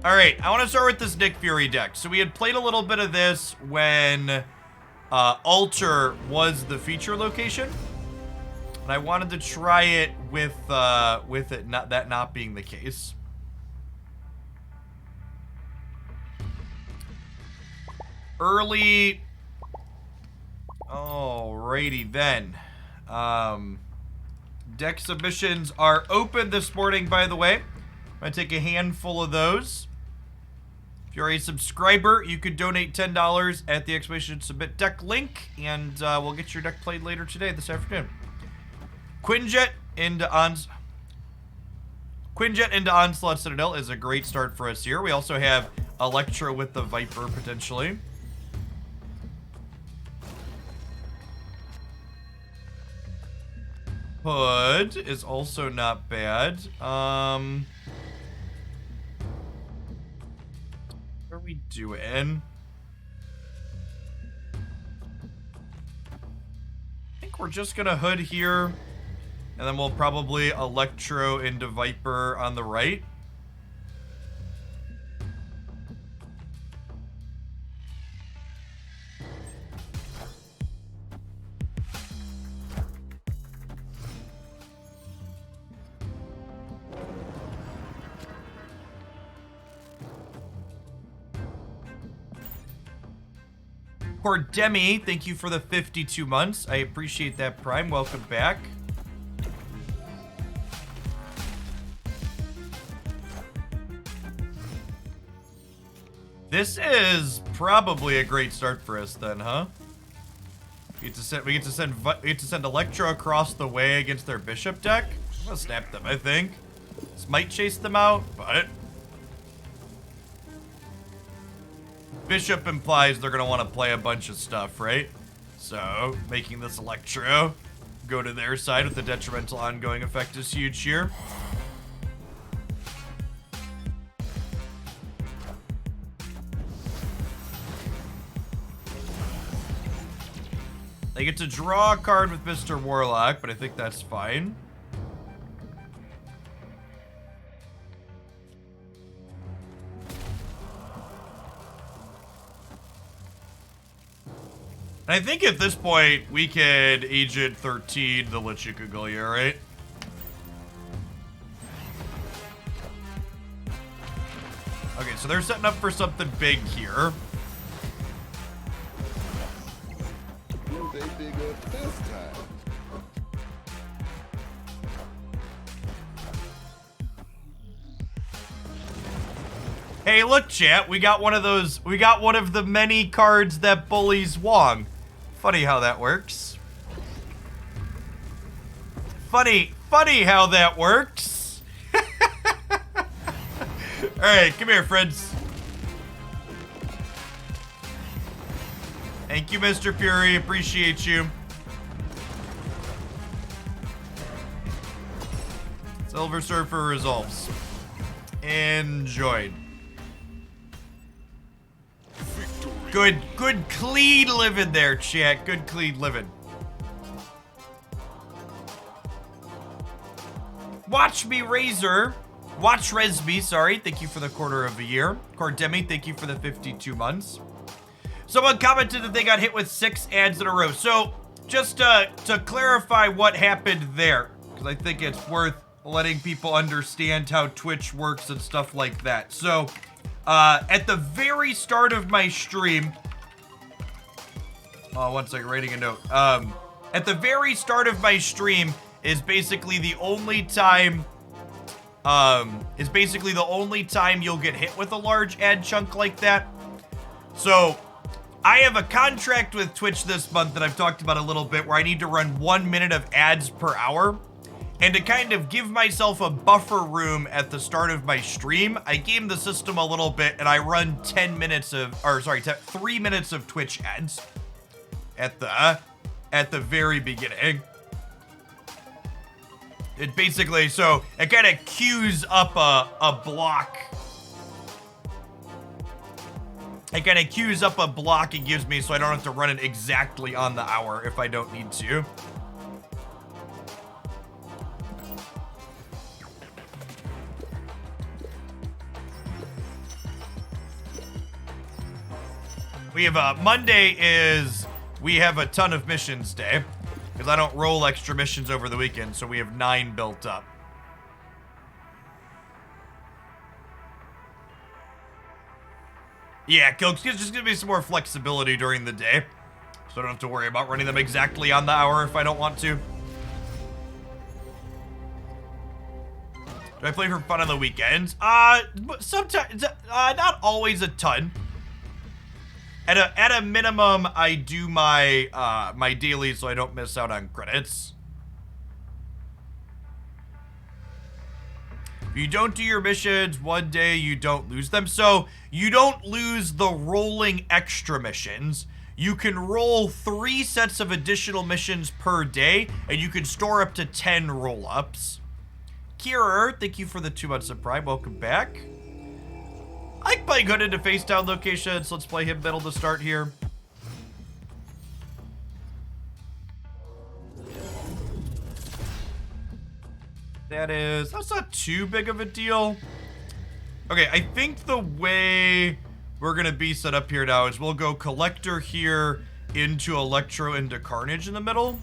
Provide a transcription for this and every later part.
All right, I want to start with this Nick Fury deck. So we had played a little bit of this when Alter was the feature location, and I wanted to try it with it not being the case. Early. Alrighty then. Deck submissions are open this morning, by the way. I'm gonna take a handful of those. If you're a subscriber, you could donate $10 at the exclamation submit deck link, and we'll get your deck played later today, this afternoon. Quinjet into Onslaught Citadel is a great start for us here. We also have Electro with the Viper, potentially. Hood is also not bad. What are we doing? I think we're just gonna Hood here, and then we'll probably Electro into Viper on the right. Demi, thank you for the 52 months. I appreciate that, Prime. Welcome back. This is probably a great start for us then, huh? We get to send Electro across the way against their Bishop deck. I'm gonna snap them, I think. This might chase them out, but Bishop implies they're gonna want to play a bunch of stuff, right? So, making this Electro go to their side with the detrimental ongoing effect is huge here. They get to draw a card with Mr. Warlock, but I think that's fine. I think at this point, we could Agent 13 the Lechukagulya, right? Okay, so they're setting up for something big here. Will they dig up this time? Hey, look, chat, we got one of the many cards that bullies Wong. Funny how that works. Funny how that works. Alright, come here, friends. Thank you, Mr. Fury. Appreciate you. Silver Surfer resolves. Enjoyed. Good clean living there, chat. Good clean living. Watch me, Razor. Watch Resby, sorry. Thank you for the quarter of a year. Cordemi, thank you for the 52 months. Someone commented that they got hit with 6 ads in a row. So, just to clarify what happened there, because I think it's worth letting people understand how Twitch works and stuff like that. So, at the very start of my stream, one second, writing a note. At the very start of my stream is basically the only time, you'll get hit with a large ad chunk like that. So, I have a contract with Twitch this month that I've talked about a little bit where I need to run 1 minute of ads per hour. And to kind of give myself a buffer room at the start of my stream, I game the system a little bit and I run 3 minutes of Twitch ads at the very beginning. It basically, so it kind of queues up a block. It kind of queues up a block it gives me so I don't have to run it exactly on the hour if I don't need to. We have Monday is we have a ton of missions day because I don't roll extra missions over the weekend, so we have 9 built up. Yeah, Kilk's just gonna be some more flexibility during the day, so I don't have to worry about running them exactly on the hour if I don't want to. Do I play for fun on the weekends? Sometimes, not always a ton. At a minimum, I do my my daily so I don't miss out on credits. If you don't do your missions one day, you don't lose them. So you don't lose the rolling extra missions. You can roll 3 sets of additional missions per day, and you can store up to 10 roll-ups. Kira, thank you for the 2 months of Prime. Welcome back. I like playing good into face down locations. Let's play him middle to start here. That's not too big of a deal. Okay, I think the way we're gonna be set up here now is we'll go Collector here into Electro into Carnage in the middle.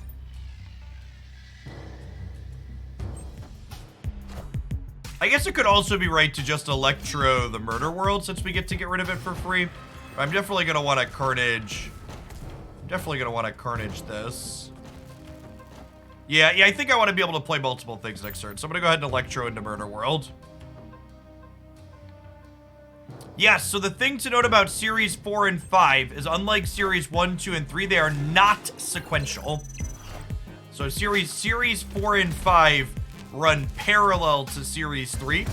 I guess it could also be right to just Electro the Murder World since we get to get rid of it for free. I'm definitely gonna want to Carnage. I'm definitely gonna want to Carnage this. Yeah, I think I want to be able to play multiple things next turn. So I'm gonna go ahead and Electro into Murder World. Yes, so the thing to note about Series 4 and 5 is unlike Series 1, 2, and 3, they are not sequential. So Series 4 and 5 run parallel to Series 3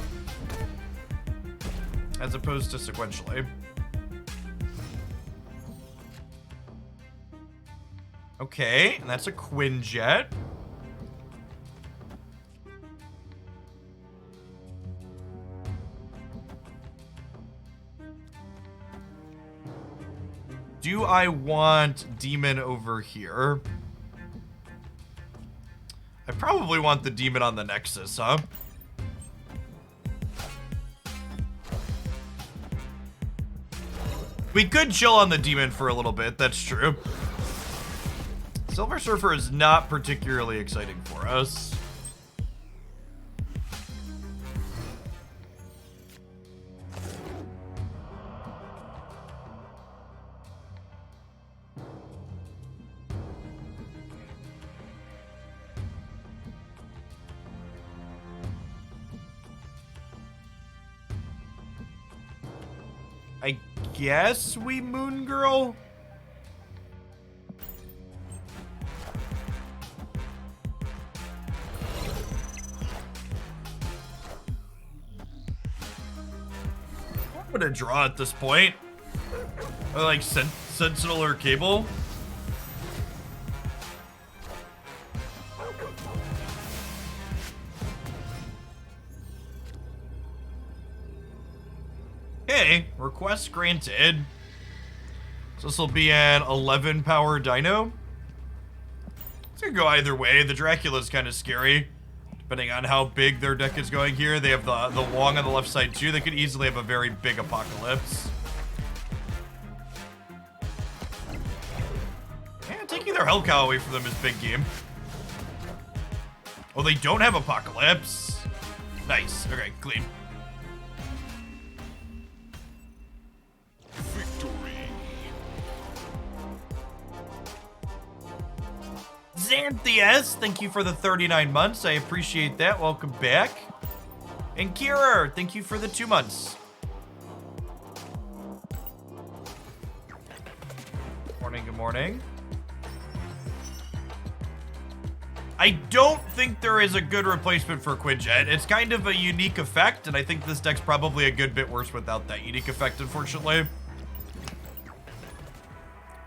as opposed to sequentially. Okay, and that's a Quinjet. Do I want Demon over here? I probably want the Demon on the Nexus, huh? We could chill on the Demon for a little bit, that's true. Silver Surfer is not particularly exciting for us. I guess we Moon Girl? I'm gonna draw at this point. Or like Sentinel or Cable. Okay, request granted. So this will be an 11 power dino. It's gonna go either way. The Dracula's kind of scary, depending on how big their deck is going here. They have the Wong on the left side too. They could easily have a very big Apocalypse. Yeah, taking their Hellcow away from them is big game. Oh, they don't have Apocalypse. Nice. Okay, clean. Xanthias, thank you for the 39 months. I appreciate that. Welcome back. And Kira, thank you for the 2 months. Morning, good morning. I don't think there is a good replacement for Quinjet. It's kind of a unique effect, and I think this deck's probably a good bit worse without that unique effect, unfortunately.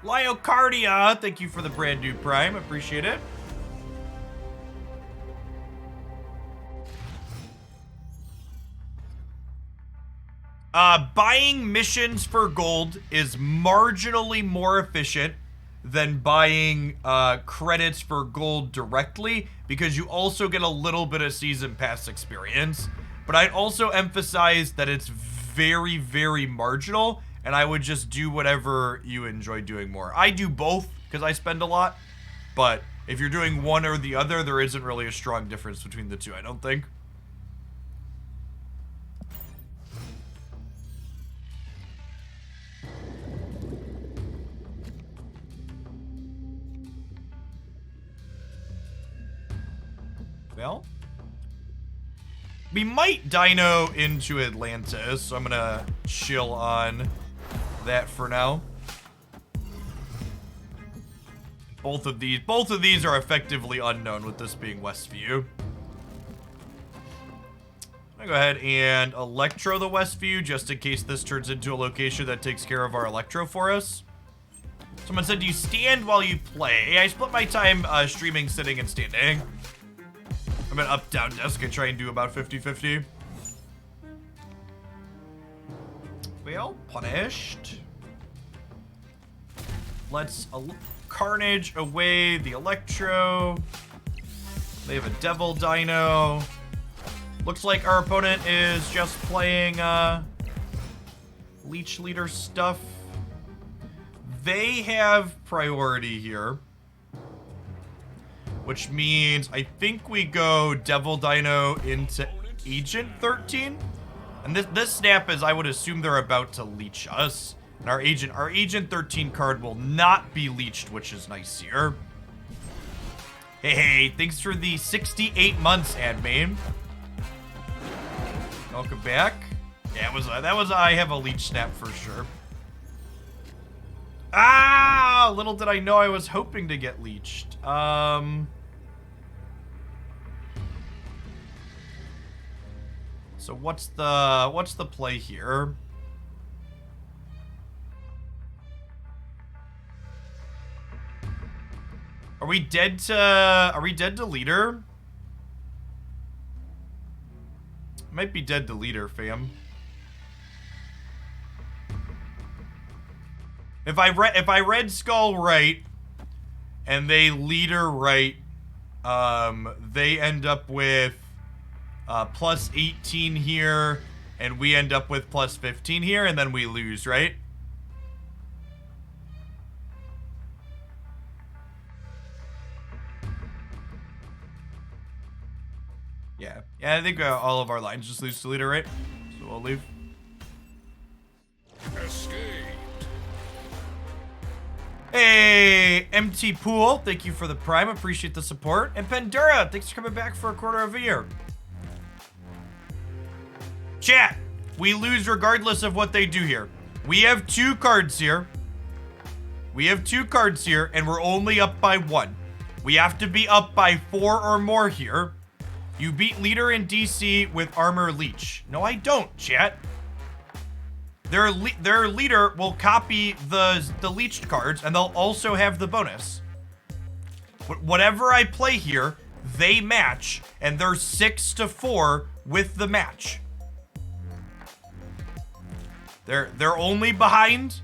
Lyocardia, thank you for the brand new Prime. Appreciate it. Buying missions for gold is marginally more efficient than buying credits for gold directly because you also get a little bit of season pass experience. But I'd also emphasize that it's very, very marginal and I would just do whatever you enjoy doing more. I do both because I spend a lot, but if you're doing one or the other, there isn't really a strong difference between the two, I don't think. Well, we might dino into Atlantis, so I'm gonna chill on that for now. Both of these are effectively unknown with this being Westview. I'm gonna go ahead and Electro the Westview just in case this turns into a location that takes care of our Electro for us. Someone said, do you stand while you play? I split my time streaming, sitting, and standing. I'm an up-down desk. I try and do about 50-50. Well, punished. Let's Carnage away the Electro. They have a Devil Dino. Looks like our opponent is just playing Leech Leader stuff. They have priority here, which means I think we go Devil Dino into Agent 13. And this snap is, I would assume they're about to leech us. And our Agent 13 card will not be leeched, which is nice here. Hey, thanks for the 68 months, admin. Welcome back. Yeah, that was I have a leech snap for sure. Ah, little did I know I was hoping to get leeched. So what's the play here? Are we dead to leader? Might be dead to leader, fam. If I read Skull right and they leader right, they end up with plus 18 here, and we end up with plus 15 here, and then we lose, right? Yeah, I think all of our lines just lose to leader, right? So we'll leave. Escaped. Hey, MT Pool, thank you for the prime, appreciate the support. And Pandura, thanks for coming back for a quarter of a year. Chat, we lose regardless of what they do here. We have 2 cards here. And we're only up by 1. We have to be up by 4 or more here. You beat leader in DC with armor leech. No, I don't, chat. Their leader will copy the leeched cards, and they'll also have the bonus. Whatever I play here, they match, and they're 6-4 with the match. They're only behind.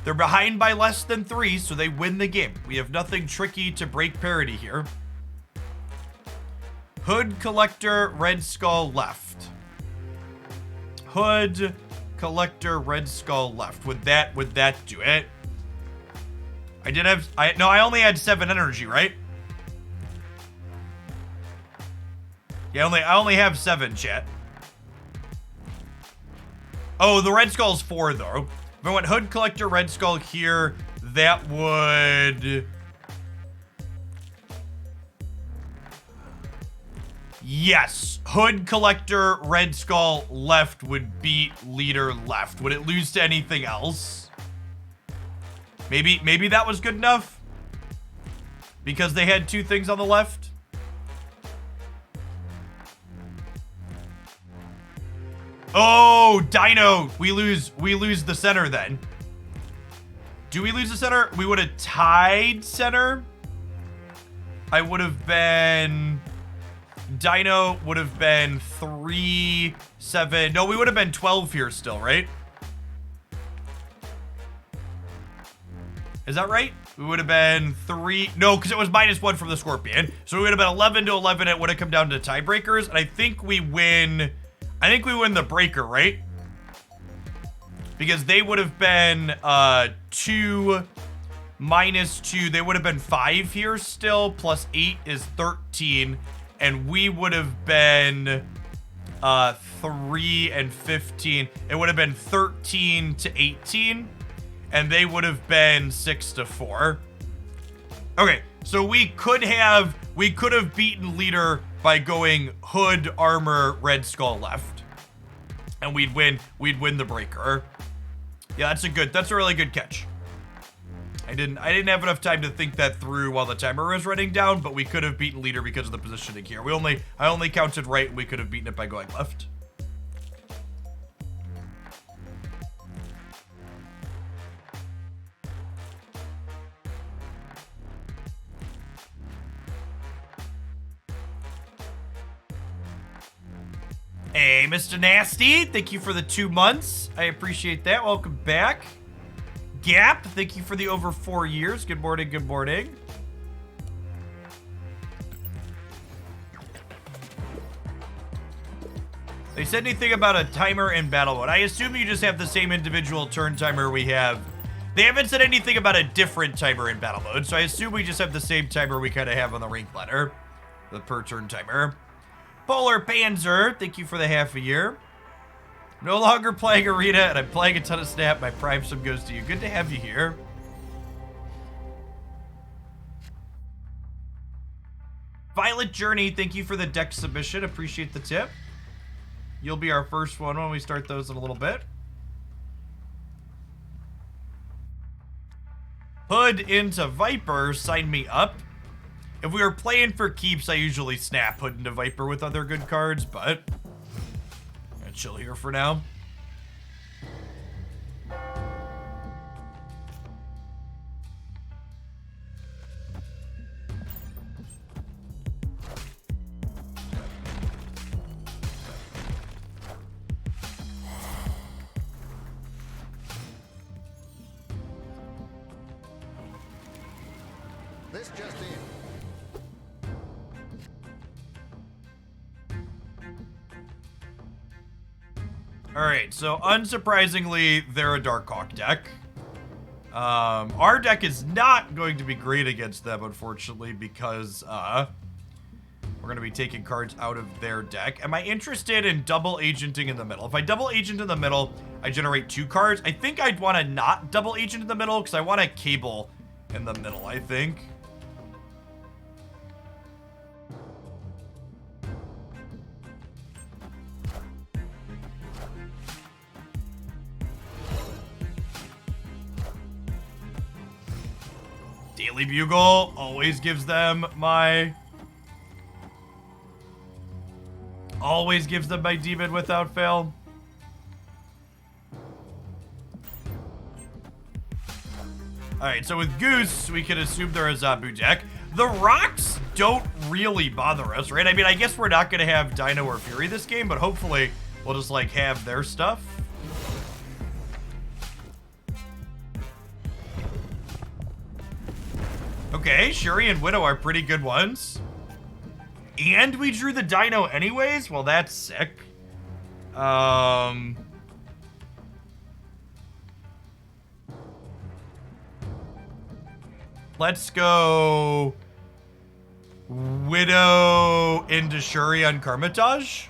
They're behind by less than 3, so they win the game. We have nothing tricky to break parity here. Hood, Collector, Red Skull left. Hood, Collector, Red Skull left. Would that do it? I only had 7 energy, right? Yeah, I only have 7, chat. Oh, the Red Skull's 4 though. If I went Hood, Collector, Red Skull here, that would... Yes, Hood, Collector, Red Skull left would beat leader left. Would it lose to anything else? Maybe that was good enough? Because they had 2 things on the left? Oh, Dino, we lose the center then. Do we lose the center? We would have tied center. I would have been... Dino would have been 3, 7. No, we would have been 12 here still, right? Is that right? We would have been 3. No, because it was -1 from the Scorpion. So we would have been 11 to 11. It would have come down to tiebreakers. And I think we win. I think we win the breaker, right? because they would have been 2 minus 2. They would have been 5 here still, plus 8 is 13. And we would have been 3 and 15. It would have been 13 to 18. And they would have been 6 to 4. Okay, so we could have beaten leader by going hood, armor, red skull left. And we'd win the breaker. Yeah, that's a really good catch. I didn't have enough time to think that through while the timer was running down, but we could have beaten leader because of the positioning here. I only counted right, and we could have beaten it by going left. Hey, Mr. Nasty, thank you for the 2 months. I appreciate that. Welcome back. Gap, thank you for the over 4 years. Good morning, good morning. They said anything about a timer in battle mode. I assume you just have the same individual turn timer we have. They haven't said anything about a different timer in battle mode, so I assume we just have the same timer we kind of have on the rank ladder. The per turn timer. Polar Panzer, thank you for the half a year. No longer playing Arena, and I'm playing a ton of Snap. My Prime sub goes to you. Good to have you here. Violet Journey, thank you for the deck submission. Appreciate the tip. You'll be our first one when we start those in a little bit. Hood into Viper, sign me up. If we were playing for keeps, I usually snap Hood into Viper with other good cards, but I'm gonna chill here for now. This just in. Alright, so unsurprisingly, they're a Darkhawk deck. Our deck is not going to be great against them, unfortunately, because we're going to be taking cards out of their deck. Am I interested in double agenting in the middle? If I double agent in the middle, I generate 2 cards. I think I'd want to not double agent in the middle, because I want a cable in the middle, I think. Daily Bugle always gives them my... demon without fail. Alright, so with Goose, we can assume they're a Zabu deck. The rocks don't really bother us, right? I mean, I guess we're not going to have Dino or Fury this game, but hopefully we'll just, like, have their stuff. Okay, Shuri and Widow are pretty good ones. And we drew the Dino anyways? Well, that's sick. Let's go Widow into Shuri on Karmatage.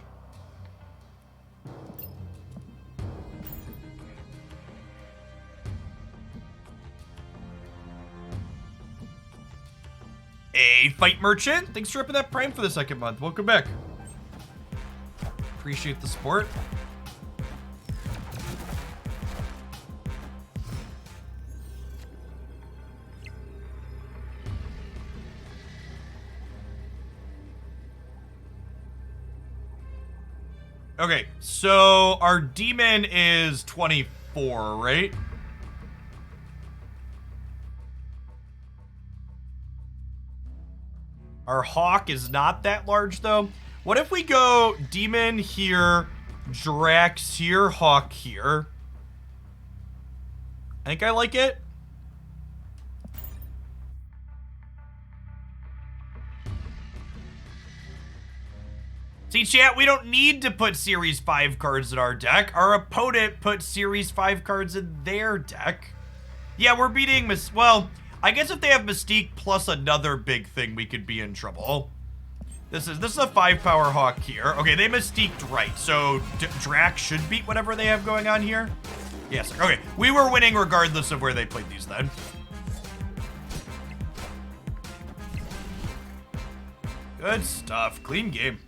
A Fight Merchant, thanks for ripping that Prime for the 2nd month. Welcome back. Appreciate the support. Okay, so our demon is 24, right? Our Hawk is not that large, though. What if we go Demon here, Drax here, Hawk here? I think I like it. See, chat, we don't need to put Series 5 cards in our deck. Our opponent put Series 5 cards in their deck. Yeah, we're beating well, I guess if they have Mystique plus another big thing, we could be in trouble. This is a 5-power Hawk here. Okay, they Mystiqued right, so Drac should beat whatever they have going on here. Yes, okay. We were winning regardless of where they played these then. Good stuff. Clean game.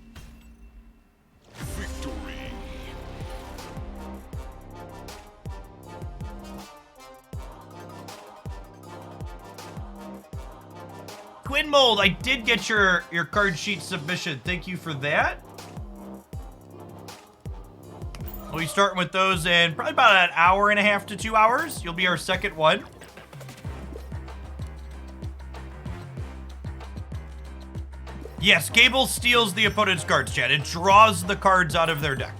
Victory. Quinn Mold, I did get your card sheet submission. Thank you for that. We'll be starting with those in probably about an hour and a half to 2 hours. You'll be our second one. Yes, Cable steals the opponent's cards, chat. It draws the cards out of their deck.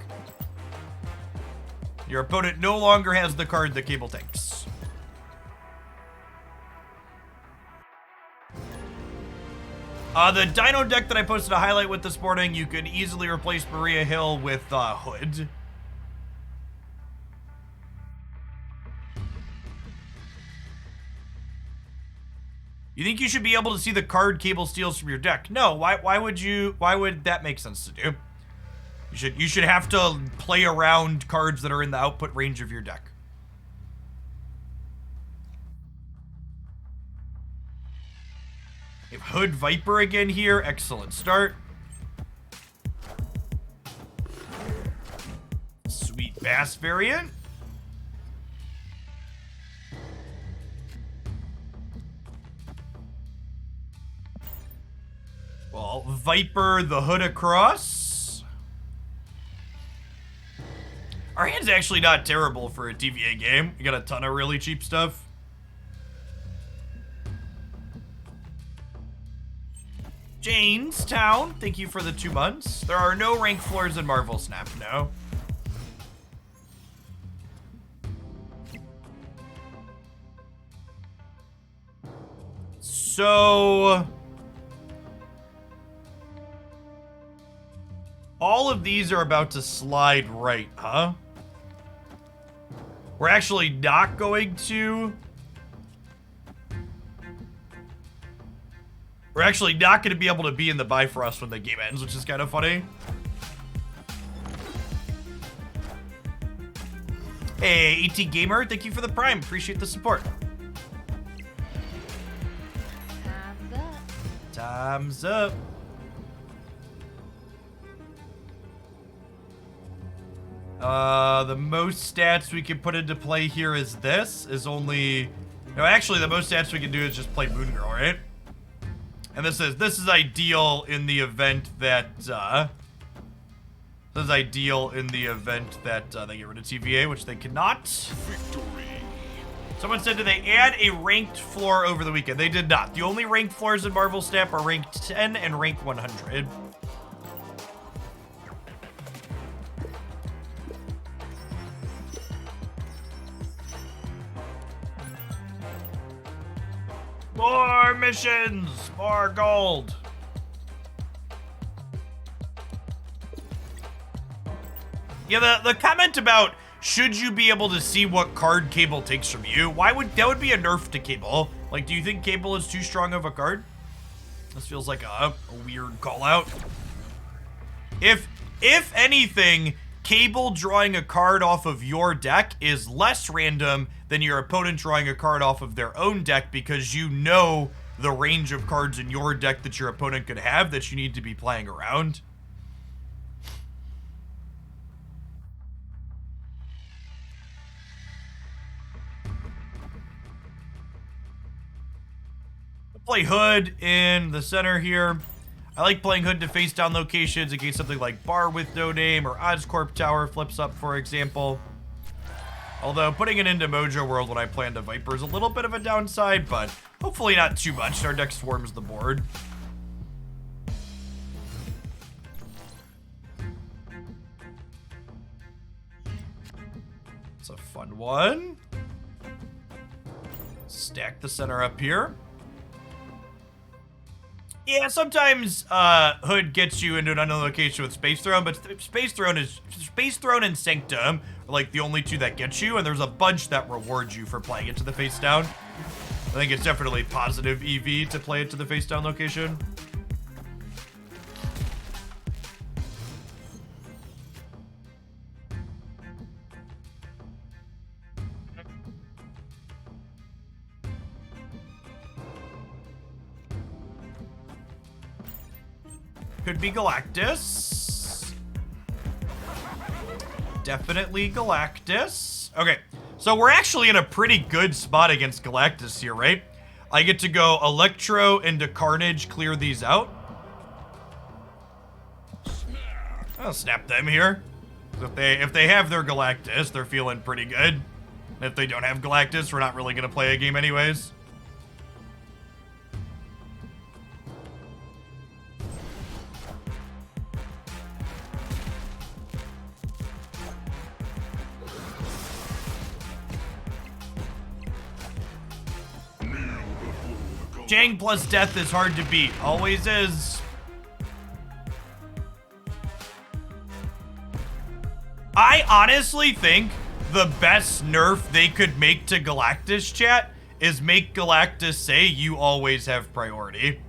Your opponent no longer has the card that Cable takes. The Dino deck that I posted a highlight with this morning, you could easily replace Maria Hill with Hood. You think you should be able to see the card Cable steals from your deck? No, why would that make sense to do? You should have to play around cards that are in the output range of your deck. We have Hood Viper again here. Excellent start. Sweet Bass variant. Well, Viper the Hood across. Our hand's actually not terrible for a TVA game. We got a ton of really cheap stuff. Janestown, thank you for the 2 months. There are no rank floors in Marvel Snap, no. So all of these are about to slide right, huh? We're actually not going to... We're actually not going to be able to be in the Bifrost when the game ends, which is kind of funny. Hey, AT Gamer, thank you for the Prime. Appreciate the support. Time's up. Time's up. The most stats we can put into play here is this. Is only... No, actually, the most stats we can do is just play Moon Girl, right? And this is ideal in the event that they get rid of TVA, which they cannot. Victory. Someone said, did they add a ranked floor over the weekend? They did not. The only ranked floors in Marvel Snap are ranked 10 and rank 100. More missions! More gold! Yeah, the comment about should you be able to see what card Cable takes from you, that would be a nerf to Cable. Like, do you think Cable is too strong of a card? This feels like a weird call out. If anything, Cable drawing a card off of your deck is less random than your opponent drawing a card off of their own deck, because you know the range of cards in your deck that your opponent could have that you need to be playing around. Play Hood in the center here. I like playing Hood to face down locations in case something like Bar with No Name or Oscorp Tower flips up, for example. Although putting it into Mojo World when I plan to Viper is a little bit of a downside, but hopefully not too much. Our deck swarms the board. It's a fun one. Stack the center up here. Yeah, sometimes Hood gets you into an unknown location with Space Throne, but Space Throne and Sanctum are like the only two that get you, and there's a bunch that reward you for playing it to the face down. I think it's definitely positive EV to play it to the face down location. Could be Galactus. Definitely Galactus. Okay, so we're actually in a pretty good spot against Galactus here, right? I get to go Electro into Carnage, clear these out. I'll snap them here. If they have their Galactus, they're feeling pretty good. If they don't have Galactus, we're not really gonna play a game anyways. Jang plus death is hard to beat. Always is. I honestly think the best nerf they could make to Galactus, chat, is make Galactus say you always have priority.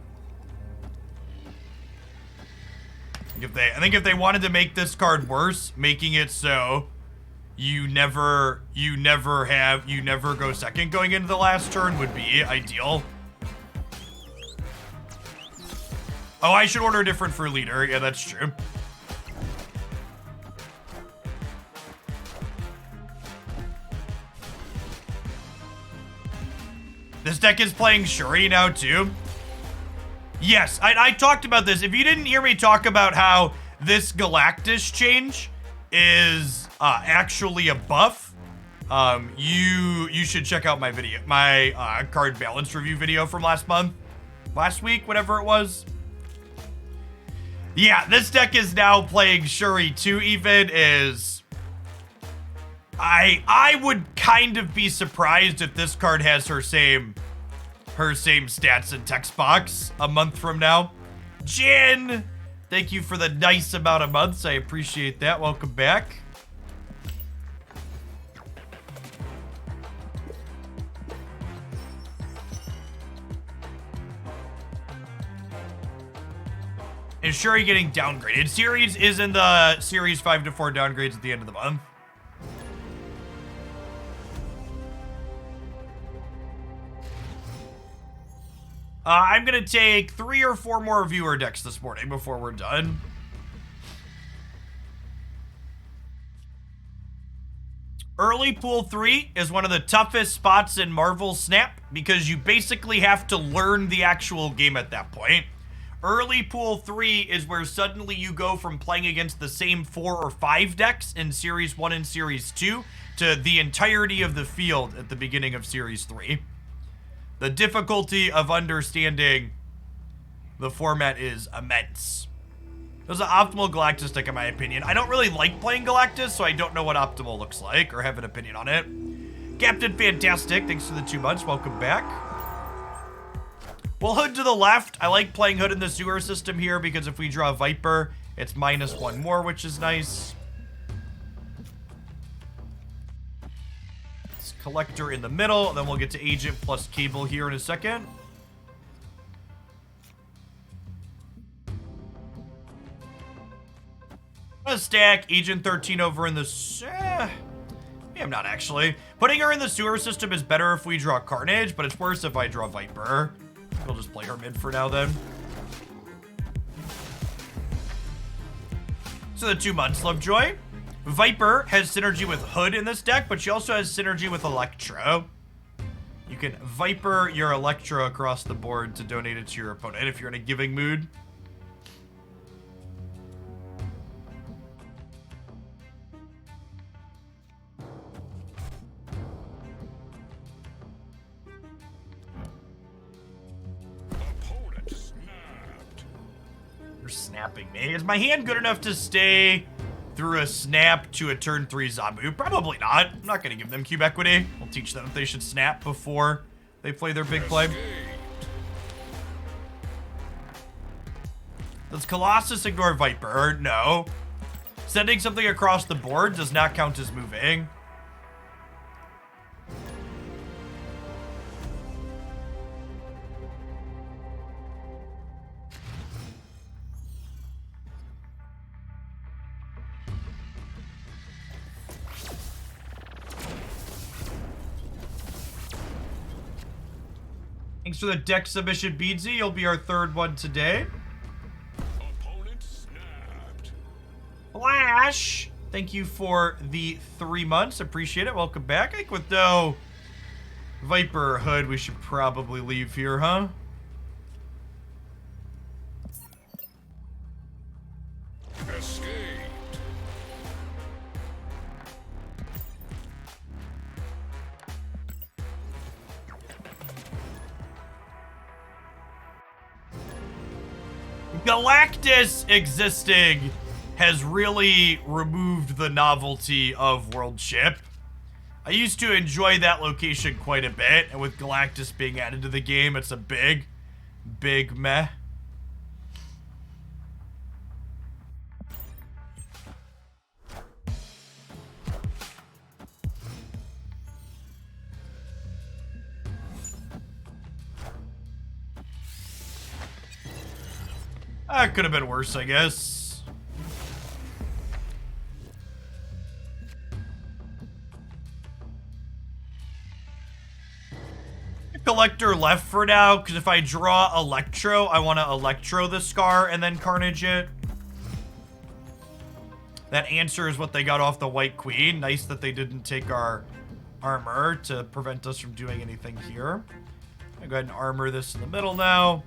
I think if they wanted to make this card worse, making it so you never go second going into the last turn would be ideal. Oh, I should order different for leader. Yeah, that's true. This deck is playing Shuri now, too. Yes, I talked about this. If you didn't hear me talk about how this Galactus change is actually a buff, you should check out my video, my card balance review video from last week, whatever it was. Yeah, this deck is now playing Shuri 2 even is... I would kind of be surprised if this card has her same stats and text box a month from now. Jin, thank you for the nice amount of months. I appreciate that. Welcome back. Is Shuri getting downgraded? Series is in the Series 5 to 4 downgrades at the end of the month. I'm gonna take 3 or 4 more viewer decks this morning before we're done. Early Pool 3 is one of the toughest spots in Marvel Snap because you basically have to learn the actual game at that point. Early Pool 3 is where suddenly you go from playing against the same 4 or 5 decks in Series 1 and Series 2 to the entirety of the field at the beginning of Series 3. The difficulty of understanding the format is immense. There's an optimal Galactus deck in my opinion. I don't really like playing Galactus, so I don't know what optimal looks like or have an opinion on it. Captain Fantastic, thanks for the 2 months. Welcome back. Well, Hood to the left. I like playing Hood in the sewer system here because if we draw Viper, it's -1 more, which is nice. It's Collector in the middle, then we'll get to Agent plus Cable here in a second. I'm gonna stack Agent 13 over in the... Maybe I'm not actually. Putting her in the sewer system is better if we draw Carnage, but it's worse if I draw Viper. We'll just play her mid for now then. So the 2 months, Lovejoy. Viper has synergy with Hood in this deck, but she also has synergy with Electro. You can Viper your Electro across the board to donate it to your opponent if you're in a giving mood. Snapping me. Is my hand good enough to stay through a snap to a turn 3 Zabu? Probably not. I'm not going to give them cube equity. I'll teach them if they should snap before they play their big play. Does Colossus ignore Viper? No. Sending something across the board does not count as moving. Thanks for the deck submission, Beadsy. You'll be our third one today. Opponent snapped. Flash, thank you for the 3 months. Appreciate it. Welcome back. I think with no Viper Hood, we should probably leave here, huh? Escaped. Galactus existing has really removed the novelty of World Ship. I used to enjoy that location quite a bit, and with Galactus being added to the game, it's a big meh. That could have been worse, I guess. Collector left for now, because if I draw Electro, I want to Electro the Scar and then Carnage it. That answer is what they got off the White Queen. Nice that they didn't take our armor to prevent us from doing anything here. I'll go ahead and armor this in the middle now.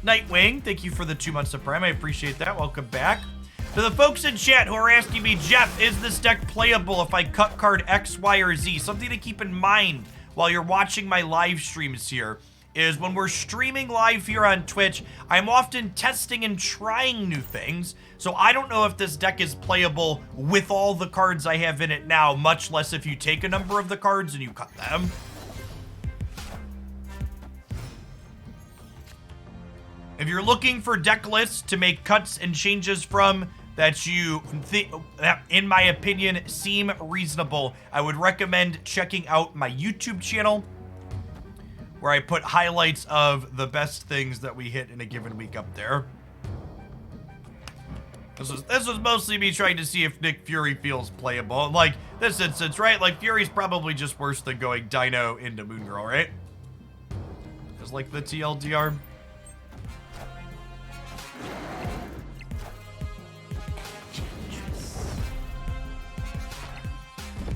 Nightwing, thank you for the 2 months of Prime. I appreciate that. Welcome back. To the folks in chat who are asking me, Jeff, is this deck playable if I cut card X, Y, or Z? Something to keep in mind while you're watching my live streams here is when we're streaming live here on Twitch, I'm often testing and trying new things. So I don't know if this deck is playable with all the cards I have in it now, much less if you take a number of the cards and you cut them. If you're looking for deck lists to make cuts and changes from that in my opinion, seem reasonable, I would recommend checking out my YouTube channel, where I put highlights of the best things that we hit in a given week up there. This was mostly me trying to see if Nick Fury feels playable. Like, this instance, right? Like, Fury's probably just worse than going Dino into Moon Girl, right? Just like the TLDR.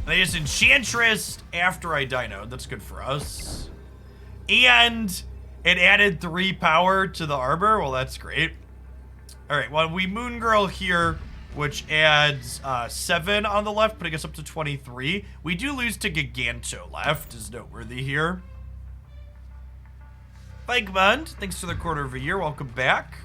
They just Enchantress after I Dino'd. That's good for us. And it added 3 power to the Arbor. Well, that's great. All right, well, we Moon Girl here, which adds 7 on the left, putting us up to 23. We do lose to Giganto left, is noteworthy here. Figmund, thanks for the quarter of a year. Welcome back.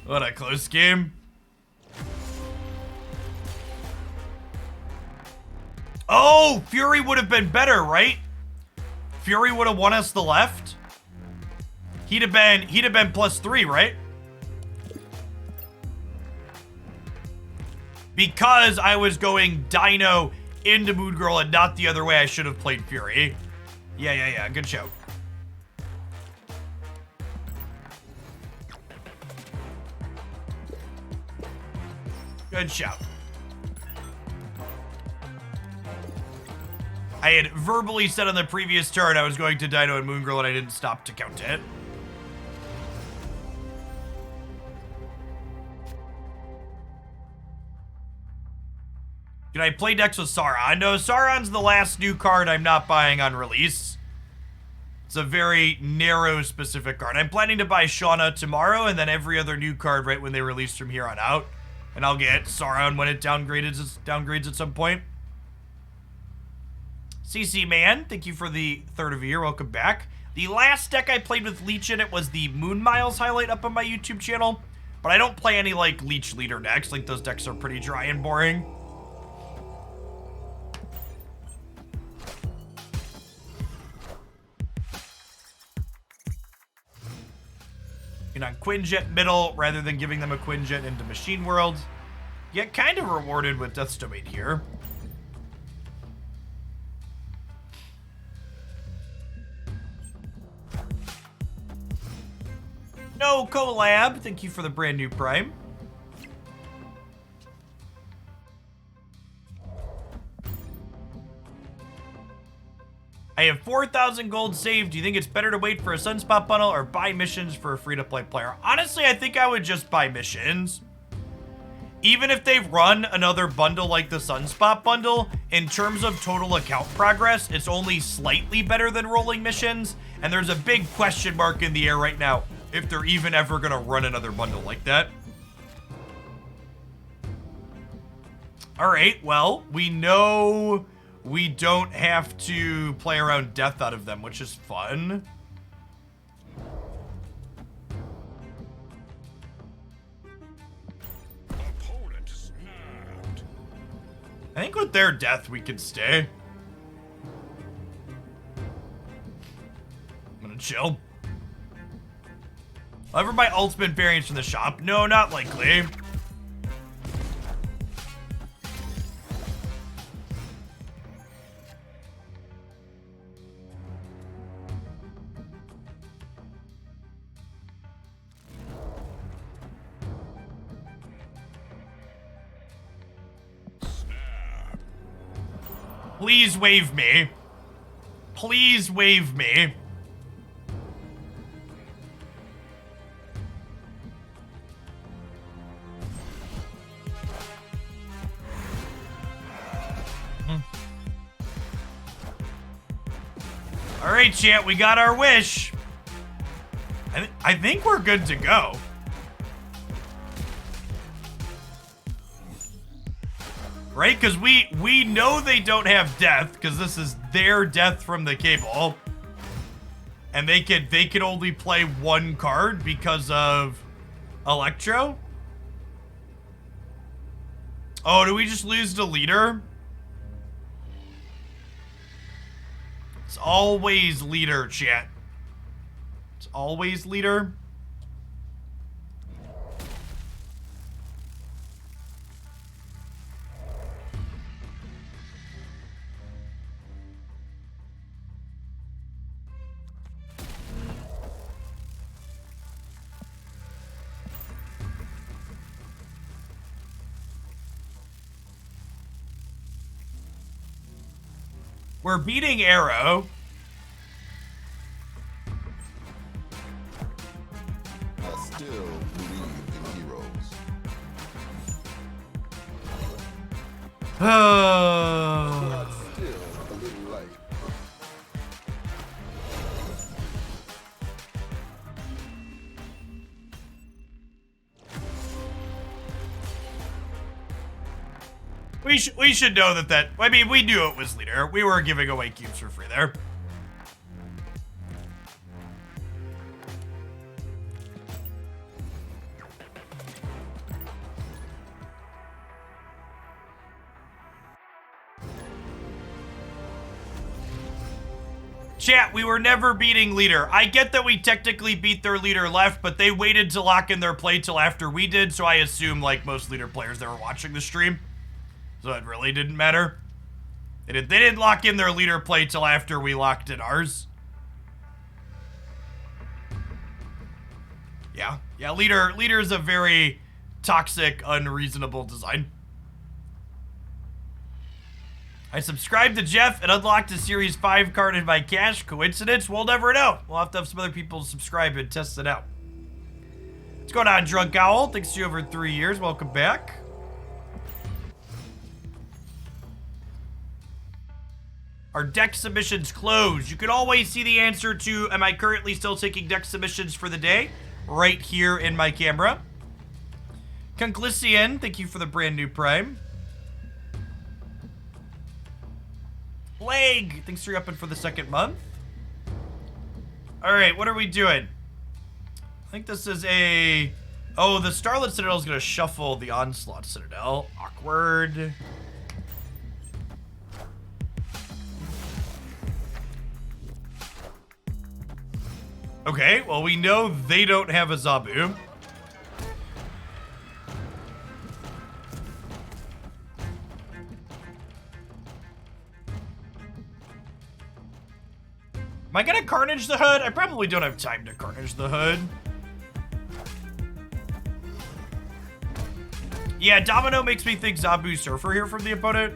What a close game. Oh, Fury would have been better, right? Fury would have won us the left. He'd have been +3, right? Because I was going Dino into Moon Girl and not the other way, I should have played Fury. Yeah. Good show. Good shout. I had verbally said on the previous turn I was going to Dino and Moon Girl and I didn't stop to count it. Can I play decks with Sauron? No, Sauron's the last new card I'm not buying on release. It's a very narrow, specific card. I'm planning to buy Shauna tomorrow and then every other new card right when they release from here on out. And I'll get Sauron when it downgrades at some point. CC Man, thank you for the third of a year. Welcome back. The last deck I played with Leech in it was the Moon Miles highlight up on my YouTube channel, but I don't play any like Leech leader decks. Like those decks are pretty dry and boring. And on Quinjet middle, rather than giving them a Quinjet into Machine World, get kind of rewarded with Death's Domain here. No collab. Thank you for the brand new Prime. I have 4,000 gold saved. Do you think it's better to wait for a Sunspot bundle or buy missions for a free-to-play player? Honestly, I think I would just buy missions. Even if they run another bundle like the Sunspot bundle, in terms of total account progress, it's only slightly better than rolling missions, and there's a big question mark in the air right now if they're even ever gonna run another bundle like that. All right, well, we know we don't have to play around death out of them, which is fun. Opponent snapped. I think with their death, we can stay. I'm gonna chill. I'll ever buy ultimate variants from the shop? No, not likely. Please wave me. Please wave me. All right, chat, we got our wish. I think we're good to go. Right? Because we know they don't have death, because this is their death from the cable. And they could only play one card because of Electro. Oh, do we just lose the leader? It's always leader, chat. It's always leader. We're beating Arrow. I still believe in heroes. But still a little light. We should know that I mean, we knew it was leader. We were giving away cubes for free there. Chat, we were never beating leader. I get that we technically beat their leader left, but they waited to lock in their play till after we did, so I assume, like most leader players that were watching the stream. So it really didn't matter. They didn't lock in their leader play till after we locked in ours. Yeah, leader is a very toxic, unreasonable design. I subscribed to Jeff and unlocked a Series 5 card in my cash. Coincidence? We'll never know. We'll have to have some other people subscribe and test it out. What's going on, Drunk Owl? Thanks to you over 3 years. Welcome back. Are deck submissions closed? You can always see the answer to, am I currently still taking deck submissions for the day? Right here in my camera. Conclisian, thank you for the brand new Prime. Leg, thanks for upping for the 2nd month. All right, what are we doing? I think this is a... Oh, the Starlit Citadel is going to shuffle the Onslaught Citadel. Awkward. Okay, well, we know they don't have a Zabu. Am I gonna Carnage the Hood? I probably don't have time to Carnage the Hood. Yeah, Domino makes me think Zabu Surfer here from the opponent.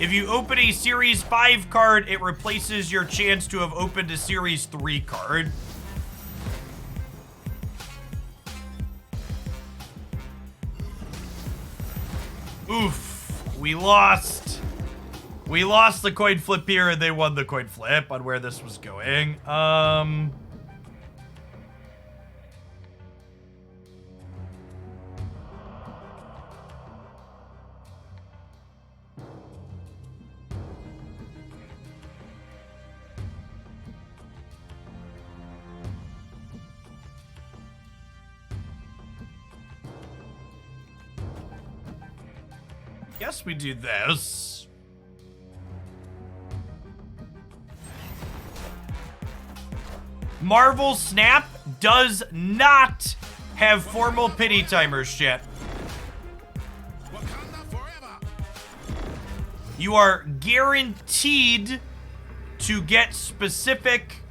If you open a Series 5 card, it replaces your chance to have opened a Series 3 card. Oof. We lost. We lost the coin flip here, and they won the coin flip on where this was going. Guess we do this. Marvel Snap does not have formal pity timers yet. Wakanda forever. You are guaranteed to get specific.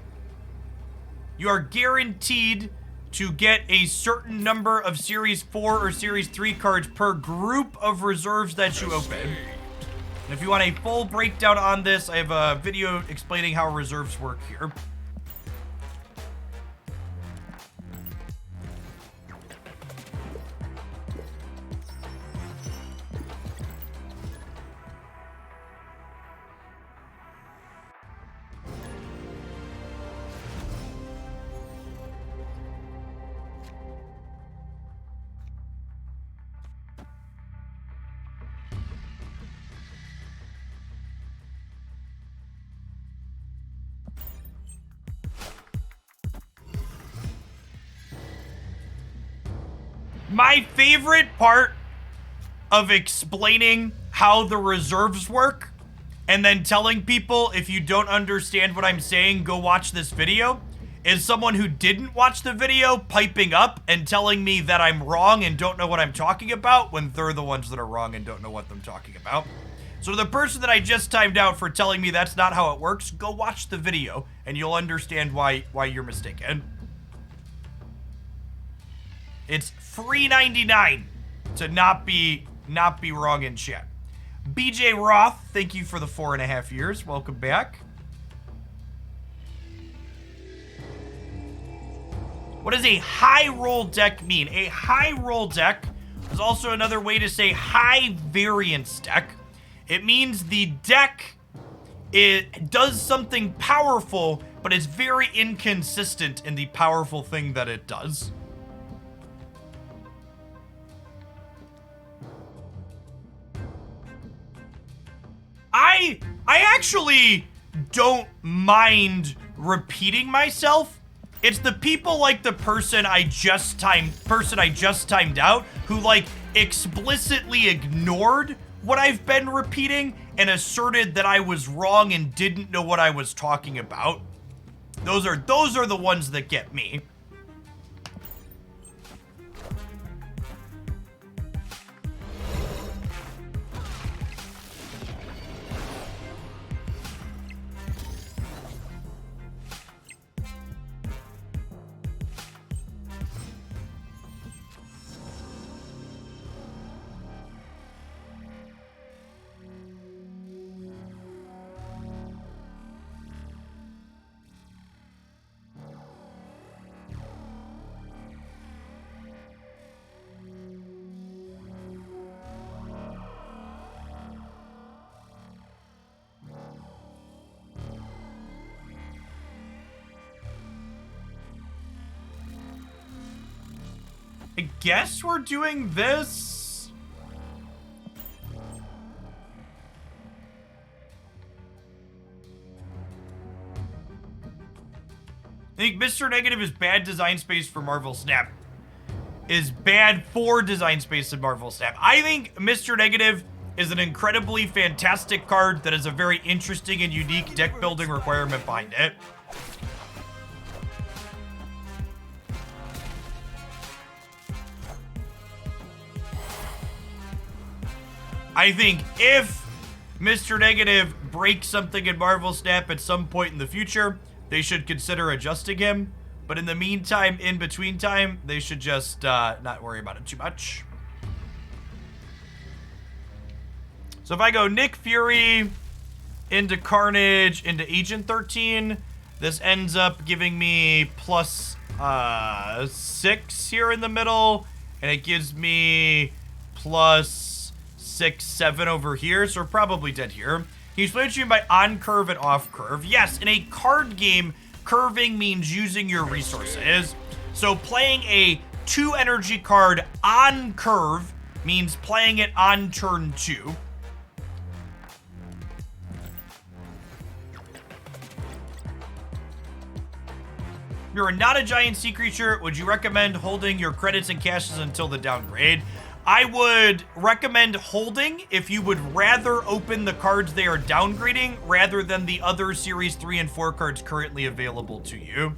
You are guaranteed to get a certain number of Series 4 or Series 3 cards per group of reserves that you open. And if you want a full breakdown on this, I have a video explaining how reserves work here. My favorite part of explaining how the reserves work and then telling people, if you don't understand what I'm saying, go watch this video, is someone who didn't watch the video piping up and telling me that I'm wrong and don't know what I'm talking about when they're the ones that are wrong and don't know what I'm talking about. So the person that I just timed out for telling me that's not how it works, go watch the video and you'll understand why you're mistaken. It's free 99 to not be wrong in chat. BJ Roth, thank you for the 4.5 years. Welcome back. What does a high roll deck mean? A high roll deck is also another way to say high variance deck. It means the deck, it does something powerful, but it's very inconsistent in the powerful thing that it does. I actually don't mind repeating myself. It's the people like the person I just timed out who like explicitly ignored what I've been repeating and asserted that I was wrong and didn't know what I was talking about. Those are the ones that get me. I guess we're doing this. I think Mr. Negative is bad design space for Marvel Snap. Is bad for design space in Marvel Snap. I think Mr. Negative is an incredibly fantastic card that has a very interesting and unique deck building requirement behind it. I think if Mr. Negative breaks something in Marvel Snap at some point in the future, they should consider adjusting him. But in the meantime, in between time, they should just not worry about it too much. So if I go Nick Fury into Carnage into Agent 13, this ends up giving me plus 6 here in the middle, and it gives me plus 6, 7 over here, so we're probably dead here. He's switching by on curve and off curve. Yes, in a card game, curving means using your resources. So playing a 2 energy card on curve means playing it on turn 2. You're not a giant sea creature. Would you recommend holding your credits and cashes until the downgrade? I would recommend holding if you would rather open the cards they are downgrading rather than the other Series 3 and 4 cards currently available to you.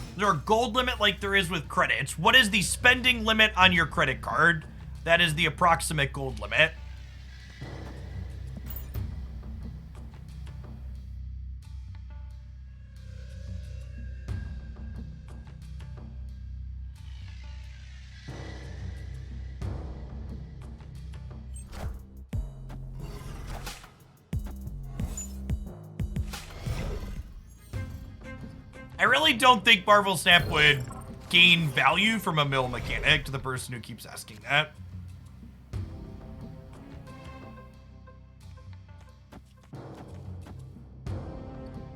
Is there a gold limit like there is with credits? What is the spending limit on your credit card? That is the approximate gold limit. I really don't think Marvel Snap would gain value from a mill mechanic to the person who keeps asking that.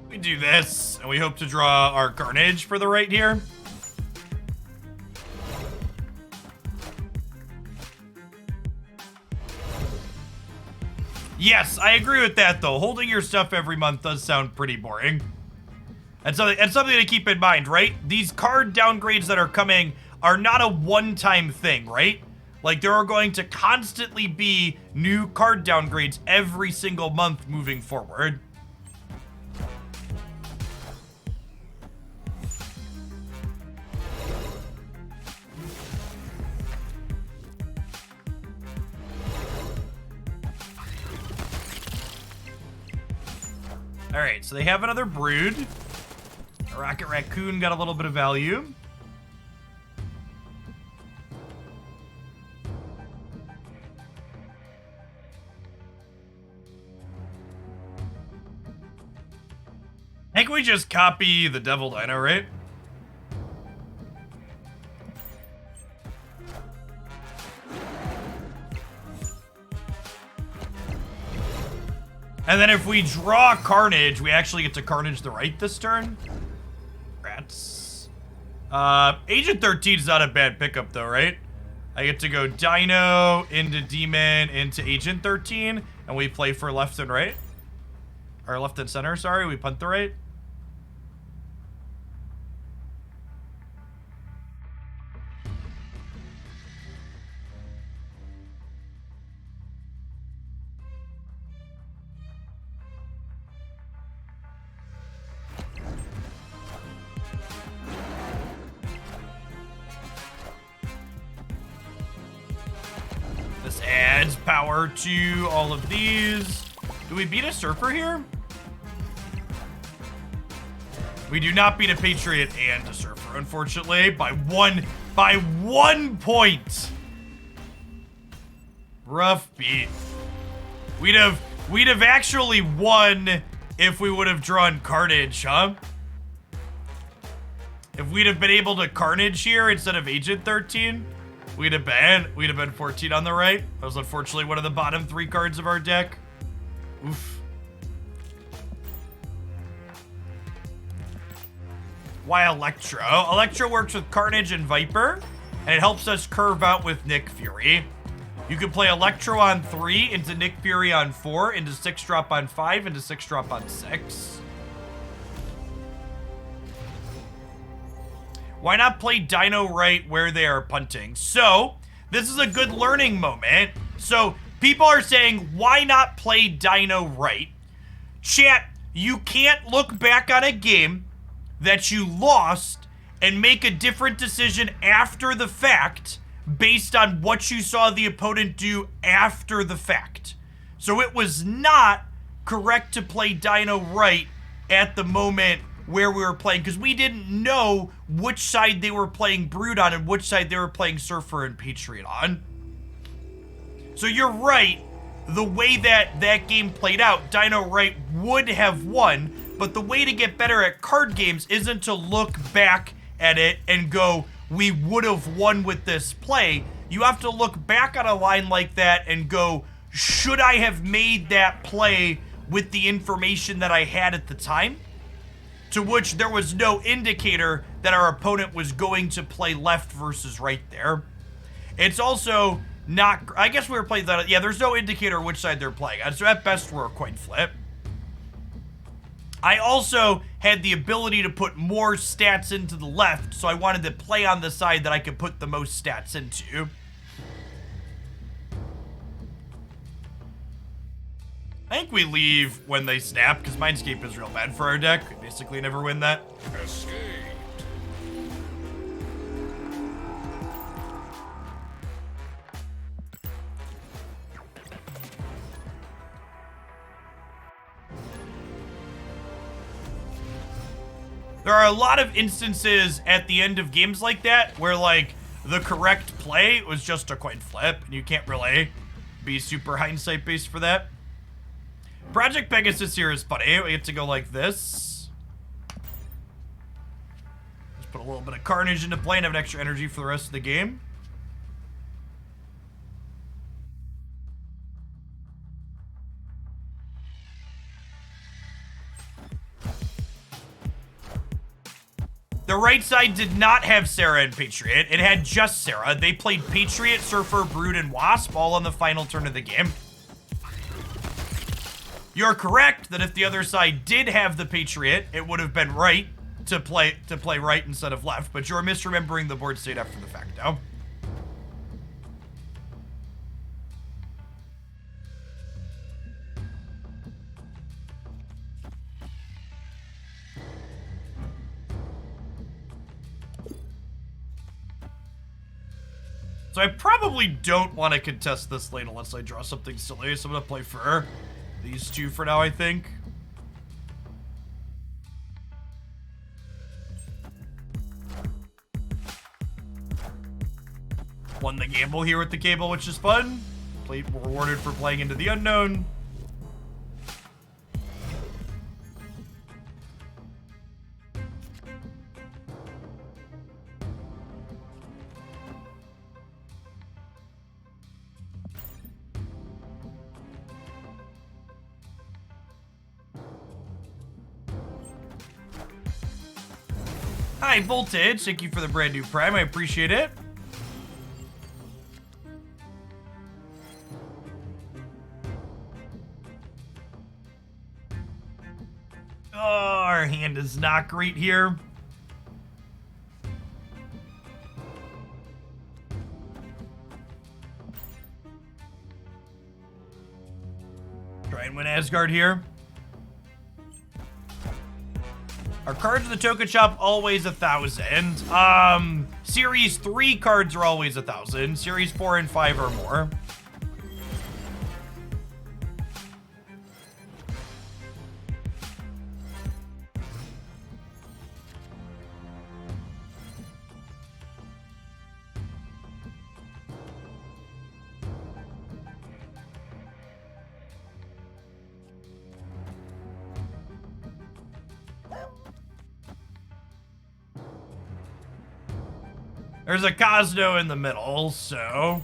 We do this, and we hope to draw our Carnage for the right here. Yes, I agree with that, though. Holding your stuff every month does sound pretty boring. And something to keep in mind, right? These card downgrades that are coming are not a one-time thing, right? Like, there are going to constantly be new card downgrades every single month moving forward. All right, so they have another Brood. Rocket Raccoon got a little bit of value. I think we just copy the Devil Dino, right? And then if we draw Carnage, we actually get to Carnage the right this turn. Rats. Agent 13 is not a bad pickup though, right? I get to go Dino into Demon into Agent 13, and we play for left and right. Or left and center, sorry, we punt the right. This adds power to all of these. Do we beat a Surfer here? We do not beat a Patriot and a Surfer, unfortunately, by one point. Rough beat. We'd have actually won if we would have drawn Carnage, huh? If we'd have been able to Carnage here instead of Agent 13, we'd have been 14 on the right. That was unfortunately one of the bottom 3 cards of our deck. Oof. Why Electro? Electro works with Carnage and Viper, and it helps us curve out with Nick Fury. You can play Electro on 3, into Nick Fury on 4, into 6-drop on 5, into 6-drop on 6. Why not play Dino right where they are punting? So, this is a good learning moment. So, people are saying, why not play Dino right? Chat, you can't look back on a game that you lost and make a different decision after the fact based on what you saw the opponent do after the fact. So it was not correct to play Dino right at the moment where we were playing, because we didn't know which side they were playing Brood on and which side they were playing Surfer and Patriot on. So you're right, the way that that game played out, Dino right would have won, but the way to get better at card games isn't to look back at it and go, we would have won with this play. You have to look back on a line like that and go, should I have made that play with the information that I had at the time? To which there was no indicator that our opponent was going to play left versus right there. It's also not, I guess we were playing that, yeah, there's no indicator which side they're playing. So at best, we're a coin flip. I also had the ability to put more stats into the left, so I wanted to play on the side that I could put the most stats into. I think we leave when they snap, because Mindscape is real bad for our deck. We basically never win that. Escaped. There are a lot of instances at the end of games like that where, like, the correct play was just a coin flip, and you can't really be super hindsight based for that. Project Pegasus here is funny. We get to go like this. Just put a little bit of Carnage into play and have an extra energy for the rest of the game. The right side did not have Sarah and Patriot. It had just Sarah. They played Patriot, Surfer, Brood, and Wasp all on the final turn of the game. You're correct that if the other side did have the Patriot, it would have been right to play right instead of left, but you're misremembering the board state after the fact now. So I probably don't want to contest this lane unless I draw something silly, so I'm going to play for these two for now, I think. Won the gamble here with the cable, which is fun. Played rewarded for playing into the unknown. Hi, Voltage. Thank you for the brand new Prime. I appreciate it. Oh, our hand is not great here. Try and win Asgard here. Our cards in the token shop always 1,000. Series 3 cards are always 1,000. Series 4 and 5 are more. There's a Cosmo in the middle, so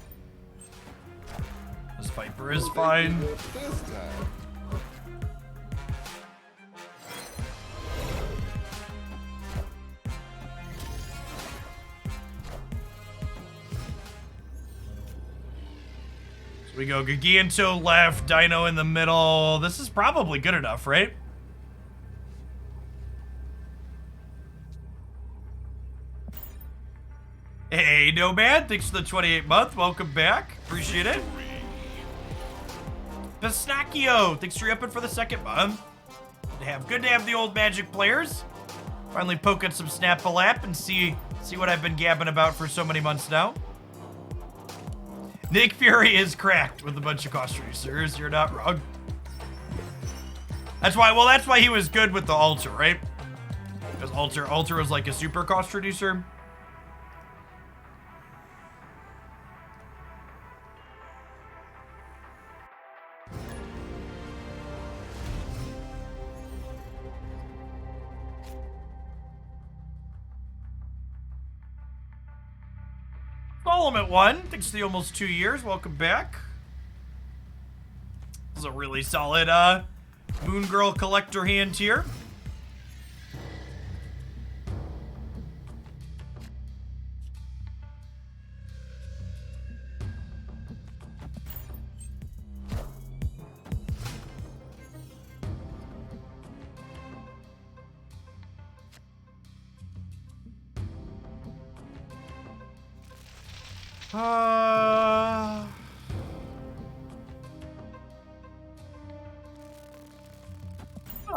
this Viper is fine. This time. So we go Giganto left, Dino in the middle. This is probably good enough, right? Hey, Nomad, thanks for the 28th month. Welcome back. Appreciate it. Pisnacchio, thanks for upping for the 2nd month. Good to have the old Magic players. Finally poke at some Snap-a-Lap and see what I've been gabbing about for so many months now. Nick Fury is cracked with a bunch of cost reducers. You're not wrong. That's why he was good with the Alter, right? Because Alter was like a super cost reducer. Solomon 1, thanks to the almost 2 years. Welcome back. This is a really solid Moon Girl collector hand here.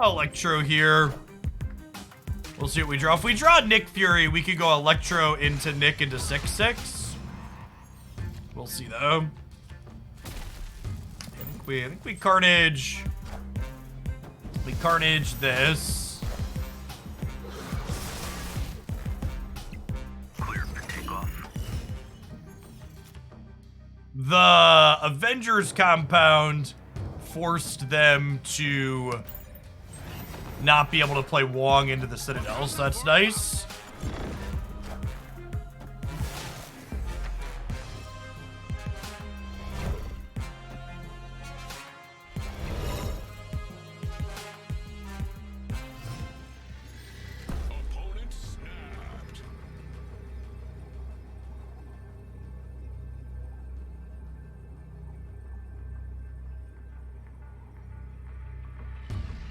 Electro here. We'll see what we draw. If we draw Nick Fury, we could go Electro into Nick into 6/6. We'll see though. I think we Carnage. We Carnage this. Clear for takeoff. The Avengers compound forced them to not be able to play Wong into the Citadel, so that's nice. Opponent snapped.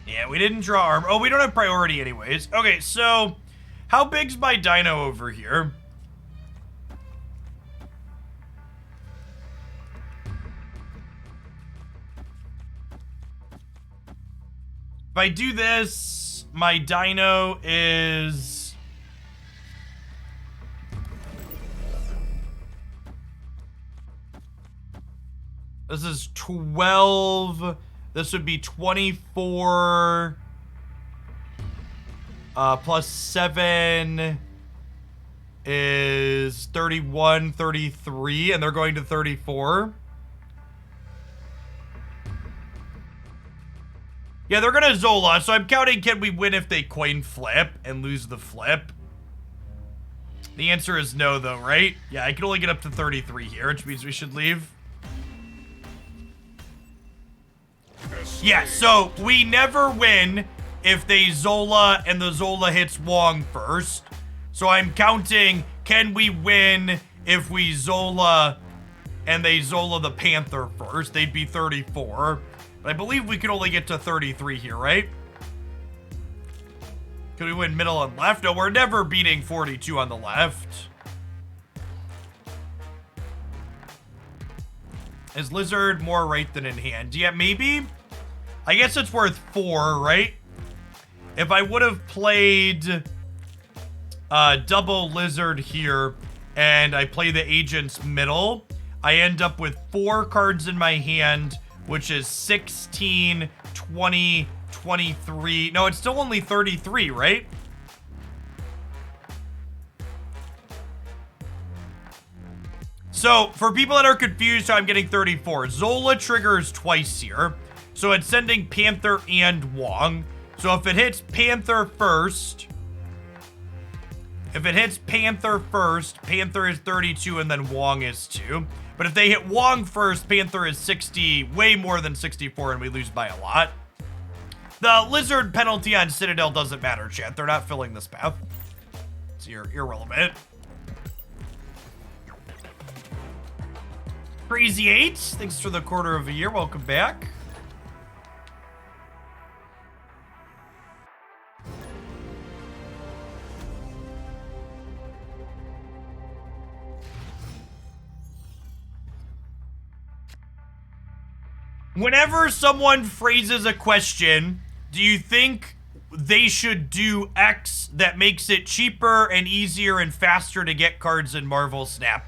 Yeah, we didn't draw armor. Oh, we don't have priority anyways. Okay, so how big's my Dino over here? If I do this, my Dino is... This is 12... This would be 24 plus 7 is 31, 33, and they're going to 34. Yeah, they're gonna Zola, so I'm counting can we win if they coin flip and lose the flip? The answer is no though, right? Yeah, I can only get up to 33 here, which means we should leave. Yeah, so we never win if they Zola and the Zola hits Wong first. So I'm counting, can we win if we Zola and they Zola the Panther first? They'd be 34. But I believe we could only get to 33 here, right? Could we win middle and left? No, we're never beating 42 on the left. Is Lizard more right than in hand? Yeah, maybe. I guess it's worth 4, right? If I would have played double Lizard here and I play the Agent's middle, I end up with 4 cards in my hand, which is 16, 20, 23. No, it's still only 33, right? So, for people that are confused how I'm getting 34, Zola triggers twice here. So it's sending Panther and Wong. So if it hits Panther first, If it hits Panther first, Panther is 32 and then Wong is 2. But if they hit Wong first, Panther is 60, way more than 64, and we lose by a lot. The Lizard penalty on Citadel doesn't matter, chat. They're not filling this path. It's irrelevant. Crazy 8, thanks for the quarter of a year. Welcome back. Whenever someone phrases a question, do you think they should do X that makes it cheaper and easier and faster to get cards in Marvel Snap?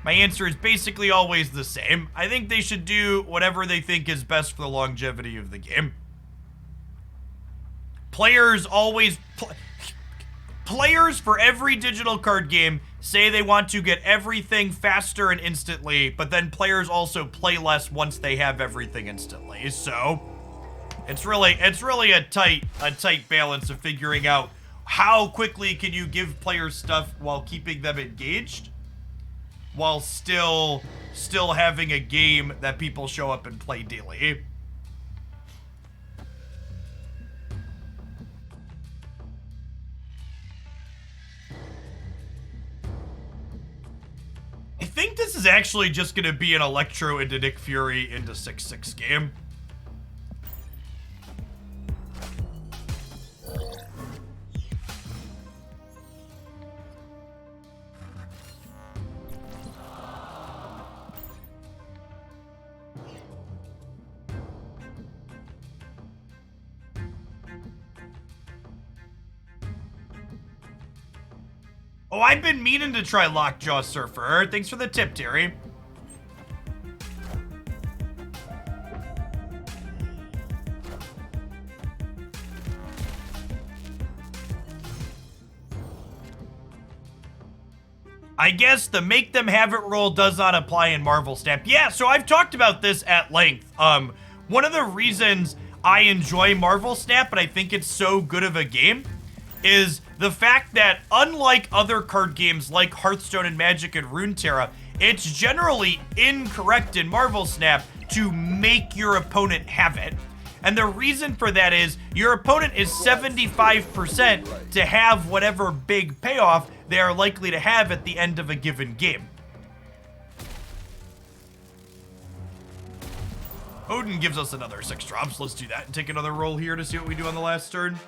My answer is basically always the same. I think they should do whatever they think is best for the longevity of the game. Players for every digital card game say they want to get everything faster and instantly, but then players also play less once they have everything instantly. So it's really a tight balance of figuring out how quickly can you give players stuff while keeping them engaged, while still having a game that people show up and play daily. I think this is actually just going to be an Electro into Nick Fury into 6-6 game. Oh, I've been meaning to try Lockjaw Surfer. Thanks for the tip, Terry. I guess the make them have it rule does not apply in Marvel Snap. Yeah, so I've talked about this at length. One of the reasons I enjoy Marvel Snap, and I think it's so good of a game, is the fact that unlike other card games like Hearthstone and Magic and Runeterra, it's generally incorrect in Marvel Snap to make your opponent have it. And the reason for that is your opponent is 75% to have whatever big payoff they are likely to have at the end of a given game. Odin gives us another 6 drops. Let's do that and take another roll here to see what we do on the last turn.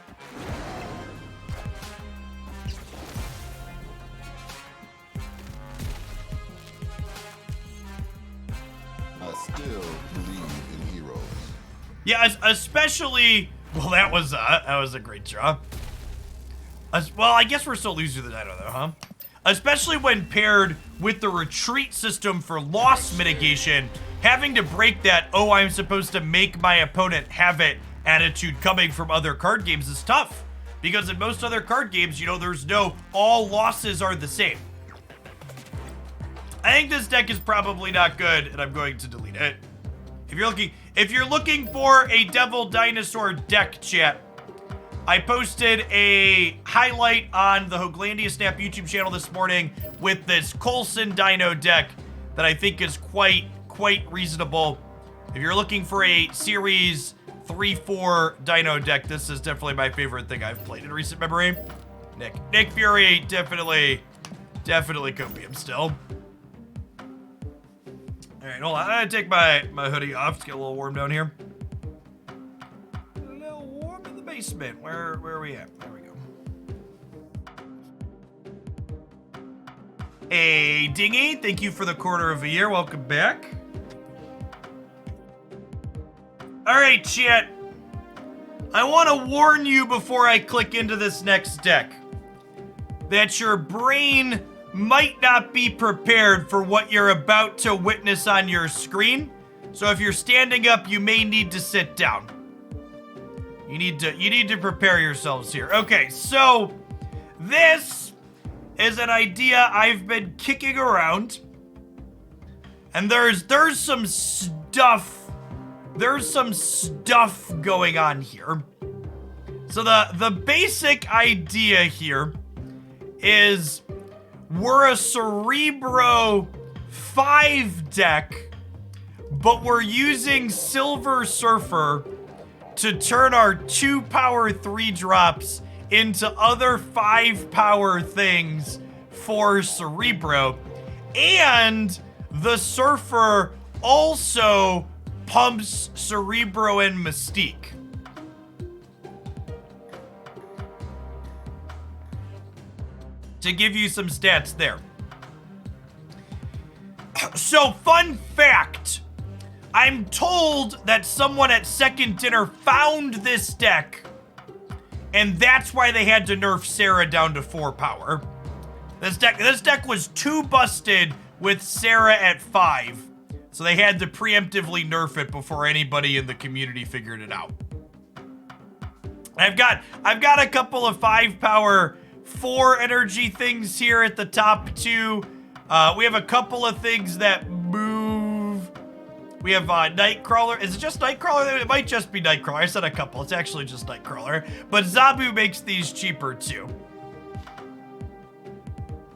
I still believe in heroes. Yeah, especially, well, that was a great draw. Well, I guess we're still losing the dino though, huh? Especially when paired with the retreat system for loss mitigation, having to break that, oh, I'm supposed to make my opponent have it attitude coming from other card games is tough. Because in most other card games, you know, there's no, all losses are the same. I think this deck is probably not good, and I'm going to delete it. If you're looking for a Devil Dinosaur deck, chat, I posted a highlight on the Hoaglandia Snap YouTube channel this morning with this Coulson Dino deck that I think is quite reasonable. If you're looking for a Series 3-4 Dino deck, this is definitely my favorite thing I've played in recent memory. Nick Fury, definitely Copium still. All right, hold on. I'm gonna take my hoodie off to get a little warm down here. A little warm in the basement. Where are we at? There we go. Hey, Dingy, thank you for the quarter of a year. Welcome back. All right, chat. I want to warn you before I click into this next deck that your brain might not be prepared for what you're about to witness on your screen. So if you're standing up, you may need to sit down. You need to prepare yourselves here. Okay, so this is an idea I've been kicking around. And there's some stuff going on here. So the basic idea here is we're a Cerebro 5 deck, but we're using Silver Surfer to turn our 2 power 3 drops into other 5 power things for Cerebro. And the Surfer also pumps Cerebro and Mystique. To give you some stats there. So, fun fact. I'm told that someone at Second Dinner found this deck, and that's why they had to nerf Sarah down to 4 power. This deck was too busted with Sarah at 5, so they had to preemptively nerf it before anybody in the community figured it out. I've got a couple of 5 power 4 energy things here at the top too. We have a couple of things that move. We have Nightcrawler. Is it just Nightcrawler? It might just be Nightcrawler. I said a couple. It's actually just Nightcrawler. But Zabu makes these cheaper too.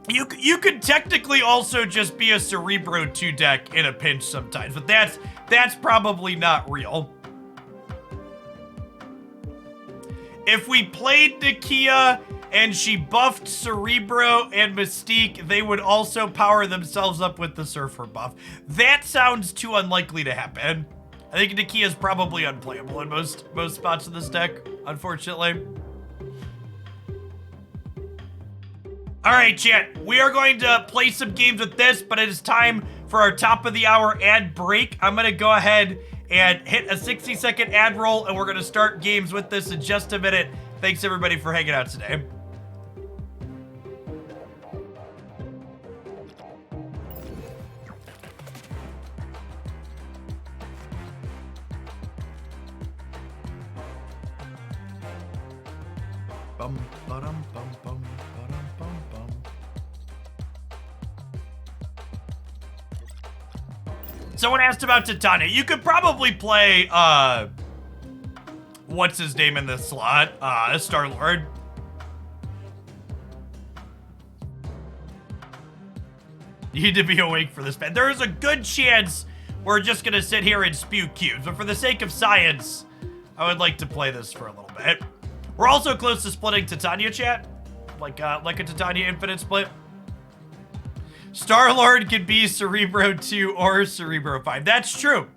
You could technically also just be a Cerebro 2 deck in a pinch sometimes, but that's probably not real. If we played Nakia and she buffed Cerebro and Mystique, they would also power themselves up with the Surfer buff. That sounds too unlikely to happen. I think Nakia is probably unplayable in most spots of this deck, unfortunately. All right, chat, we are going to play some games with this, but it is time for our top of the hour ad break. I'm gonna go ahead and hit a 60-second ad roll, and we're gonna start games with this in just a minute. Thanks everybody for hanging out today. Bum, ba-dum, bum, bum, ba-dum, bum, bum. Someone asked about Titania. You could probably play, what's his name in this slot? Star-Lord. You need to be awake for this, man. There is a good chance we're just gonna sit here and spew cubes, but for the sake of science, I would like to play this for a little bit. We're also close to splitting Titania, chat. Like a Titania Infinite split. Star-Lord could be Cerebro 2 or Cerebro 5. That's true.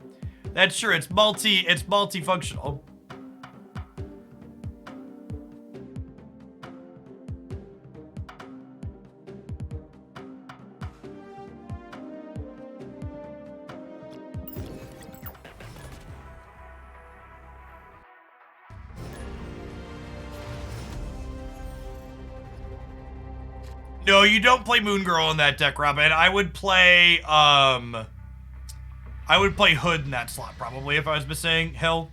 That's true. It's multifunctional. No, you don't play Moon Girl in that deck, Robin. I would play Hood in that slot, probably, if I was missing Hill.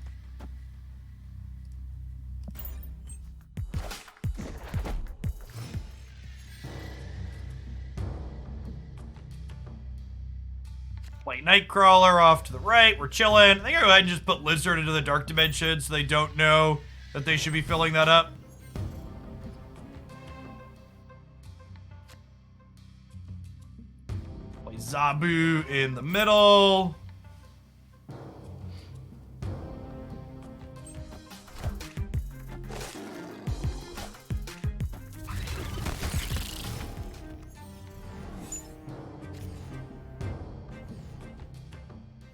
Play Nightcrawler off to the right. We're chilling. I think I'll go ahead and just put Lizard into the Dark Dimension so they don't know that they should be filling that up. Zabu in the middle.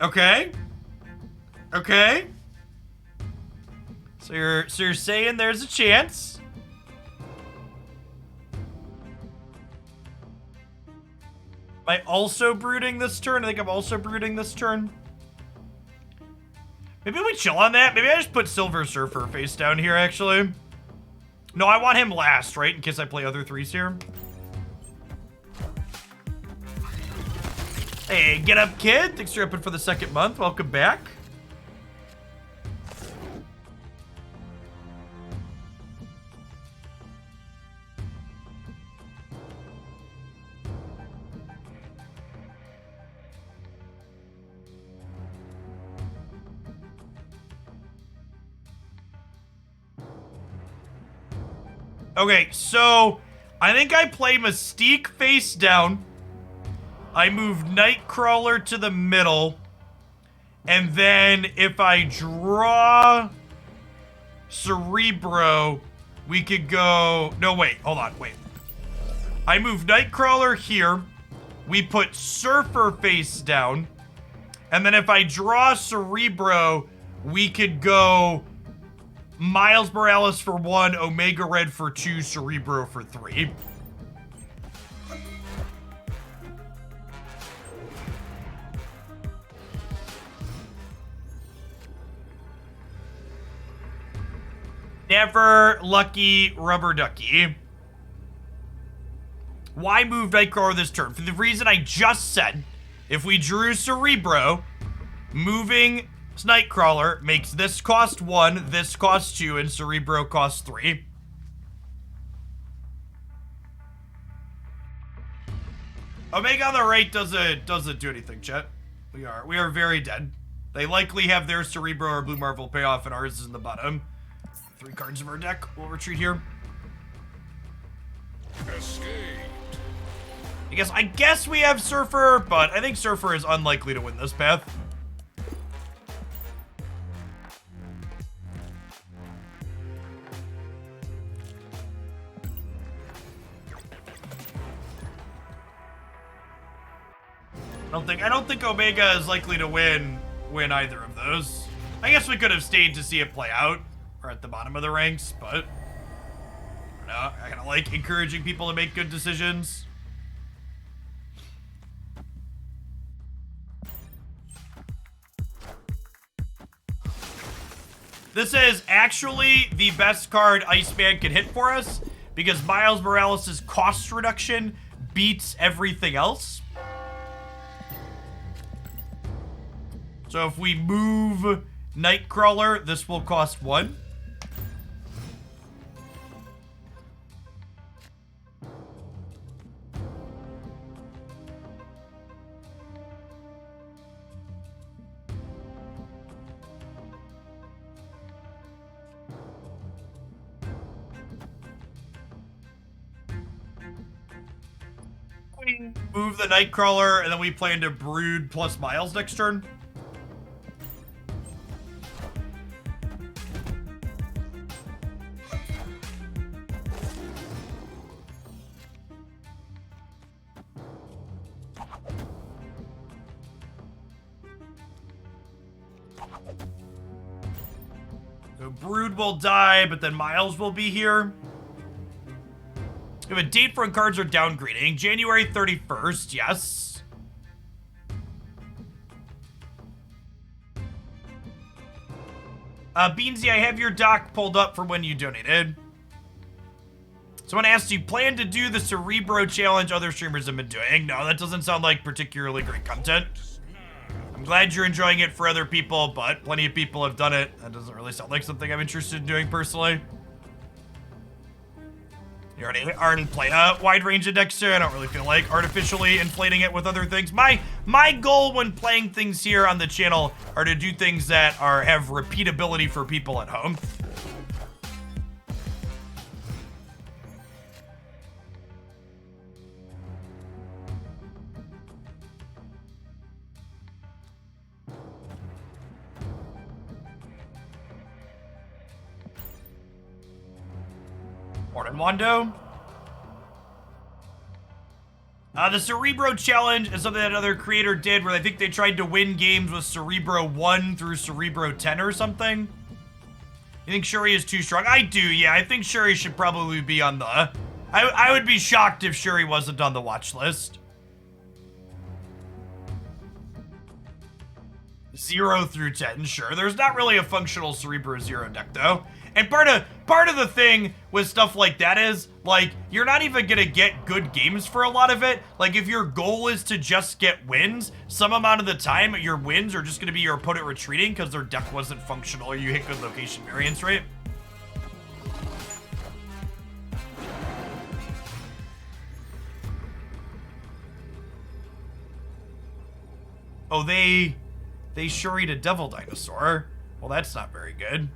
Okay. Okay. So you're saying there's a chance. Am I also brooding this turn? I think I'm also brooding this turn. Maybe we chill on that. Maybe I just put Silver Surfer face down here, actually. No, I want him last, right? In case I play other threes here. Hey, get up, kid. Thanks for upping for the 2nd month. Welcome back. Okay, so I think I play Mystique face down. I move Nightcrawler to the middle. And then if I draw Cerebro, we could go... No, wait. Hold on. Wait. I move Nightcrawler here. We put Surfer face down. And then if I draw Cerebro, we could go Miles Morales for 1, Omega Red for 2, Cerebro for 3. Never lucky rubber ducky. Why move Nightcrawler this turn? For the reason I just said. If we drew Cerebro, moving Nightcrawler makes this cost 1, this cost 2, and Cerebro costs 3. Omega on the right doesn't do anything, chat. We are very dead. They likely have their Cerebro or Blue Marvel payoff, and ours is in the bottom. 3 cards of our deck. We'll retreat here. Escaped. I guess we have Surfer, but I think Surfer is unlikely to win this path. I don't think Omega is likely to win either of those. I guess we could have stayed to see it play out. We're at the bottom of the ranks, but I kind of like encouraging people to make good decisions. This is actually the best card Iceman can hit for us because Miles Morales' cost reduction beats everything else. So if we move Nightcrawler, this will cost 1. We move the Nightcrawler, and then we plan to Brood plus Miles next turn. So Brood will die, but then Miles will be here. We have a date for when cards are downgrading. January 31st, yes. Beansy, I have your doc pulled up for when you donated. Someone asked, do you plan to do the Cerebro challenge other streamers have been doing? No, that doesn't sound like particularly great content. I'm glad you're enjoying it for other people, but plenty of people have done it. That doesn't really sound like something I'm interested in doing personally. You already play a wide range of decks here. I don't really feel like artificially inflating it with other things. My goal when playing things here on the channel are to do things that have repeatability for people at home. Morning, Wando. The Cerebro challenge is something that another creator did where I think they tried to win games with Cerebro 1 through Cerebro 10 or something. You think Shuri is too strong? I do, yeah. I think Shuri should probably be on the... I would be shocked if Shuri wasn't on the watch list. 0 through 10, sure. There's not really a functional Cerebro 0 deck, though. And part of the thing with stuff like that is, like, you're not even gonna get good games for a lot of it. Like, if your goal is to just get wins, some amount of the time, your wins are just gonna be your opponent retreating because their deck wasn't functional or you hit good location variance, right? Oh, they Shuri'd a Devil Dinosaur. Well, that's not very good.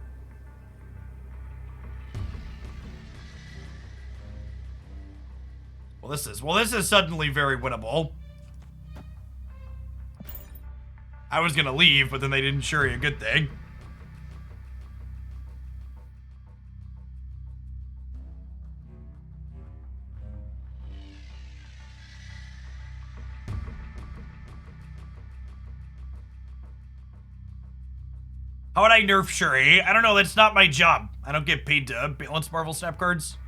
Well, this is suddenly very winnable. I was gonna leave, but then they didn't show you a good thing. How would I nerf Shuri? I don't know, that's not my job. I don't get paid to balance Marvel Snap cards.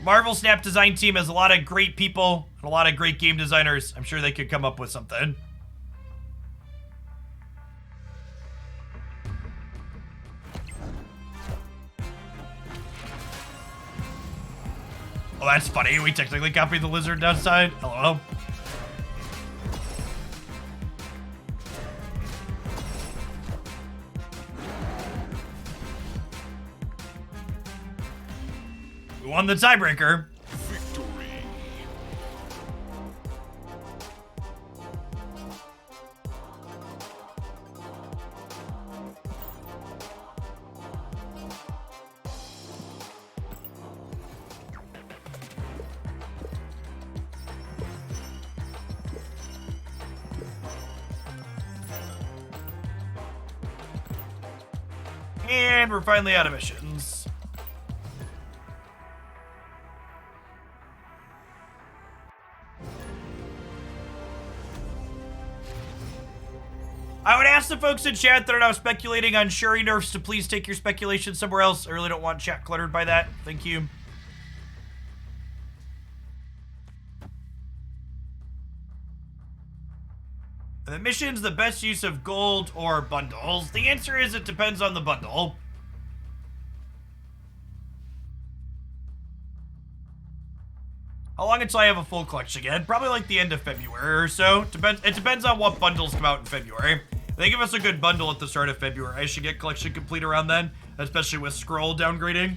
Marvel Snap design team has a lot of great people and a lot of great game designers. I'm sure they could come up with something. Oh, that's funny. We technically copied the lizard outside. Hello. We won the tiebreaker. Victory. And we're finally out of missions. I would ask the folks in chat that are now speculating on Shuri nerfs to please take your speculation somewhere else. I really don't want chat cluttered by that. Thank you. Are the missions the best use of gold or bundles? The answer is it depends on the bundle. How long until I have a full collection again? Probably like the end of February or so. It depends on what bundles come out in February. If they give us a good bundle at the start of February, I should get collection complete around then, especially with Scroll downgrading.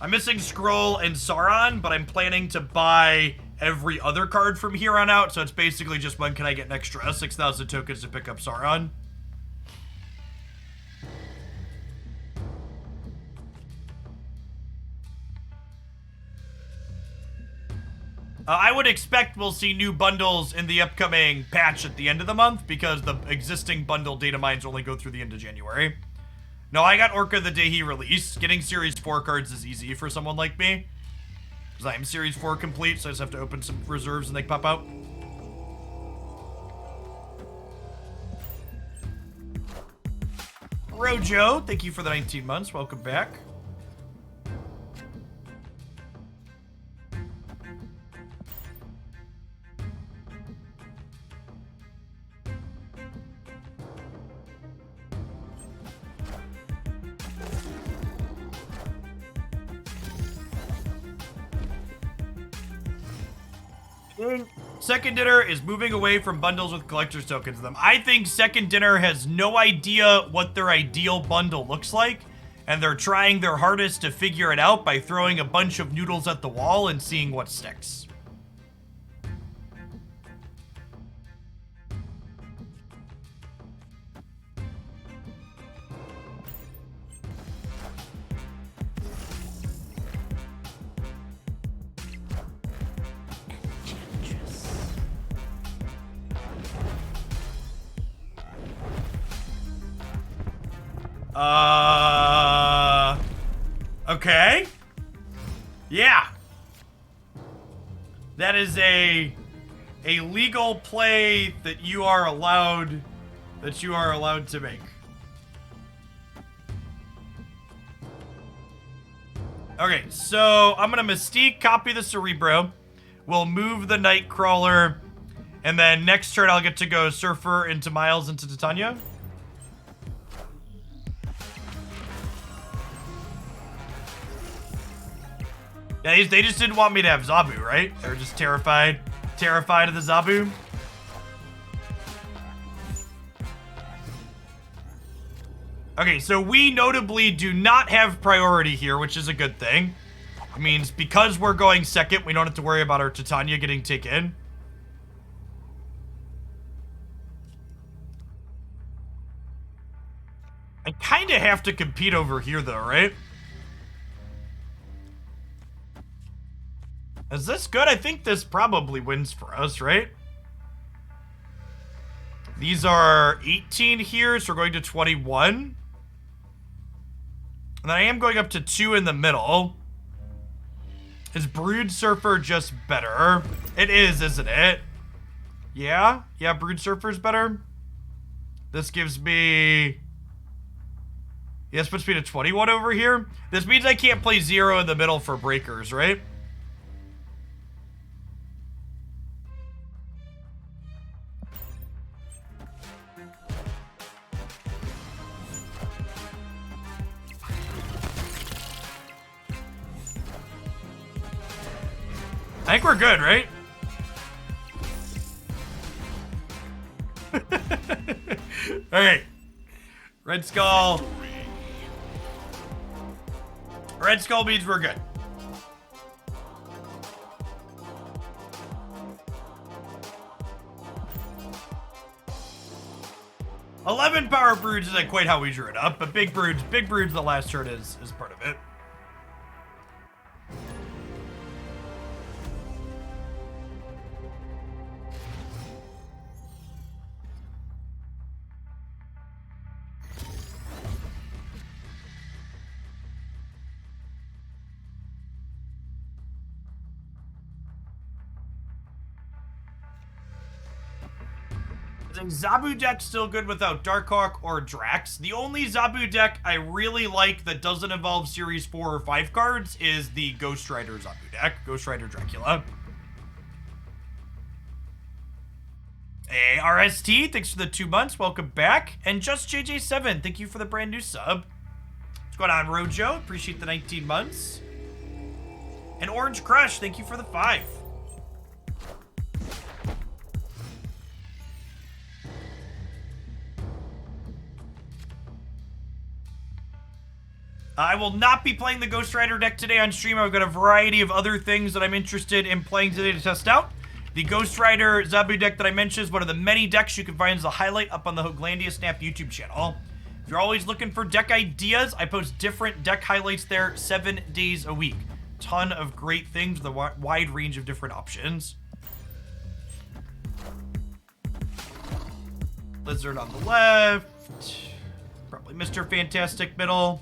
I'm missing Scroll and Sauron, but I'm planning to buy every other card from here on out, so it's basically just when can I get an extra 6,000 tokens to pick up Sauron. I would expect we'll see new bundles in the upcoming patch at the end of the month because the existing bundle data mines only go through the end of January. No, I got Orca the day he released. Getting Series 4 cards is easy for someone like me. Because I am Series 4 complete, so I just have to open some reserves and they pop out. Rojo, thank you for the 19 months. Welcome back. Second Dinner is moving away from bundles with collector's tokens in them. I think Second Dinner has no idea what their ideal bundle looks like, and they're trying their hardest to figure it out by throwing a bunch of noodles at the wall and seeing what sticks. Okay. Yeah. That is a legal play that you are allowed to make. Okay, so I'm gonna Mystique, copy the Cerebro. We'll move the Nightcrawler, and then next turn I'll get to go Surfer into Miles into Titania. Yeah, they just didn't want me to have Zabu, right? They were just terrified of the Zabu. Okay, so we notably do not have priority here, which is a good thing. It means because we're going second, we don't have to worry about our Titania getting taken. I kind of have to compete over here, though, right? Is this good? I think this probably wins for us, right? These are 18 here, so we're going to 21. And then I am going up to 2 in the middle. Is Brood Surfer just better? It is, isn't it? Yeah? Yeah, Brood Surfer's better. This gives me... Yeah, this puts me to 21 over here. This means I can't play 0 in the middle for breakers, right? I think we're good, right? Alright. Red Skull. Red Skull means we're good. $11 power broods isn't quite how we drew it up, but big broods the last turn is part of it. Is Zabu deck still good without Darkhawk or Drax? The only Zabu deck I really like that doesn't involve Series 4 or 5 cards is the Ghost Rider Zabu deck, Ghost Rider Dracula. Hey, RST, thanks for the 2 months, welcome back. And Just JJ7, thank you for the brand new sub. What's going on, Rojo? Appreciate the 19 months. And Orange Crush, thank you for the 5. I will not be playing the Ghost Rider deck today on stream. I've got a variety of other things that I'm interested in playing today to test out. The Ghost Rider Zabu deck that I mentioned is one of the many decks you can find as a highlight up on the Hoaglandia Snap YouTube channel. If you're always looking for deck ideas, I post different deck highlights there 7 days a week. Ton of great things with a wide range of different options. Lizard on the left. Probably Mr. Fantastic middle.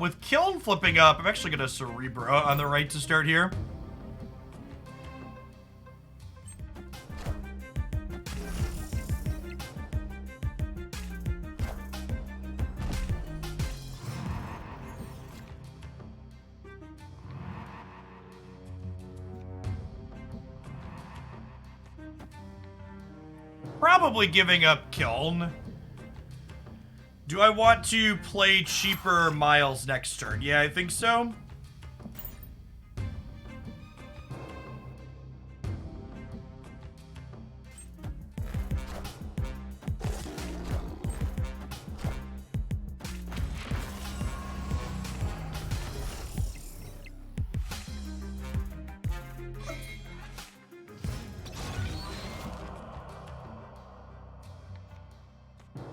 With Kiln flipping up, I'm actually going to Cerebro on the right to start here. Probably giving up Kiln. Do I want to play cheaper Miles next turn? Yeah, I think so.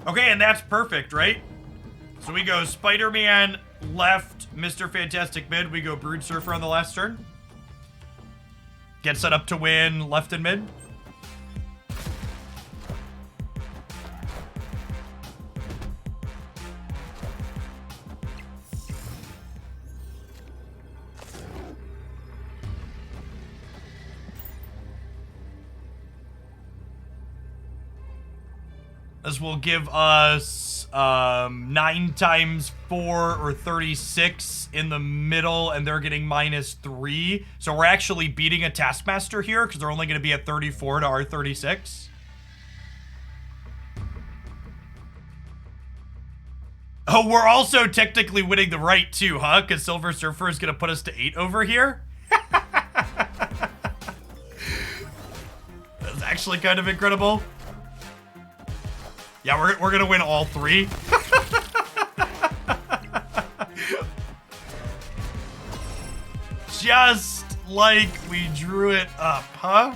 Okay, and that's perfect, right? So we go Spider-Man left, Mr. Fantastic mid. We go Brood Surfer on the last turn. Get set up to win left and mid. This will give us 9 times 4 or 36 in the middle, and they're getting -3. So we're actually beating a Taskmaster here because they're only going to be at 34 to our 36. Oh, we're also technically winning the right too, huh? Because Silver Surfer is going to put us to 8 over here. That's actually kind of incredible. Yeah, we're gonna win all 3. Just like we drew it up, huh?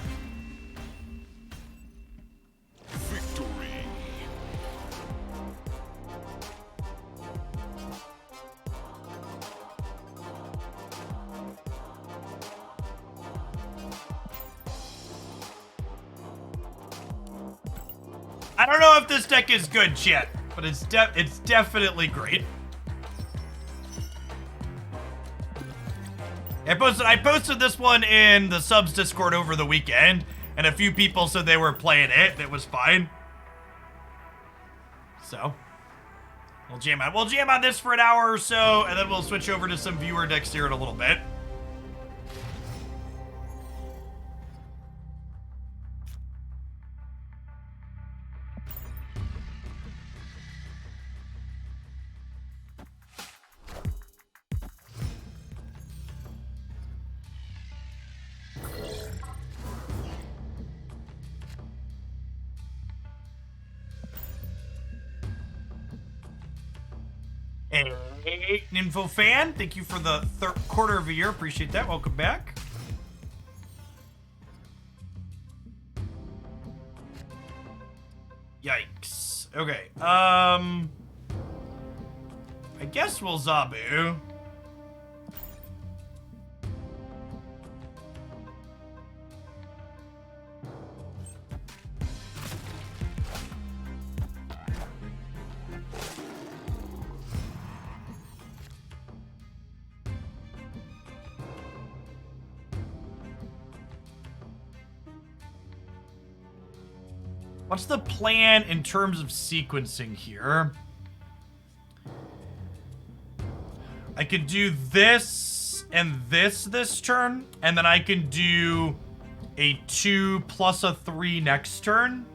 Victory. I don't know if this deck is good, chat, but it's definitely great. I posted this one in the subs Discord over the weekend, and a few people said they were playing it, and it was fine. So, we'll jam on this for an hour or so, and then we'll switch over to some viewer decks here in a little bit. Hey, Ninfo fan, thank you for the quarter of a year. Appreciate that. Welcome back. Yikes. Okay. I guess we'll Zabu. What's the plan in terms of sequencing here? I could do this and this turn, and then I can do a 2 plus a 3 next turn.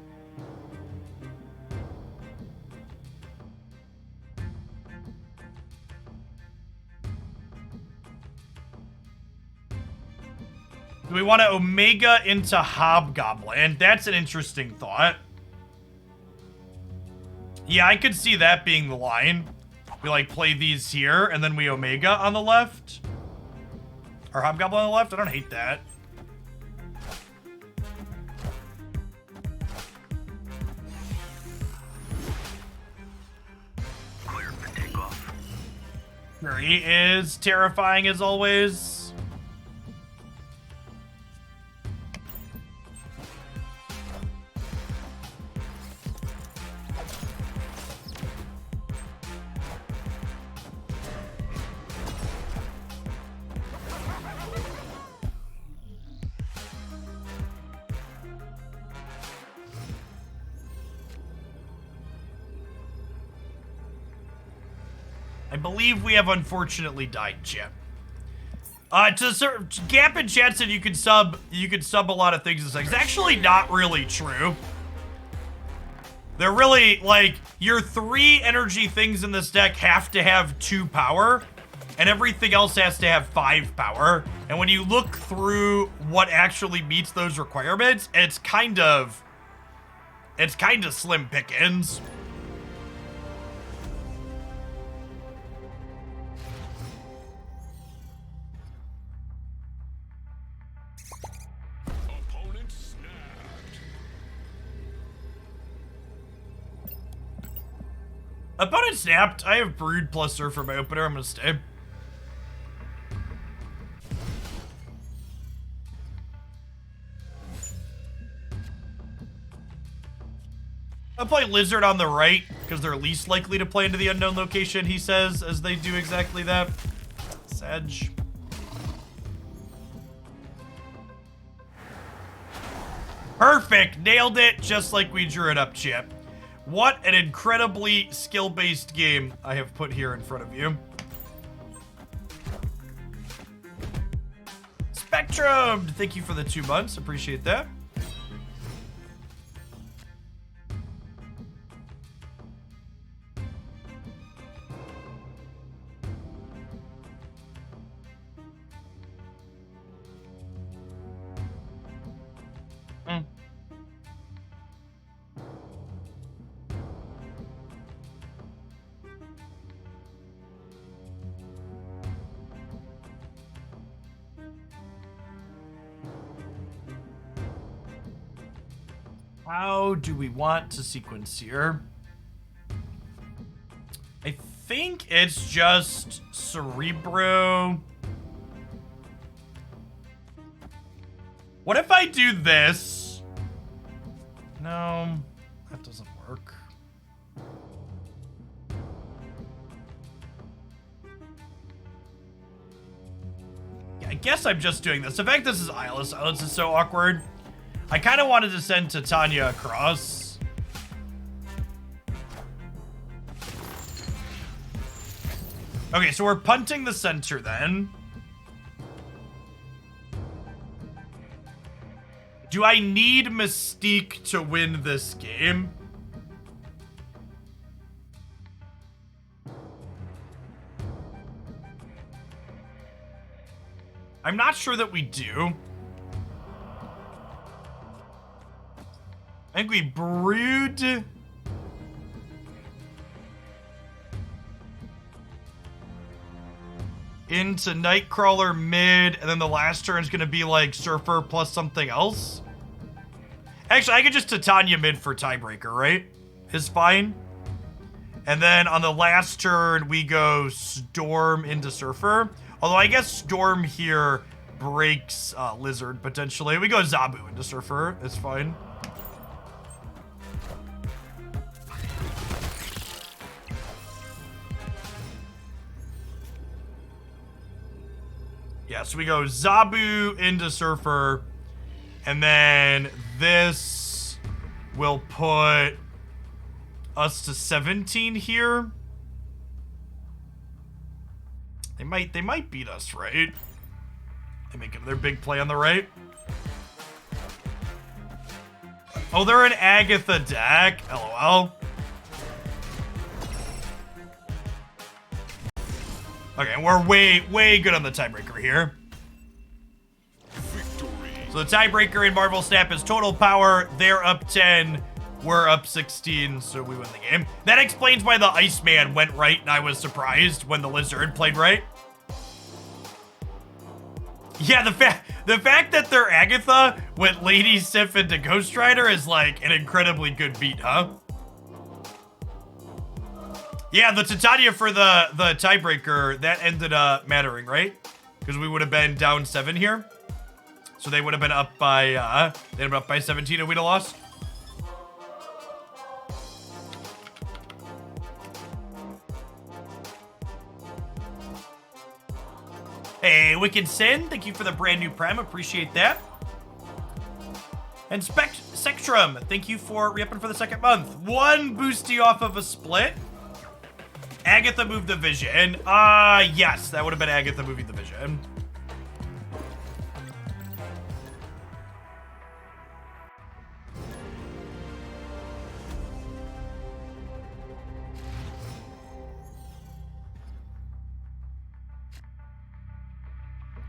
Do we want to Omega into Hobgoblin? That's an interesting thought. Yeah, I could see that being the line. We, like, play these here, and then we Omega on the left. Or Hobgoblin on the left? I don't hate that. Clear for takeoff. There he is, terrifying as always. I believe we have unfortunately died, chat. Gap in chat said you could sub a lot of things in this deck. It's actually not really true. They're really, like, your 3 energy things in this deck have to have 2 power, and everything else has to have 5 power. And when you look through what actually meets those requirements, it's kind of slim pickings. Opponent snapped. Opponent snapped. I have Brood plus Surf for my opener. I'm gonna stay. I'll play Lizard on the right, because they're least likely to play into the unknown location, he says, as they do exactly that. Sedge. Perfect! Nailed it, just like we drew it up, Chip. What an incredibly skill-based game I have put here in front of you. Spectrum! Thank you for the 2 months. Appreciate that. How do we want to sequence here? I think it's just Cerebro. What if I do this? No, that doesn't work. Yeah, I guess I'm just doing this. In fact, this is Isla. Silence is so awkward. I kind of wanted to send Titania across. Okay, so we're punting the center then. Do I need Mystique to win this game? I'm not sure that we do. I think we brood. Into Nightcrawler mid, and then the last turn is going to be like Surfer plus something else. Actually, I could just Titania mid for tiebreaker, right? Is fine. And then on the last turn, we go Storm into Surfer. Although I guess Storm here breaks Lizard, potentially. We go Zabu into Surfer. It's fine. Yeah, so we go Zabu into Surfer, and then this will put us to 17 here. They might beat us, right? They make another big play on the right. Oh, they're an Agatha deck. LOL. Okay, we're way good on the tiebreaker here. Victory. So the tiebreaker in Marvel Snap is total power. They're up 10. We're up 16, so we win the game. That explains why the Iceman went right, and I was surprised when the Lizard played right. Yeah, the fact that their Agatha went Lady Sif into Ghost Rider is like an incredibly good beat, huh? Yeah, the Titania for the tiebreaker, that ended up mattering, right? Because we would have been down 7 here. So they would have been up by, they'd have been up by 17 and we'd have lost. Hey, Wicked Sin, thank you for the brand new Prime, appreciate that. And Spectrum, thank you for re-upping for the 2nd month. 1 boosty off of a split. Agatha moved the Vision. Yes, that would have been Agatha moving the Vision.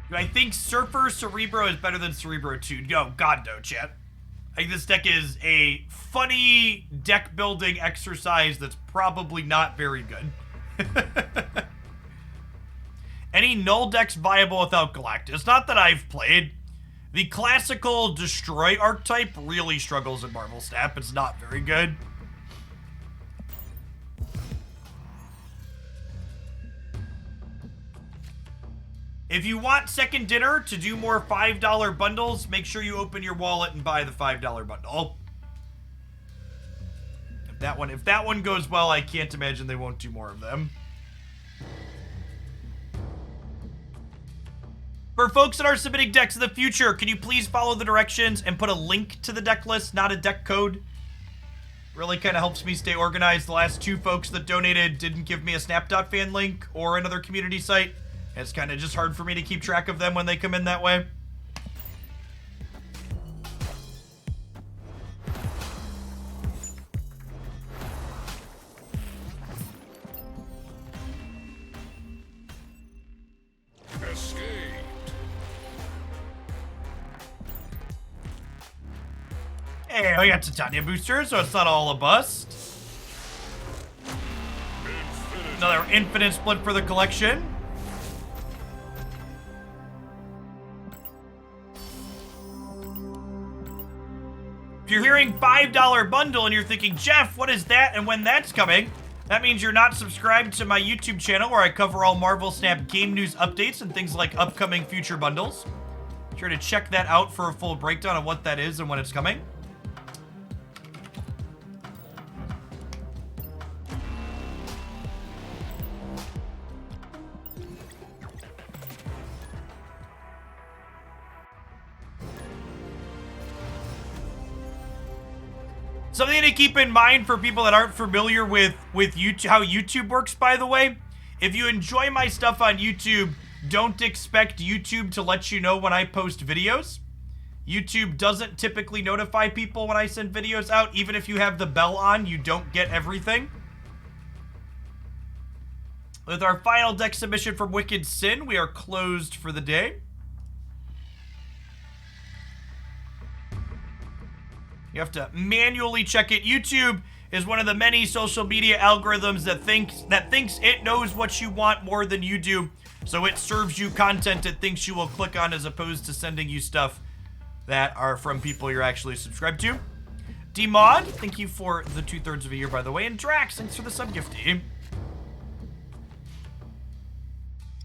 Do I think Surfer Cerebro is better than Cerebro 2? No, God no, chat. I think this deck is a funny deck building exercise that's probably not very good. Any null decks viable without Galactus? Not that I've played. The classical Destroy archetype really struggles in Marvel Snap. It's not very good. If you want second dinner to do more $5 bundles, make sure you open your wallet and buy the $5 bundle. If that one goes well, I can't imagine they won't do more of them. For folks that are submitting decks in the future, can you please follow the directions and put a link to the deck list, not a deck code? Really kind of helps me stay organized. The last 2 folks that donated didn't give me a Snap.fan link or another community site. It's kind of just hard for me to keep track of them when they come in that way. Escaped. Hey, we got Titania boosters, so it's not all a bust. Another infinite split for the collection. If you're hearing $5 bundle and you're thinking, Jeff, what is that and when that's coming? That means you're not subscribed to my YouTube channel where I cover all Marvel Snap game news updates and things like upcoming future bundles. Be sure to check that out for a full breakdown of what that is and when it's coming. Something to keep in mind for people that aren't familiar with YouTube, how YouTube works, by the way. If you enjoy my stuff on YouTube, don't expect YouTube to let you know when I post videos. YouTube doesn't typically notify people when I send videos out. Even if you have the bell on, you don't get everything. With our final deck submission from Wicked Sin, we are closed for the day. You have to manually check it. YouTube is one of the many social media algorithms that thinks it knows what you want more than you do. So it serves you content it thinks you will click on, as opposed to sending you stuff that are from people you're actually subscribed to. D-Mod, thank you for the 2/3 of a year, by the way. And Drax, thanks for the sub-gifty.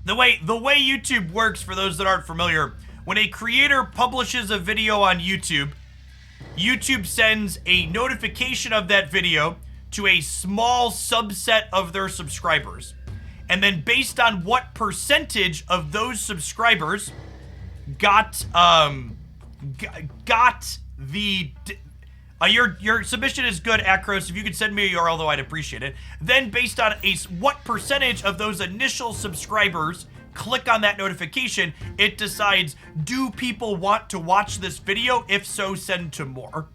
The way YouTube works, for those that aren't familiar, when a creator publishes a video on YouTube, YouTube sends a notification of that video to a small subset of their subscribers. And then based on what percentage of those subscribers got the... your submission is good, Akros. If you could send me a URL, though, I'd appreciate it. Then based on what percentage of those initial subscribers click on that notification, it decides, do people want to watch this video? If so, send to more.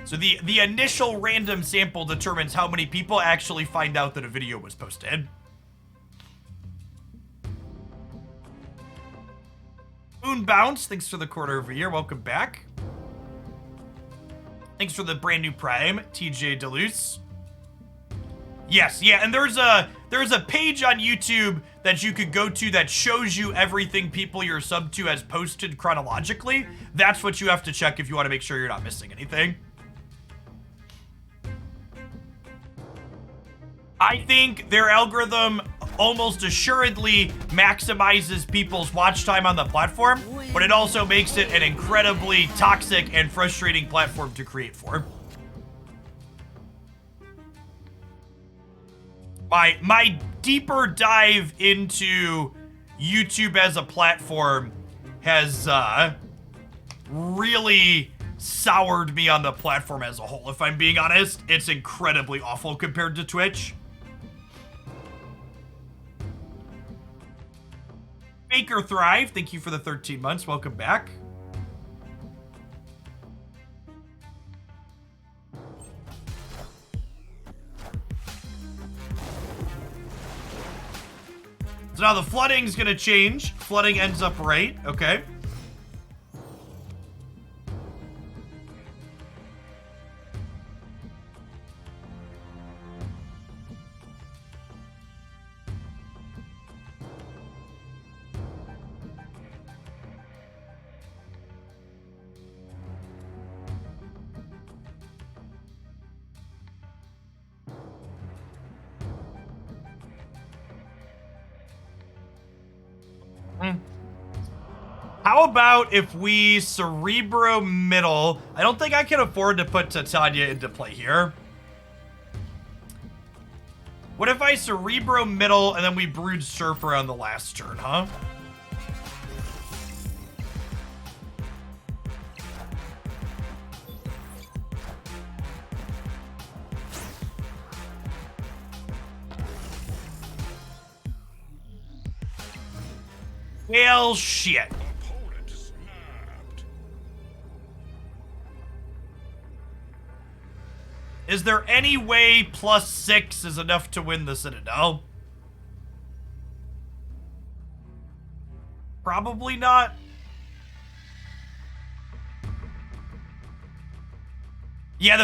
So the initial random sample determines how many people actually find out that a video was posted. Moon Bounce, thanks for the quarter of a year. Welcome back. Thanks for the brand new Prime, TJ Deluce. Yes, yeah, and there's a page on YouTube that you could go to that shows you everything people you're sub to has posted chronologically. That's what you have to check if you want to make sure you're not missing anything. I think their algorithm almost assuredly maximizes people's watch time on the platform, but it also makes it an incredibly toxic and frustrating platform to create for. My deeper dive into YouTube as a platform has really soured me on the platform as a whole. If I'm being honest, it's incredibly awful compared to Twitch. Baker Thrive, thank you for the 13 months. Welcome back. So now the flooding's gonna change. Flooding ends up right, okay. How about if we Cerebro middle? I don't think I can afford to put Titania into play here. What if I Cerebro middle and then we Brood Surfer on the last turn, huh? Well, shit. Opponent snapped. Is there any way +6 is enough to win the Citadel? Probably not. Yeah,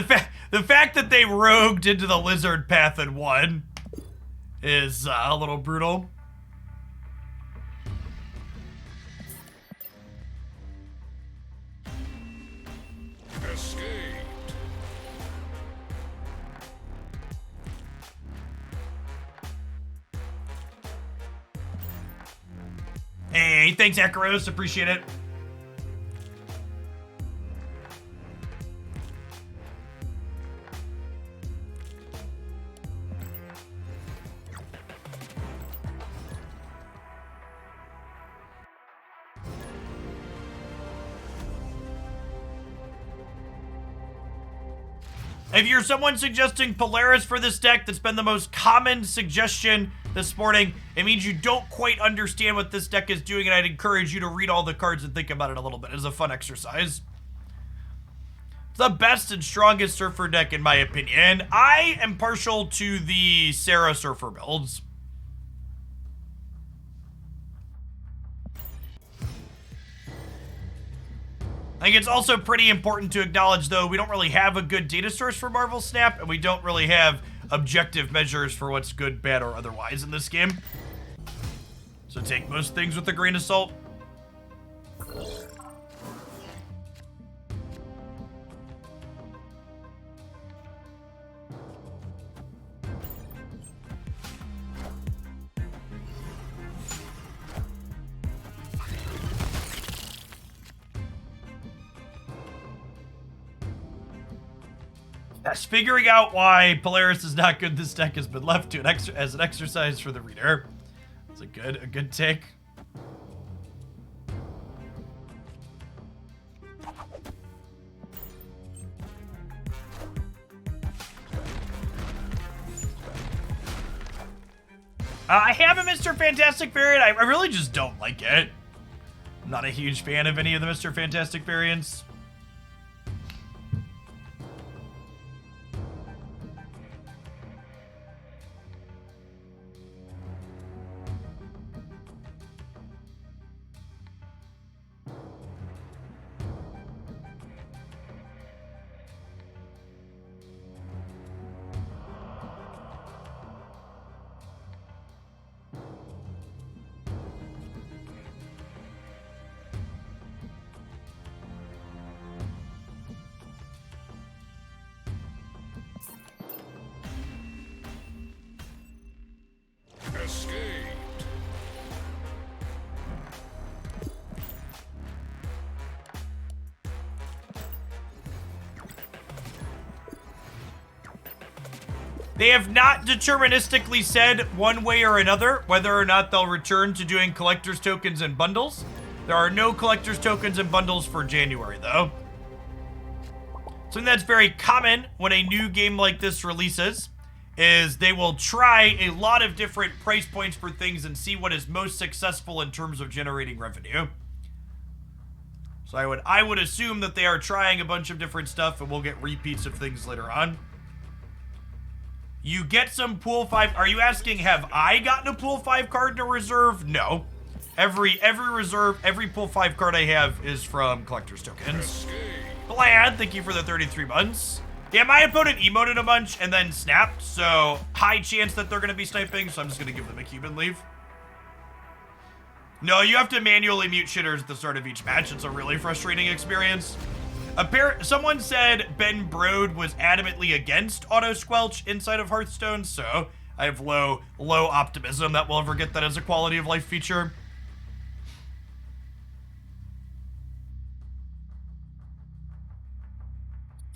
the fact that they rogued into the Lizard Path and won is a little brutal. Escaped. Hey, thanks, Akaros. Appreciate it. If you're someone suggesting Polaris for this deck, that's been the most common suggestion this morning. It means you don't quite understand what this deck is doing, and I'd encourage you to read all the cards and think about it a little bit. It's a fun exercise. It's the best and strongest Surfer deck, in my opinion. I am partial to the Sarah Surfer builds. I think it's also pretty important to acknowledge, though, we don't really have a good data source for Marvel Snap, and we don't really have objective measures for what's good, bad, or otherwise in this game. So take most things with a grain of salt. Yes, figuring out why Polaris is not good this deck has been left to as an exercise for the reader. It's a good take. I have a Mr. Fantastic variant. I really just don't like it. I'm not a huge fan of any of the Mr. Fantastic variants. Escaped. They have not deterministically said one way or another whether or not they'll return to doing collector's tokens and bundles. There are no collector's tokens and bundles for January, though. Something that's very common when a new game like this releases is they will try a lot of different price points for things and see what is most successful in terms of generating revenue. So I would assume that they are trying a bunch of different stuff, and we'll get repeats of things later on. You get some pool 5. Are you asking, have I gotten a pool 5 card in a reserve? No. Every reserve, every pool 5 card I have is from collector's tokens. Escape. Glad, thank you for the 33 months. Yeah, my opponent emoted a bunch and then snapped, so high chance that they're going to be sniping, so I'm just going to give them a Cuban leave. No, you have to manually mute shitters at the start of each match. It's a really frustrating experience. Someone said Ben Brode was adamantly against auto squelch inside of Hearthstone, so I have low optimism that we'll ever get that as a quality of life feature.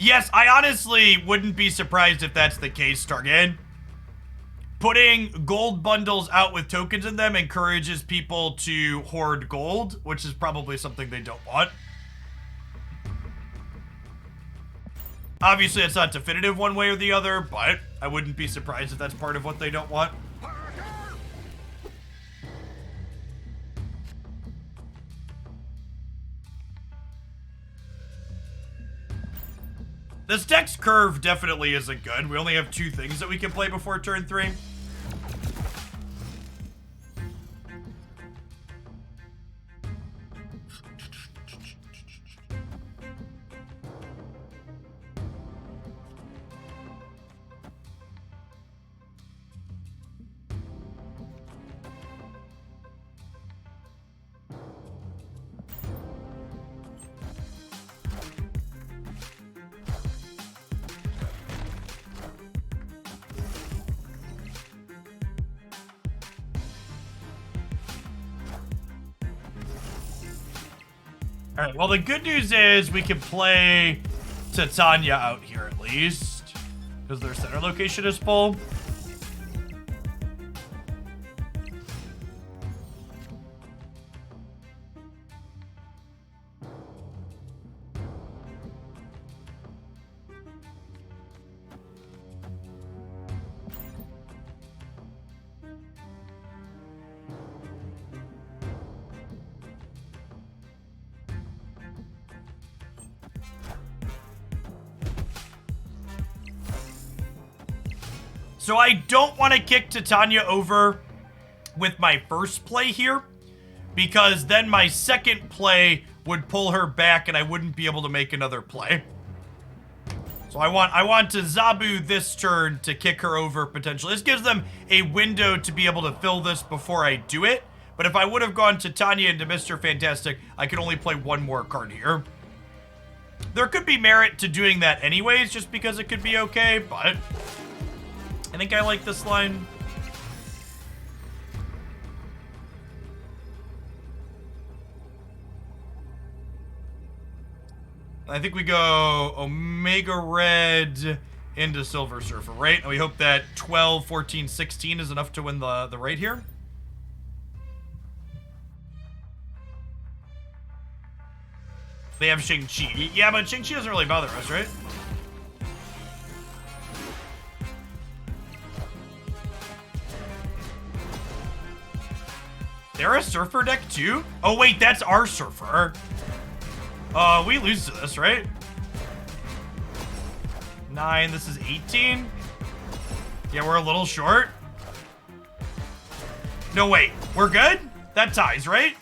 Yes, I honestly wouldn't be surprised if that's the case, Targan. Putting gold bundles out with tokens in them encourages people to hoard gold, which is probably something they don't want. Obviously, it's not definitive one way or the other, but I wouldn't be surprised if that's part of what they don't want. This deck's curve definitely isn't good. We only have 2 things that we can play before turn 3. All right, well, the good news is we can play Titania out here at least, because their center location is full. So I don't want to kick Titania over with my first play here, because then my second play would pull her back and I wouldn't be able to make another play. So I want to Zabu this turn to kick her over potentially. This gives them a window to be able to fill this before I do it. But if I would have gone Titania into Mr. Fantastic, I could only play one more card here. There could be merit to doing that anyways, just because it could be okay, but I think I like this line. I think we go Omega Red into Silver Surfer, right? And we hope that 12, 14, 16 is enough to win the raid here. They have Shang-Chi. Yeah, but Shang-Chi doesn't really bother us, right? They're a Surfer deck too? Oh wait, that's our Surfer. We lose to this, right? 9, this is 18. Yeah, we're a little short. No, wait, we're good? That ties, right?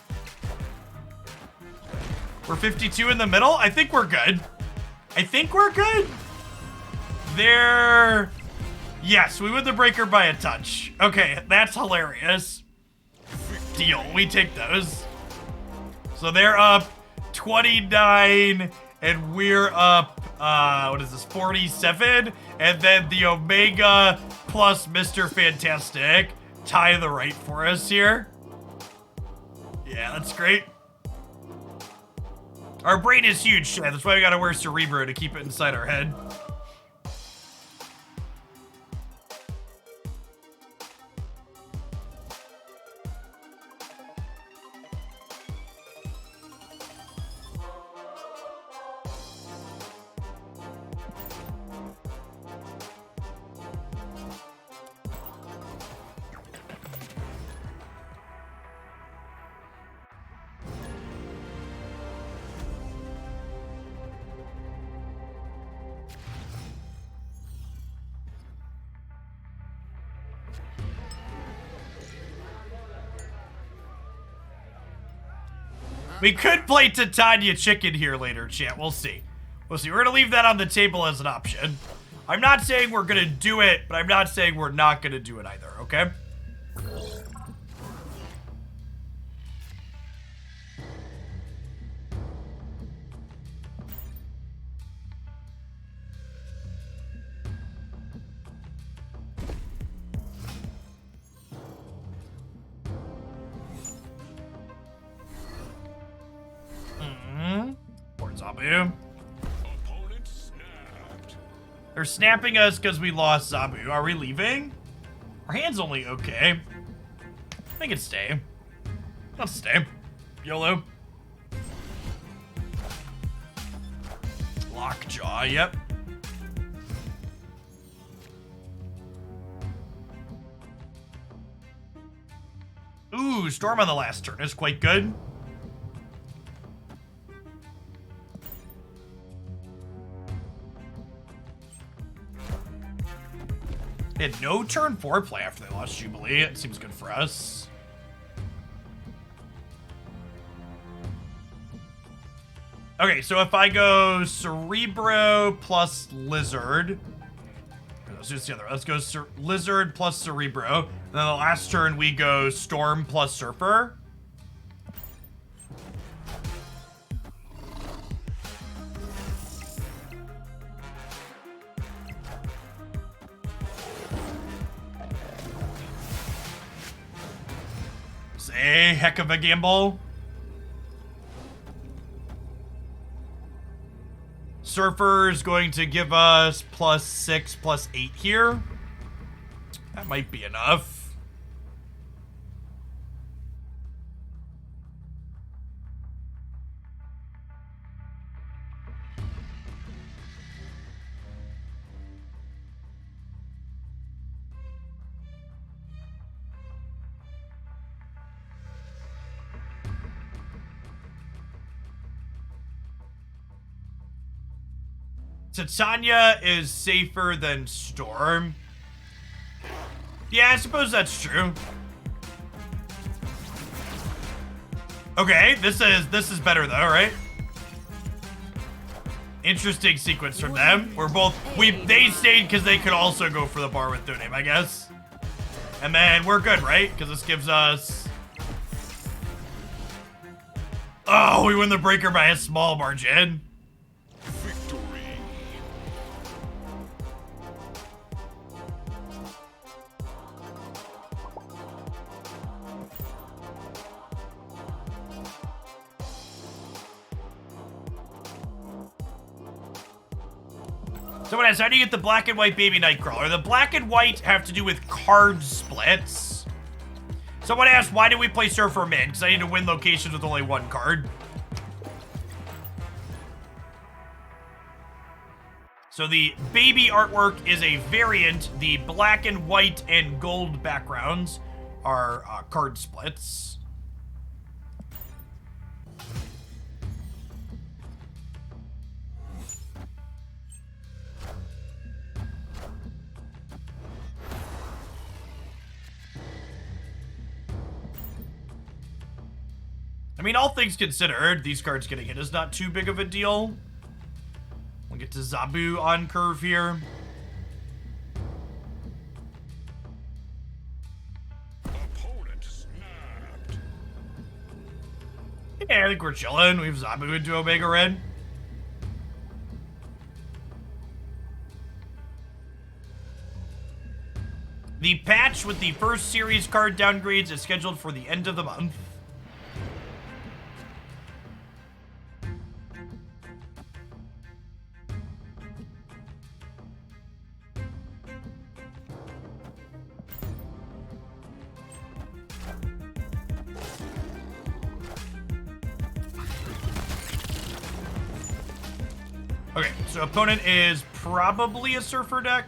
We're 52 in the middle? I think we're good. I think we're good. They're... Yes, we win the breaker by a touch. Okay, that's hilarious. Deal, we take those. So they're up 29, and we're up, what is this, 47? And then the Omega plus Mr. Fantastic tie the right for us here. Yeah, that's great. Our brain is huge, Chad. That's why we gotta wear Cerebro to keep it inside our head. We could play Titania Chicken here later, chat. We'll see. We'll see. We're going to leave that on the table as an option. I'm not saying we're going to do it, but I'm not saying we're not going to do it either, okay? Zabu. Opponent snapped. They're snapping us because we lost Zabu. Are we leaving? Our hand's only okay. I can stay. Let's stay. YOLO. Lockjaw, yep. Ooh, Storm on the last turn is quite good. They had no turn 4 play after they lost Jubilee. It seems good for us. Okay, so if I go Cerebro plus Lizard. Let's do this together. Let's go Lizard plus Cerebro. And then the last turn we go Storm plus Surfer. It's a heck of a gamble. Surfer's going to give us +6, +8 here. That might be enough. Titania is safer than Storm. Yeah, I suppose that's true. Okay, this is better though, right? Interesting sequence from them. They stayed because they could also go for the bar with their name, I guess. And then we're good, right? Because this gives us... Oh, we win the breaker by a small margin. Victory. Someone asks, how do you get the black and white baby Nightcrawler? The black and white have to do with card splits. Someone asked, why do we play Surfer Mid? Because I need to win locations with only one card. So the baby artwork is a variant. The black and white and gold backgrounds are card splits. I mean, all things considered, these cards getting hit is not too big of a deal. We'll get to Zabu on curve here. Opponent snapped. Yeah, I think we're chilling. We have Zabu into Omega Red. The patch with the first series card downgrades is scheduled for the end of the month. Okay, so opponent is probably a Surfer deck.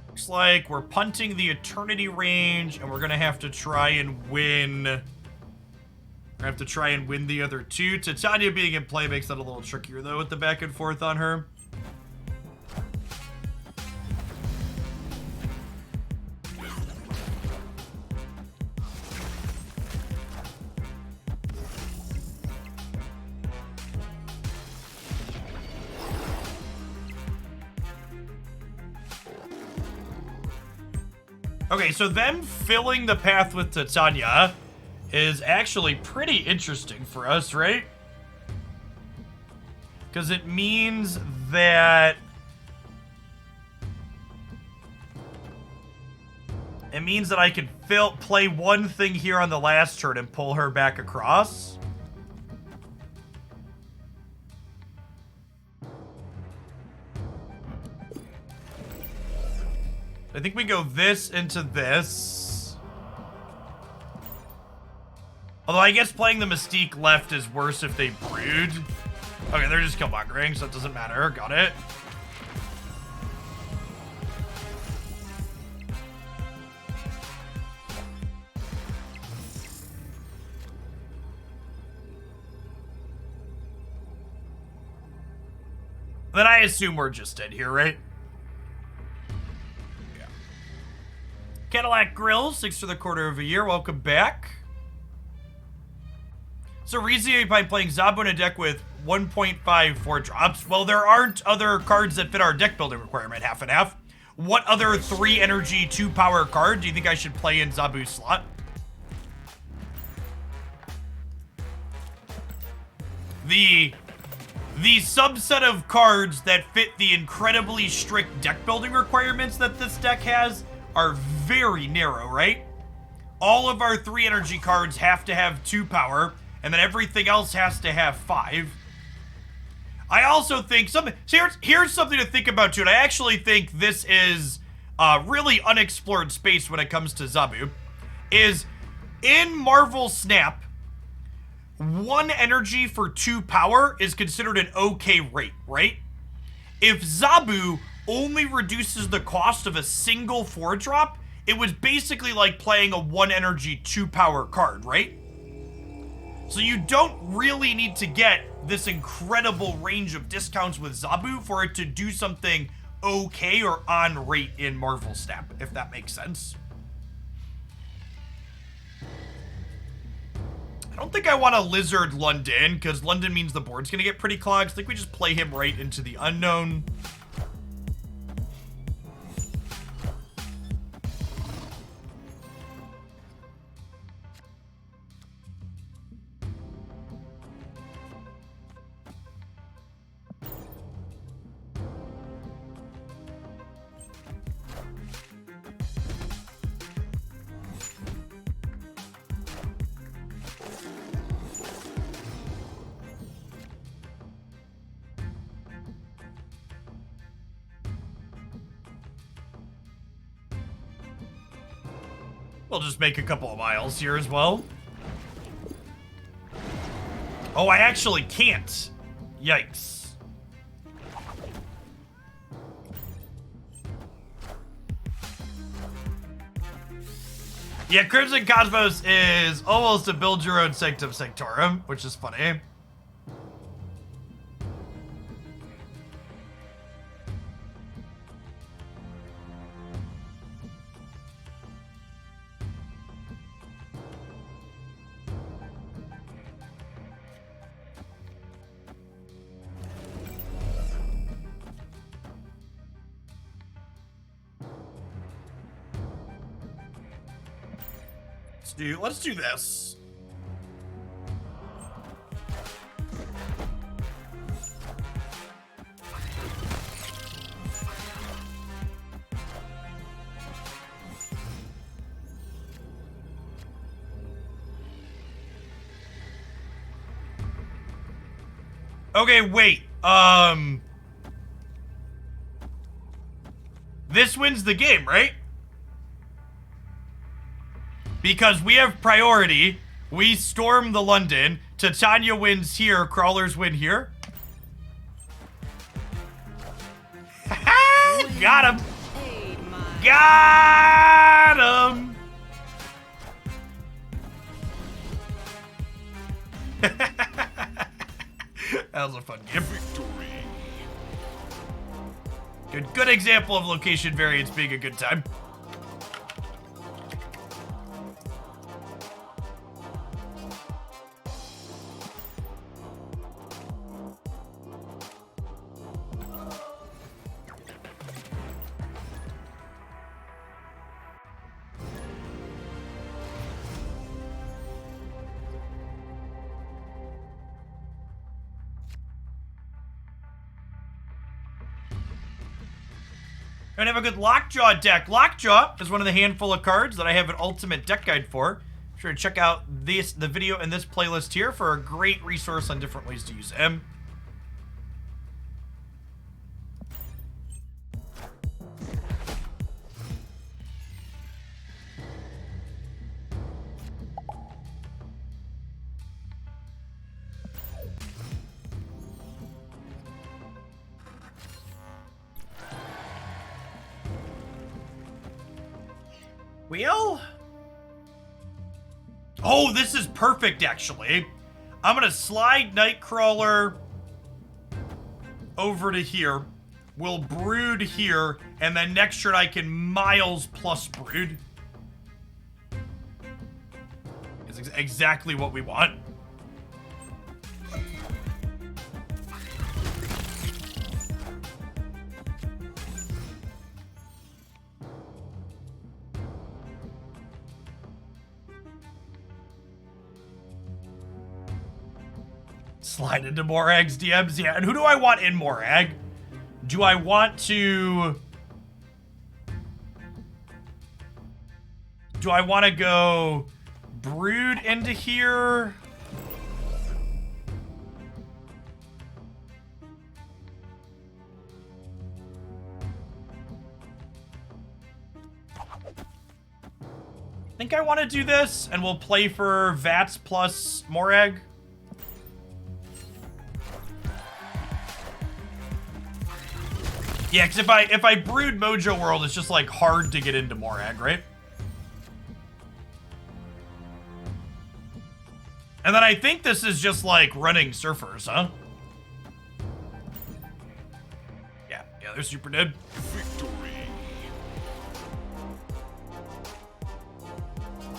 Looks like we're punting the Eternity range, and we're gonna have to try and win. We're gonna have to try and win the other two. Titania being in play makes that a little trickier, though, with the back and forth on her. Okay, so them filling the path with Titania is actually pretty interesting for us, right? Because it means that... It means that I can play one thing here on the last turn and pull her back across. I think we go this into this. Although I guess playing the Mystique left is worse if they brood. Okay, they're just Killmongering, so it doesn't matter. Got it. Then I assume we're just dead here, right? Cadillac Grills, thanks for the quarter of a year. Welcome back. So reasoning by playing Zabu in a deck with 1.5 4-drops. Well, there aren't other cards that fit our deck building requirement, half and half. What other 3 energy, 2 power card do you think I should play in Zabu's slot? The subset of cards that fit the incredibly strict deck building requirements that this deck has are very narrow, right? All of our 3 energy cards have to have 2 power, and then everything else has to have 5. I also think here's something to think about too, and I actually think this is really unexplored space when it comes to Zabu, is in Marvel Snap, 1 energy for 2 power is considered an okay rate, right? If Zabu only reduces the cost of a single 4-drop, it was basically like playing a 1 energy, 2 power card, right? So you don't really need to get this incredible range of discounts with Zabu for it to do something okay or on rate in Marvel Snap, if that makes sense. I don't think I want to Lizard London, because London means the board's going to get pretty clogged. I think we just play him right into the unknown. We'll just make a couple of miles here as well. Oh, I actually can't. Yikes. Yeah, Crimson Cosmos is almost a build your own Sanctum Sanctorum, which is funny. Let's do this. Okay, wait. This wins the game, right? Because we have priority. We storm the London. Titania wins here. Crawlers win here. Got him. Got him. That was a fun game. Victory. Good example of location variance being a good time. And have a good Lockjaw deck. Lockjaw is one of the handful of cards that I have an ultimate deck guide for. Be sure to check out the video in this playlist here for a great resource on different ways to use him. Wheel? Oh, this is perfect, actually. I'm going to slide Nightcrawler over to here. We'll Brood here, and then next turn I can Miles plus Brood. It's exactly what we want. Slide into Morag's DMs, yeah. And who do I want in Morag? Do I want to... Do I want to go Brood into here? I think I want to do this, and we'll play for Vats plus Morag. Yeah, because if I Brood Mojo World, it's just like hard to get into Morag, right? And then I think this is just like running surfers, huh? Yeah, they're super dead. Victory.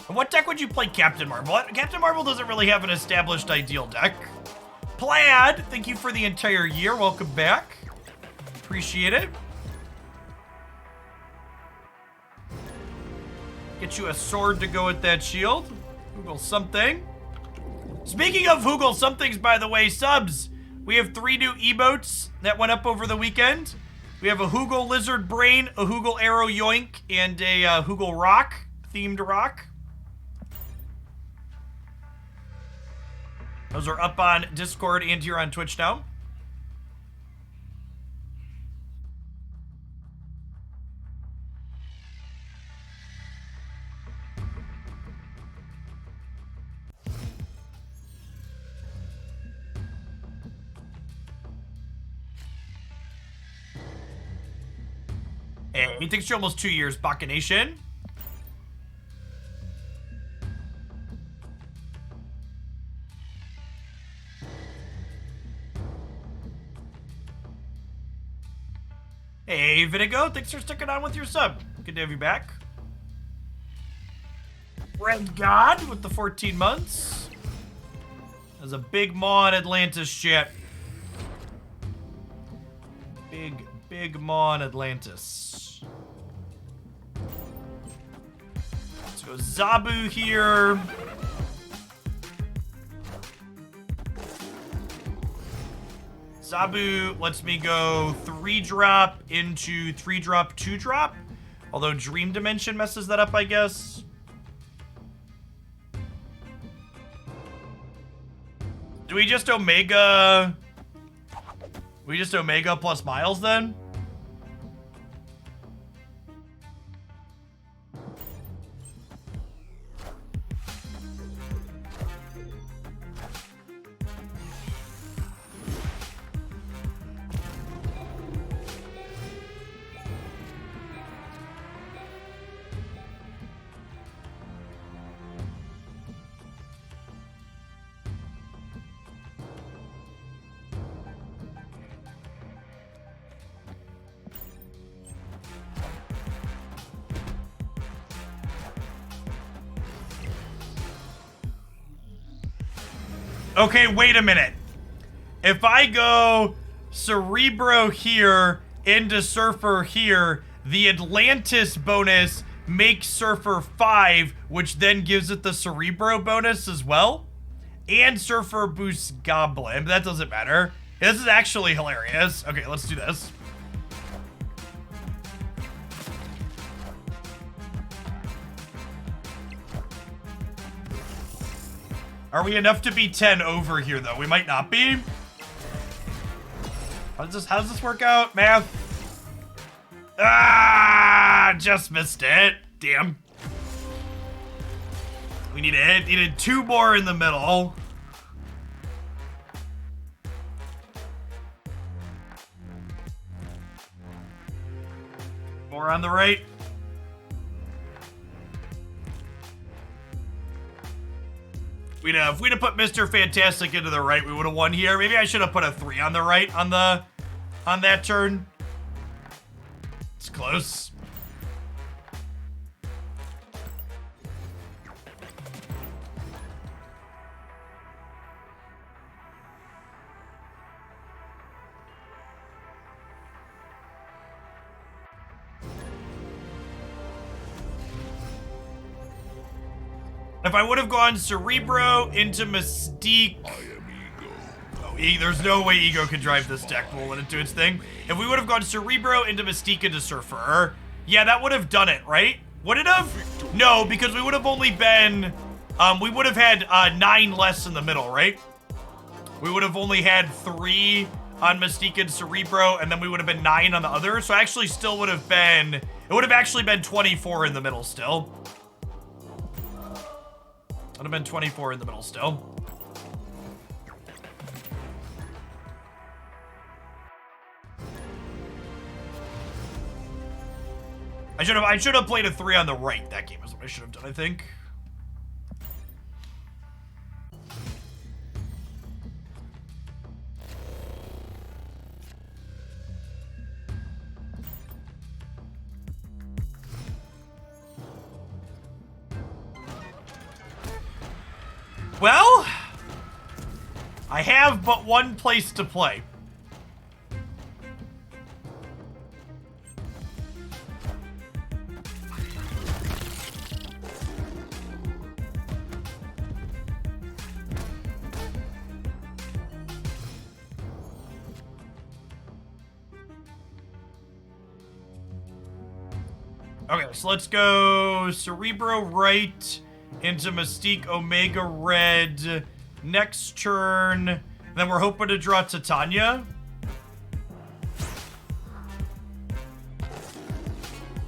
And what deck would you play Captain Marvel? Captain Marvel doesn't really have an established ideal deck. Plaid, thank you for the entire year. Welcome back. Appreciate it. Get you a sword to go with that shield. Google something. Speaking of Hoogle somethings, by the way, subs, we have 3 new emotes that went up over the weekend. We have a Hoogle Lizard Brain, a Hoogle Arrow Yoink, and a Hoogle Rock, themed rock. Those are up on Discord and here on Twitch now. Hey, thanks for almost 2 years, Bacchanation. Hey, Vitigo, thanks for sticking on with your sub. Good to have you back. Red God with the 14 months. There's a big maw in Atlantis, chat. Big maw in Atlantis. Let's go Zabu here. Zabu lets me go 3-drop into 3-drop, 2-drop. Although Dream Dimension messes that up, I guess. Do we just Omega? We just Omega plus Miles then? Okay, wait a minute. If I go Cerebro here into Surfer here, the Atlantis bonus makes Surfer 5, which then gives it the Cerebro bonus as well. And Surfer boosts Goblin, but that doesn't matter. This is actually hilarious. Okay, let's do this. Are we enough to be 10 over here, though? We might not be. How does this work out? Math. Ah, just missed it. Damn. We needed 2 more in the middle. More on the right. If we'd have put Mr. Fantastic into the right, we would have won here. Maybe I should have put a 3 on the right on that turn. It's close. If I would have gone Cerebro into Mystique... Oh, there's no way Ego could drive this deck. We'll let it do its thing. If we would have gone Cerebro into Mystique into Surfer, yeah, that would have done it, right? Would it have? No, because we would have only been... we would have had 9 less in the middle, right? We would have only had 3 on Mystique and Cerebro, and then we would have been 9 on the other. So actually still would have been... It would have actually been 24 in the middle still. Would have been 24 in the middle still. I should have played a 3 on the right. That game is what I should have done, I think. Well, I have but one place to play. Okay, so let's go Cerebro right into Mystique Omega red next turn. Then we're hoping to draw Titania.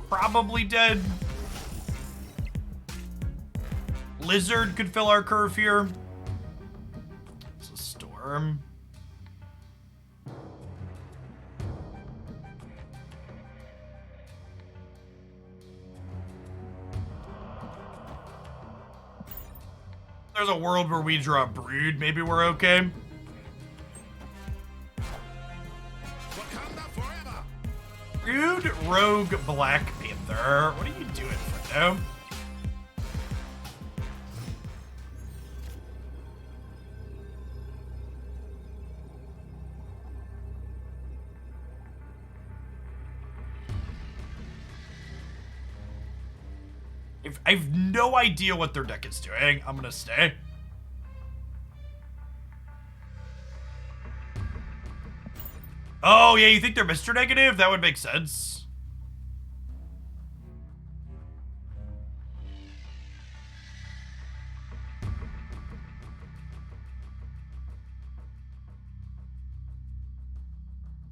Probably dead. Lizard could fill our curve here. It's a storm. There's a world where we draw Brood. Maybe we're okay. Wakanda forever. Brood, Rogue, Black Panther. What are you doing, Fredo? I have no idea what their deck is doing. I'm gonna stay. Oh, yeah, you think they're Mr. Negative? That would make sense.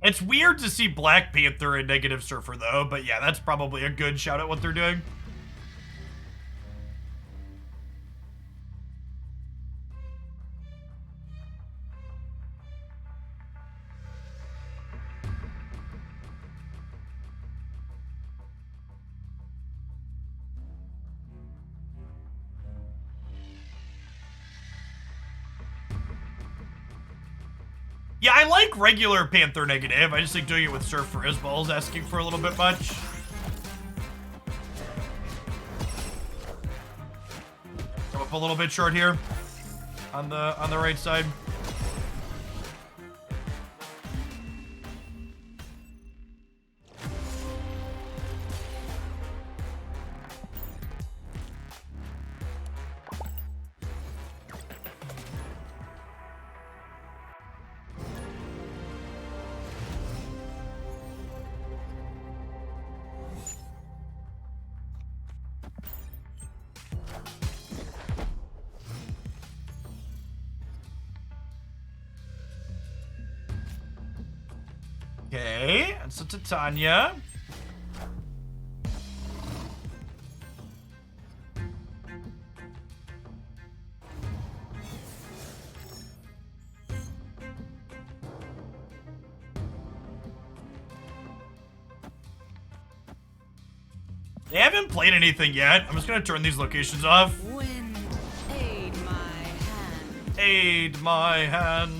It's weird to see Black Panther and Negative Surfer, though, but yeah, that's probably a good shout at what they're doing. Yeah, I like regular Panther Negative. I just think doing it with Surfer as well is asking for a little bit much. Come up a little bit short here on the right side. Okay, and so Titania. They haven't played anything yet. I'm just gonna turn these locations off. Wind, aid my hand. Aid my hand.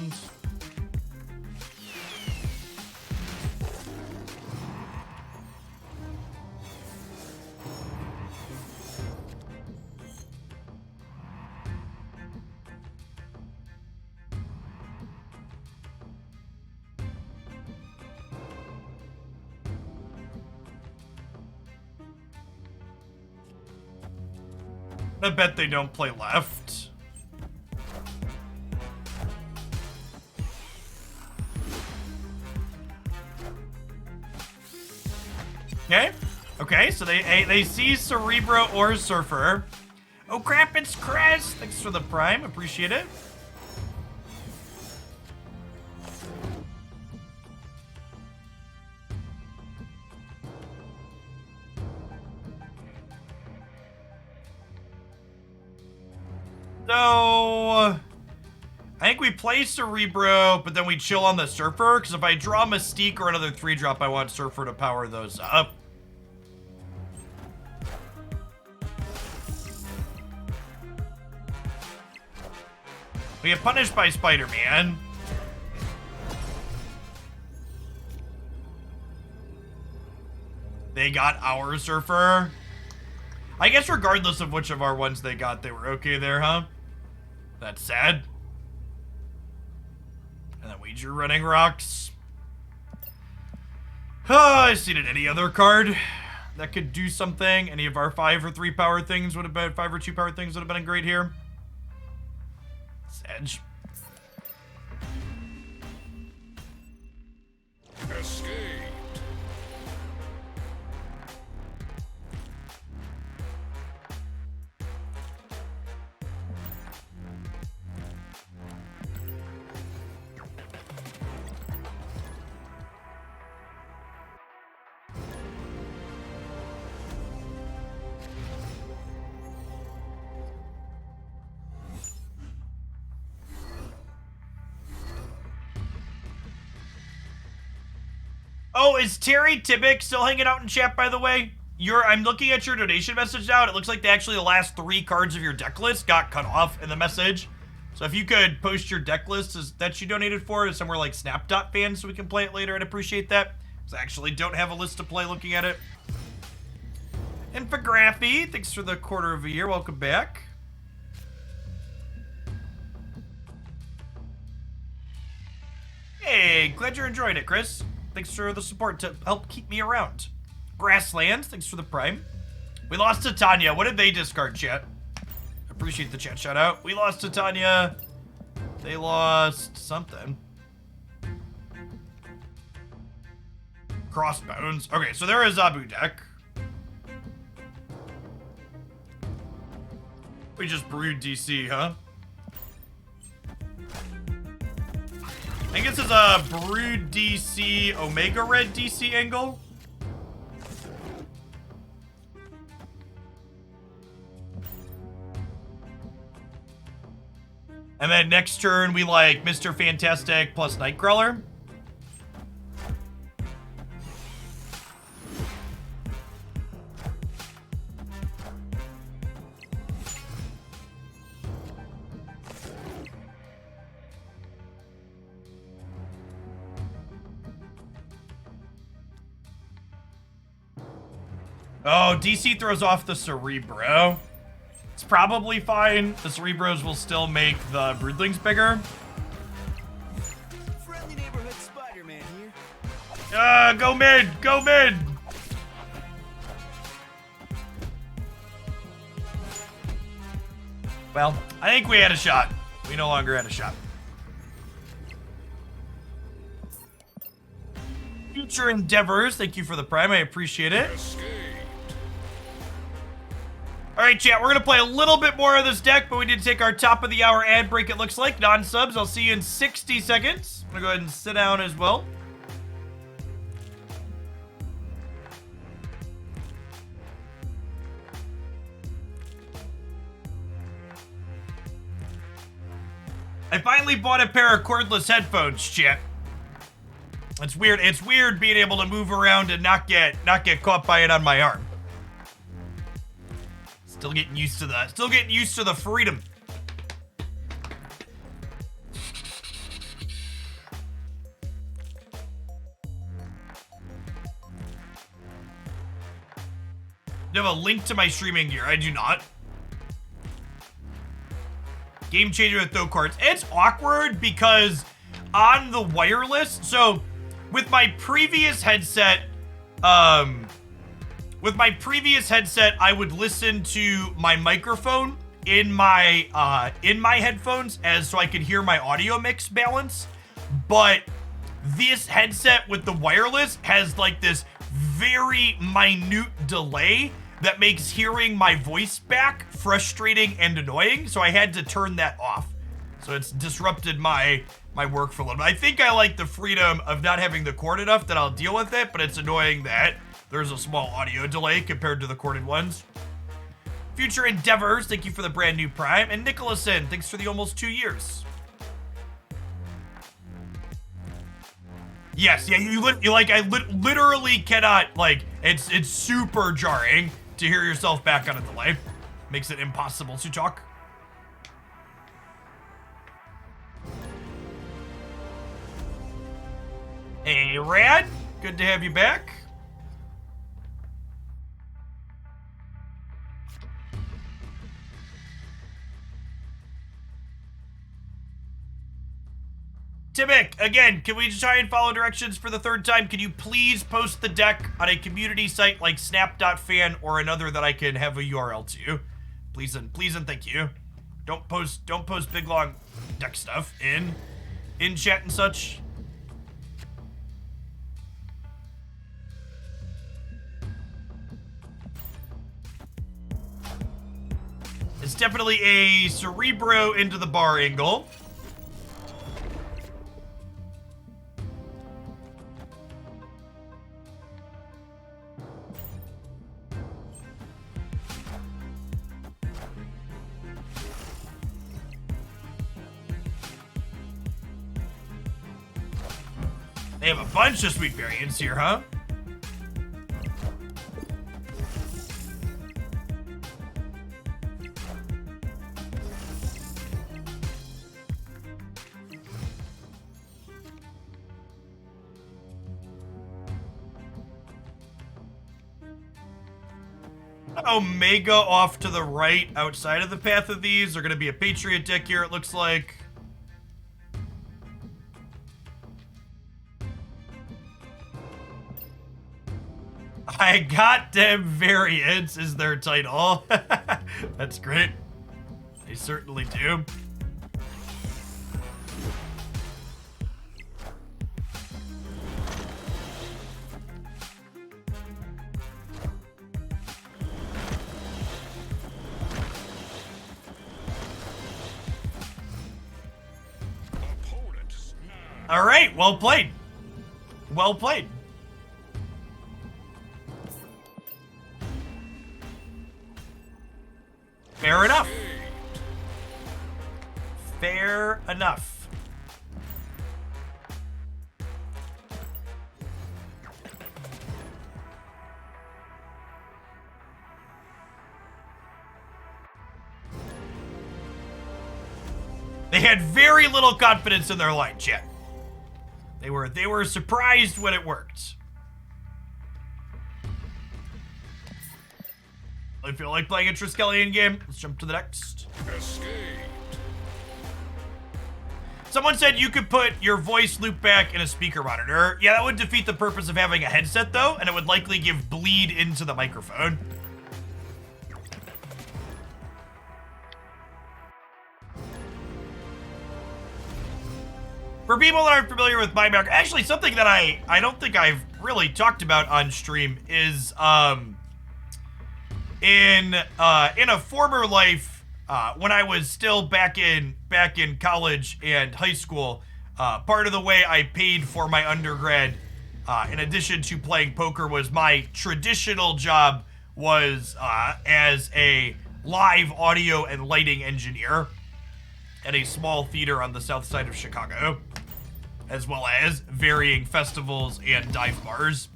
I bet they don't play left. Okay. Okay, so they see Cerebro or Surfer. Oh crap, it's Crest. Thanks for the prime. Appreciate it. So, I think we play Cerebro, but then we chill on the Surfer, because if I draw Mystique or another 3-drop, I want Surfer to power those up. We get punished by Spider-Man. They got our Surfer. I guess regardless of which of our ones they got, they were okay there, huh? That's sad. And then wager running rocks. I seen it. Any other card that could do something? Any of our 5 or 3 power things would have been 5 or 2 power things would have been great here. Sedge. Escaped. Oh, is Terry Tibick still hanging out in chat, by the way? I'm looking at your donation message now, and it looks like actually the last 3 cards of your deck list got cut off in the message. So if you could post your deck list that you donated for is somewhere like Snap.fan so we can play it later, I'd appreciate that. Because I actually don't have a list to play looking at it. Infography, thanks for the quarter of a year. Welcome back. Hey, glad you're enjoying it, Chris. Thanks for the support to help keep me around. Grasslands, thanks for the prime. We lost to Tanya. What did they discard, chat? Appreciate the chat shout out. We lost to Tanya. They lost something. Crossbones. Okay, so they're a Zabu deck. We just brewed DC, huh? I think this is a Brood DC Omega Red DC angle. And then next turn we like Mr. Fantastic plus Nightcrawler. Oh, DC throws off the Cerebro. It's probably fine. The Cerebros will still make the Broodlings bigger. Friendly neighborhood Spider-Man here. Go mid! Go mid! Well, I think we had a shot. We no longer had a shot. Future Endeavors, thank you for the prime. I appreciate it. Escaped. All right, chat, we're going to play a little bit more of this deck, but we did take our top of the hour ad break, it looks like. Non-subs, I'll see you in 60 seconds. I'm going to go ahead and sit down as well. I finally bought a pair of cordless headphones, chat. It's weird. It's weird being able to move around and not get caught by it on my arm. Still getting used to the freedom. You have a link to my streaming gear. I do not. Game changer with no cords. It's awkward because on the wireless, so with my previous headset, I would listen to my microphone in my headphones so I could hear my audio mix balance. But this headset with the wireless has like this very minute delay that makes hearing my voice back frustrating and annoying. So I had to turn that off. So it's disrupted my work for a little bit. I think I like the freedom of not having the cord enough that I'll deal with it, but it's annoying that there's a small audio delay compared to the corded ones. Future Endeavors, thank you for the brand new prime. And Nicholson, thanks for the almost 2 years. Yes, yeah, I literally cannot, like, it's super jarring to hear yourself back on a delay. Makes it impossible to talk. Hey, Rad, good to have you back. Timic, again, can we try and follow directions for the third time? Can you please post the deck on a community site like snap.fan or another that I can have a URL to? Please and thank you. Don't post big long deck stuff in chat and such. It's definitely a Cerebro into the bar angle. They have a bunch of sweet variants here, huh? Omega off to the right outside of the path of these. They're going to be a Patriot deck here, it looks like. I got them variants is their title. That's great. They certainly do. All right, well played. Well played. Fair enough. Fair enough. They had very little confidence in their line, chat. They were surprised when it worked. I feel like playing a Triskelion game. Let's jump to the next. Escape. Someone said you could put your voice loop back in a speaker monitor. Yeah, that would defeat the purpose of having a headset, though, and it would likely give bleed into the microphone. For people that aren't familiar with my background, actually something that I don't think I've really talked about on stream is in a former life, when I was still back in college and high school, part of the way I paid for my undergrad, in addition to playing poker, was my traditional job was as a live audio and lighting engineer at a small theater on the south side of Chicago, as well as varying festivals and dive bars.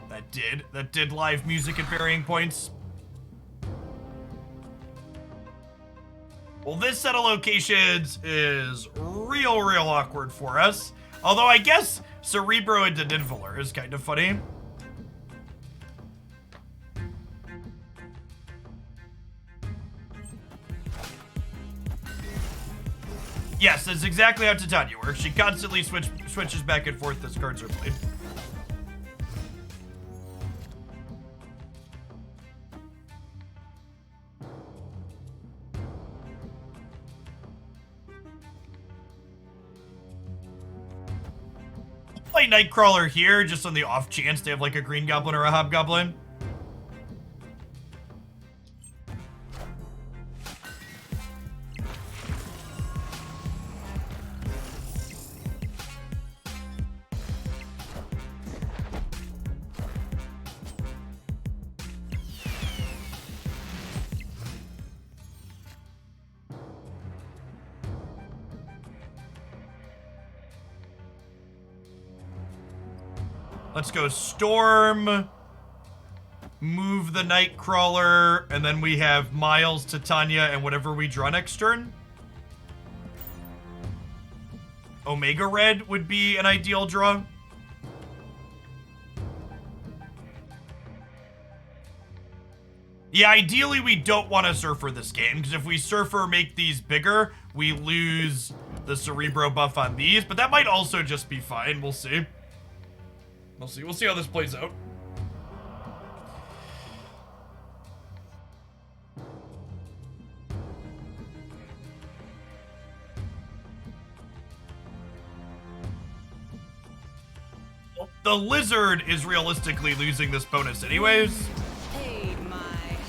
That did live music at varying points. Well, this set of locations is real awkward for us. Although I guess Cerebro into Ninvaler is kind of funny. Yes, that's exactly how Titania works. She constantly switches back and forth as cards are played. Play Nightcrawler here, just on the off chance they have like a Green Goblin or a Hobgoblin. Let's go Storm, move the Nightcrawler, and then we have Miles, Titania, and whatever we draw next turn. Omega Red would be an ideal draw. Yeah, ideally we don't want to Surfer this game, because if we Surfer make these bigger, we lose the Cerebro buff on these, but that might also just be fine. We'll see. We'll see how this plays out. The lizard is realistically losing this bonus anyways. Aid my hand.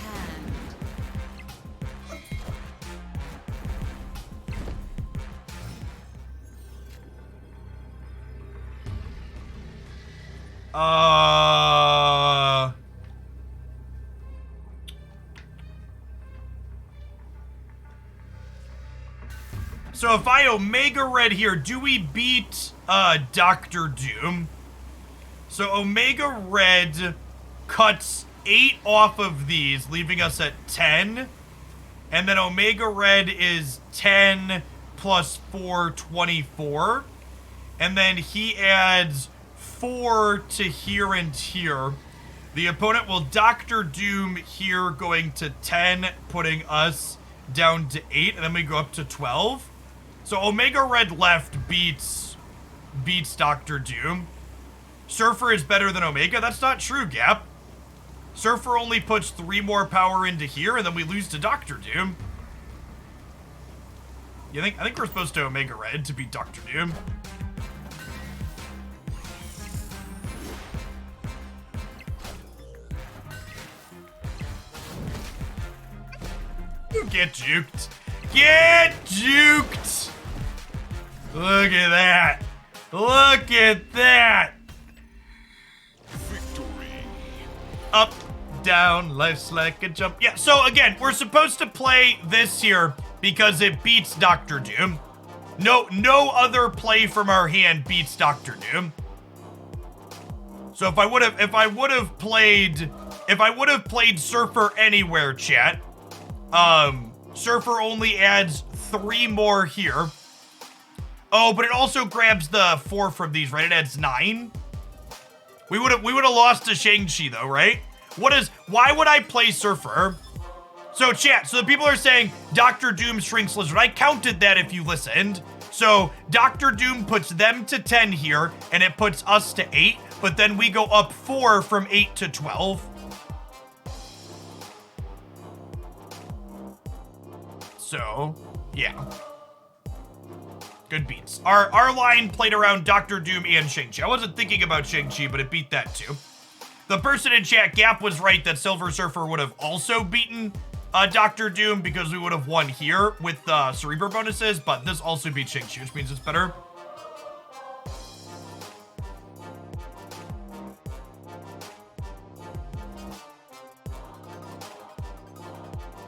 So if I Omega Red here, do we beat Dr. Doom? So Omega Red cuts 8 off of these, leaving us at 10. And then Omega Red is 10 plus 4, 24. And then he adds 4 to here and here. The opponent will Dr. Doom here, going to 10, putting us down to 8, and then we go up to 12. So Omega Red left beats Dr. Doom. Surfer is better than Omega? That's not true, Gap. Surfer only puts 3 more power into here, and then we lose to Dr. Doom. I think we're supposed to Omega Red to beat Dr. Doom. Get juked. Get juked! Look at that. Look at that. Victory. Up, down, life's like a jump. Yeah, so again, we're supposed to play this here because it beats Dr. Doom. No other play from our hand beats Dr. Doom. So if I would have played Surfer anywhere, chat, Surfer only adds 3 more here. Oh, but it also grabs the 4 from these, right? It adds 9. We would have lost to Shang-Chi though, right? Why would I play Surfer? So chat, so the people are saying Dr. Doom shrinks Lizard. I counted that if you listened. So Dr. Doom puts them to 10 here, and it puts us to 8, but then we go up 4 from 8 to 12. So, yeah. Good beats. Our line played around Dr. Doom and Shang-Chi. I wasn't thinking about Shang-Chi, but it beat that too. The person in chat, Gap, was right that Silver Surfer would have also beaten Dr. Doom because we would have won here with Cerebro bonuses, but this also beats Shang-Chi, which means it's better.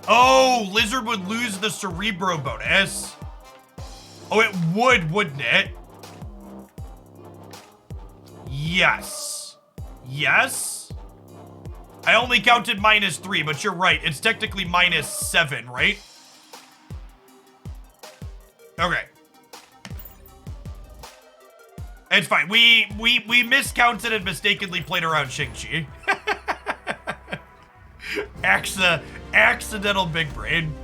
Oh, Lizard would lose the Cerebro bonus. Oh, it would, wouldn't it? Yes. Yes? I only counted -3, but you're right. It's technically -7, right? Okay. It's fine. We miscounted and mistakenly played around Shang-Chi. Accidental big brain.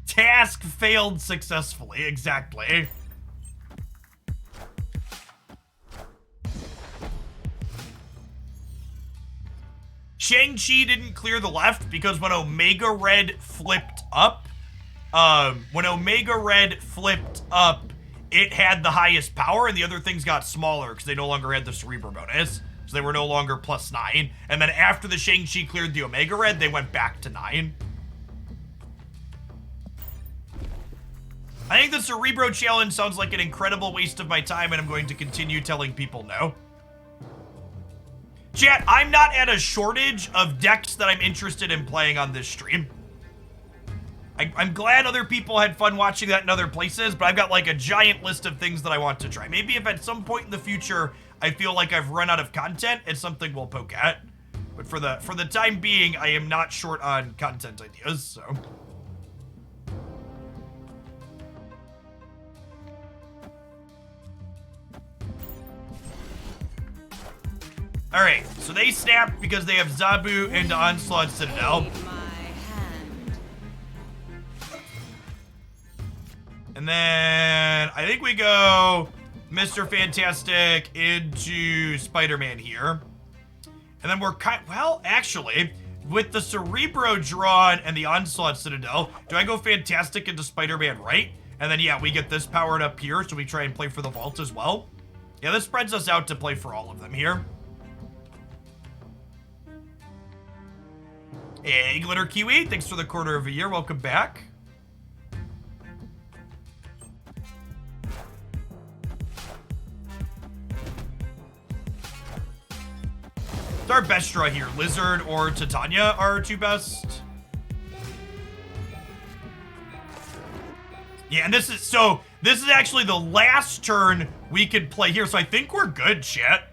Task failed successfully, exactly. Shang-Chi didn't clear the left because when Omega Red flipped up, it had the highest power, and the other things got smaller because they no longer had the Cerebro bonus. So they were no longer +9. And then after the Shang-Chi cleared the Omega Red, they went back to 9. I think the Cerebro challenge sounds like an incredible waste of my time, and I'm going to continue telling people no. Chat, I'm not at a shortage of decks that I'm interested in playing on this stream. I'm glad other people had fun watching that in other places, but I've got like a giant list of things that I want to try. Maybe if at some point in the future I feel like I've run out of content, it's something we'll poke at. But for the time being, I am not short on content ideas, so. All right, so they snap because they have Zabu into Onslaught Citadel. Aid my hand. And then I think we go Mr. Fantastic into Spider-Man here. And then we're well, actually, with the Cerebro drawn and the Onslaught Citadel, do I go Fantastic into Spider-Man right? And then, yeah, we get this powered up here, so we try and play for the vault as well. Yeah, this spreads us out to play for all of them here. Hey, Glitter Kiwi, thanks for the quarter of a year. Welcome back. It's our best draw here. Lizard or Titania are our two best. Yeah, and this is actually the last turn we could play here. So I think we're good, chat.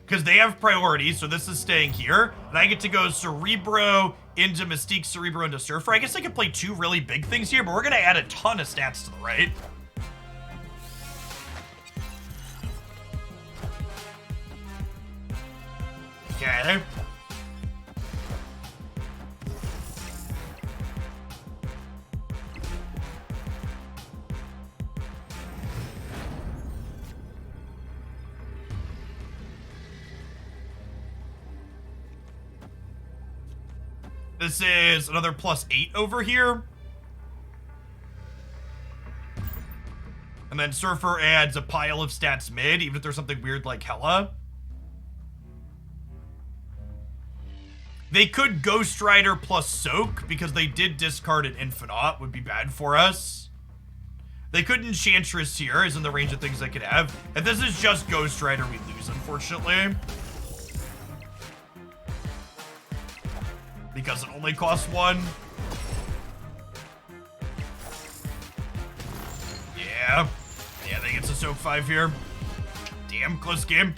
Because they have priority, so this is staying here. And I get to go Cerebro into Mystique, Cerebro into Surfer. I guess I could play two really big things here, but we're going to add a ton of stats to the right. Okay. This is another +8 over here. And then Surfer adds a pile of stats mid, even if there's something weird like Hella. They could Ghost Rider plus Soak, because they did discard an Infinite, would be bad for us. They could Enchantress here, is in the range of things I could have. If this is just Ghost Rider, we lose, unfortunately. Because it only costs 1. Yeah. Yeah, they get to Soak 5 here. Damn, close game.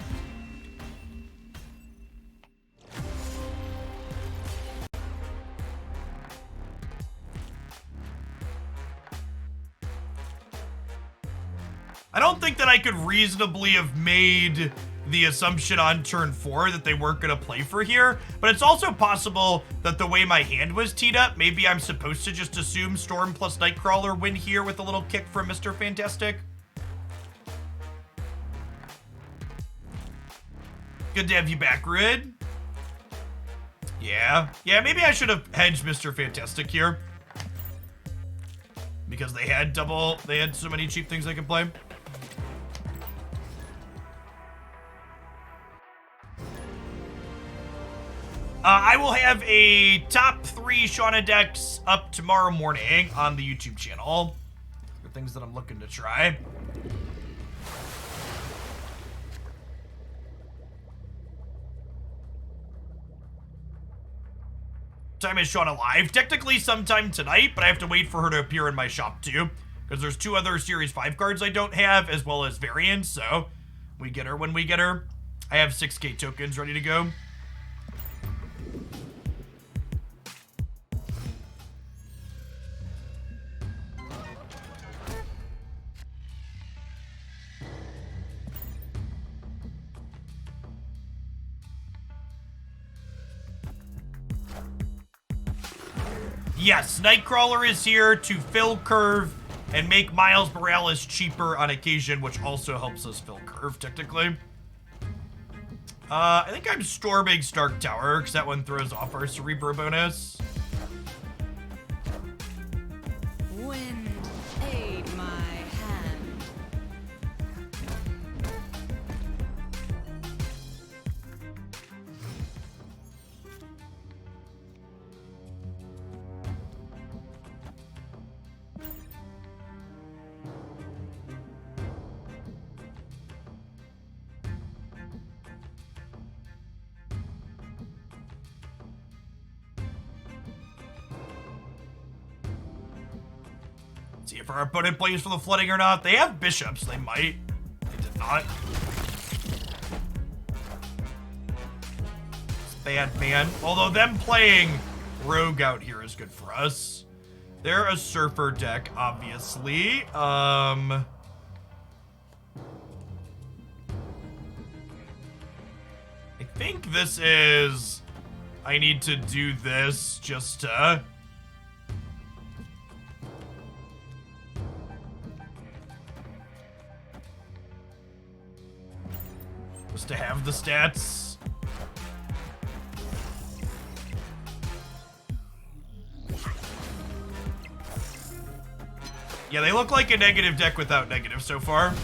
I don't think that I could reasonably have made the assumption on turn 4 that they weren't going to play for here, but it's also possible that the way my hand was teed up, maybe I'm supposed to just assume Storm plus Nightcrawler win here with a little kick from Mr. Fantastic. Good to have you back, Rid. Yeah, maybe I should have hedged Mr. Fantastic here. Because they had so many cheap things I could play. I will have a top 3 Shauna decks up tomorrow morning on the YouTube channel. The things that I'm looking to try. Time is Shauna live? Technically sometime tonight, but I have to wait for her to appear in my shop too. Because there's 2 other Series 5 cards I don't have, as well as variants, so we get her when we get her. I have 6K tokens ready to go. Yes, Nightcrawler is here to fill curve and make Miles Morales cheaper on occasion, which also helps us fill curve, technically. I think I'm storming Stark Tower, because that one throws off our Cerebro bonus. Wind, aid my hand. See if our opponent plays for the flooding or not. They have bishops. They might. They did not. It's bad, man. Although them playing Rogue out here is good for us. They're a Surfer deck, obviously. I think this is... I need to do this just to... Just to have the stats. Yeah, they look like a negative deck without negative so far.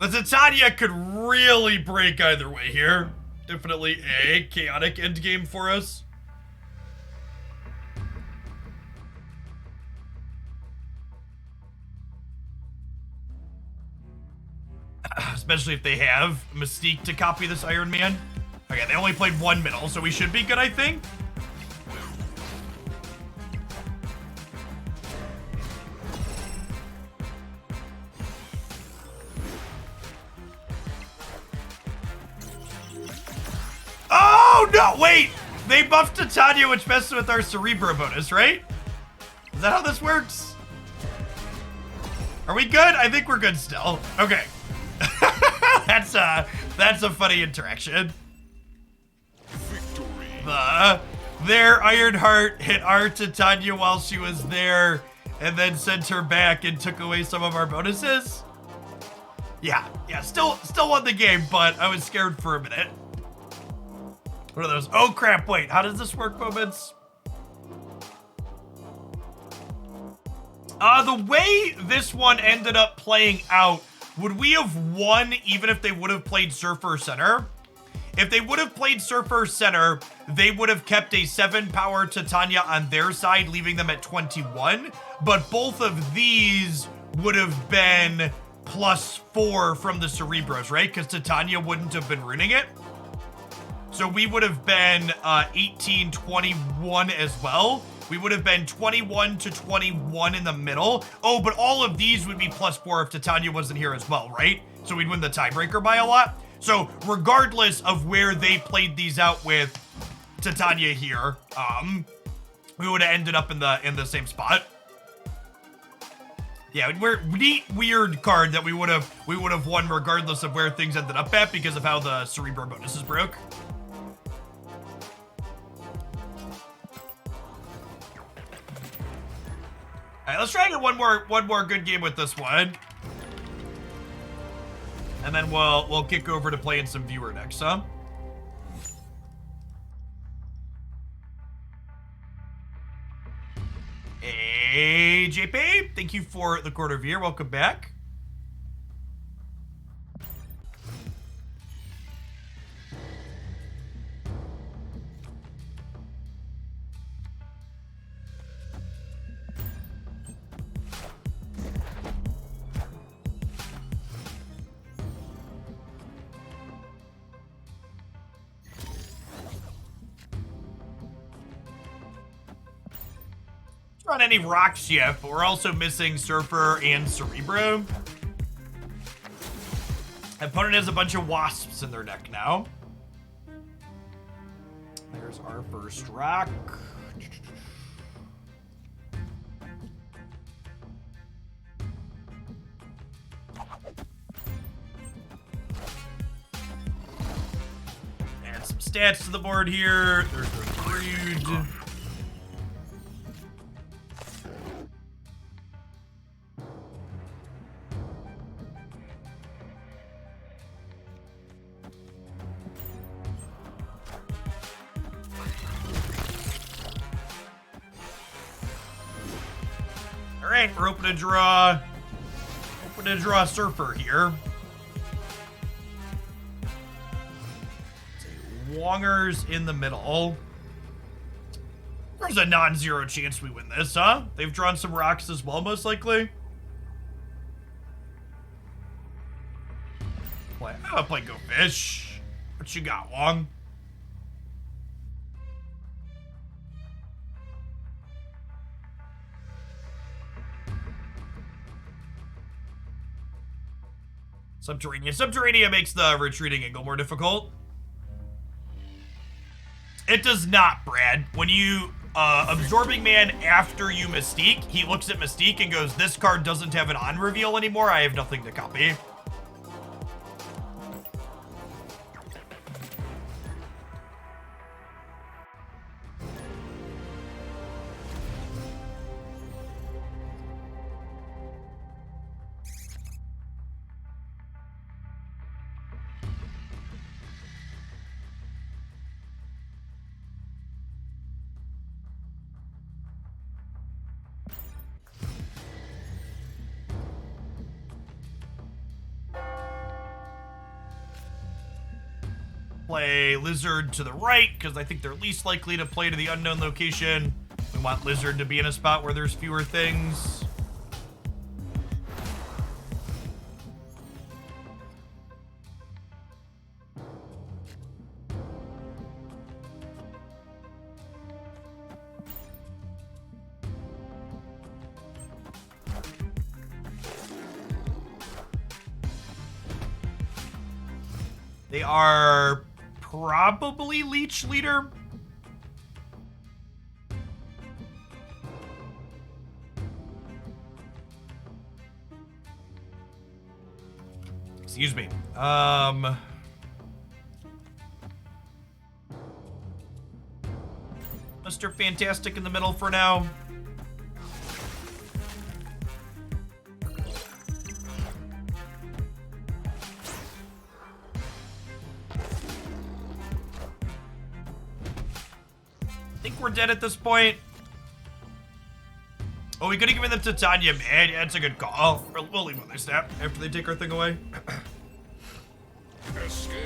The Titania could really break either way here. Definitely a chaotic endgame for us. Especially if they have Mystique to copy this Iron Man. Okay, they only played one middle, so we should be good, I think. Oh, no, wait! They buffed Titania, which messes with our Cerebro bonus, right? Is that how this works? Are we good? I think we're good still. Okay. That's a funny interaction. Their Ironheart hit our Titania while she was there, and then sent her back and took away some of our bonuses. Yeah, still won the game, but I was scared for a minute. What are those? Oh crap, wait, how does this work, moments? The way this one ended up playing out, would we have won even if they would have played Surfer Center? If they would have played Surfer Center, they would have kept a 7-power Titania on their side, leaving them at 21. But both of these would have been +4 from the Cerebros, right? Because Titania wouldn't have been ruining it. So we would have been 18-21 as well. We would have been 21-21 in the middle. Oh, but all of these would be +4 if Titania wasn't here as well, right? So we'd win the tiebreaker by a lot. So regardless of where they played these out with Titania here, we would have ended up in the same spot. Yeah, neat weird card that we would have won regardless of where things ended up at because of how the Cerebro bonuses broke. All right, let's try and get one more good game with this one. And then we'll kick over to playing some viewer decks, huh? Hey, JP, thank you for the quarter of year. Welcome back. Not any rocks yet, but we're also missing Surfer and Cerebro. Opponent has a bunch of wasps in their deck now. There's our first rock. Add some stats to the board here. There's the Brood. right, we're hoping to draw Surfer here. Wongers in the middle. There's a non-zero chance we win this, huh? They've drawn some rocks as well, most likely. I'll play Go Fish. What you got, Wong? Subterranean. Subterranean makes the retreating angle more difficult. It does not, Brad. When you Absorbing Man after you Mystique, he looks at Mystique and goes, this card doesn't have an on reveal anymore. I have nothing to copy. Play Lizard to the right, because I think they're least likely to play to the unknown location. We want Lizard to be in a spot where there's fewer things. They are probably Leech Leader. Excuse me. Mr. Fantastic in the middle for now. We're dead at this point. Oh, we could have given them to Tanya, man. Yeah, that's a good call. We'll leave when they snap after they take our thing away. Escaped.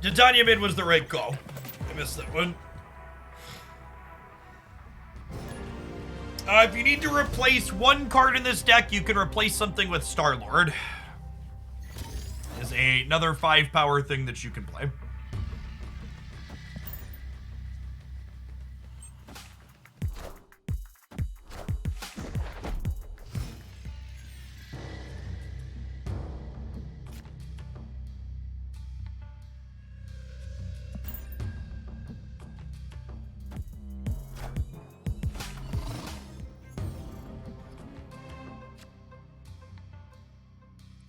Titania Mid was the right call. I missed that one. If you need to replace one card in this deck, you can replace something with Star-Lord. Is another 5-power thing that you can play.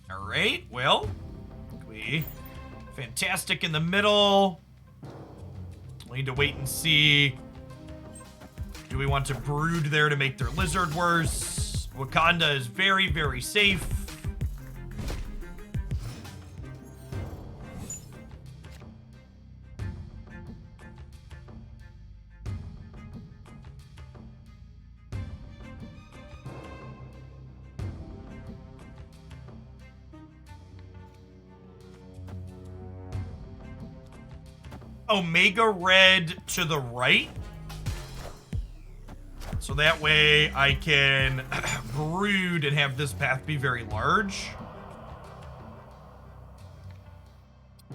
All right, well, Fantastic in the middle. We need to wait and see. Do we want to Brood there to make their Lizard worse? Wakanda is very, very safe. Omega Red to the right. So that way I can Brood and have this path be very large.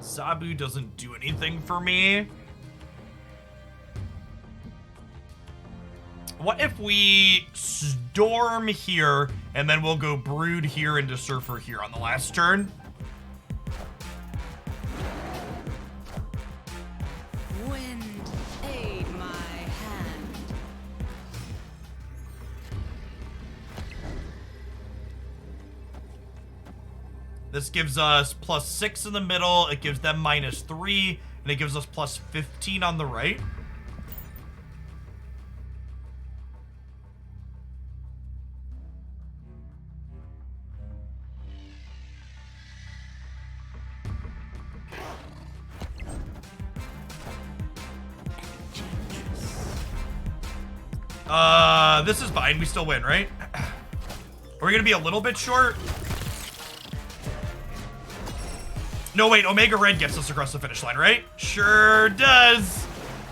Sabu doesn't do anything for me. What if we Storm here and then we'll go Brood here into Surfer here on the last turn? This gives us +6 in the middle, it gives them -3, and it gives us +15 on the right. This is fine. We still win, right? Are we gonna be a little bit short? No, wait, Omega Red gets us across the finish line, right? Sure does.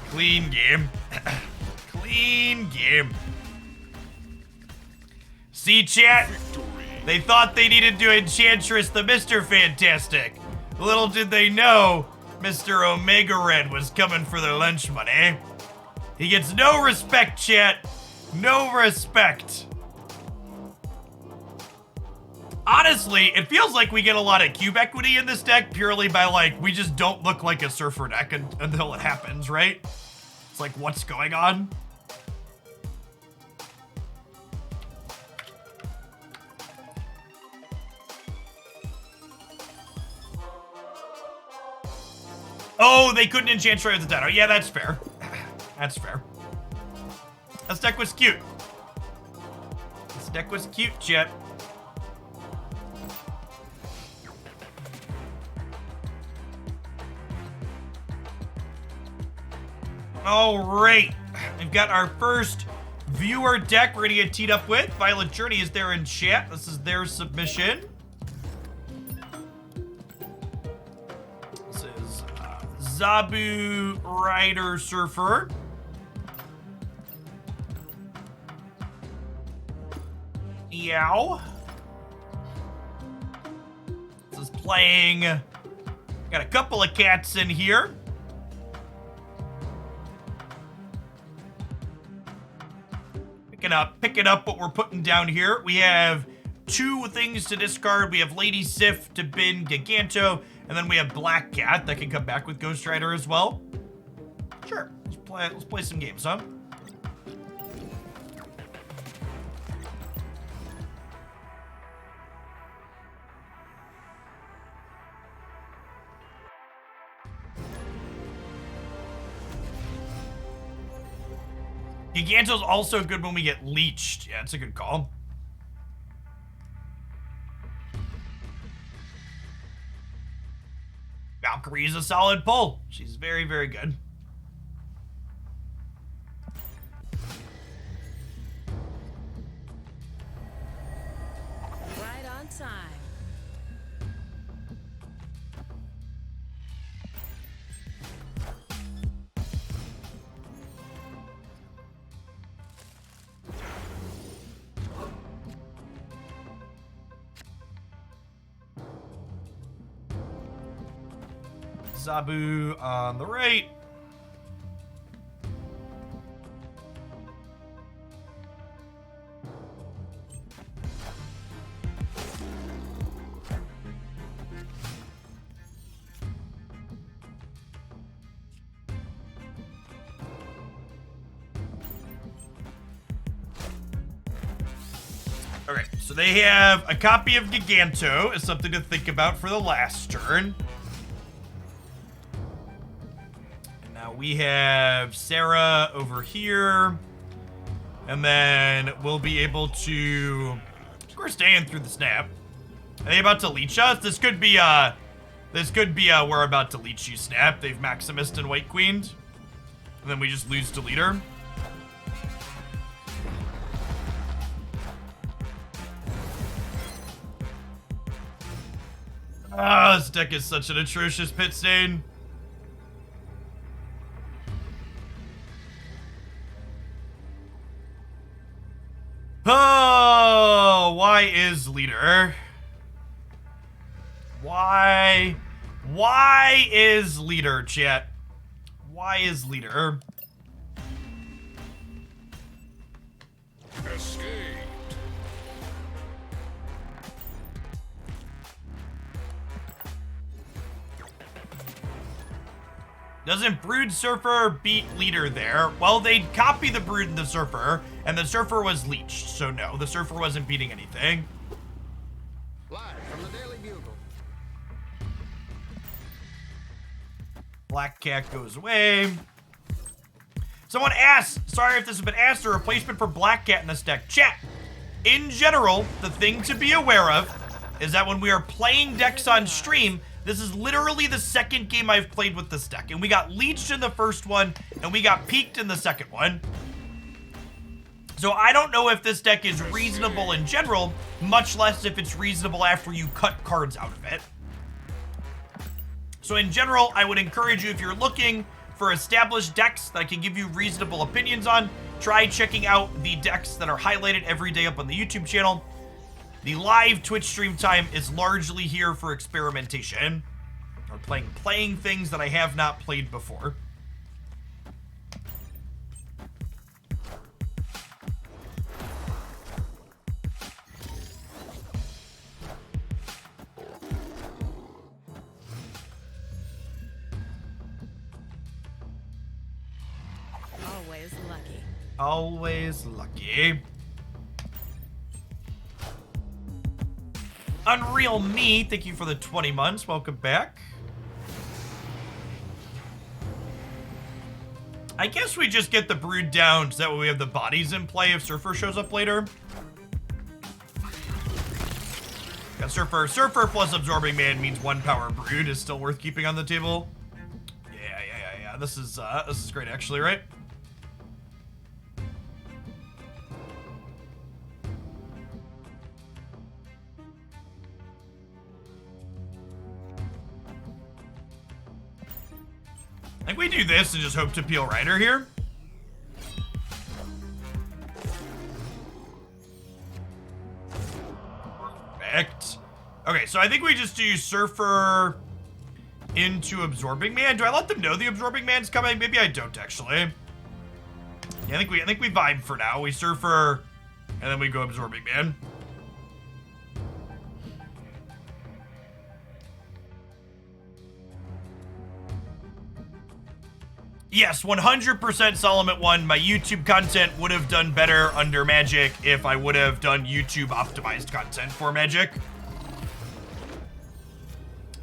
Clean game. Clean game. See, chat? They thought they needed to Enchantress the Mr. Fantastic. Little did they know, Mr. Omega Red was coming for their lunch money. He gets no respect, chat. No respect. Honestly, it feels like we get a lot of cube equity in this deck purely by, like, we just don't look like a Surfer deck until it happens, right? It's like, what's going on? Oh, they couldn't enchant straight with the dead. Oh, yeah, that's fair. That's fair. This deck was cute. This deck was cute, chat. All right, we've got our first viewer deck we're gonna get teed up with. Violet Journey is there in chat. This is their submission. This is Zabu Rider Surfer. Yow. This is playing. Got a couple of cats in here. Picking up what we're putting down here. We have 2 things to discard. We have Lady Sif to bin Giganto, and then we have Black Cat that can come back with Ghost Rider as well. Sure, let's play some games, huh? Giganto's also good when we get leeched. Yeah, it's a good call. Valkyrie's a solid pull. She's very, very good. Right on time. Zabu on the right. Okay, so they have a copy of Giganto as something to think about for the last turn. We have Sarah over here, and then we'll be able to, of course, staying through the snap. Are they about to leech us? This could be we're about to leech you snap. They've Maximus and White Queened, and then we just lose to leader. Ah, this deck is such an atrocious pit stain. Oh, why is leader? Why is leader, chat? Why is leader? Escaped. Doesn't Brood Surfer beat leader there? Well, they'd copy the Brood and the Surfer, and the Surfer was leeched, so no, the Surfer wasn't beating anything. Live from the Daily Bugle. Black Cat goes away. Someone asked, sorry if this has been asked, a replacement for Black Cat in this deck. Chat, in general, the thing to be aware of is that when we are playing decks on stream, this is literally the second game I've played with this deck. And we got leeched in the first one, and we got peaked in the second one. So I don't know if this deck is reasonable in general, much less if it's reasonable after you cut cards out of it. So in general, I would encourage you, if you're looking for established decks that I can give you reasonable opinions on, try checking out the decks that are highlighted every day up on the YouTube channel. The live Twitch stream time is largely here for experimentation, or playing things that I have not played before. Always lucky. Always lucky. Unreal Me, thank you for the 20 months. Welcome back. I guess we just get the Brood down so that way we have the bodies in play if Surfer shows up later. Got Surfer. Surfer plus Absorbing Man means 1 power Brood is still worth keeping on the table. Yeah. This is great actually, right? I think we do this and just hope to peel Rider here. Perfect. Okay, so I think we just do Surfer into Absorbing Man. Do I let them know the Absorbing Man's coming? Maybe I don't actually. Yeah, I think we vibe for now. We Surfer and then we go Absorbing Man. Yes, 100% Solomon 1. My YouTube content would have done better under Magic if I would have done YouTube optimized content for Magic.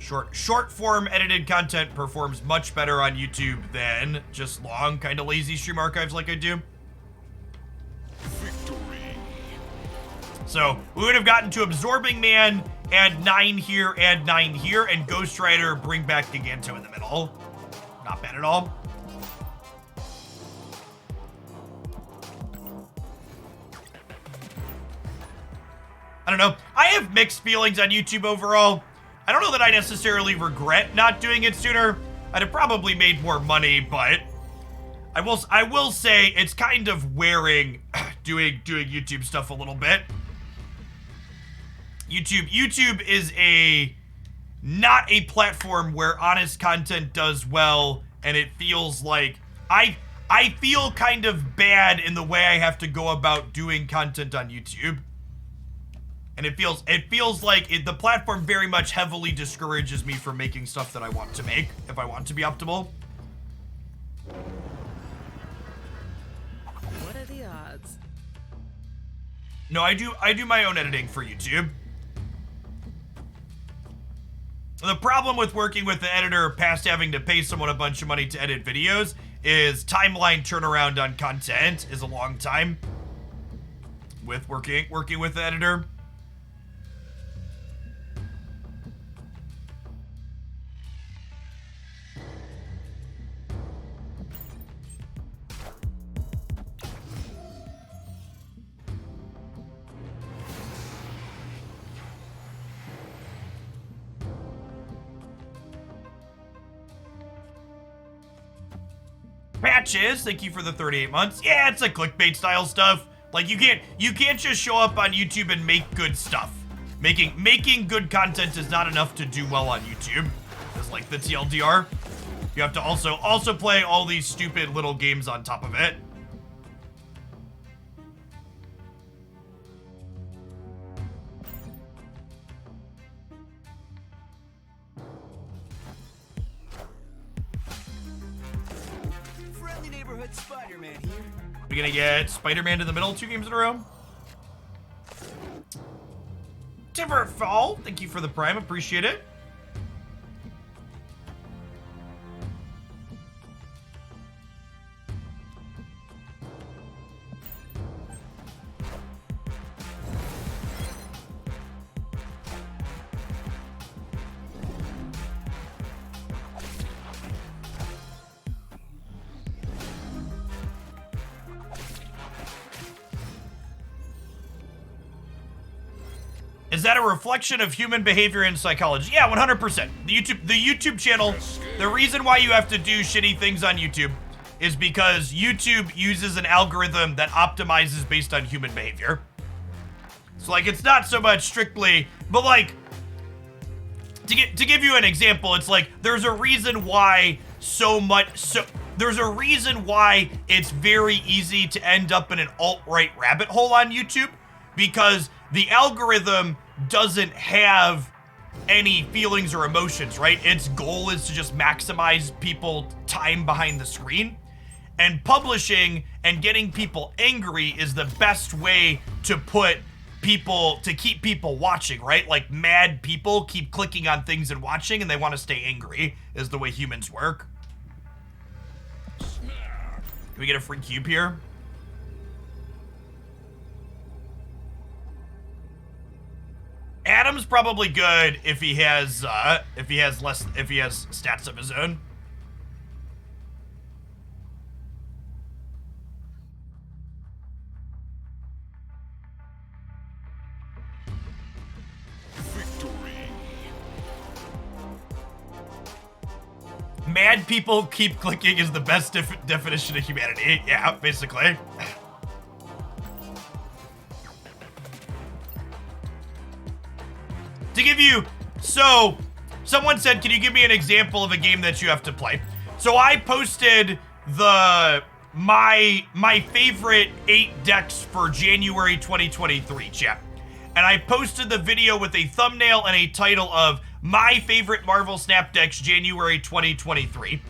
Short form edited content performs much better on YouTube than just long, kind of lazy stream archives like I do. Victory. So we would have gotten to Absorbing Man, add 9 here, add 9 here, and Ghost Rider, bring back Giganto in the middle. Not bad at all. I don't know. I have mixed feelings on YouTube overall. I don't know that I necessarily regret not doing it sooner. I'd have probably made more money, but I will say it's kind of wearing doing YouTube stuff a little bit. YouTube is not a platform where honest content does well, and it feels like I feel kind of bad in the way I have to go about doing content on YouTube. And it feels like the platform very much heavily discourages me from making stuff that I want to make if I want to be optimal. What are the odds? No, I do my own editing for YouTube. The problem with working with an editor past having to pay someone a bunch of money to edit videos is timeline turnaround on content is a long time with working with the editor. Patches, thank you for the 38 months. Yeah, it's like clickbait style stuff. Like you can't just show up on YouTube and make good stuff. Making good content is not enough to do well on YouTube. It's like the TLDR. You have to also play all these stupid little games on top of it. Spider-Man here. We're gonna get Spider-Man in the middle 2 games in a row. Timberfall, thank you for the Prime, appreciate it. Is that a reflection of human behavior and psychology? Yeah, 100%. The YouTube channel, the reason why you have to do shitty things on YouTube is because YouTube uses an algorithm that optimizes based on human behavior. So like, it's not so much strictly, but like, to give you an example, it's like, there's a reason why there's a reason why it's very easy to end up in an alt-right rabbit hole on YouTube, because the algorithm doesn't have any feelings or emotions, right? Its goal is to just maximize people time behind the screen. And publishing and getting people angry is the best way to keep people watching, right? Like, mad people keep clicking on things and watching, and they want to stay angry, is the way humans work. Can we get a free cube here? Adam's probably good if he has stats of his own. Mad people keep clicking is the best definition of humanity. Yeah, basically. To give you, so someone said, can you give me an example of a game that you have to play? So I posted my favorite 8 decks for January 2023, chat. And I posted the video with a thumbnail and a title of my favorite Marvel Snap decks January 2023.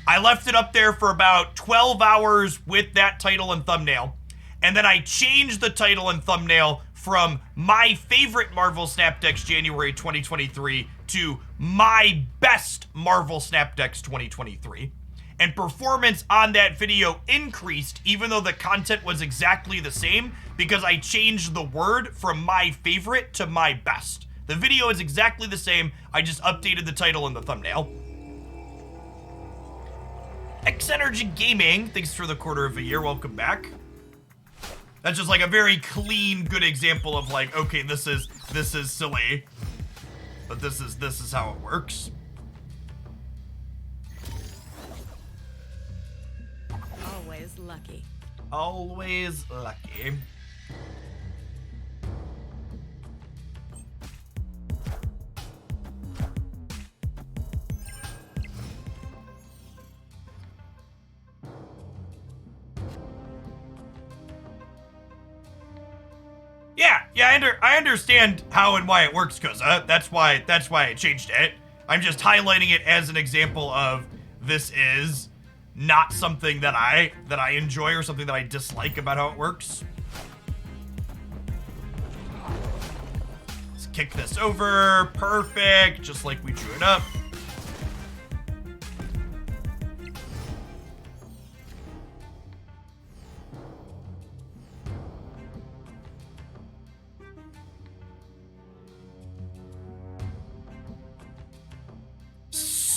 I left it up there for about 12 hours with that title and thumbnail. And then I changed the title and thumbnail from my favorite Marvel Snap decks January 2023 to my best Marvel Snap decks 2023. And performance on that video increased even though the content was exactly the same, because I changed the word from my favorite to my best. The video is exactly the same, I just updated the title and the thumbnail. X Energy Gaming, thanks for the quarter of a year, welcome back. That's just like a very clean, good example of like, okay, this is silly, but this is how it works. Always lucky. Always lucky. Yeah, I understand how and why it works, Koza. That's why I changed it. I'm just highlighting it as an example of this is not something that I enjoy or something that I dislike about how it works. Let's kick this over. Perfect. Just like we drew it up.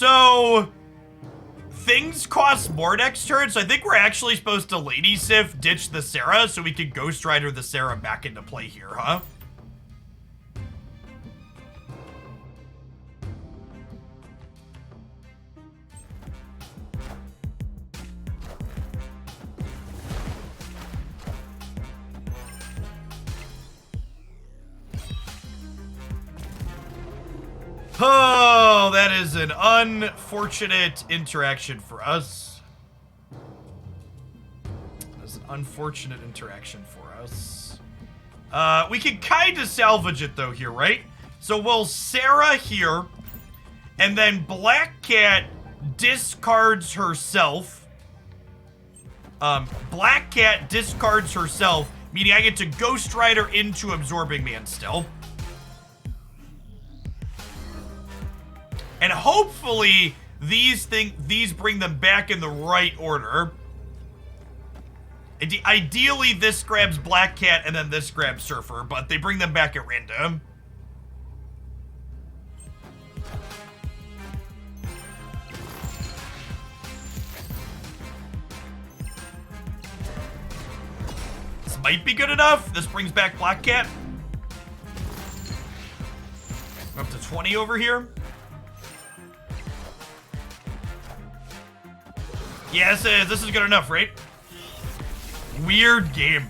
So, things cost more next turn, so I think we're actually supposed to Lady Sif ditch the Sarah so we can Ghost Rider the Sarah back into play here, huh? Oh, that is an unfortunate interaction for us. That's an unfortunate interaction for us. We can kind of salvage it though here, right? So we'll Sarah here, and then Black Cat discards herself. Black Cat discards herself, meaning I get to Ghost Rider into Absorbing Man still. And hopefully these bring them back in the right order. Ideally this grabs Black Cat and then this grabs Surfer, but they bring them back at random. This might be good enough. This brings back Black Cat. 20 over here. Yes, this is good enough, right? Weird game.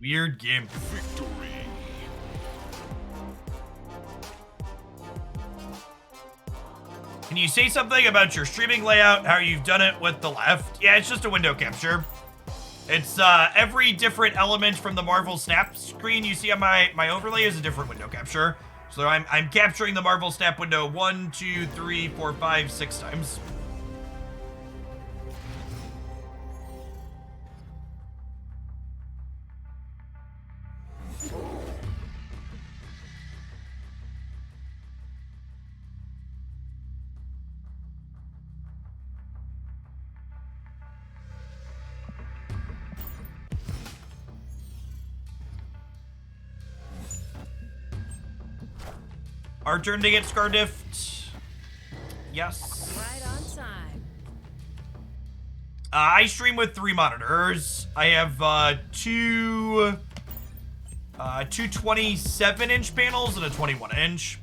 Weird game. Victory. Can you say something about your streaming layout, how you've done it with the left? Yeah, it's just a window capture. It's every different element from the Marvel Snap screen you see on my overlay is a different window capture. So I'm capturing the Marvel Snap window 1, 2, 3, 4, 5, 6 times. Our turn to get Scardiffed. Yes. Right on time. I stream with 3 monitors. I have two 27-inch panels and a 21-inch.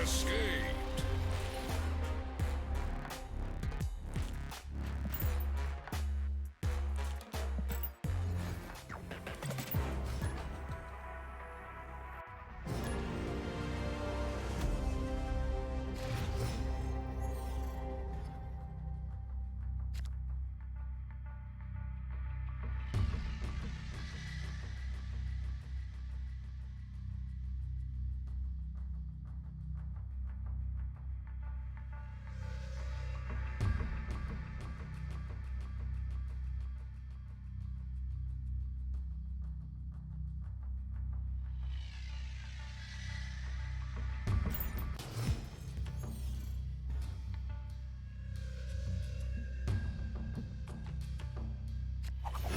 Escaped.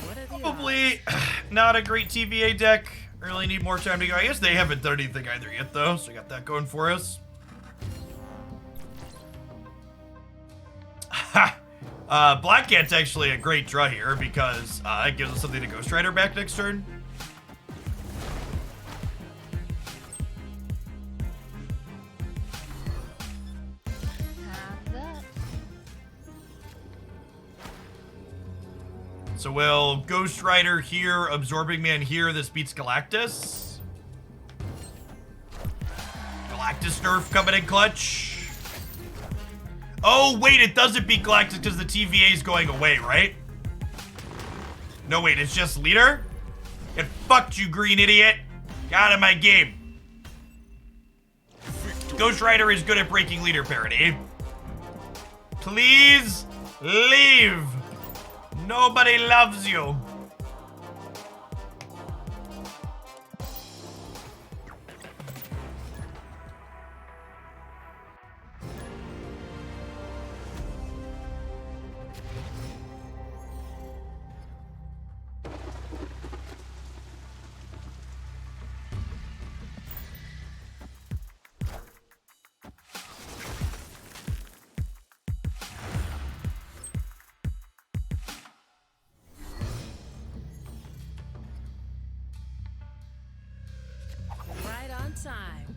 What are the Probably not a great TVA deck. Really need more time to go. I guess they haven't done anything either yet, though, so we got that going for us. Black Cat's actually a great draw here because it gives us something to Ghost Rider back next turn. Have that. So we'll Ghost Rider here, Absorbing Man here. This beats Galactus. Galactus nerf coming in clutch. Oh, wait, it doesn't beat Galactus because the TVA is going away, right? No, wait, it's just Leader? It fucked you, green idiot. Get out of my game. Ghost Rider is good at breaking Leader parity. Please leave. Nobody loves you. Right on time.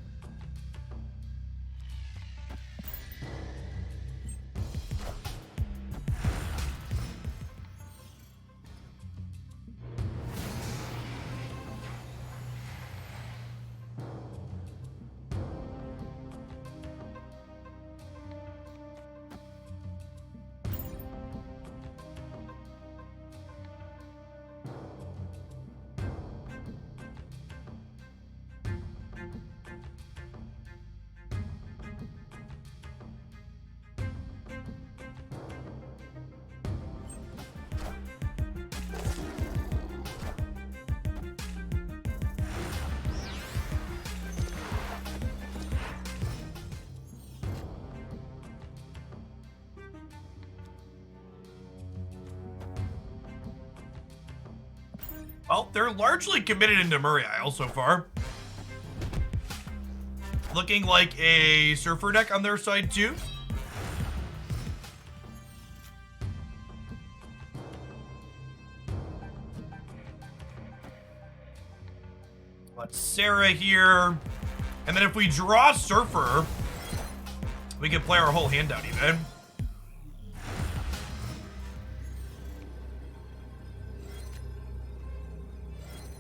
Well, they're largely committed into Murray Isle so far. Looking like a surfer deck on their side too. Let's Sarah here. And then if we draw surfer, we can play our whole hand out even.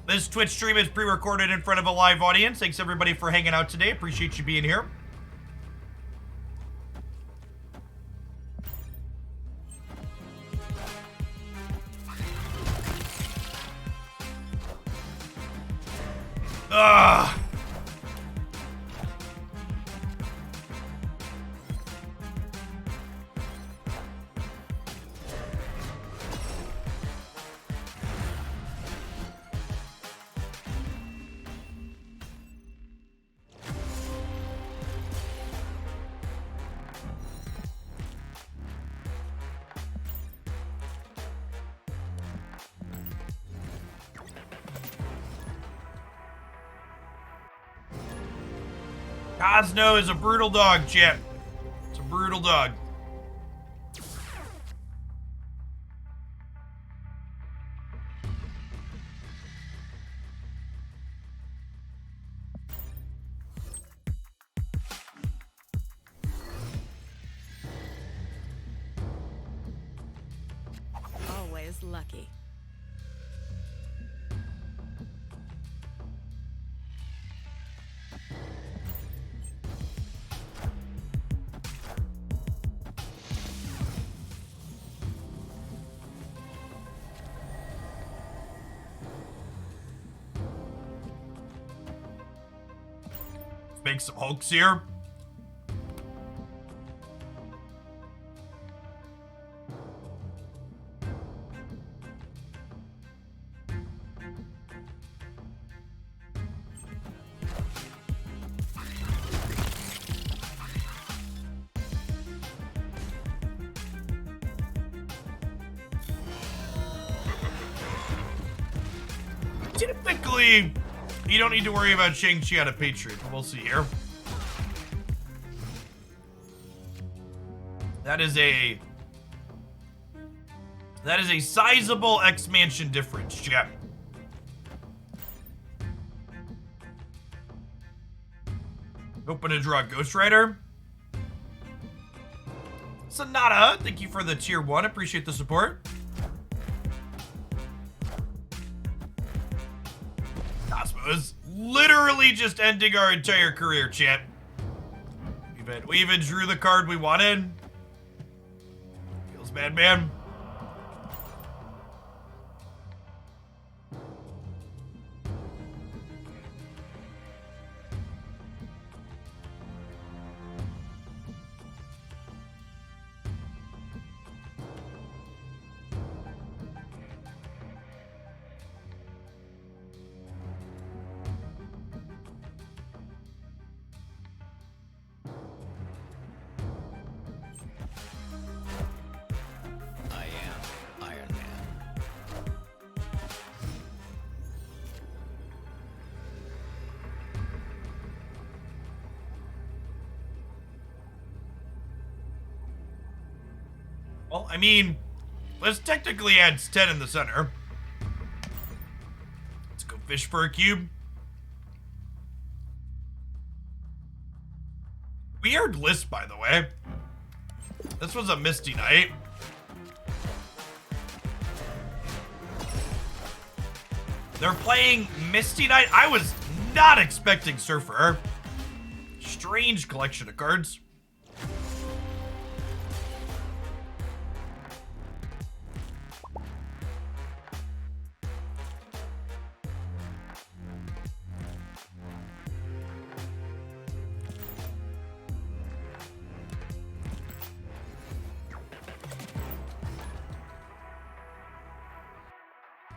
This Twitch stream is pre-recorded in front of a live audience. Thanks everybody for hanging out today. Appreciate you being here. Ugh. Cosno is a brutal dog, Chip. It's a brutal dog. Always lucky. Make some hulks here. Typically, you don't need to worry about Shang-Chi out of Patriot, but we'll see here. That is a sizable X-Mansion difference, Jeff. Open to draw Ghost Rider. Sonata, thank you for the tier 1. Appreciate the support. Cosmos, literally just ending our entire career, chat. We even drew the card we wanted. Feels bad, man. Well, I mean, this technically adds 10 in the center. Let's go fish for a cube. Weird list, by the way. This was a Misty Knight. They're playing Misty Knight. I was not expecting Surfer. Strange collection of cards.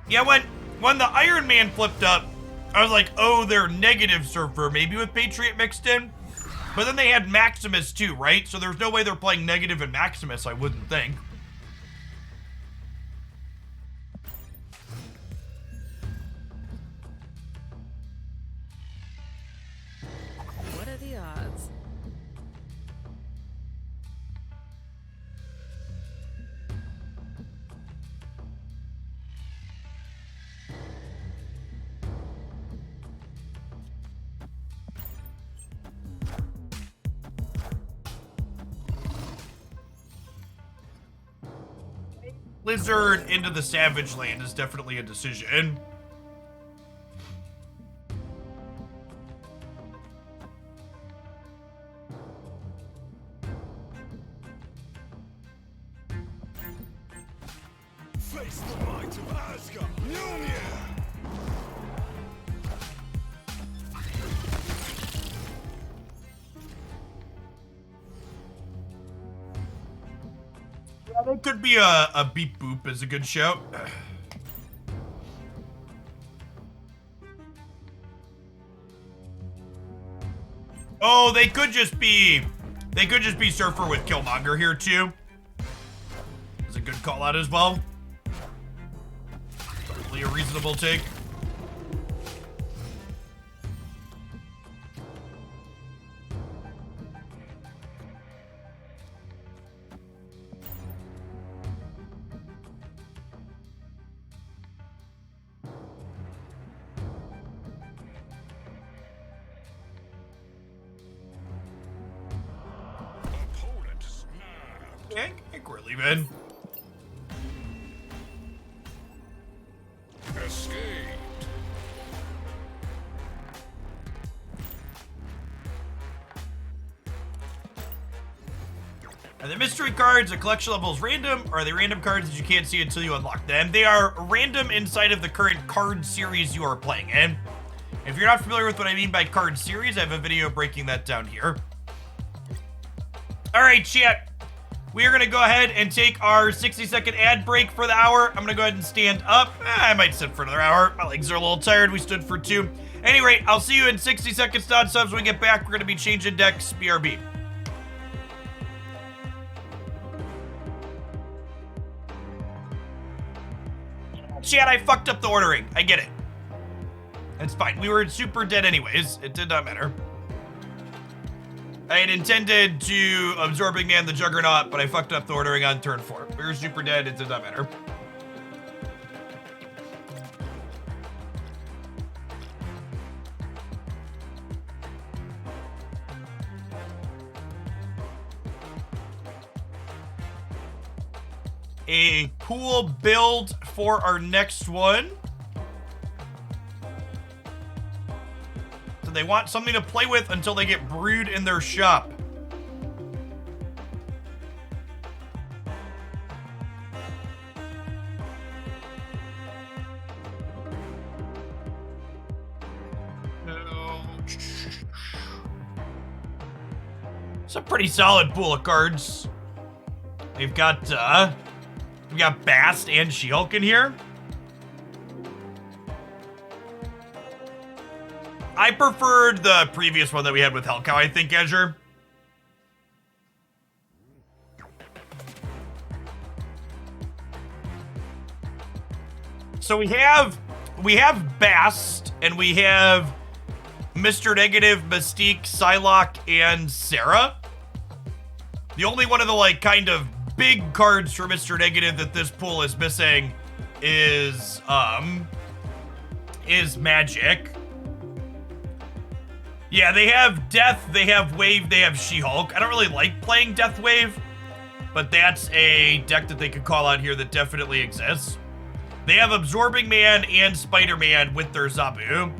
Yeah, when the Iron Man flipped up, I was like, oh, they're negative Surfer, maybe with Patriot mixed in. But then they had Maximus too, right? So there's no way they're playing negative and Maximus, I wouldn't think. Lizard into the Savage Land is definitely a decision. Face the might of Asgard. Mjolnir. Yeah, that could be a beep boop is a good shout. Oh, they could just be Surfer with Killmonger here too. Is a good call out as well. Totally a reasonable take. Opponent snapped. Yeah, I think we're leaving. Escaped. Are the mystery cards at collection levels random, or are they random cards that you can't see until you unlock them? They are random inside of the current card series you are playing in. If you're not familiar with what I mean by card series, I have a video breaking that down here. All right, chat. We are going to go ahead and take our 60-second ad break for the hour. I'm going to go ahead and stand up. I might sit for another hour. My legs are a little tired. We stood for 2. At any rate, I'll see you in 60 seconds non-subs. When we get back, we're going to be changing decks. BRB. Chat, I fucked up the ordering. I get it. It's fine. We were super dead anyways. It did not matter. I had intended to Absorbing Man the Juggernaut, but I fucked up the ordering on turn 4. We were super dead. It did not matter. A cool build for our next one. So they want something to play with until they get brewed in their shop. It's a pretty solid pool of cards. We've got Bast and She-Hulk in here. I preferred the previous one that we had with Hellcow, I think, Azure. So we have Bast, and we have Mr. Negative, Mystique, Psylocke, and Sarah. The only one of the, like, kind of big cards for Mr. Negative that this pool is missing is Magic. Yeah, they have Death, they have Wave, they have She-Hulk. I don't really like playing Death Wave, but that's a deck that they could call out here that definitely exists. They have Absorbing Man and Spider-Man with their Zabu.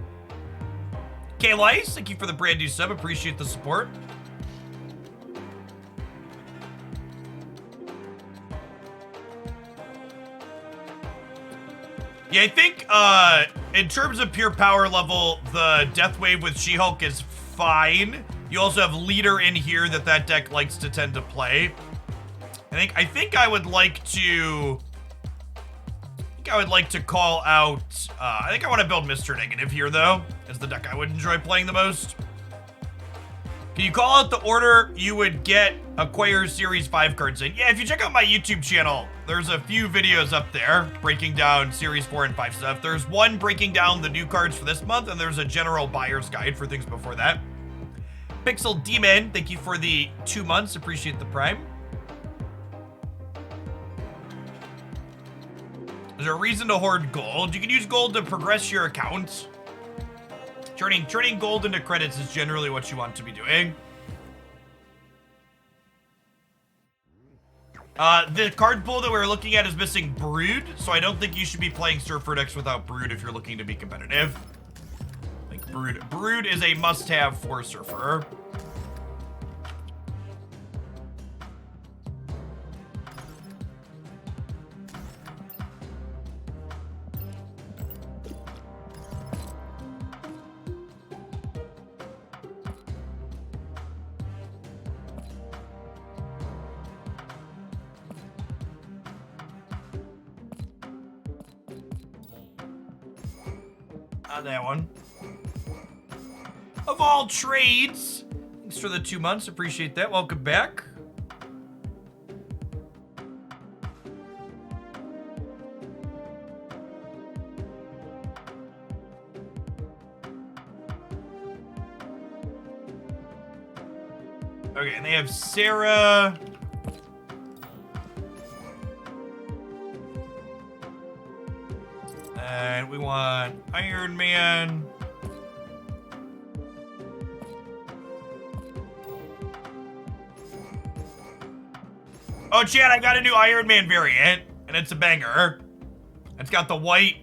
K-Lice, thank you for the brand new sub. Appreciate the support. Yeah, I think in terms of pure power level, the Death Wave with She-Hulk is fine. You also have Leader in here that deck likes to tend to play. I think I would like to call out, I think I want to build Mr. Negative here, though, as the deck I would enjoy playing the most. Can you call out the order you would get Acquire Series 5 cards in? Yeah, if you check out my YouTube channel, there's a few videos up there breaking down Series 4 and 5 stuff. There's one breaking down the new cards for this month, and there's a general buyer's guide for things before that. Pixel Demon, thank you for the 2 months. Appreciate the prime. Is there a reason to hoard gold? You can use gold to progress your account. Turning gold into credits is generally what you want to be doing. The card pool that we were looking at is missing Brood, so I don't think you should be playing Surfer decks without Brood if you're looking to be competitive. Like Brood is a must-have for Surfer. That one. Of all trades. Thanks for the 2 months. Appreciate that. Welcome back. Okay, and they have Sarah. And we want Iron Man. Oh, Chad, I got a new Iron Man variant, and it's a banger. It's got the white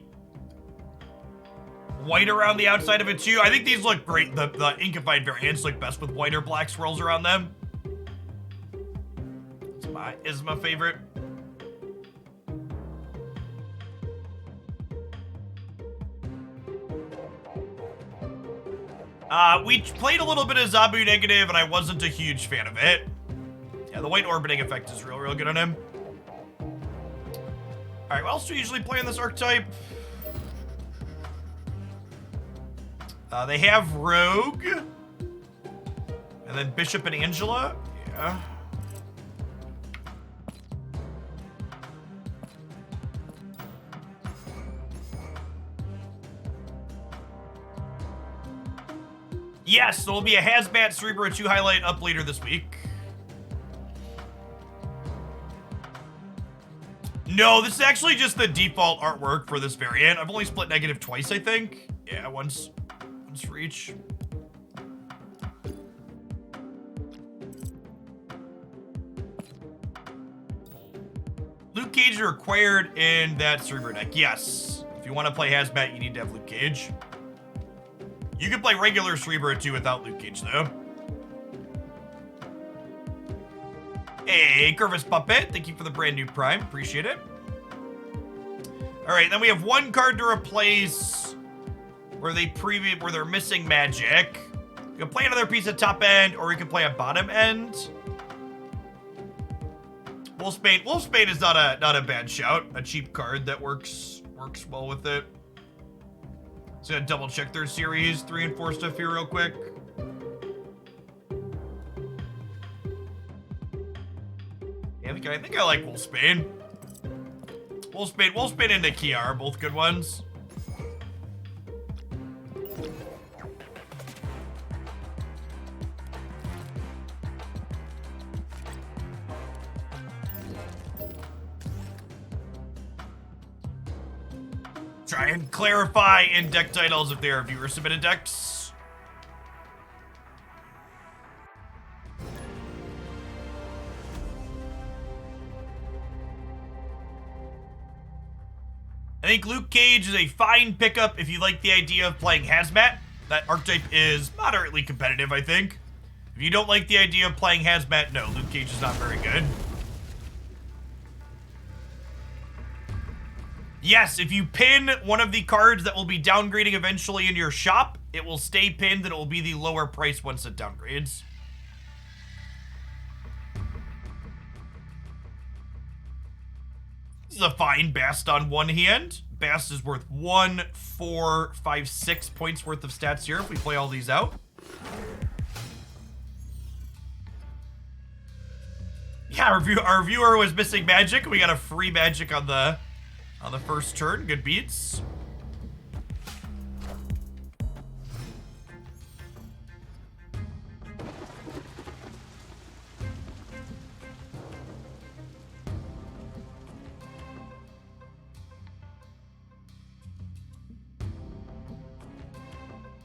around the outside of it, too. I think these look great. The Inkified variants look best with white or black swirls around them. Is my favorite. We played a little bit of Zabu Negative, and I wasn't a huge fan of it. Yeah, the white orbiting effect is real good on him. Alright, what else do we usually play in this archetype? They have Rogue. And then Bishop and Angela. Yeah. Yes, there will be a Hazmat Cerebro 2 highlight up later this week. No, this is actually just the default artwork for this variant. I've only split negative twice, I think. Yeah, once for each. Luke Cage is required in that Cerebro deck. Yes. If you want to play Hazmat, you need to have Luke Cage. You can play regular Cerebro 2 without Luke Cage, though. Hey, Curvis Puppet, thank you for the brand new Prime. Appreciate it. All right, then we have one card to replace where they're missing magic. You can play another piece at top end, or you can play a bottom end. Wolfsbane is not a bad shout. A cheap card that works well with it. So gonna double check their series 3 and 4 stuff here real quick. Yeah, I think I like Wolfsbane. Wolfsbane and Nakia are both good ones. Try and clarify in deck titles if they are viewer submitted decks. I think Luke Cage is a fine pickup if you like the idea of playing Hazmat. That archetype is moderately competitive, I think. If you don't like the idea of playing Hazmat, no, Luke Cage is not very good. Yes, if you pin one of the cards that will be downgrading eventually in your shop, it will stay pinned and it will be the lower price once it downgrades. This is a fine Bast on one hand. Bast is worth 1, 4, 5, 6 points worth of stats here if we play all these out. Yeah, our viewer was missing magic. We got a free magic on the first turn. Good beats.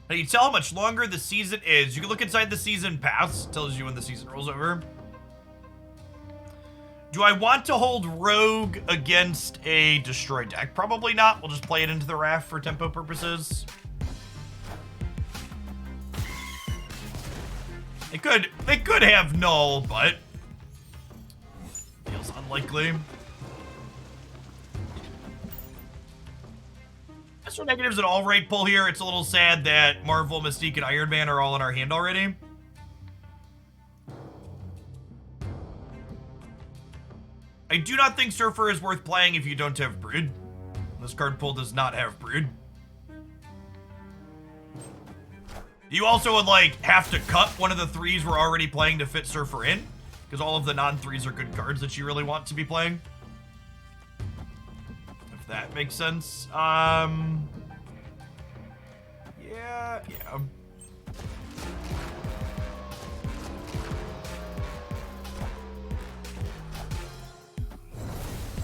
How do you tell how much longer the season is? You can look inside the season pass. Tells you when the season rolls over. Do I want to hold Rogue against a Destroy deck? Probably not. We'll just play it into the Raft for tempo purposes. It could have Null, but feels unlikely. As for negatives, an all-right pull here. It's a little sad that Marvel, Mystique, and Iron Man are all in our hand already. I do not think Surfer is worth playing if you don't have Brood. This card pool does not have Brood. You also would, like, have to cut one of the 3s we're already playing to fit Surfer in, because all of the non-3s are good cards that you really want to be playing. If that makes sense. Yeah.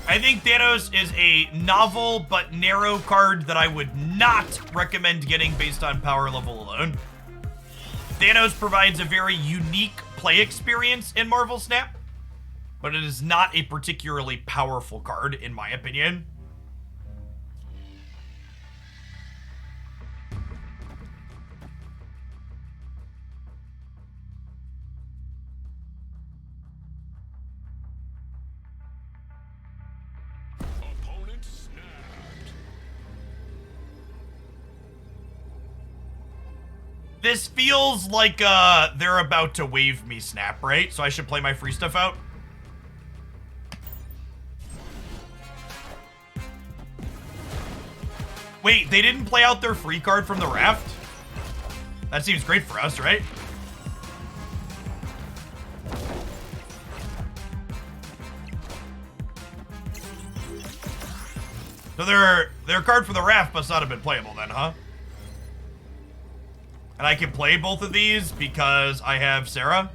I think Thanos is a novel but narrow card that I would not recommend getting based on power level alone. Thanos provides a very unique play experience in Marvel Snap, but it is not a particularly powerful card, in my opinion. Opponent snapped. This feels like they're about to wave me Snap, right? So I should play my free stuff out. Wait, they didn't play out their free card from the Raft? That seems great for us, right? So their card from the Raft must not have been playable then, huh? And I can play both of these because I have Sarah.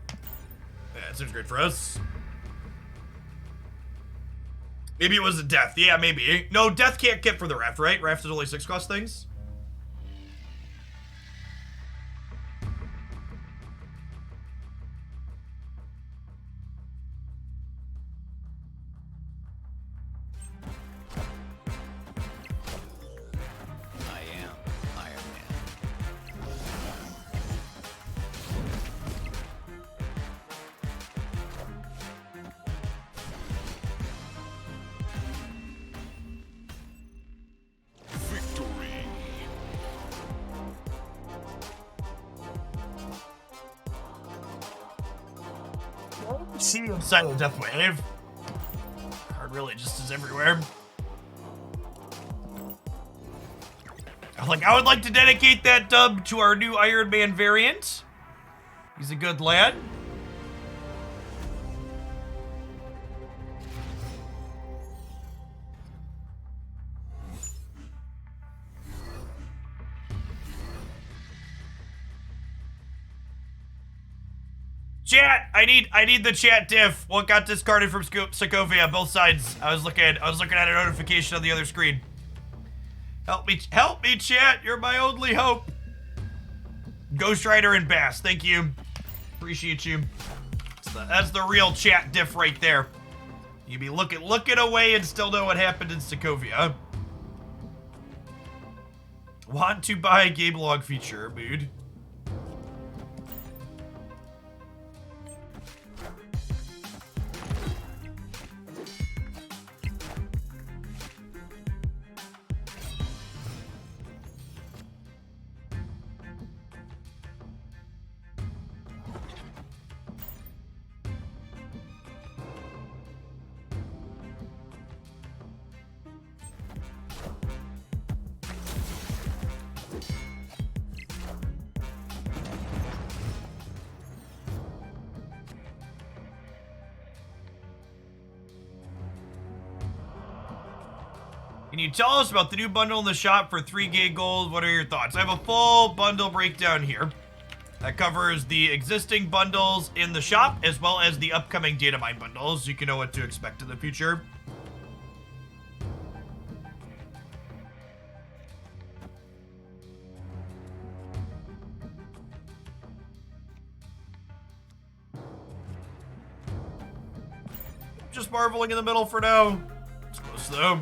Yeah, that seems great for us. Maybe it was a Death. Yeah, maybe. No, Death can't get for the Raft, right? Raft is only 6 cost things. I am Iron Man. Victory. See you inside the Death Wave. Card really just is everywhere. I would like to dedicate that dub to our new Iron Man variant. He's a good lad. Chat, I need the chat diff. What got discarded from Sokovia? Both sides. I was looking at a notification on the other screen. Help me, chat. You're my only hope. Ghost Rider and Bass, thank you. Appreciate you. That's the real chat diff right there. You be looking away and still know what happened in Sokovia. Want to buy a game log feature, dude? Can you tell us about the new bundle in the shop for 3 gig gold? What are your thoughts? I have a full bundle breakdown here that covers the existing bundles in the shop as well as the upcoming data mine bundles. You can know what to expect in the future. just marveling in the middle for now. It's close though.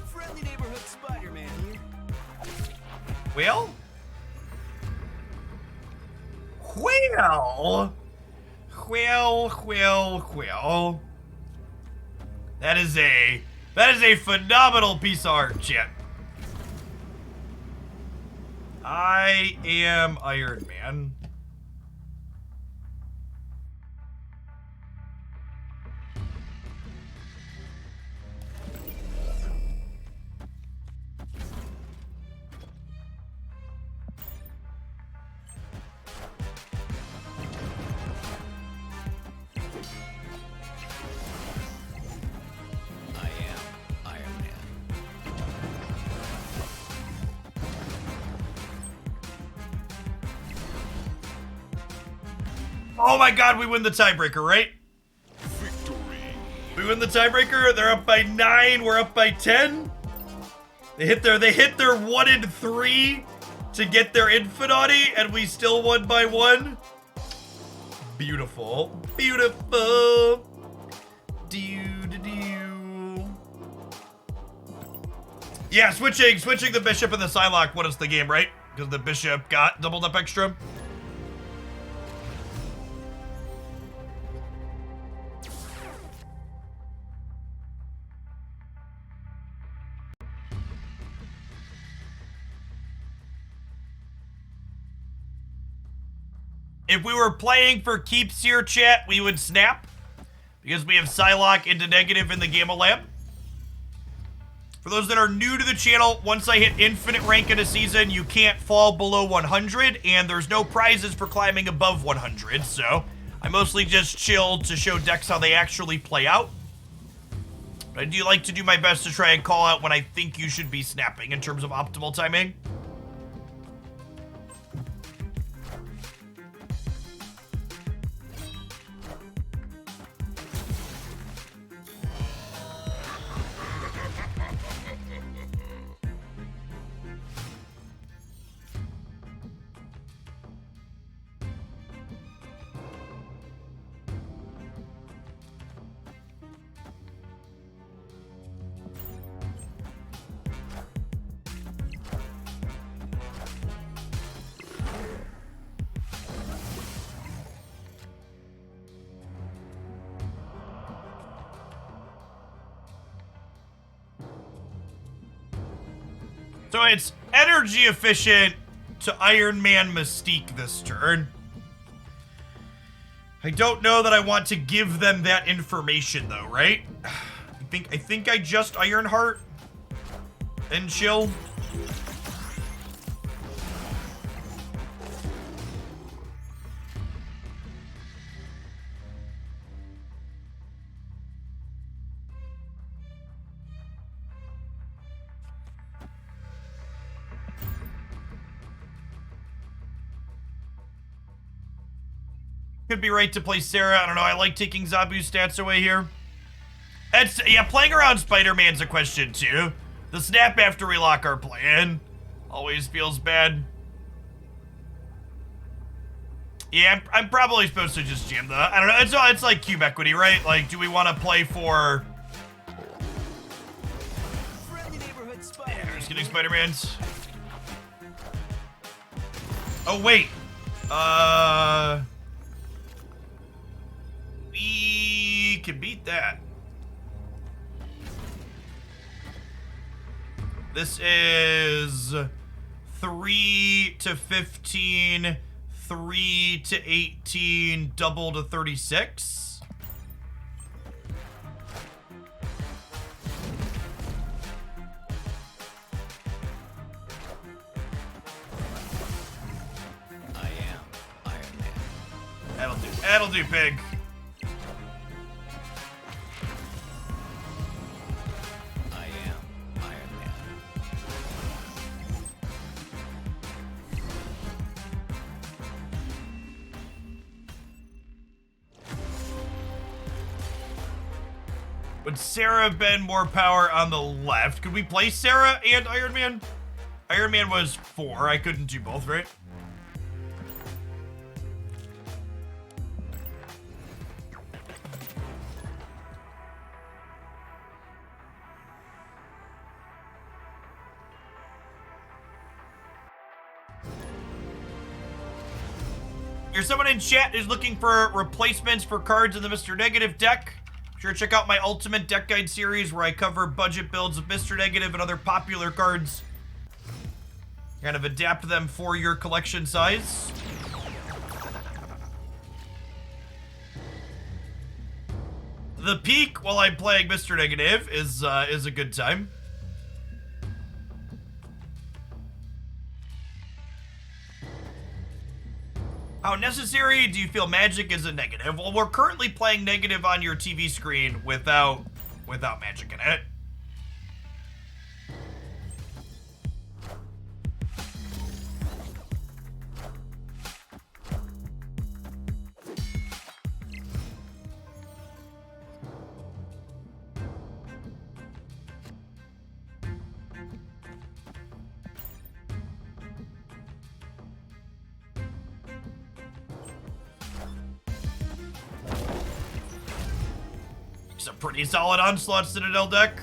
Friendly neighborhood Spider-Man here. Well? Well. That is a phenomenal piece of art, chat. I am Iron Man. I am Iron Man. Oh my god, we win the tiebreaker, right? Victory. We win the tiebreaker. They're up by 9. We're up by 10. They hit their 1 and 3 to get their Infinity, and we still won by 1. Beautiful. Beautiful. Yeah, switching the bishop and the Psylocke won us the game, right? Because the bishop got doubled up extra. If we were playing for keeps here, chat, we would snap. Because we have Psylocke into negative in the Gamma Lab. For those that are new to the channel, once I hit infinite rank in a season, you can't fall below 100, and there's no prizes for climbing above 100, so I mostly just chill to show decks how they actually play out. But I do like to do my best to try and call out when I think you should be snapping in terms of optimal timing. So it's energy efficient to Iron Man Mystique this turn. I don't know that I want to give them that information though, right? I think I just Ironheart and chill. Could be right to play Sarah. I don't know. I like taking Zabu's stats away here. Yeah, playing around Spider-Man's a question too. The snap after we lock our plan always feels bad. Yeah, I'm probably supposed to just jam the... I don't know. It's like cube equity, right? Like, do we want to play for... Yeah, just getting Spider-Man's. Oh, wait. We can beat that. This is 3 to 15, 3 to 18, double to 36. I am Iron Man. That'll do, pig. Would Sarah have been more power on the left? Could we play Sarah and Iron Man? Iron Man was 4. I couldn't do both, right? There's someone in chat who's looking for replacements for cards in the Mr. Negative deck. Sure, check out my Ultimate Deck Guide series where I cover budget builds of Mr. Negative and other popular cards. Kind of adapt them for your collection size. The peak while I'm playing Mr. Negative is a good time. How necessary do you feel Magic is a negative? Well, we're currently playing negative on your TV screen without Magic in it. It's a pretty solid Onslaught Citadel deck.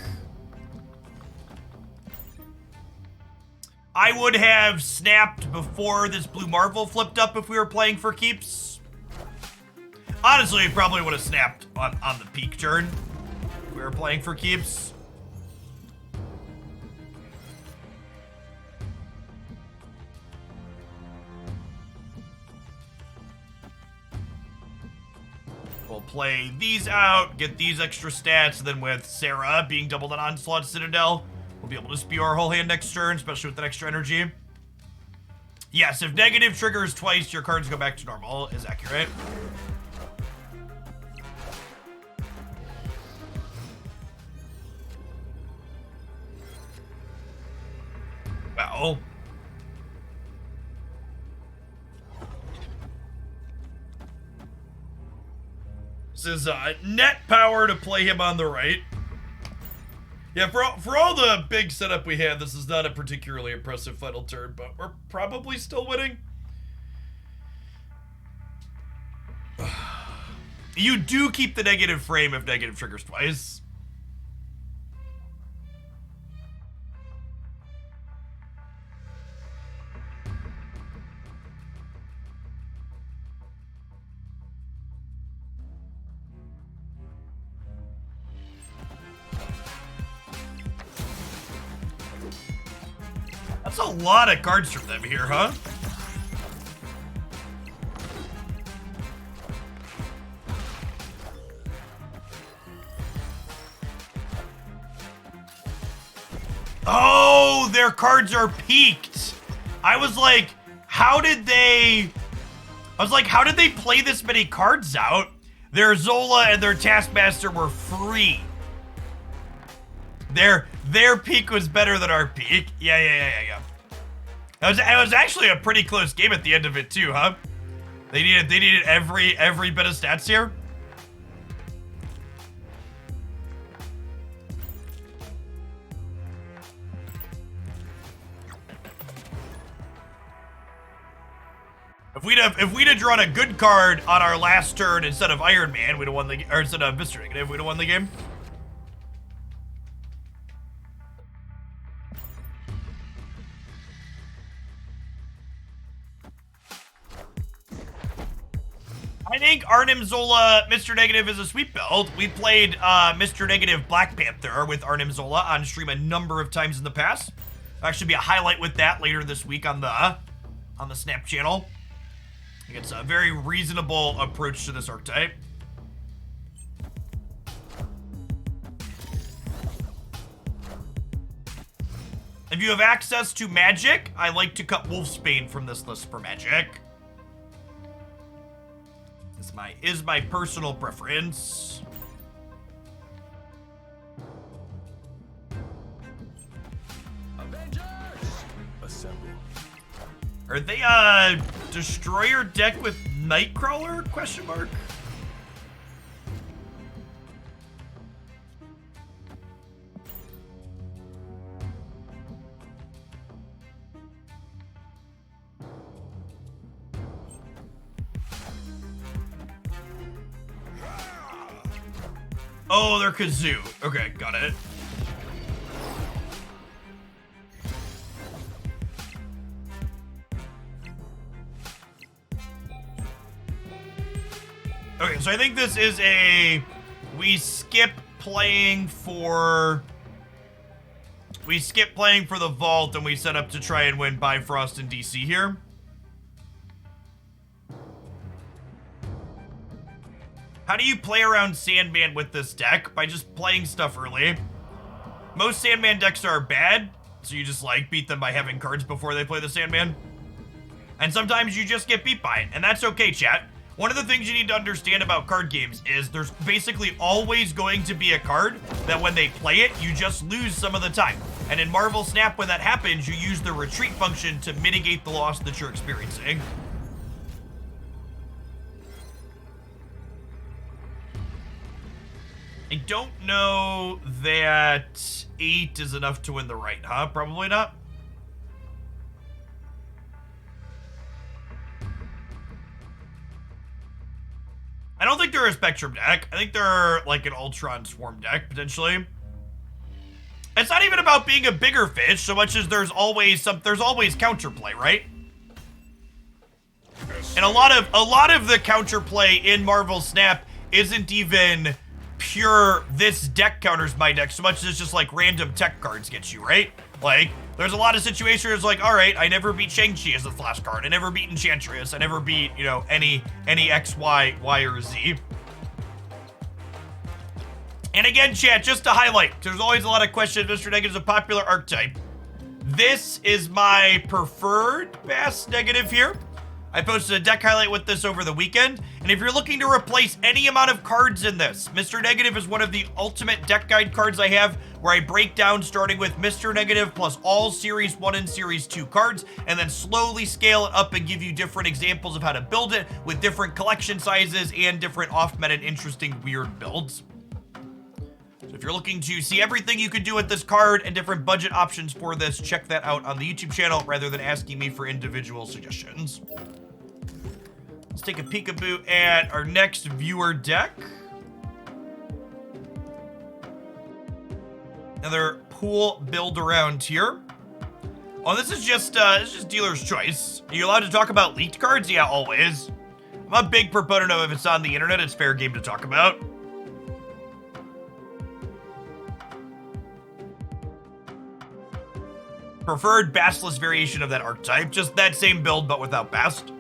I would have snapped before this Blue Marvel flipped up if we were playing for keeps. Honestly, we probably would have snapped on the peak turn if we were playing for keeps. We'll play these out, get these extra stats, and then with Sarah being doubled on Onslaught Citadel, we'll be able to spew our whole hand next turn, especially with that extra energy. Yes, if negative triggers twice, your cards go back to normal, is accurate. Well. This is net power to play him on the right. Yeah, for all the big setup we had, this is not a particularly impressive final turn, but we're probably still winning. You do keep the negative frame if negative triggers twice. That's a lot of cards from them here, huh? Oh, their cards are peaked. I was like, how did they play this many cards out? Their Zola and their Taskmaster were free. Their peak was better than our peak. Yeah. It was actually a pretty close game at the end of it too, huh? They needed every bit of stats here. If we'd have drawn a good card on our last turn instead of Iron Man, we'd have won the, or instead of Mr. Negative, we'd have won the game. I think Arnim Zola Mr. Negative is a sweep build. We played Mr. Negative Black Panther with Arnim Zola on stream a number of times in the past. There'll actually be a highlight with that later this week on the Snap channel. I think it's a very reasonable approach to this archetype. If you have access to Magic, I like to cut Wolfsbane from this list for Magic. Is my personal preference. Avengers! Assemble. Are they destroyer deck with Nightcrawler? Question mark. Oh, they're Kazoo. Okay, got it. Okay, so I think this is a... We skip playing for the vault and we set up to try and win Bifrost and DC here. How do you play around Sandman with this deck? By just playing stuff early. Most Sandman decks are bad, so you just like beat them by having cards before they play the Sandman. And sometimes you just get beat by it, and that's okay, chat. One of the things you need to understand about card games is there's basically always going to be a card that when they play it, you just lose some of the time. And in Marvel Snap, when that happens, you use the retreat function to mitigate the loss that you're experiencing. I don't know that 8 is enough to win the right, huh? Probably not. I don't think they're a Spectrum deck. I think they're like an Ultron Swarm deck, potentially. It's not even about being a bigger fish so much as there's always counterplay, right? And a lot of the counterplay in Marvel Snap isn't even pure this deck counters my deck so much as it's just like random tech cards get you, right? Like, there's a lot of situations like, all right, I never beat Shang-Chi as a flash card. I never beat Enchantress. I never beat, you know, any X, Y, or Z. And again, chat, just to highlight, there's always a lot of questions. Mr. Negative is a popular archetype. This is my preferred Bass Negative here. I posted a deck highlight with this over the weekend, and if you're looking to replace any amount of cards in this, Mr. Negative is one of the ultimate deck guide cards I have, where I break down starting with Mr. Negative plus all Series 1 and Series 2 cards, and then slowly scale it up and give you different examples of how to build it with different collection sizes and different off-meta and interesting weird builds. So if you're looking to see everything you could do with this card and different budget options for this, check that out on the YouTube channel rather than asking me for individual suggestions. Let's take a peekaboo at our next viewer deck. Another pool build around here. Oh, this is just dealer's choice. Are you allowed to talk about leaked cards? Yeah, always. I'm a big proponent of if it's on the internet, it's fair game to talk about. Preferred Bastless variation of that archetype. Just that same build, but without Bast.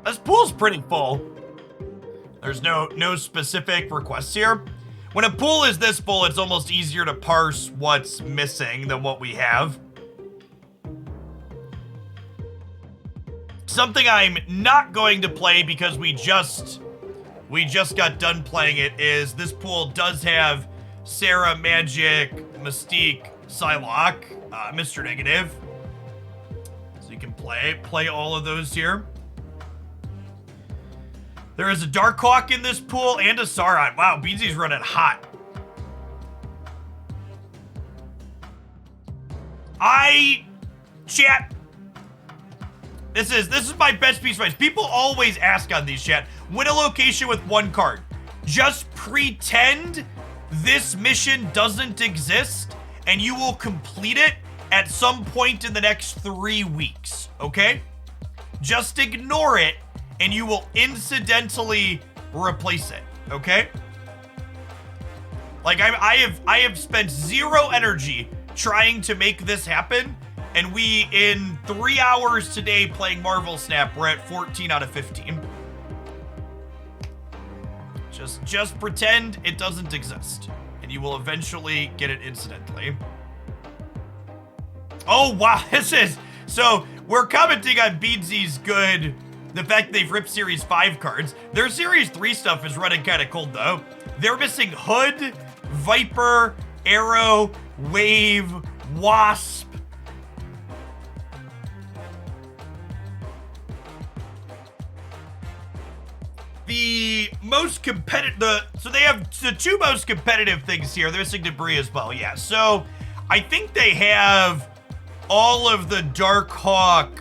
This pool's pretty full. There's no specific requests here. When a pool is this full, it's almost easier to parse what's missing than what we have. Something I'm not going to play because we just got done playing it is this pool does have Sarah, Magic, Mystique, Psylocke, Mr. Negative. So you can play all of those here. There is a Darkhawk in this pool and a Sauron. Wow, Beansy's running hot. Chat. This is my best piece of advice. People always ask on these, chat. Win a location with one card. Just pretend this mission doesn't exist and you will complete it at some point in the next 3 weeks, okay? Just ignore it and you will incidentally replace it, okay? Like, I have spent 0 energy trying to make this happen, and we, in 3 hours today playing Marvel Snap, we're at 14 out of 15. Just pretend it doesn't exist, and you will eventually get it incidentally. Oh, wow, so we're commenting on Beansy's good, the fact they've ripped Series 5 cards. Their Series 3 stuff is running kind of cold, though. They're missing Hood, Viper, Arrow, Wave, Wasp. The most competitive, so they have the 2 most competitive things here. They're missing Debris as well, yeah. So I think they have all of the Darkhawk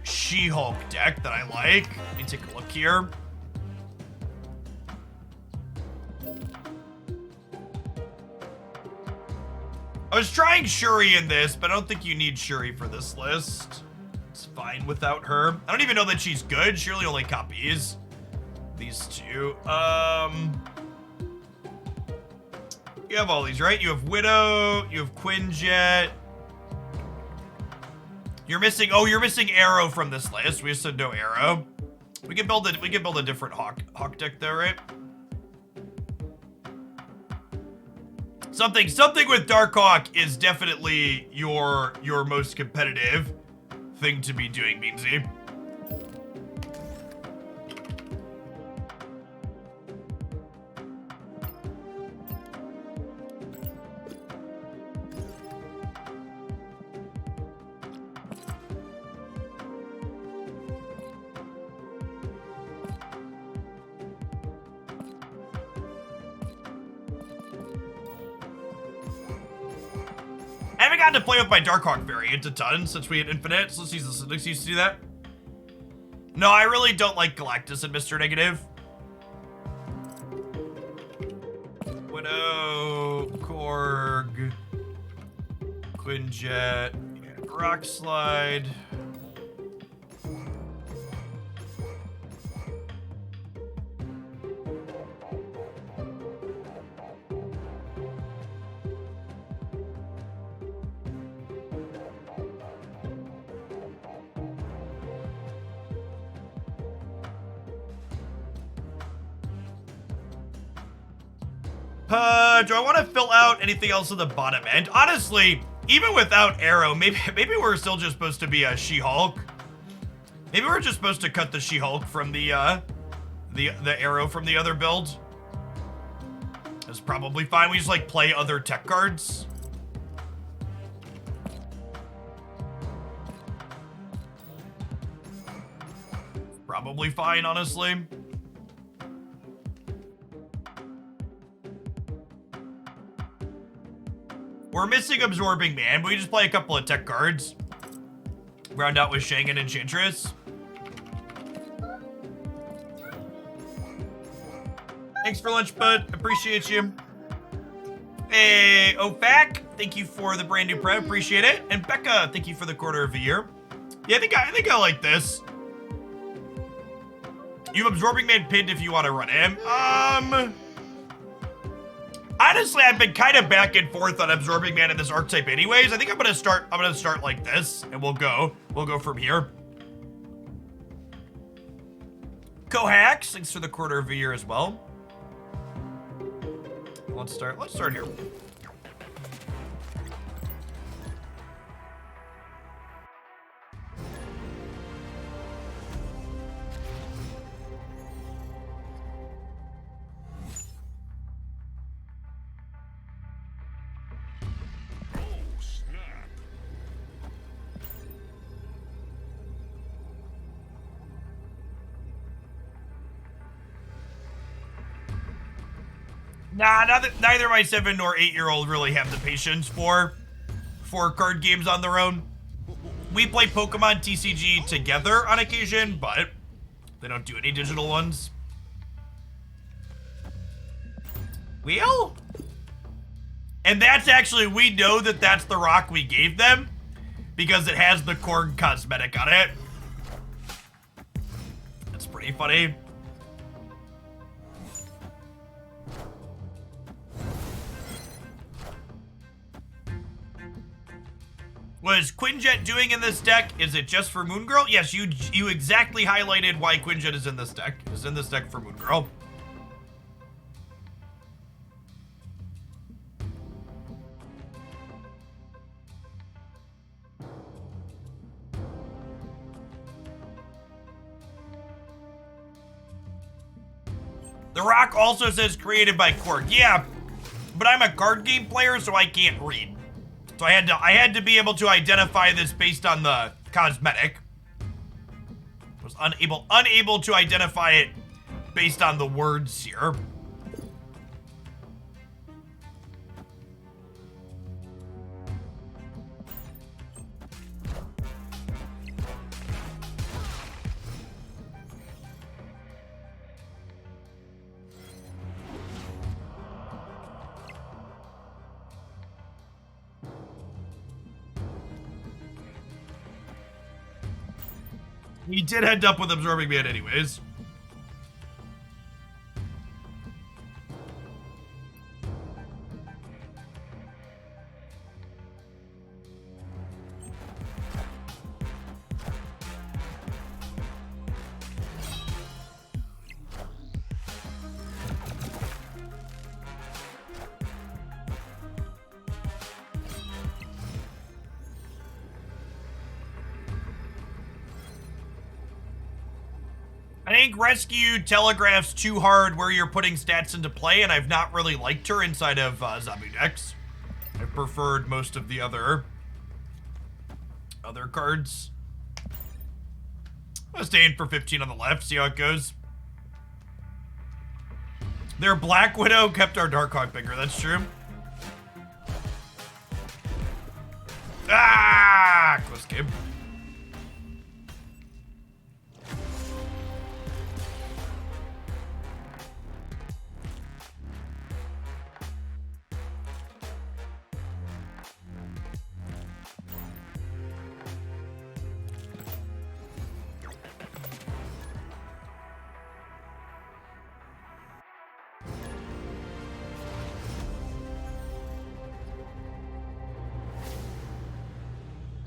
She-Hulk deck that I like. Let me take a look here. I was trying Shuri in this, but I don't think you need Shuri for this list. It's fine without her. I don't even know that she's good. Shuri only copies these two. You have all these, right? You have Widow, you have Quinjet. You're missing, oh, you're missing Arrow from this list. We just said no Arrow. We can build a different Hawk deck there, right? Something with Darkhawk is definitely your most competitive thing to be doing, Beansy. I haven't gotten to play with my Darkhawk variant a ton since we had Infinite, so let's use this as an excuse to do that. No, I really don't like Galactus and Mr. Negative. Widow, Korg, Quinjet, Rock Slide. Do I want to fill out anything else on the bottom end? Honestly, even without Arrow, maybe we're still just supposed to be a She-Hulk. Maybe we're just supposed to cut the She-Hulk from the Arrow from the other build. That's probably fine. We just like play other tech cards. Probably fine, honestly. We're missing Absorbing Man, but we just play a couple of tech cards. Round out with Shang and Enchantress. Thanks for lunch, bud. Appreciate you. Hey, Ofac, thank you for the brand new prep. Appreciate it. And Becca, thank you for the quarter of a year. Yeah, I think I like this. You have Absorbing Man pinned if you want to run him. Honestly, I've been kind of back and forth on Absorbing Man in this archetype anyways. I think I'm gonna start like this, and we'll go from here. Cohax, thanks for the quarter of a year as well. Let's start here. Nah, neither my 7 nor 8-year-old really have the patience for card games on their own. We play Pokemon TCG together on occasion, but they don't do any digital ones. Wheel? And that's actually, we know that that's the rock we gave them because it has the Korg cosmetic on it. That's pretty funny. What is Quinjet doing in this deck? Is it just for Moon Girl? Yes, you exactly highlighted why Quinjet is in this deck. It's in this deck for Moon Girl. The Rock also says created by Korg. Yeah, but I'm a card game player, so I can't read. So I had to be able to identify this based on the cosmetic. I was unable to identify it based on the words here. He did end up with Absorbing Man anyways. I think Rescue telegraphs too hard where you're putting stats into play, and I've not really liked her inside of Zombie decks. I've preferred most of the other cards. I'll stay in for 15 on the left, see how it goes. Their Black Widow kept our Darkhawk bigger, that's true. Ah! Close game.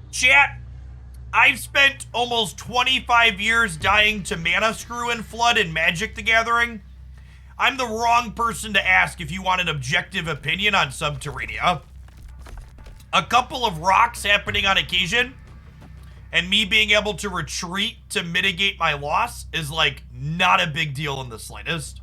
Chat, I've spent almost 25 years dying to Mana Screw and Flood in Magic the Gathering. I'm the wrong person to ask if you want an objective opinion on Subterranea. A couple of rocks happening on occasion, and me being able to retreat to mitigate my loss is like not a big deal in the slightest.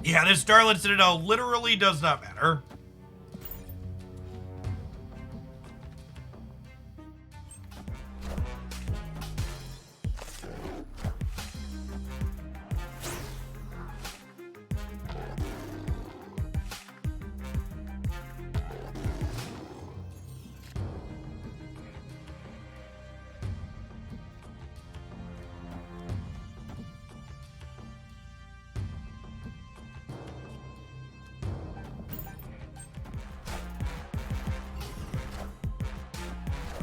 Yeah, this Starlit Citadel literally does not matter.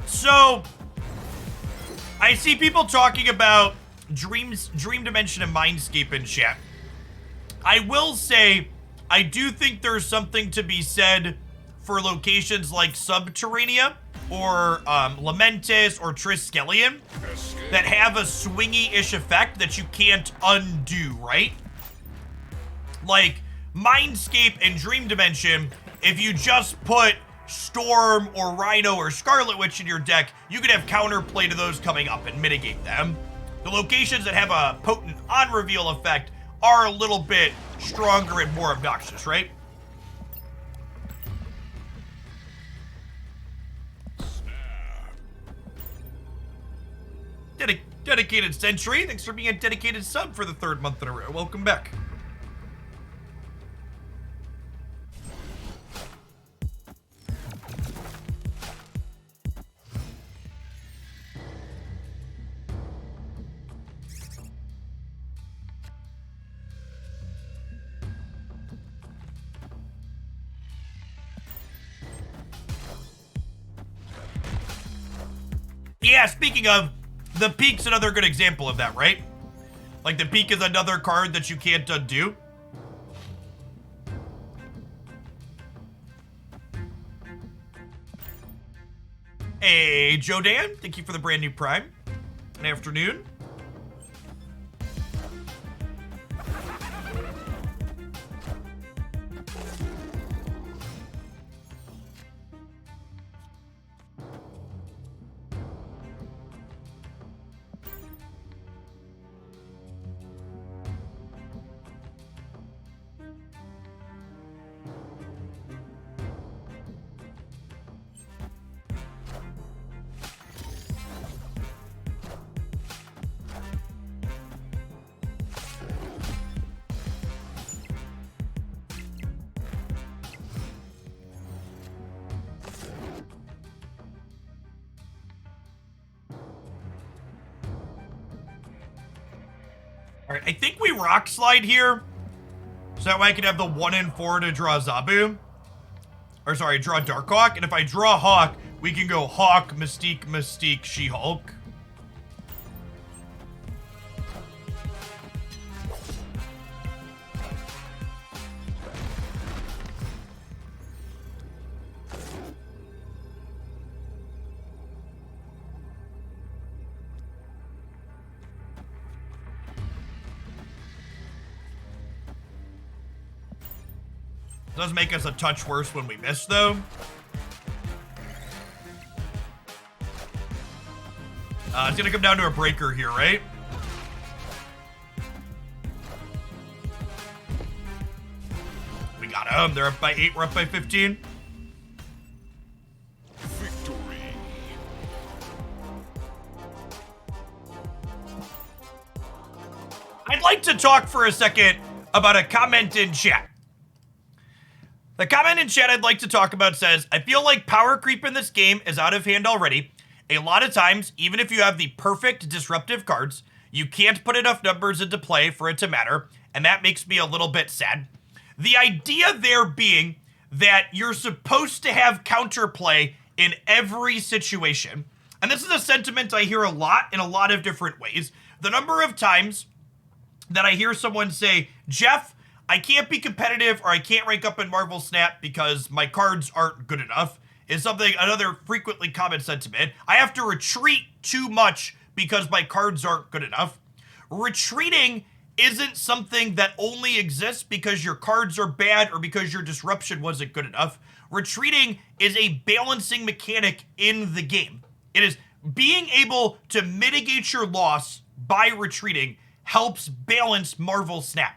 So, I see people talking about Dream Dimension and Mindscape in chat. I will say, I do think there's something to be said for locations like Subterranea or Lamentis or Triskelion that have a swingy-ish effect that you can't undo, right? Like, Mindscape and Dream Dimension, if you just put Storm or Rhino or Scarlet Witch in your deck, you could have counterplay to those coming up and mitigate them. The locations that have a potent on-reveal effect are a little bit stronger and more obnoxious, right? Dedicated Century, thanks for being a dedicated sub for the 3rd month in a row. Welcome back. Yeah, speaking of, the Peak's another good example of that, right? Like, the Peak is another card that you can't undo. Hey, Joe Dan, thank you for the brand new Prime. Good afternoon. All right, I think we rock slide here, so that way I can have the 1 and 4 to draw Zabu. Or sorry, draw Darkhawk, and if I draw Hawk, we can go Hawk, Mystique, Mystique, She-Hulk. Does make us a touch worse when we miss, though. It's gonna come down to a breaker here, right? We got him. They're up by 8. We're up by 15. Victory. I'd like to talk for a second about a comment in chat. The comment in chat I'd like to talk about says, I feel like power creep in this game is out of hand already. A lot of times, even if you have the perfect disruptive cards, you can't put enough numbers into play for it to matter, and that makes me a little bit sad. The idea there being that you're supposed to have counterplay in every situation. And this is a sentiment I hear a lot in a lot of different ways. The number of times that I hear someone say, Jeff, I can't be competitive or I can't rank up in Marvel Snap because my cards aren't good enough is another frequently common sentiment. I have to retreat too much because my cards aren't good enough. Retreating isn't something that only exists because your cards are bad or because your disruption wasn't good enough. Retreating is a balancing mechanic in the game. It is being able to mitigate your loss by retreating helps balance Marvel Snap.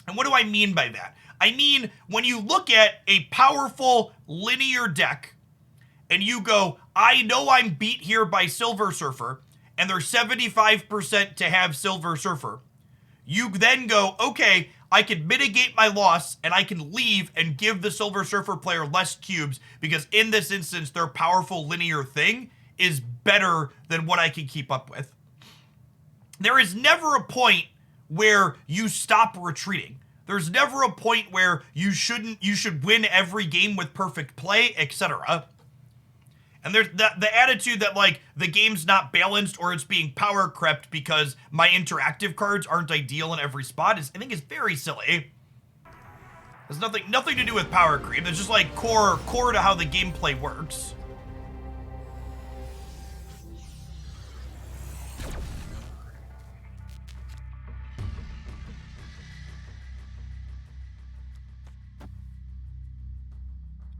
And what do I mean by that? I mean, when you look at a powerful linear deck and you go, I know I'm beat here by Silver Surfer, and they're 75% to have Silver Surfer, you then go, okay, I can mitigate my loss and I can leave and give the Silver Surfer player less cubes because in this instance, their powerful linear thing is better than what I can keep up with. There is never a point where you stop retreating. There's never a point where you should win every game with perfect play, etc. And there's the attitude that like the game's not balanced or it's being power crept because my interactive cards aren't ideal in every spot I think is very silly. There's nothing to do with power creep. It's just like core to how the gameplay works.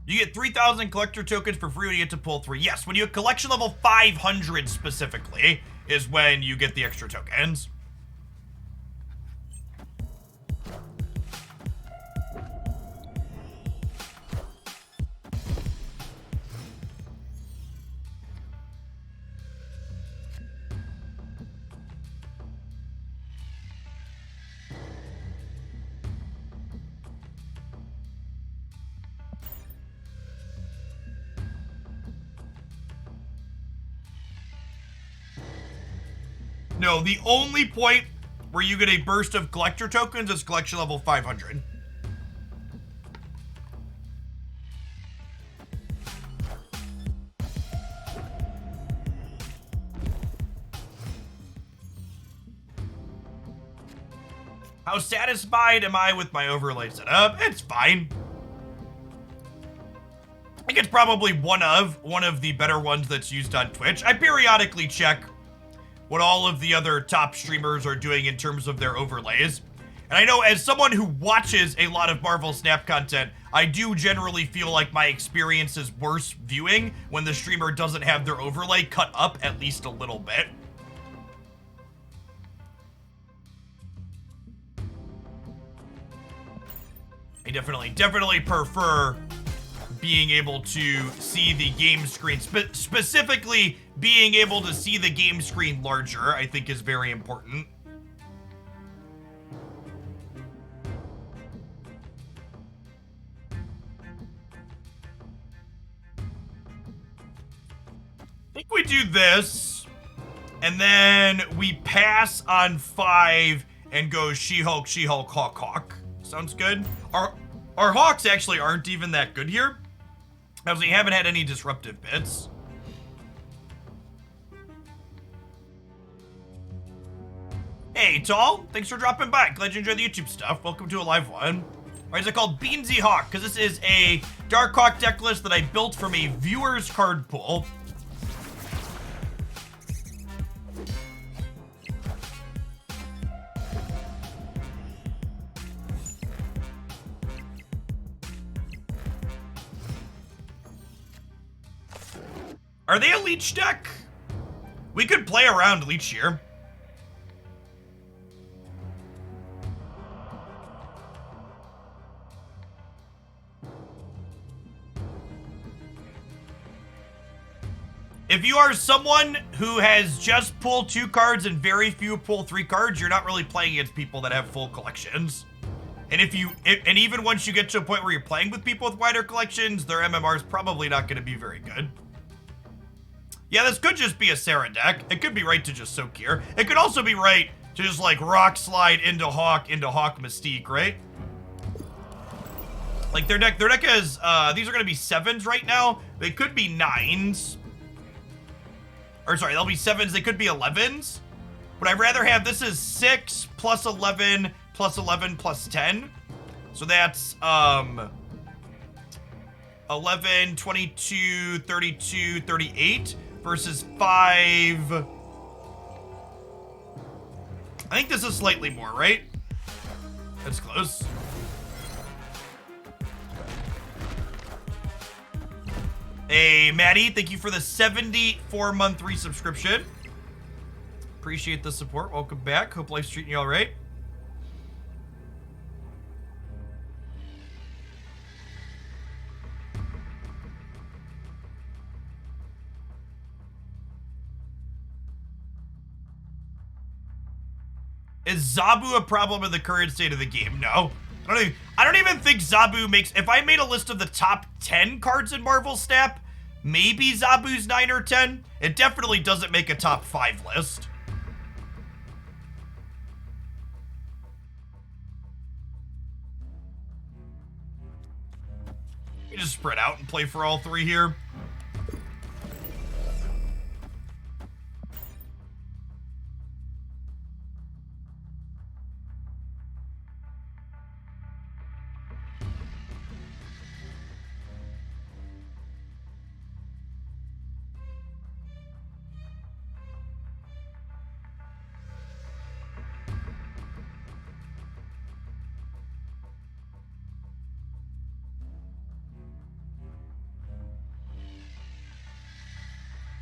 You get 3,000 collector tokens for free when you get to pull 3. Yes, when you have collection level 500 specifically is when you get the extra tokens. No, the only point where you get a burst of collector tokens is collection level 500. How satisfied am I with my overlay setup? It's fine. think it's probably one of the better ones that's used on Twitch. I periodically check what all of the other top streamers are doing in terms of their overlays. And I know as someone who watches a lot of Marvel Snap content, I do generally feel like my experience is worse viewing when the streamer doesn't have their overlay cut up at least a little bit. I definitely prefer being able to see the game screen. Specifically, being able to see the game screen larger, I think is very important. I think we do this, and then we pass on 5 and go She-Hulk, She-Hulk, Hawk, Hawk. Sounds good. Our Hawks actually aren't even that good here, because we haven't had any disruptive bits. Hey, Tall, thanks for dropping by. Glad you enjoyed the YouTube stuff. Welcome to a live one. Why is it called Beansy Hawk? Because this is a Dark Hawk deck list that I built from a viewer's card pool. Are they a Leech deck? We could play around Leech here. If you are someone who has just pulled 2 cards and very few pull 3 cards, you're not really playing against people that have full collections. And and even once you get to a point where you're playing with people with wider collections, their MMR is probably not going to be very good. Yeah, this could just be a Sarah deck. It could be right to just soak here. It could also be right to just like rock slide into Hawk Mystique, right? Like their deck is, these are gonna be 7s right now. They could be 9s. Or sorry, they'll be 7s, they could be 11s. But I'd rather have, this is 6 plus 11 plus 11 plus 10. So that's, 11, 22, 32, 38. Versus 5. I think this is slightly more, right? That's close. Hey, Maddie, thank you for the 74-month resubscription. Appreciate the support. Welcome back. Hope life's treating you all right. Is Zabu a problem in the current state of the game? No. I don't even think Zabu makes... If I made a list of the top 10 cards in Marvel Snap, maybe Zabu's 9 or 10. It definitely doesn't make a top 5 list. You just spread out and play for all 3 here.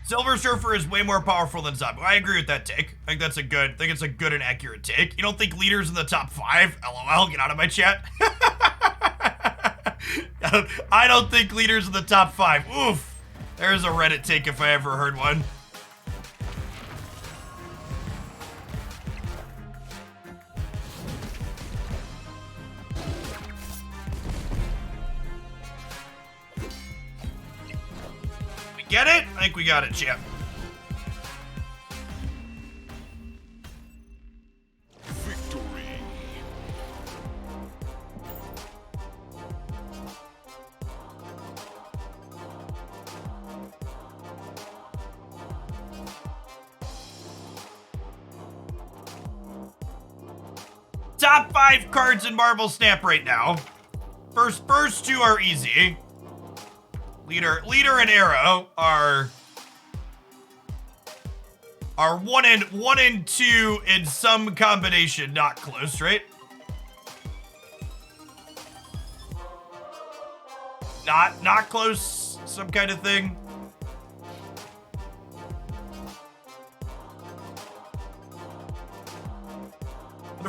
Silver Surfer is way more powerful than Zabu. I agree with that take. I think it's a good and accurate take. You don't think leaders in the top 5? LOL, get out of my chat. I don't think leaders in the top 5. Oof. There's a Reddit take if I ever heard one. Get it? I think we got it, champ. Victory. Top 5 cards in Marvel Snap right now. First 2 are easy. Leader and Arrow are 1 and 2 in some combination, not close, right? Not close, some kind of thing.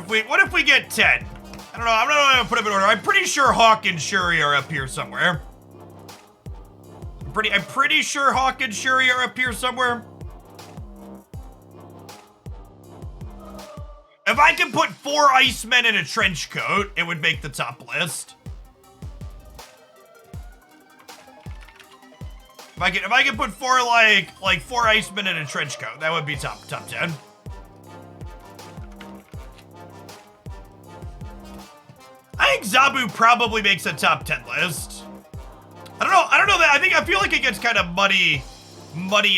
What if we get 10? I don't know. I'm not gonna put them in order. I'm pretty sure Hawk and Shuri are up here somewhere. I'm pretty sure Hawk and Shuri are up here somewhere. If I could put 4 Icemen in a trench coat, it would make the top list. If I could put 4 like 4 Icemen in a trench coat, that would be top 10. I think Zabu probably makes a top 10 list. I don't know that. I feel like it gets kind of muddy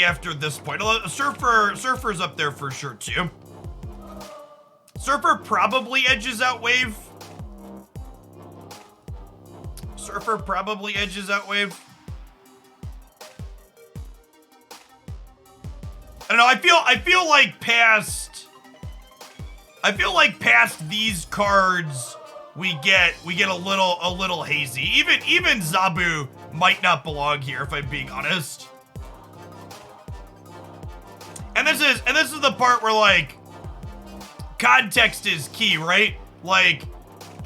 after this point. Surfer's up there for sure too. Surfer probably edges out Wave. Surfer probably edges out Wave. I don't know. I feel like past these cards we get a little hazy. Even Zabu might not belong here if I'm being honest. And this is the part where like context is key, right? Like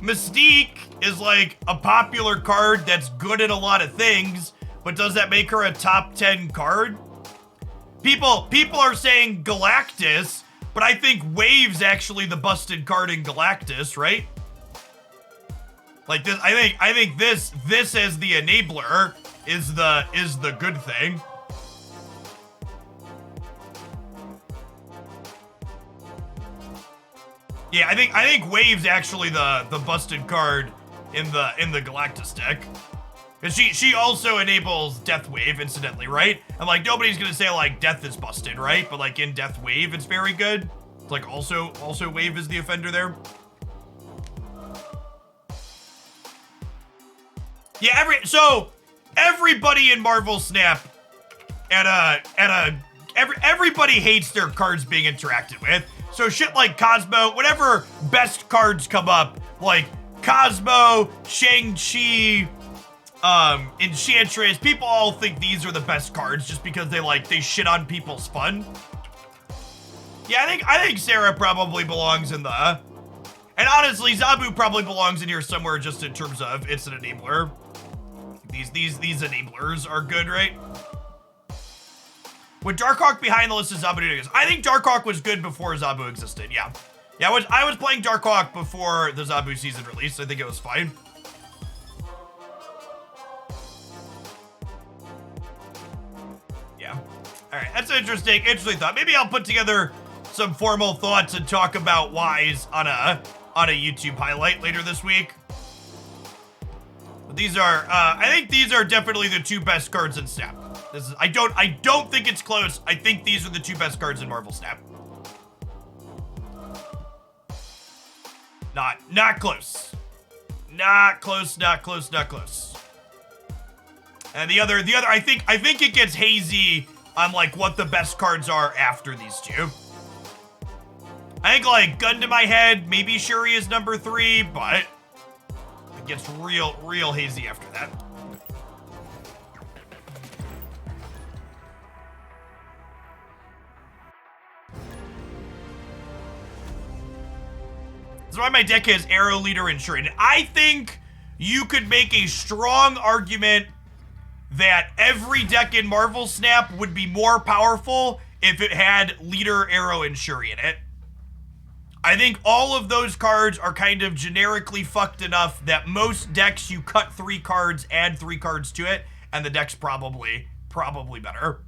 Mystique is like a popular card that's good at a lot of things, but does that make her a top 10 card? People are saying Galactus, but I think Wave's actually the busted card in Galactus, right? Like this, I think this as the enabler is the good thing. Yeah, I think Wave's actually the busted card in the Galactus deck. Cause she also enables Death Wave, incidentally, right? And like nobody's gonna say like Death is busted, right? But like in Death Wave, it's very good. It's like also Wave is the offender there. Yeah, everybody in Marvel Snap everybody hates their cards being interacted with. So shit like Cosmo, whenever best cards come up, like Cosmo, Shang-Chi, Enchantress, people all think these are the best cards just because they shit on people's fun. Yeah, I think Sarah probably belongs in the, and honestly, Zabu probably belongs in here somewhere just in terms of it's an enabler. These enablers are good, right? Would Darkhawk behind the list of Zabu exist? I think Darkhawk was good before Zabu existed, yeah. Yeah, I was playing Darkhawk before the Zabu season release. I think it was fine. Yeah. All right, that's an interesting thought. Maybe I'll put together some formal thoughts and talk about whys on a YouTube highlight later this week. But these are, I think these are definitely the 2 best cards in Snap. I don't think it's close. I think these are the 2 best cards in Marvel Snap. Not close. Not close. And the other, I think it gets hazy on like what the best cards are after these 2. I think like gun to my head, maybe Shuri is number 3, but it gets real hazy after that. That's why my deck has Arrow, Leader, and Shuri. And I think you could make a strong argument that every deck in Marvel Snap would be more powerful if it had Leader, Arrow, and Shuri in it. I think all of those cards are kind of generically fucked enough that most decks you cut 3 cards, add 3 cards to it, and the deck's probably better.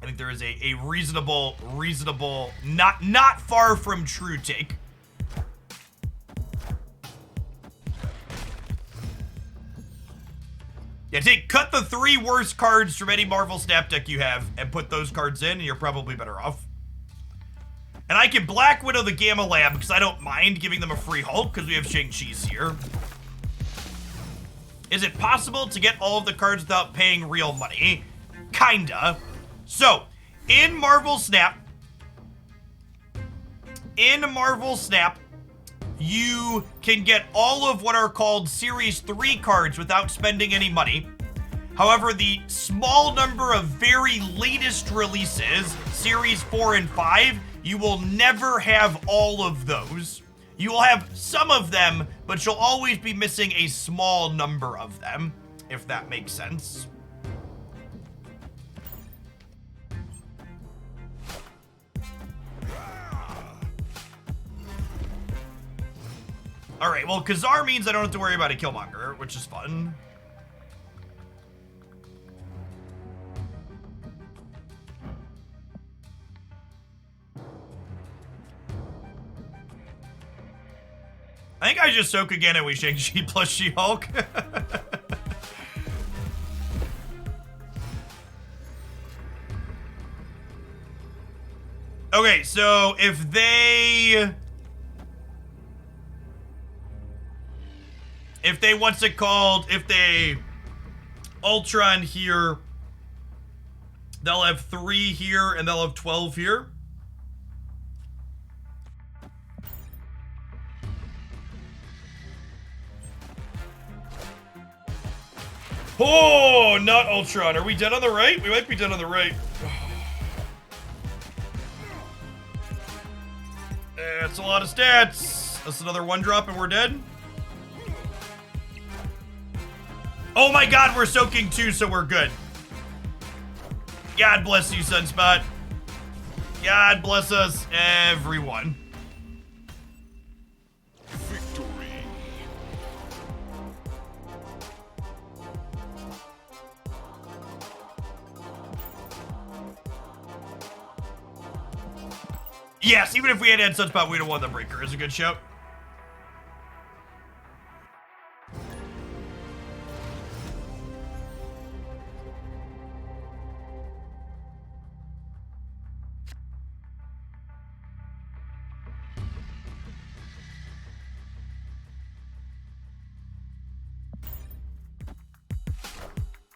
I think there is a reasonable, not far from true take. Yeah, cut the 3 worst cards from any Marvel Snap deck you have and put those cards in, and you're probably better off. And I can Black Widow the Gamma Lab because I don't mind giving them a free Hulk because we have Shang-Chi's here. Is it possible to get all of the cards without paying real money? Kinda. So, in Marvel Snap, you can get all of what are called Series 3 cards without spending any money. However, the small number of very latest releases, Series 4 and 5, you will never have all of those. You will have some of them, but you'll always be missing a small number of them, if that makes sense. All right, well, Khazar means I don't have to worry about a Killmonger, which is fun. I think I just soak again and we Shang-Chi plus She-Hulk. Okay, so if they what's it called? If they Ultron here, they'll have 3 here and they'll have 12 here. Oh, not Ultron. Are we dead on the right? We might be dead on the right. That's a lot of stats. That's another 1 drop and we're dead. Oh my god, we're soaking too, so we're good. God bless you, Sunspot. God bless us, everyone. Victory. Yes, even if we had Sunspot, we'd have won the breaker. It's a good show.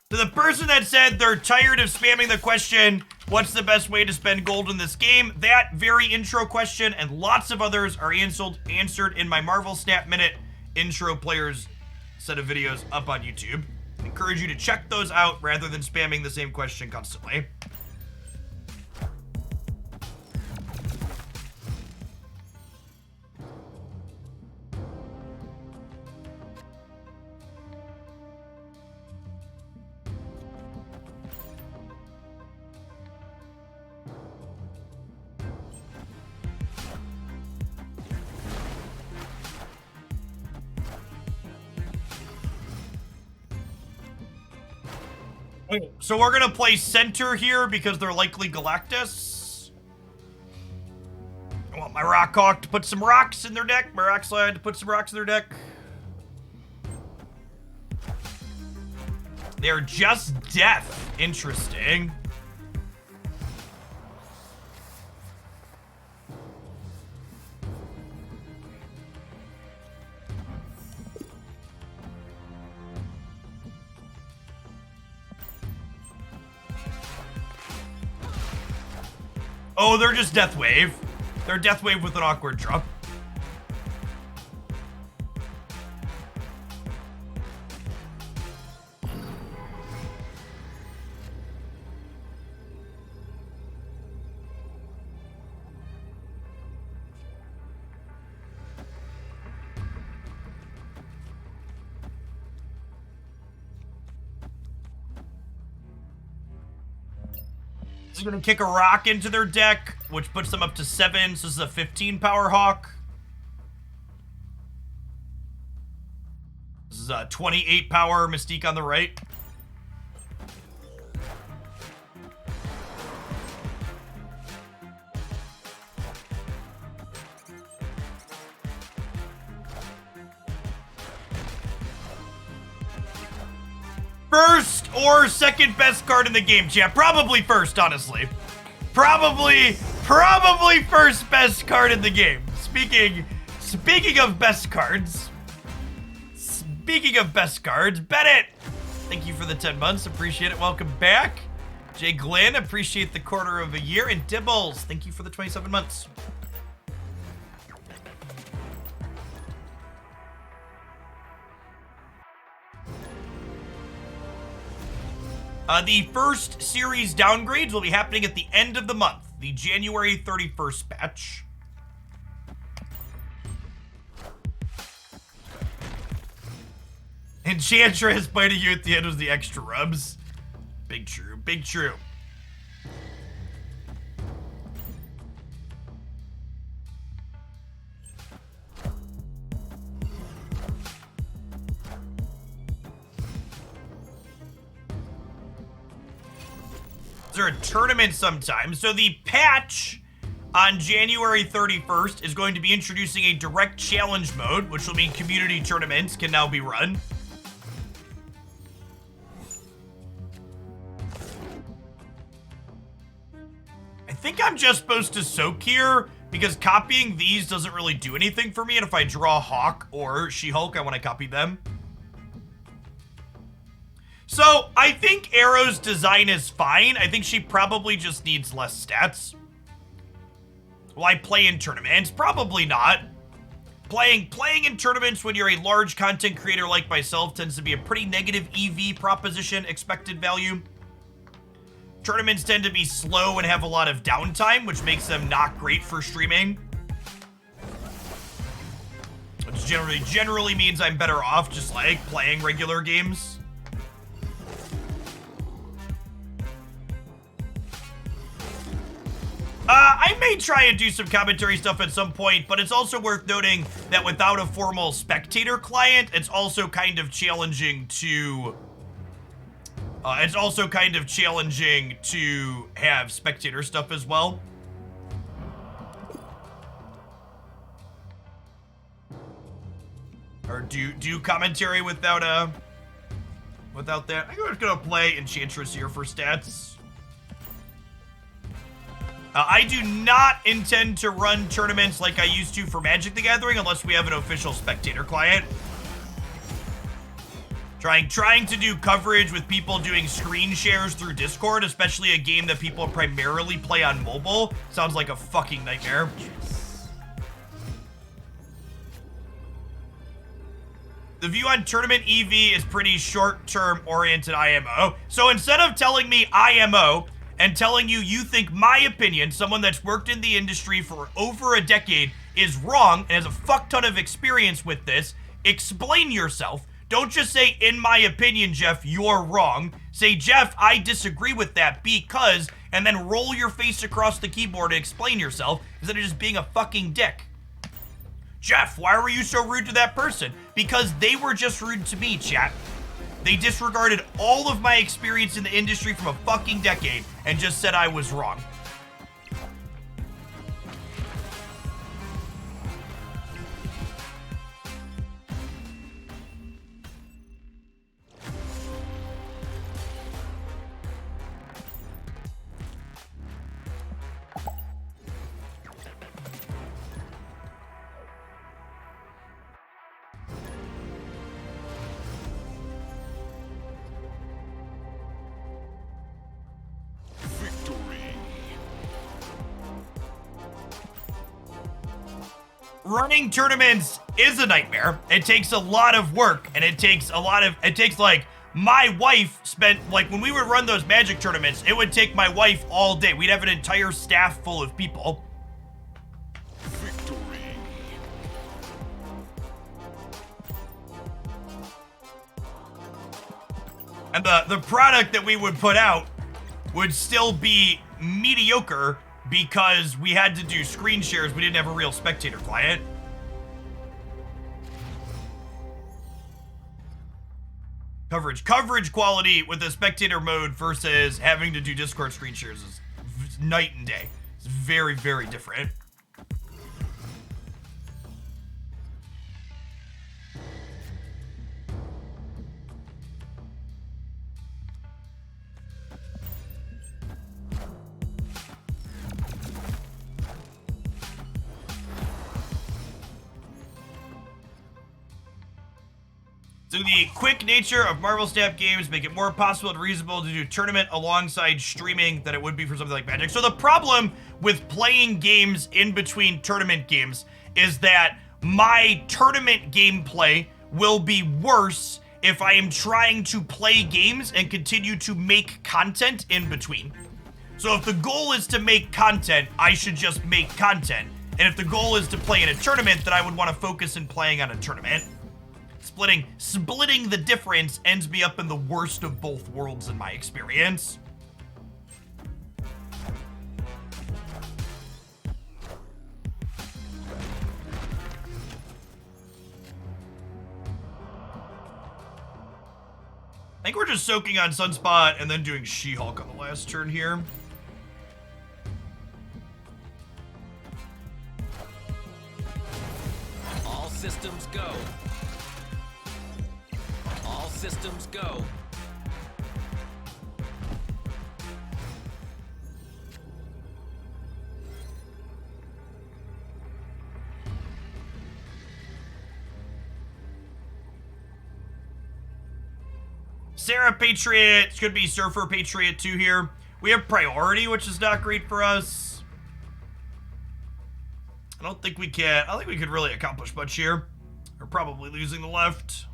To the person that said they're tired of spamming the question, what's the best way to spend gold in this game? That very intro question and lots of others are answered in my Marvel Snap Minute intro players set of videos up on YouTube. I encourage you to check those out rather than spamming the same question constantly. So we're gonna play center here because they're likely Galactus. I want my Rockhawk to put some rocks in their deck. My Rockslide to put some rocks in their deck. They're just death. Interesting. Oh, they're just Death Wave. They're Death Wave with an awkward drop. Is going to kick a rock into their deck, which puts them up to 7. So this is a 15 power Hawk. This is a 28 power Mystique on the right. First or second best card in the game, chat. Probably first, honestly. Probably first best card in the game. Speaking of best cards. Speaking of best cards, Bennett, thank you for the 10 months. Appreciate it. Welcome back. Jay Glenn, appreciate the quarter of a year. And Dibbles, thank you for the 27 months. The first series downgrades will be happening at the end of the month, the January 31st batch. Enchantress biting you at the end was the extra rubs. Big true, big true. There a tournament sometime. So the patch on January 31st is going to be introducing a direct challenge mode, which will mean community tournaments can now be run. I think I'm just supposed to soak here because copying these doesn't really do anything for me. And if I draw Hawk or She-Hulk, I want to copy them. So, I think Arrow's design is fine. I think she probably just needs less stats. Will I play in tournaments? Probably not. Playing in tournaments when you're a large content creator like myself tends to be a pretty negative EV proposition, expected value. Tournaments tend to be slow and have a lot of downtime, which makes them not great for streaming. Which generally means I'm better off just like playing regular games. I may try and do some commentary stuff at some point, but it's also worth noting that without a formal spectator client, it's also kind of challenging to... have spectator stuff as well. Or do commentary without that. I'm just gonna play Enchantress here for stats. I do not intend to run tournaments like I used to for Magic the Gathering unless we have an official spectator client. Trying to do coverage with people doing screen shares through Discord, especially a game that people primarily play on mobile, sounds like a fucking nightmare. The view on tournament EV is pretty short-term oriented IMO. So instead of telling me IMO, and telling you think my opinion, someone that's worked in the industry for over a decade, is wrong and has a fuck ton of experience with this, explain yourself. Don't just say, in my opinion, Jeff, you're wrong. Say, Jeff, I disagree with that because, and then roll your face across the keyboard and explain yourself instead of just being a fucking dick. Jeff, why were you so rude to that person? Because they were just rude to me, chat. They disregarded all of my experience in the industry from a fucking decade and just said I was wrong. Running tournaments is a nightmare. It takes a lot of work, and it takes like, my wife spent, like, when we would run those Magic tournaments, it would take my wife all day. We'd have an entire staff full of people. Victory. And the product that we would put out would still be mediocre because we had to do screen shares. We didn't have a real spectator client. Coverage quality with the spectator mode versus having to do Discord screen shares is night and day. It's very, very different. So the quick nature of Marvel Snap games make it more possible and reasonable to do tournament alongside streaming than it would be for something like Magic. So the problem with playing games in between tournament games is that my tournament gameplay will be worse if I am trying to play games and continue to make content in between. So if the goal is to make content, I should just make content. And if the goal is to play in a tournament, then I would want to focus in playing on a tournament. Splitting the difference ends me up in the worst of both worlds in my experience. I think we're just soaking on Sunspot and then doing She-Hulk on the last turn here. All systems go. All systems go. Sarah Patriot, could be Surfer Patriot 2 here. We have priority, which is not great for us. I don't think we could really accomplish much here. We're probably losing the left.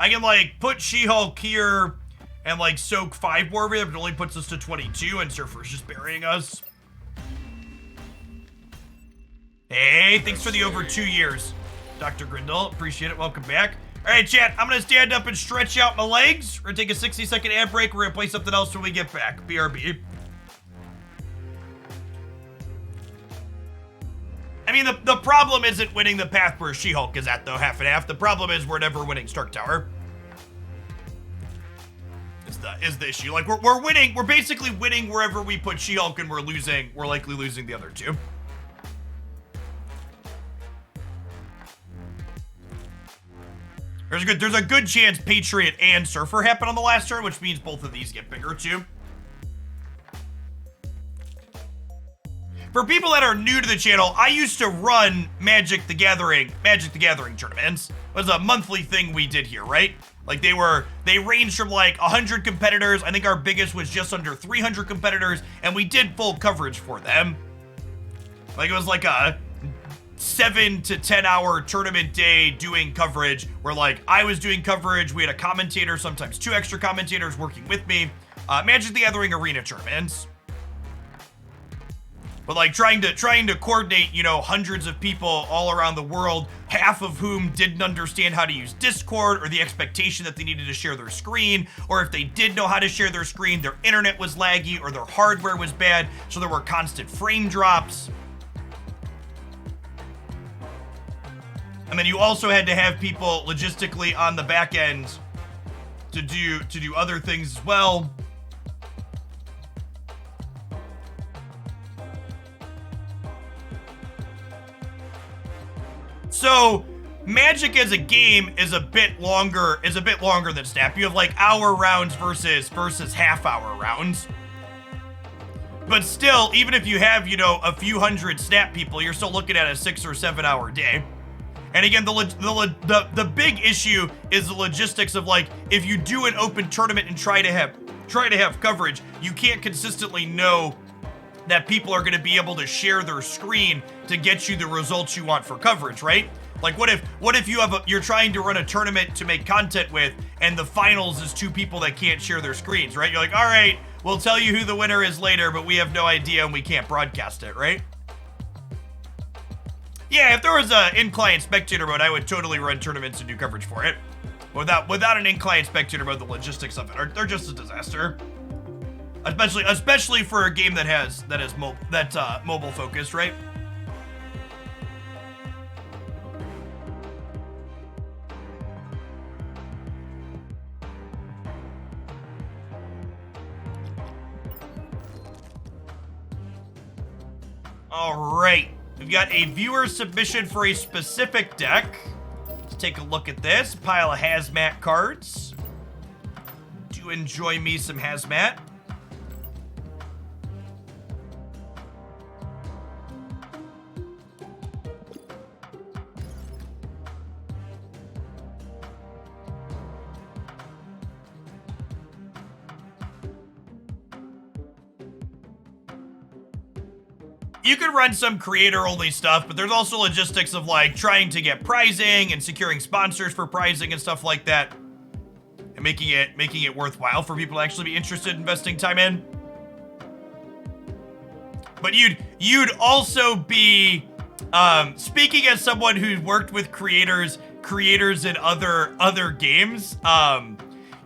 I can, like, put She-Hulk here and, like, soak 5 more of it, but it only puts us to 22, and Surfer's just burying us. Hey, thanks for the over 2 years, Dr. Grindle. Appreciate it. Welcome back. All right, chat, I'm going to stand up and stretch out my legs. We're going to take a 60-second ad break. We're going to play something else when we get back. BRB. I mean, the problem isn't winning the path where She-Hulk is at, though, half and half. The problem is we're never winning Stark Tower. Is the issue. Like, we're winning, we're basically winning wherever we put She-Hulk, and we're likely losing the other two. There's a good chance Patriot and Surfer happen on the last turn, which means both of these get bigger, too. For people that are new to the channel, I used to run Magic the Gathering tournaments. It was a monthly thing we did here, right? Like they ranged from like 100 competitors. I think our biggest was just under 300 competitors, and we did full coverage for them. Like it was like a 7 to 10 hour tournament day doing coverage where like I was doing coverage. We had a commentator, sometimes 2 extra commentators working with me. Magic the Gathering arena tournaments. But like trying to coordinate, you know, hundreds of people all around the world, half of whom didn't understand how to use Discord or the expectation that they needed to share their screen, or if they did know how to share their screen, their internet was laggy or their hardware was bad, so there were constant frame drops. And then you also had to have people logistically on the back end to do other things as well. So Magic as a game is a bit longer than Snap. You have like hour rounds versus half hour rounds. But still, even if you have, you know, a few hundred Snap people, you're still looking at a 6 or 7 hour day. And again, the big issue is the logistics of like, if you do an open tournament and try to have coverage, you can't consistently know that people are going to be able to share their screen to get you the results you want for coverage, right? Like what if you're trying to run a tournament to make content with, and the finals is 2 people that can't share their screens, right? You're like, all right, we'll tell you who the winner is later, but we have no idea and we can't broadcast it, right? Yeah, if there was a in-client spectator mode, I would totally run tournaments and do coverage for it. Without an in-client spectator mode, the logistics of it they're just a disaster. Especially for a game that's mobile focused, right? All right, We've got a viewer submission for a specific deck. Let's take a look at this. Pile of hazmat cards. Do enjoy me some hazmat. You could run some creator-only stuff, but there's also logistics of like trying to get prizing and securing sponsors for prizing and stuff like that, and making it worthwhile for people to actually be interested in investing time in. But you'd also be speaking as someone who's worked with creators in other games.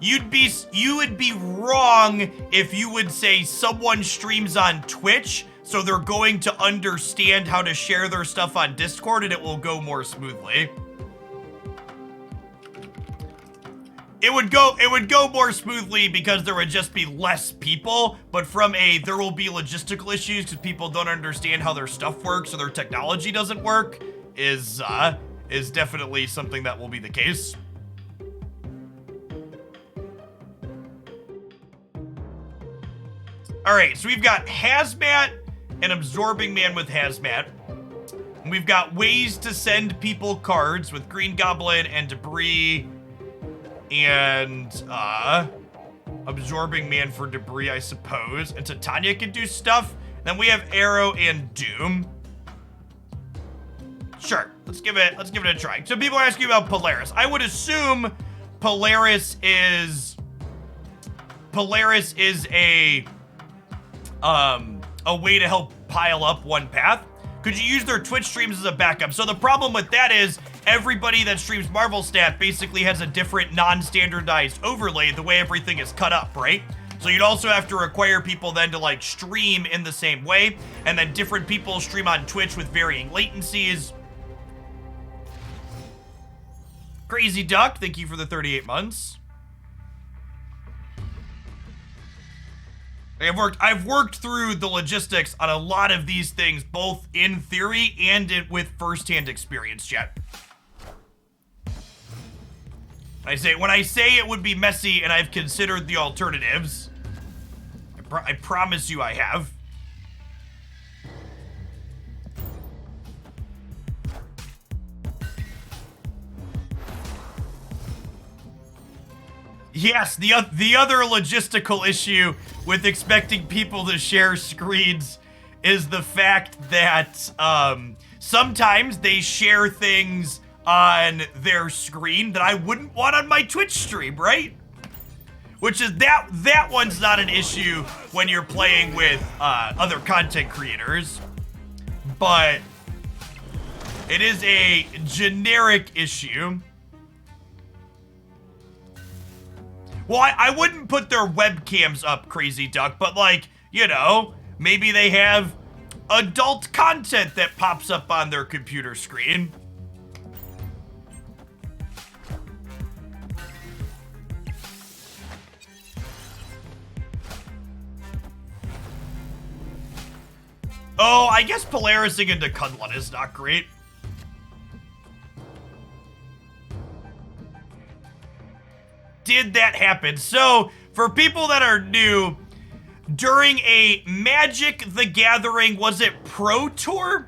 You would be wrong if you would say someone streams on Twitch, so they're going to understand how to share their stuff on Discord and it will go more smoothly. It would go more smoothly because there would just be less people, but there will be logistical issues because people don't understand how their stuff works or their technology doesn't work is definitely something that will be the case. All right, so we've got hazmat and absorbing man with hazmat. And we've got ways to send people cards with green goblin and debris and absorbing man for debris, I suppose. And Titania can do stuff. Then we have arrow and doom. Sure, let's give it a try. So people are asking about Polaris. I would assume Polaris is a way to help pile up one path. Could you use their Twitch streams as a backup? So the problem with that is everybody that streams Marvel Stat basically has a different non-standardized overlay the way everything is cut up, right? So you'd also have to require people then to like stream in the same way, and then different people stream on Twitch with varying latencies. Crazy Duck, thank you for the 38 months. I've worked through the logistics on a lot of these things, both in theory and with firsthand experience, chat. When I say it would be messy and I've considered the alternatives, I promise you I have. Yes, the other logistical issue with expecting people to share screens is the fact that sometimes they share things on their screen that I wouldn't want on my Twitch stream, right? Which is that one's not an issue when you're playing with other content creators, but it is a generic issue. Well, I wouldn't put their webcams up, Crazy Duck, but like, you know, maybe they have adult content that pops up on their computer screen. Oh, I guess Polarising into Cudlin is not great. Did that happen? So, for people that are new, during a Magic the Gathering, was it Pro Tour?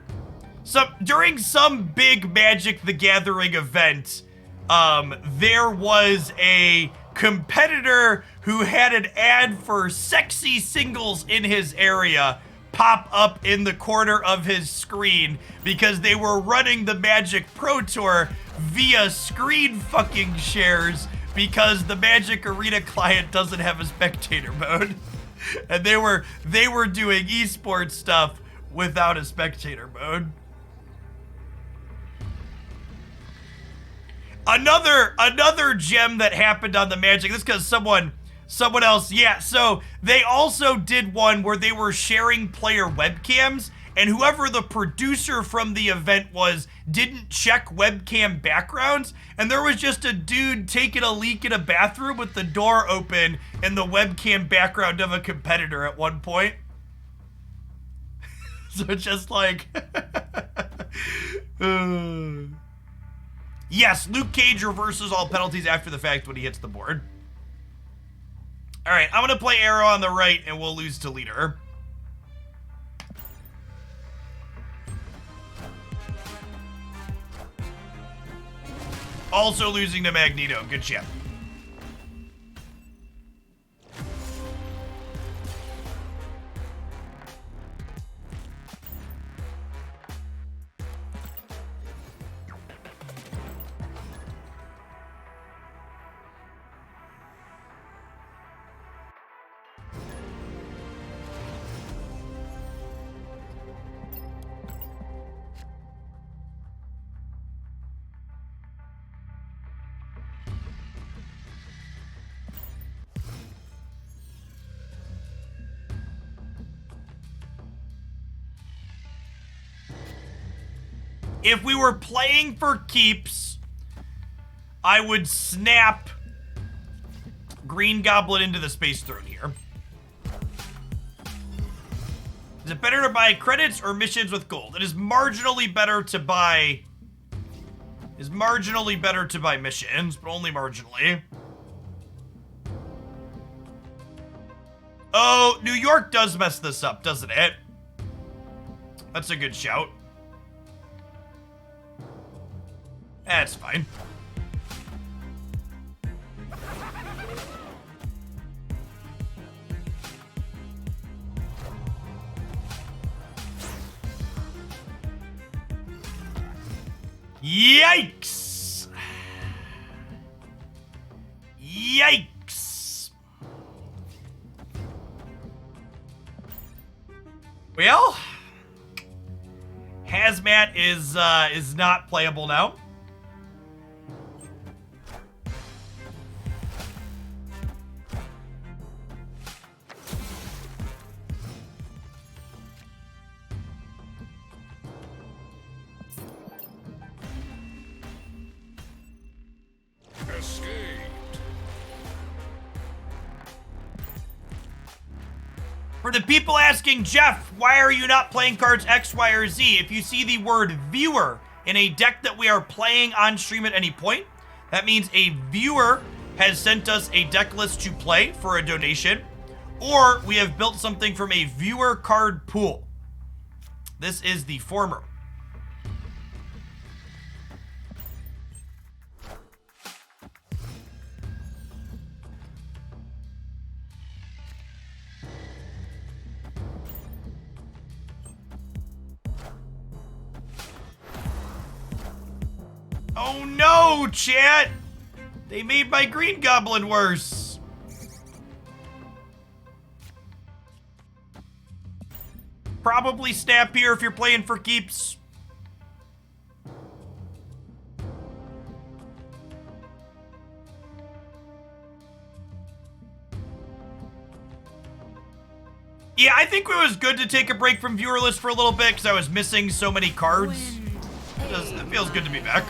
During some big Magic the Gathering event, there was a competitor who had an ad for sexy singles in his area pop up in the corner of his screen because they were running the Magic Pro Tour via screen fucking shares because the Magic Arena client doesn't have a spectator mode. And they were doing esports stuff without a spectator mode. Another gem that happened on the Magic, this is because someone else, yeah, so they also did one where they were sharing player webcams, and whoever the producer from the event was didn't check webcam backgrounds, and there was just a dude taking a leak in a bathroom with the door open and the webcam background of a competitor at one point. So it's just like... Yes, Luke Cage reverses all penalties after the fact when he hits the board. All right, I'm going to play Arrow on the right, and we'll lose to leader. Also losing to Magneto. Good shit. If we were playing for keeps, I would snap Green Goblin into the Space Throne here. Is it better to buy credits or missions with gold? It is marginally better to buy... missions, but only marginally. Oh, New York does mess this up, doesn't it? That's a good shout. That's fine. Yikes! Yikes! Well, Hazmat is not playable now. For the people asking, Jeff, why are you not playing cards X, Y, or Z? If you see the word viewer in a deck that we are playing on stream at any point, that means a viewer has sent us a deck list to play for a donation, or we have built something from a viewer card pool. This is the former. Oh no, chat! They made my Green Goblin worse. Probably snap here if you're playing for keeps. Yeah, I think it was good to take a break from viewer list for a little bit because I was missing so many cards. It feels good to be back.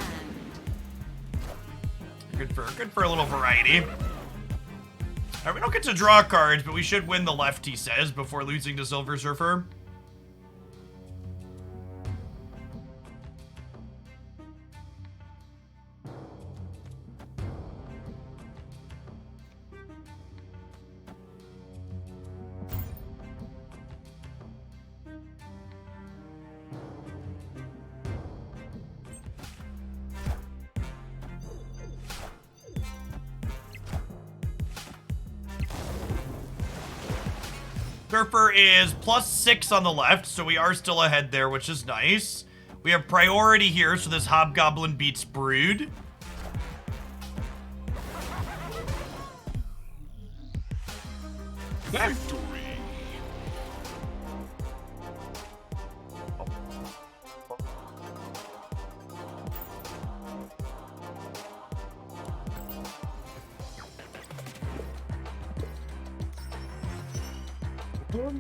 Good for a little variety. All right, we don't get to draw cards, but we should win the left, he says, before losing to Silver Surfer. Surfer is +6 on the left, so we are still ahead there, which is nice. We have priority here, so this Hobgoblin beats Brood. Victory.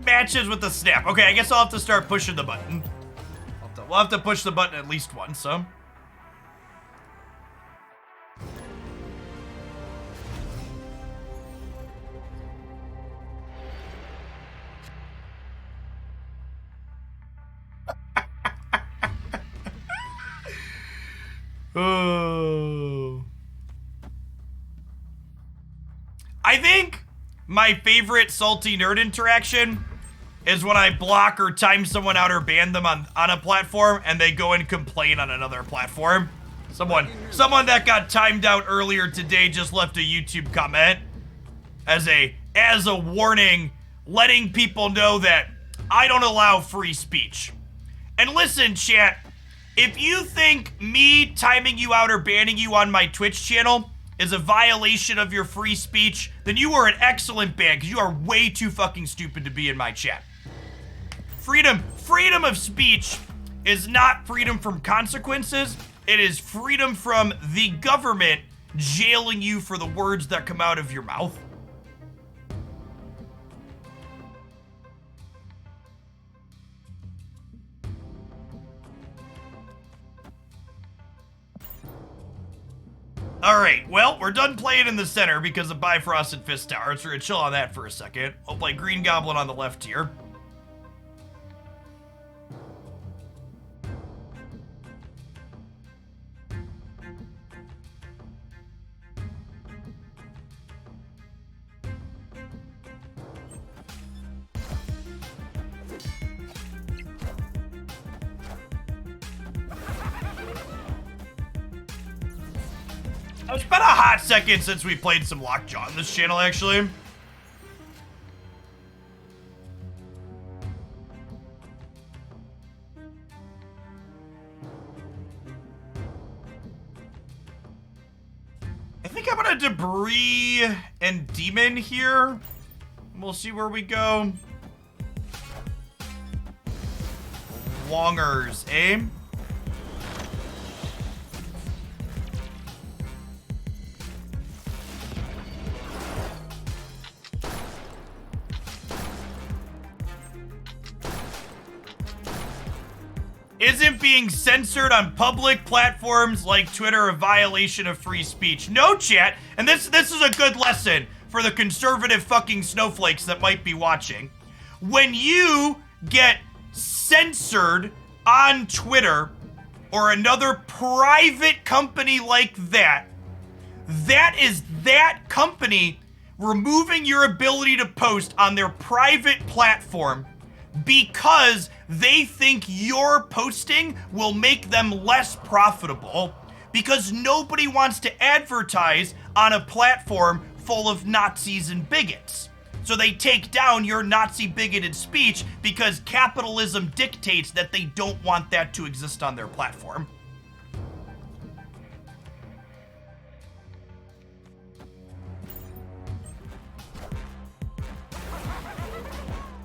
Matches with the snap. Okay, I guess I'll have to start pushing the button. We'll have to push the button at least once, so. Oh. I think my favorite salty nerd interaction is when I block or time someone out or ban them on a platform and they go and complain on another platform. Someone that got timed out earlier today just left a YouTube comment as a warning, letting people know that I don't allow free speech. And listen, chat, if you think me timing you out or banning you on my Twitch channel is a violation of your free speech, then you are an excellent ban, because you are way too fucking stupid to be in my chat. Freedom of speech is not freedom from consequences. It is freedom from the government jailing you for the words that come out of your mouth. Alright, well, we're done playing in the center because of Bifrost and Fist Tower, so we're gonna chill on that for a second. We'll play Green Goblin on the left here. It's been a hot second since we played some Lockjaw on this channel, actually. I think I'm gonna Debris and Demon here. We'll see where we go. Wongers, eh? Isn't being censored on public platforms like Twitter a violation of free speech? No, chat. And this is a good lesson for the conservative fucking snowflakes that might be watching. When you get censored on Twitter or another private company like that, that is that company removing your ability to post on their private platform because they think your posting will make them less profitable, because nobody wants to advertise on a platform full of Nazis and bigots. So they take down your Nazi bigoted speech because capitalism dictates that they don't want that to exist on their platform.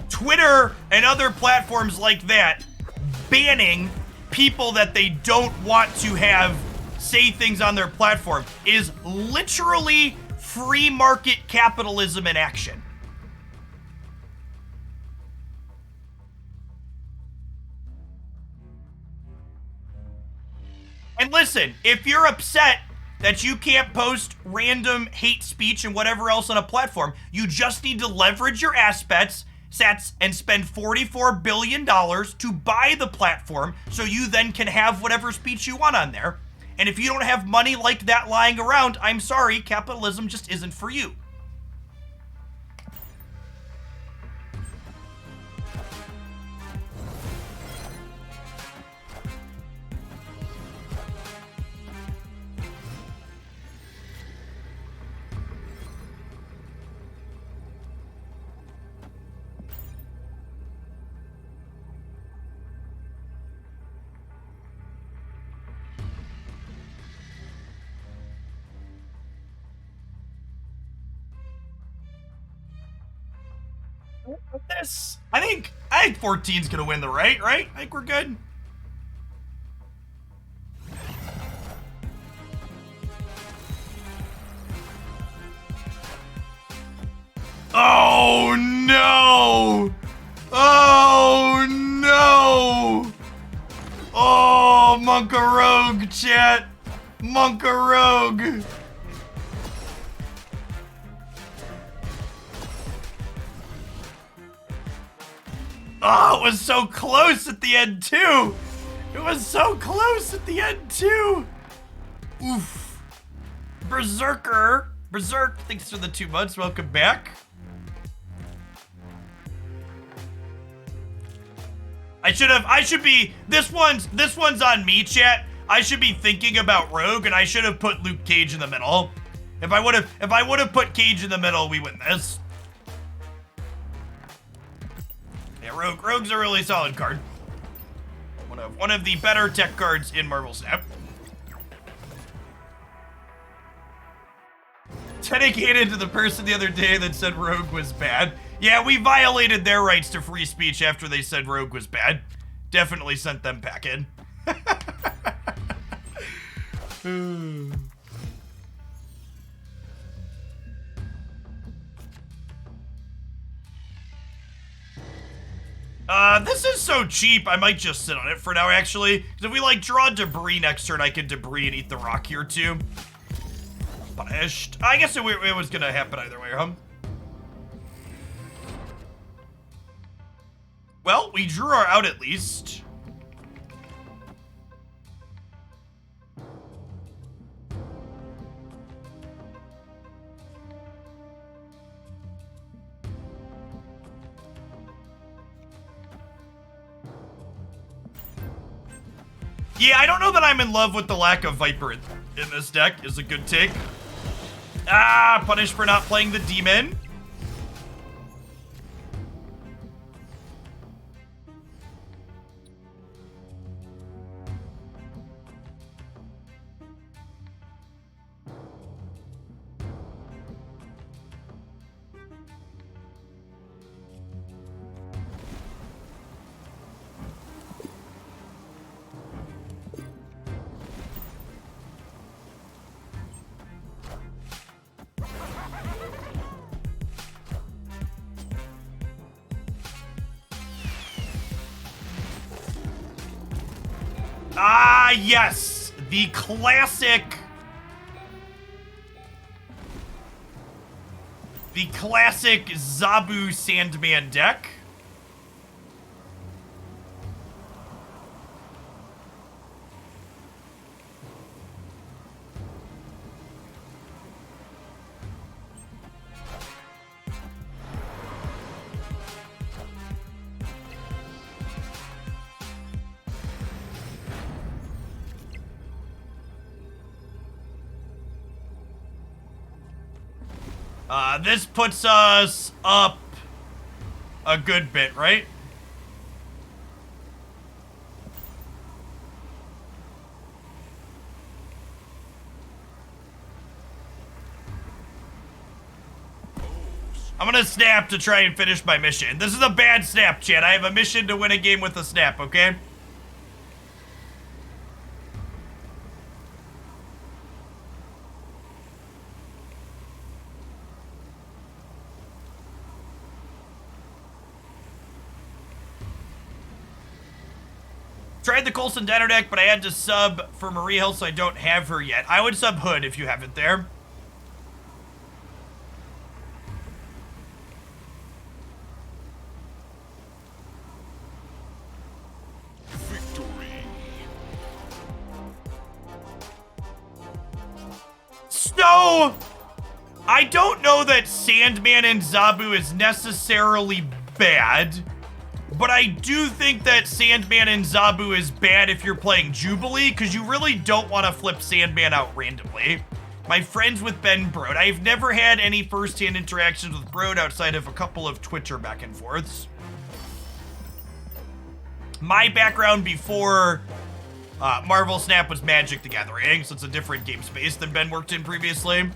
Twitter and other platforms like that banning people that they don't want to have say things on their platform is literally free market capitalism in action. And listen, if you're upset that you can't post random hate speech and whatever else on a platform, you just need to leverage your sats and spend $44 billion to buy the platform so you then can have whatever speech you want on there. And if you don't have money like that lying around, I'm sorry, capitalism just isn't for you. This, I think 14's gonna win the right? I think we're good. Oh no! Oh no! Oh, Monka Rogue, chat. Monka Rogue. Oh, it was so close at the end, too. It was so close at the end, too. Oof. Berserker. Berserk, thanks for the 2 months. Welcome back. This one's on me, chat. I should be thinking about Rogue, and I should have put Luke Cage in the middle. If I would have put Cage in the middle, we win this. Yeah, Rogue's a really solid card. One of the better tech cards in Marvel Snap. Dedicated to the person the other day that said Rogue was bad. Yeah, we violated their rights to free speech after they said Rogue was bad. Definitely sent them packing. This is so cheap, I might just sit on it for now, actually. Because if we, like, draw debris next turn, I can debris and eat the rock here, too. Punished. I guess it was gonna happen either way, huh? Well, we drew our out at least. Yeah, I don't know that I'm in love with the lack of Viper in this deck, is a good take. Ah, punished for not playing the demon. Ah, yes! The classic... The classic Zabu Sandman deck. This puts us up a good bit, right? I'm gonna snap to try and finish my mission. This is a bad snap, chat. I have a mission to win a game with a snap, okay? Tried the Coulson Diner deck, but I had to sub for Marie Hill, so I don't have her yet. I would sub Hood if you have it there. Victory. So, I don't know that Sandman and Zabu is necessarily bad. But I do think that Sandman and Zabu is bad if you're playing Jubilee, because you really don't want to flip Sandman out randomly. My friends with Ben Brode. I've never had any first-hand interactions with Brode outside of a couple of Twitcher back and forths. My background before Marvel Snap was Magic the Gathering, so it's a different game space than Ben worked in previously.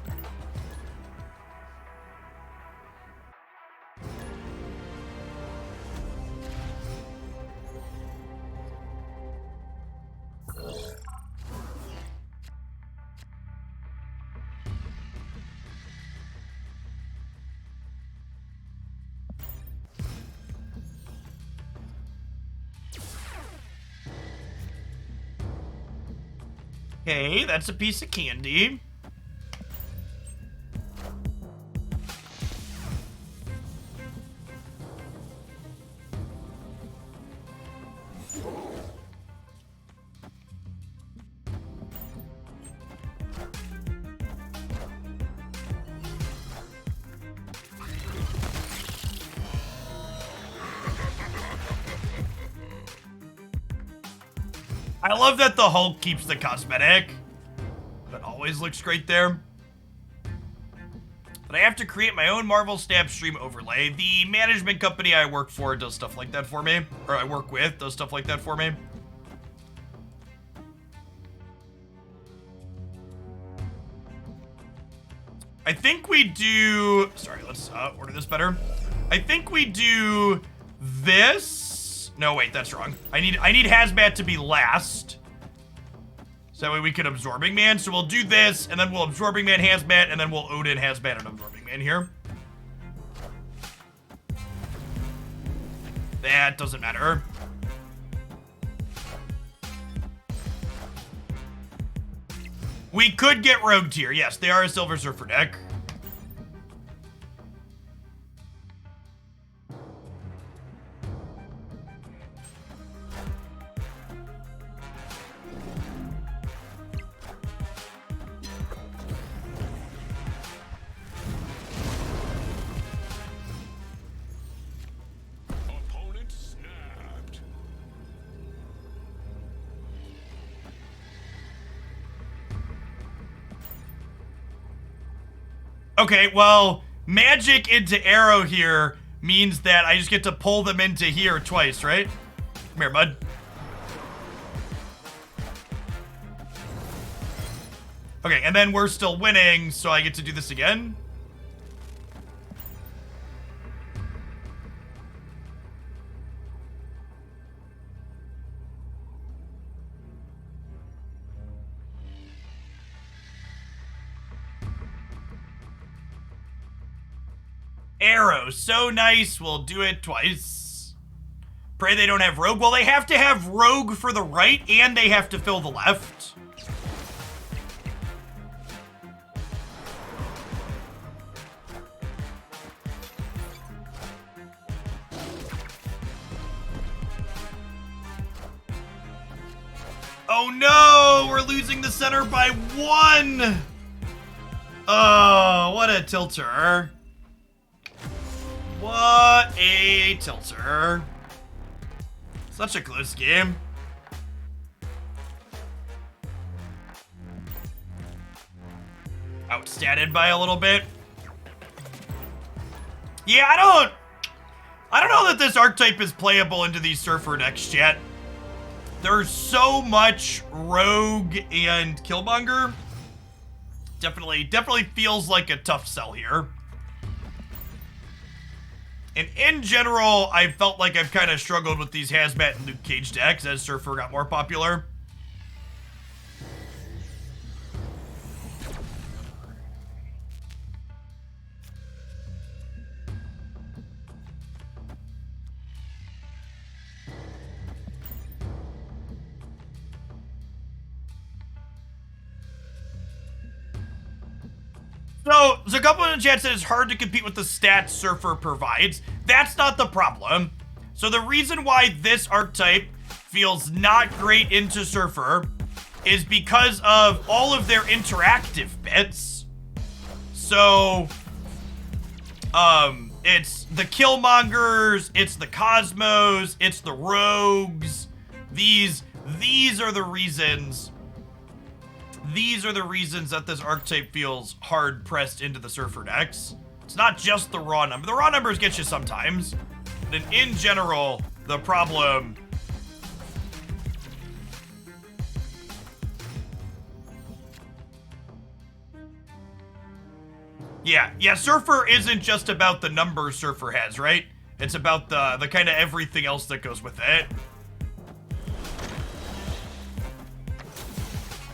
Okay, that's a piece of candy. I love that the Hulk keeps the cosmetic. That always looks great there. But I have to create my own Marvel Snap stream overlay. The management company I work for does stuff like that for me. Or I work with does stuff like that for me. I think we do... Sorry, let's order this better. I think we do this. No, wait, that's wrong. I need Hazmat to be last. So that way we can Absorbing Man. So we'll do this, and then we'll Absorbing Man Hazmat, and then we'll Odin Hazmat and Absorbing Man here. That doesn't matter. We could get Rogue Tier. Yes, they are a Silver Surfer deck. Opponent snapped. Okay, well, magic into arrow here means that I just get to pull them into here twice, right? Come here, bud. Okay, and then we're still winning, so I get to do this again. Arrow, so nice. We'll do it twice. Pray they don't have Rogue. Well, they have to have Rogue for the right, and they have to fill the left. Oh no, we're losing the center by 1. Oh, what a tilter. What a tilter. Such a close game. Outstatted by a little bit. Yeah, I don't know that this archetype is playable into these Surfer decks yet. There's so much Rogue and Killmonger. Definitely feels like a tough sell here. And in general, I felt like I've kind of struggled with these Hazmat and Luke Cage decks as Surfer got more popular. So, there's a couple in the chat said it's hard to compete with the stats Surfer provides. That's not the problem. So the reason why this archetype feels not great into Surfer is because of all of their interactive bits. So, it's the Killmongers, it's the Cosmos, it's the Rogues. These are the reasons. These are the reasons that this archetype feels hard-pressed into the Surfer decks. It's not just the raw number. The raw numbers get you sometimes. But in general, the problem... Yeah, Surfer isn't just about the numbers Surfer has, right? It's about the kind of everything else that goes with it.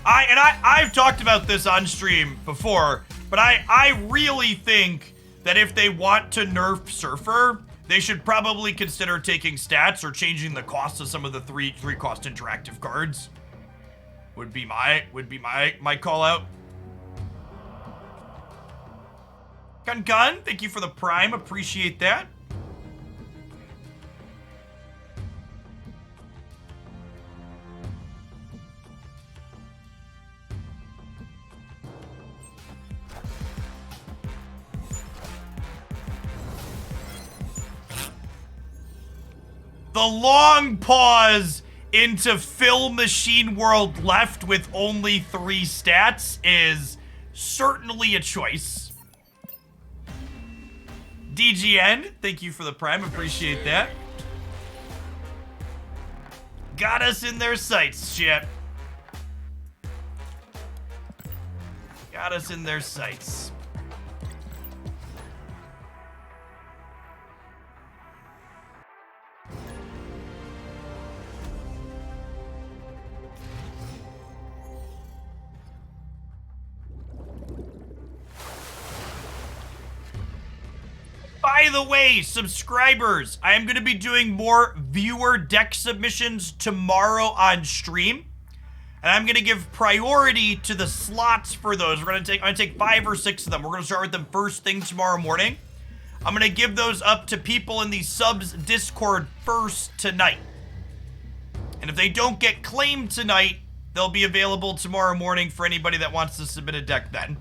I've talked about this on stream before, but I really think that if they want to nerf Surfer, they should probably consider taking stats or changing the cost of some of the three cost interactive cards. Would be my call out. Gun, thank you for the prime, appreciate that. The long pause into fill Machine World left with only 3 stats is certainly a choice. DGN, thank you for the prime, appreciate that. Got us in their sights, shit. Got us in their sights. By the way, subscribers, I am going to be doing more viewer deck submissions tomorrow on stream. And I'm going to give priority to the slots for those. I'm going to take 5 or 6 of them. We're going to start with them first thing tomorrow morning. I'm going to give those up to people in the subs Discord first tonight. And if they don't get claimed tonight, they'll be available tomorrow morning for anybody that wants to submit a deck then.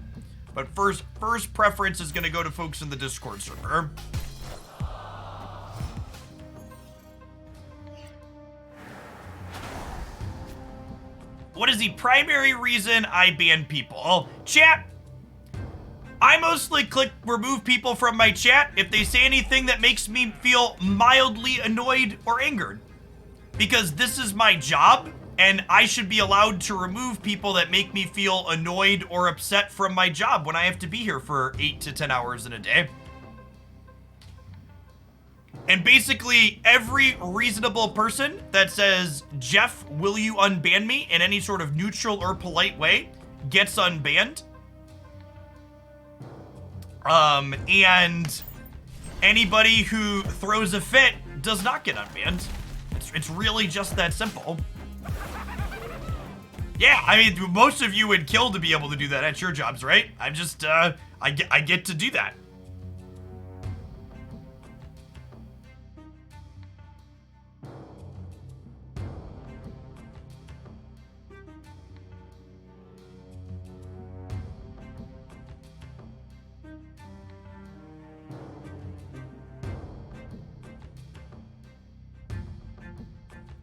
But first preference is going to go to folks in the Discord server. What is the primary reason I ban people? Oh, chat. I mostly click remove people from my chat if they say anything that makes me feel mildly annoyed or angered. Because this is my job, and I should be allowed to remove people that make me feel annoyed or upset from my job when I have to be here for 8 to 10 hours in a day. And basically, every reasonable person that says, Jeff, will you unban me in any sort of neutral or polite way, gets unbanned. And anybody who throws a fit does not get unbanned. It's really just that simple. Yeah, I mean, most of you would kill to be able to do that at your jobs, right? I'm just, I get to do that.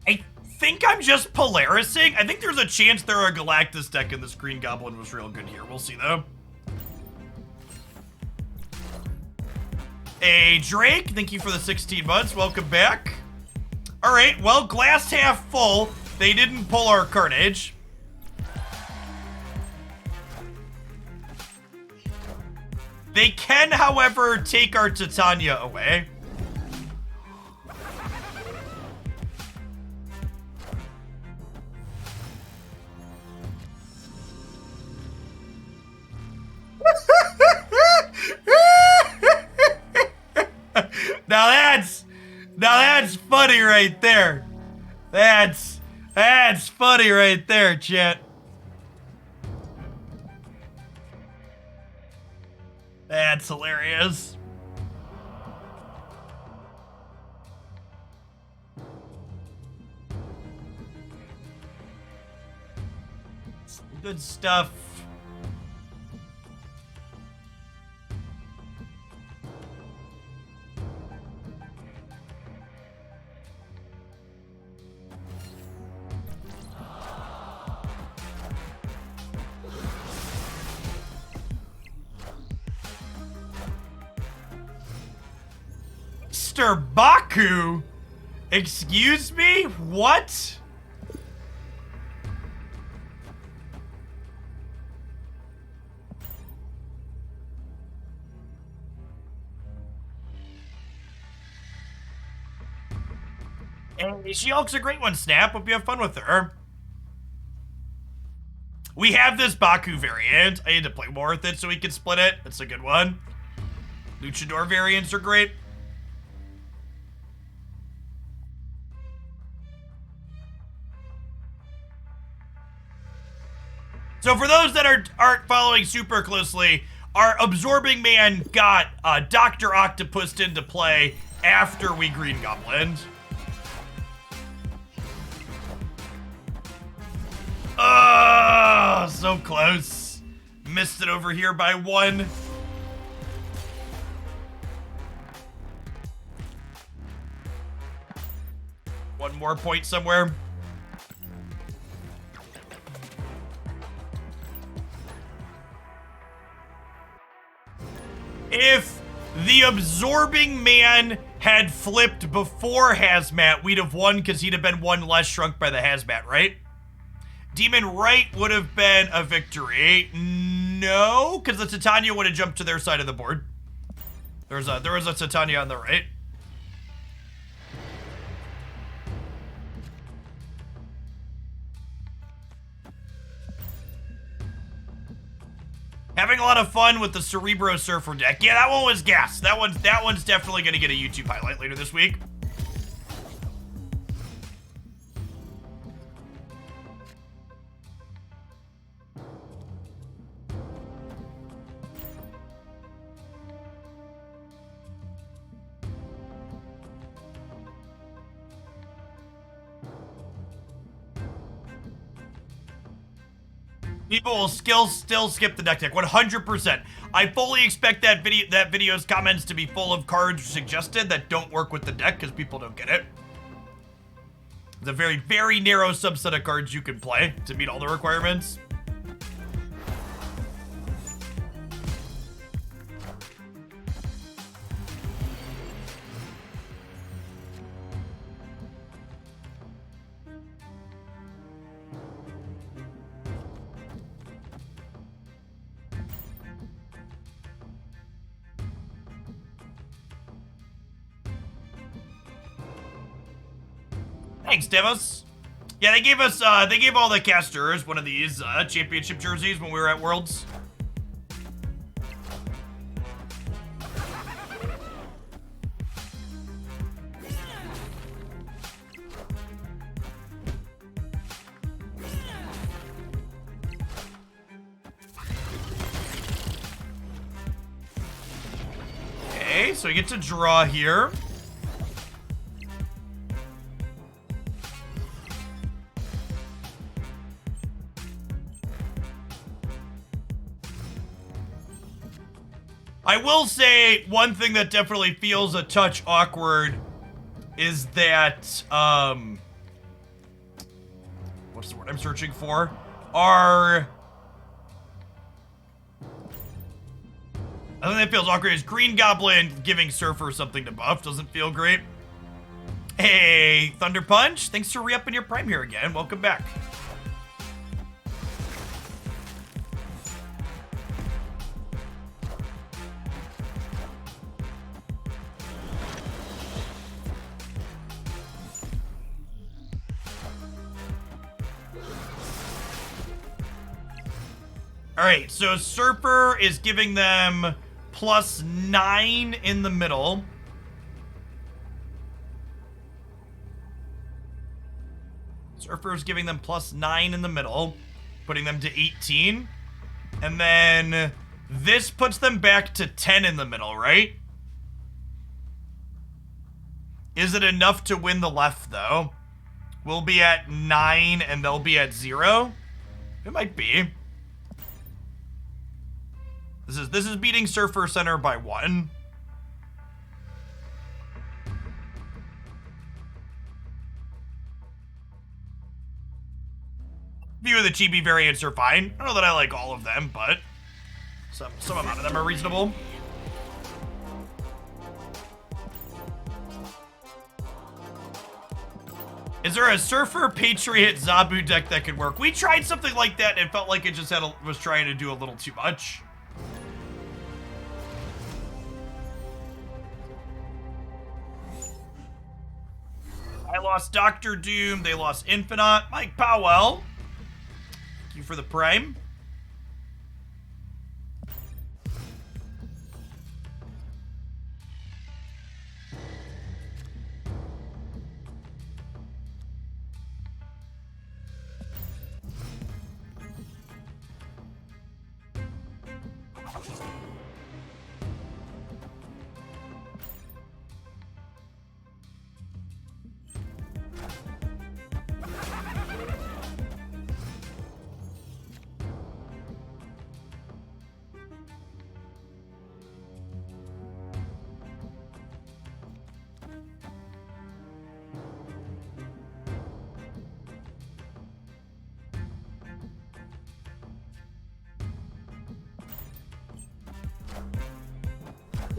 I think I'm just Polarising. I think there's a chance there are a Galactus deck in this Green Goblin was real good here. We'll see though. Hey Drake, thank you for the 16 months. Welcome back. All right, well, glass half full. They didn't pull our Carnage. They can, however, take our Titania away. Now that's funny right there. That's funny right there, chat. That's hilarious. Good stuff. Mr. Baku? Excuse me? What? Hey, She-Hulk's a great one, Snap. Hope you have fun with her. We have this Baku variant. I need to play more with it so we can split it. That's a good one. Luchador variants are great. So for those that aren't following super closely, our Absorbing Man got Dr. Octopus into play after we Green Goblined. Oh, so close. Missed it over here by 1. One more point somewhere. the absorbing man had flipped before hazmat, we'd have won because he'd have been one less shrunk by the hazmat, right? Demon right would have been a victory. No, because the Titania would have jumped to their side of the board. There was a Titania on the right. Having a lot of fun with the Cerebro Surfer deck. Yeah, that one was gas. That one's definitely gonna get a YouTube highlight later this week. People will still skip the deck 100%. I fully expect that video's comments to be full of cards suggested that don't work with the deck because people don't get it. It's a very, very narrow subset of cards you can play to meet all the requirements. Thanks, Devos. Yeah, they gave us, they gave all the casters one of these, championship jerseys when we were at Worlds. Okay, so we get to draw here. I will say one thing that definitely feels a touch awkward is that, what's the word I'm searching for? I think that feels awkward is Green Goblin giving Surfer something to buff doesn't feel great. Hey, Thunder Punch, thanks for re-upping your Prime here again. Welcome back. All right, so Surfer is giving them +9 in the middle. Surfer is giving them +9 in the middle, putting them to 18. And then this puts them back to 10 in the middle, right? Is it enough to win the left, though? We'll be at 9 and they'll be at 0? It might be. This is beating Surfer Center by 1. Few of the chibi variants are fine. I don't know that I like all of them, but some amount of them are reasonable. Is there a Surfer Patriot Zabu deck that could work? We tried something like that and it felt like it just was trying to do a little too much. I lost Dr. Doom. They lost Infinite. Mike Powell. Thank you for the Prime.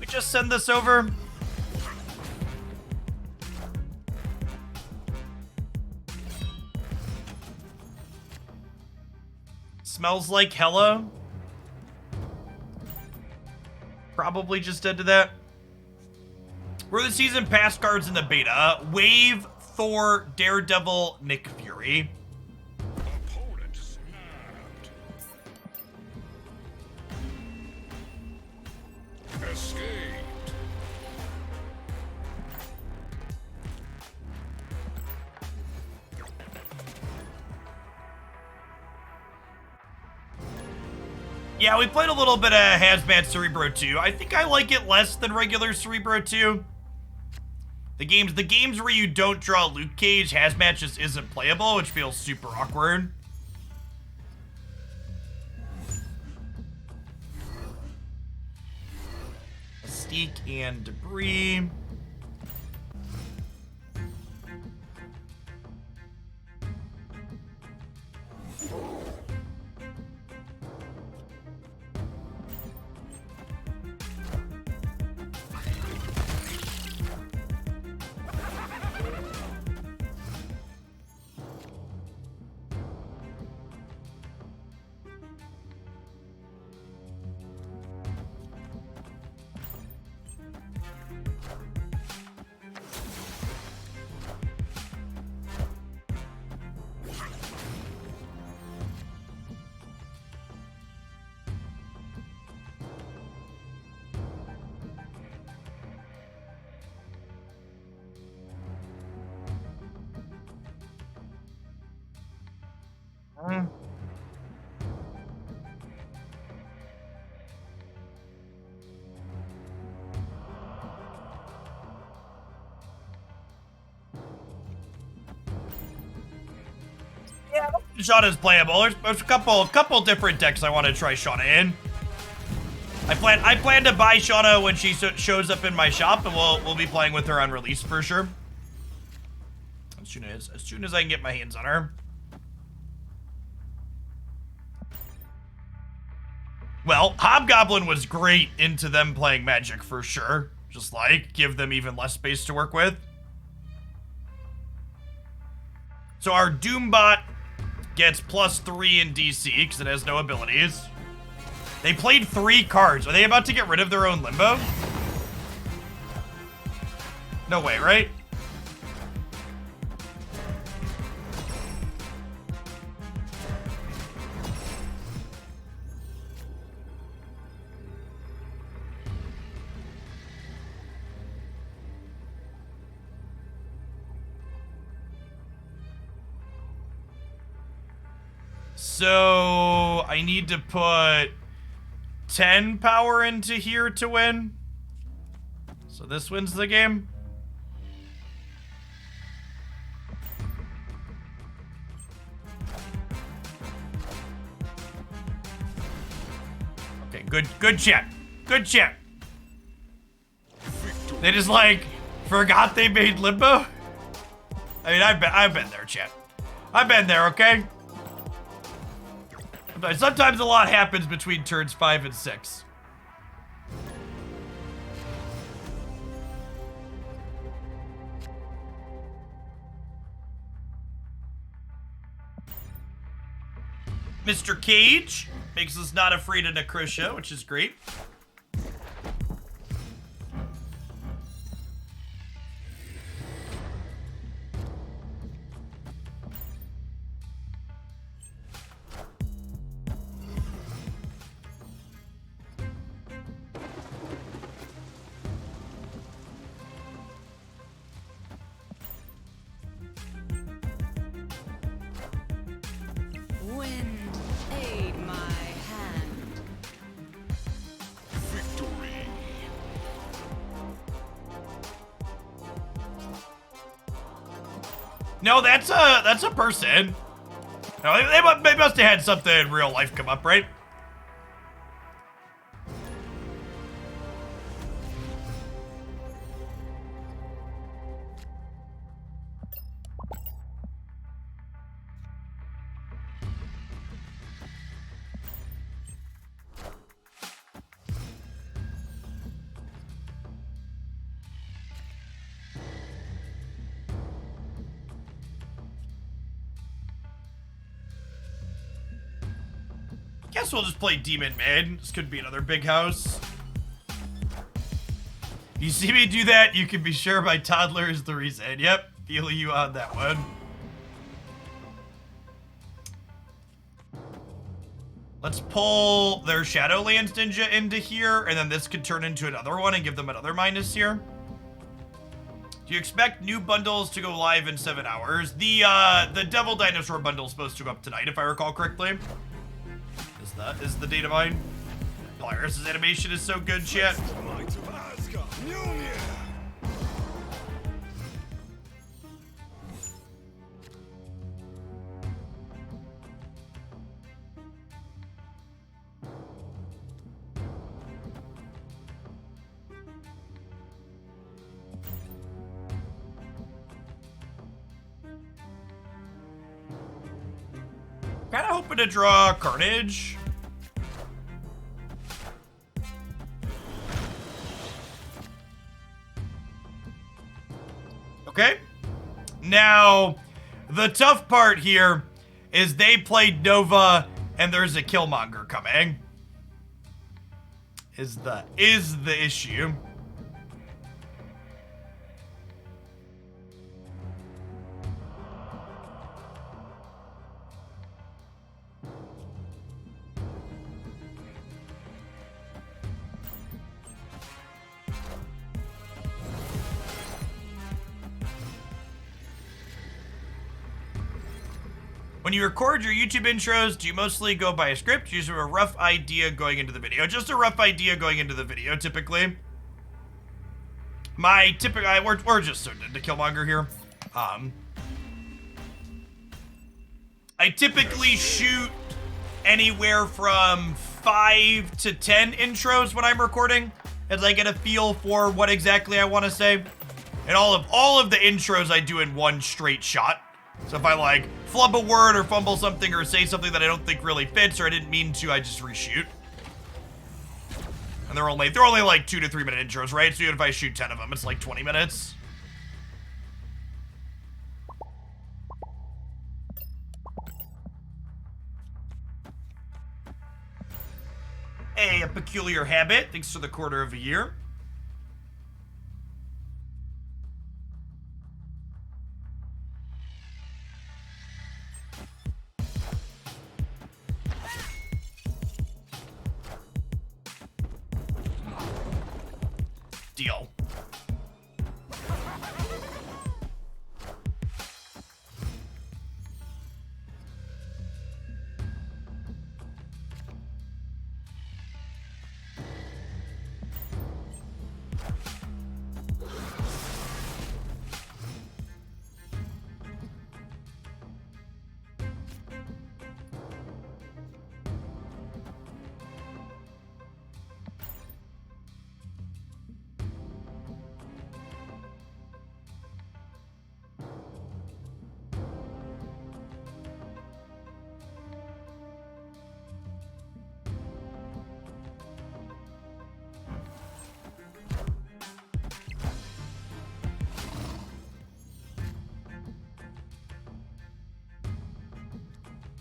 just send this over? Smells like hella. Probably just did to that. Were the season pass cards in the beta? Wave, Thor, Daredevil, Nick Fury. Opponent snapped. Escaped. Yeah, we played a little bit of Hazmat Cerebro 2. I think I like it less than regular Cerebro 2. The games where you don't draw Luke Cage, Hazmat just isn't playable, which feels super awkward. Mystique and Debris. Yeah, Shauna's playable. There's a couple different decks I want to try Shauna in. I plan to buy Shauna when she shows up in my shop, and we'll be playing with her on release for sure. As soon as I can get my hands on her. Well, Hobgoblin was great into them playing Magic for sure. Just like, give them even less space to work with. So our Doombot gets +3 in DC because it has no abilities. They played 3 cards. Are they about to get rid of their own Limbo? No way, right? So I need to put 10 power into here to win. So this wins the game. Okay, good chat. Good chat. They just like forgot they made Limbo. I mean, I've been there, chat. I've been there, okay? Sometimes a lot happens between turns 5 and 6. Mr. Cage makes us not afraid of Necrotia, which is great. Wind, aid my hand. Victory. No, that's a person. No, they must have had something in real life come up, right? Guess we'll just play Demon Mid. This could be another big house. You see me do that, you can be sure my toddler is the reason. Yep, feel you on that one. Let's pull their Shadowlands Ninja into here, and then this could turn into another one and give them another minus here. Do you expect new bundles to go live in 7 hours? The Devil Dinosaur bundle is supposed to go up tonight, if I recall correctly. Is the data mine? Polaris's animation is so good, chat. Might of Asgard. Mjolnir. Kinda hoping to draw Carnage. Okay. Now, the tough part here is they played Nova and there's a Killmonger coming. Is the issue. When you record your YouTube intros, do you mostly go by a script? Usually a rough idea going into the video. Just a rough idea going into the video, typically. We're just so into Killmonger here. I typically shoot anywhere from 5 to 10 intros when I'm recording, as I get a feel for what exactly I want to say. And all of the intros I do in one straight shot. So if I like flub a word or fumble something or say something that I don't think really fits or I didn't mean to, I just reshoot. And they're only like 2 to 3 minute intros, right? So even if I shoot 10 of them, it's like 20 minutes. Hey, a peculiar habit. Thanks for the quarter of a year. Deal.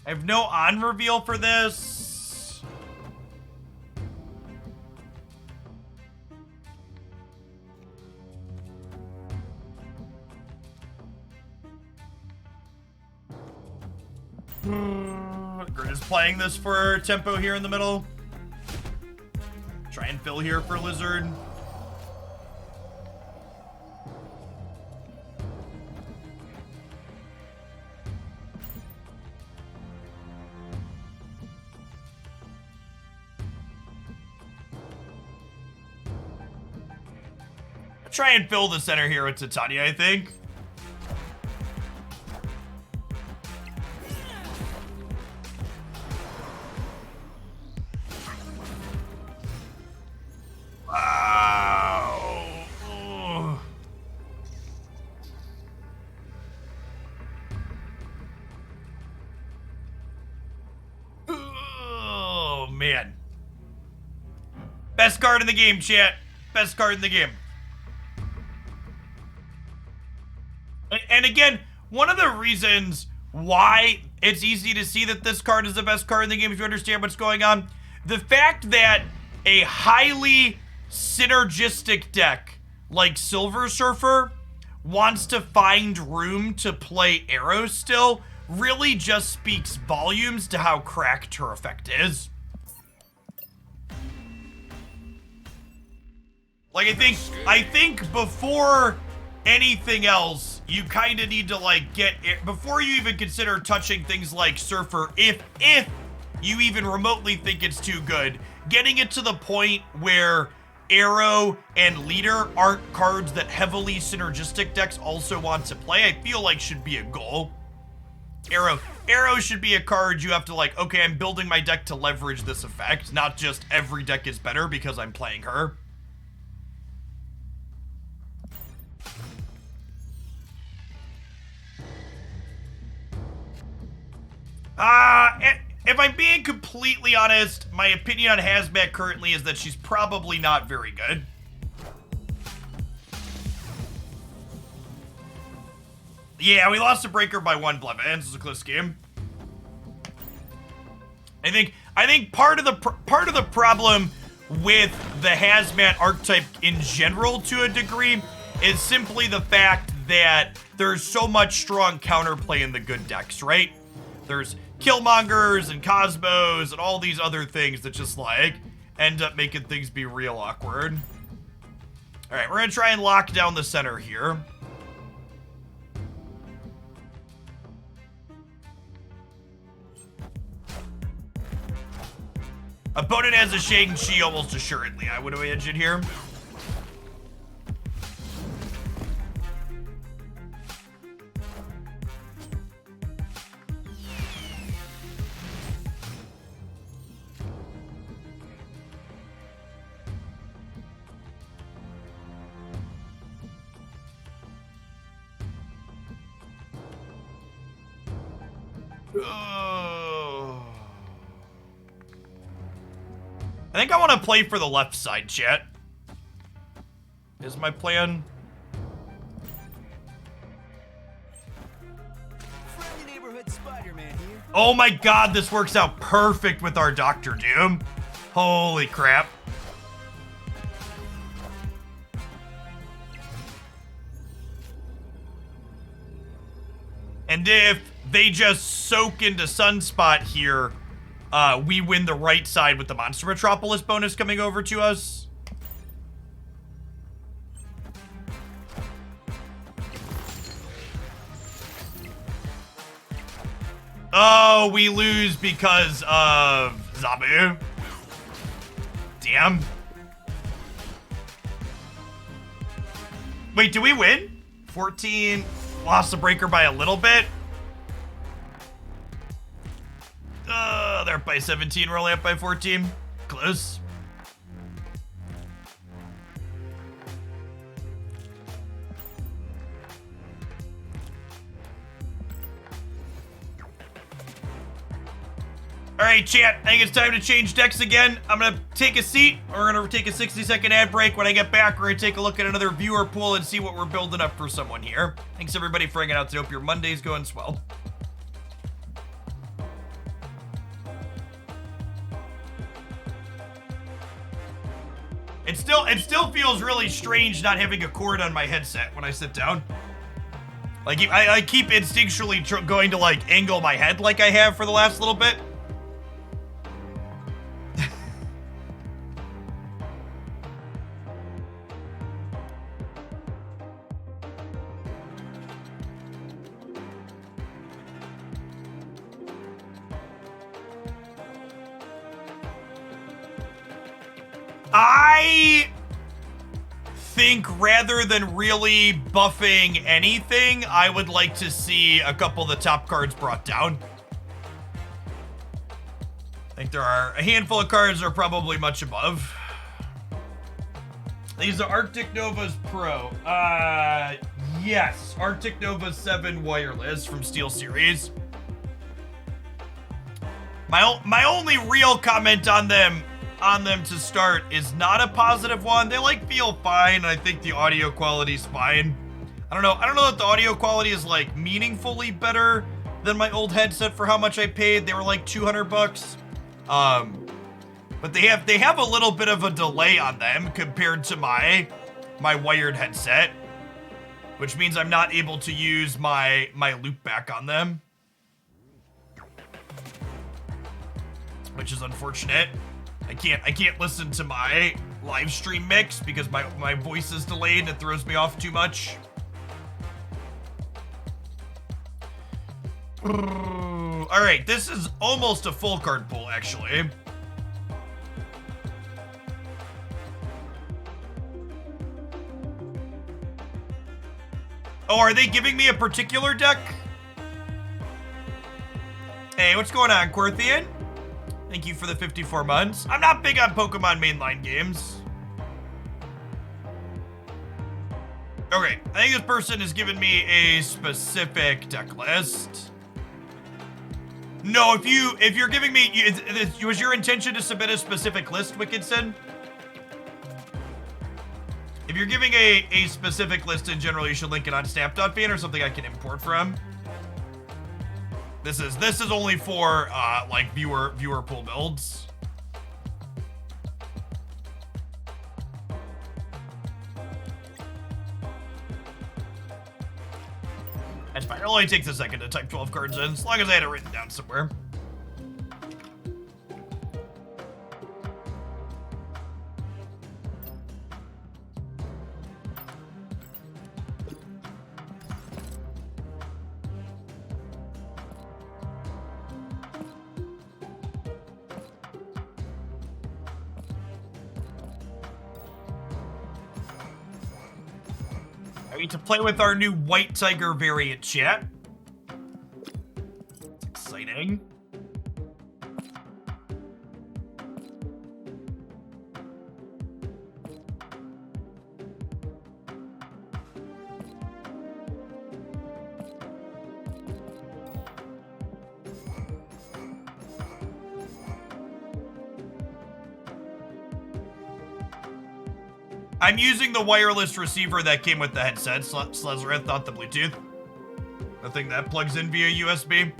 I have no on reveal for this. Grid is playing this for tempo here in the middle. Try and fill here for Lizard. Try and fill the center here with Titania, I think. Wow. Oh, man. Best card in the game, chat. Best card in the game. And again, one of the reasons why It's easy to see that this card is the best card in the game if you understand what's going on. The fact that a highly synergistic deck like Silver Surfer wants to find room to play Arrow still really just speaks volumes to how cracked her effect is. Like, I think before anything else, you kind of need to, like, get it before you even consider touching things like Surfer, if you even remotely think it's too good, getting it to the point where Arrow and Leader aren't cards that heavily synergistic decks also want to play, I feel like should be a goal. Arrow should be a card you have to, like, okay, I'm building my deck to leverage this effect, not just every deck is better because I'm playing her. If I'm being completely honest, my opinion on Hazmat currently is that she's probably not very good. Yeah, we lost the Breaker by 1 Blevins. This is a close game. I think part of the problem with the Hazmat archetype in general to a degree is simply the fact that there's so much strong counterplay in the good decks, right? There's Killmongers and Cosmos and all these other things that just, like, end up making things be real awkward. All right, we're gonna try and lock down the center here. Opponent has a Shang-Chi almost assuredly. I would have edged it here. I think I want to play for the left side, chat. Is my plan. Friendly neighborhood Spider-Man here. Oh my god, this works out perfect with our Dr. Doom. Holy crap. And if they just soak into Sunspot here, we win the right side with the Monster Metropolis bonus coming over to us. Oh, we lose because of Zabu. Damn. Wait, do we win? 14, lost the Breaker by a little bit. They're up by 17, we're only up by 14. Close. All right, chat, I think it's time to change decks again. I'm gonna take a seat. We're gonna take a 60-second ad break. When I get back, we're gonna take a look at another viewer pool and see what we're building up for someone here. Thanks everybody for hanging out today. Hope your Monday's going swell. It still feels really strange not having a cord on my headset when I sit down. Like, I keep instinctually going to, like, angle my head like I have for the last little bit. I think rather than really buffing anything, I would like to see a couple of the top cards brought down. I think there are a handful of cards that are probably much above. These are Arctic Nova's Pro. Yes, Arctic Nova 7 wireless from Steel Series. My only real comment on them to start is not a positive one. They like feel fine, and I think the audio quality's fine. I don't know that the audio quality is like meaningfully better than my old headset for how much I paid. They were like 200 bucks. But they have a little bit of a delay on them compared to my wired headset, which means I'm not able to use my loop back on them, which is unfortunate. I can't listen to my live stream mix because my voice is delayed and it throws me off too much. All right, this is almost a full card pull, actually. Oh, are they giving me a particular deck? Hey, what's going on, Quirthian? Thank you for the 54 months. I'm not big on Pokemon mainline games. Okay, I think this person has given me a specific deck list. No, if you're giving me, was your intention to submit a specific list, Wickedson? If you're giving a specific list in general, you should link it on snap.fan or something I can import from. This is only for like viewer pool builds. That's fine. It only takes a second to type 12 cards in, as long as I had it written down somewhere. I need to play with our new White Tiger variant, chat. It's exciting. I'm using the wireless receiver that came with the headset, Slezereth, not the Bluetooth. The thing that plugs in via USB.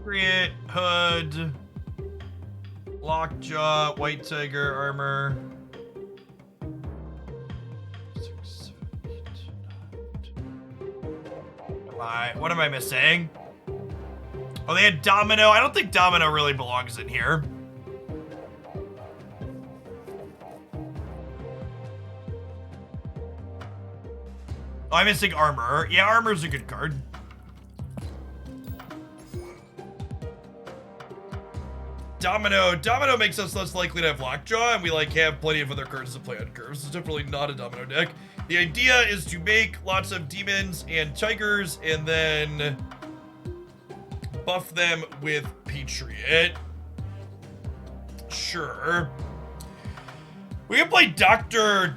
Crit, hood. Lockjaw, White Tiger, armor. 6, 7, 8, 9. What am I missing? Oh, they had Domino. I don't think Domino really belongs in here. Oh, I'm missing armor. Yeah, armor's a good card. Domino makes us less likely to have Lockjaw, and we have plenty of other cards to play on curves. It's definitely not a Domino deck. The idea is to make lots of demons and tigers, and then buff them with Patriot. Sure. We can play Doctor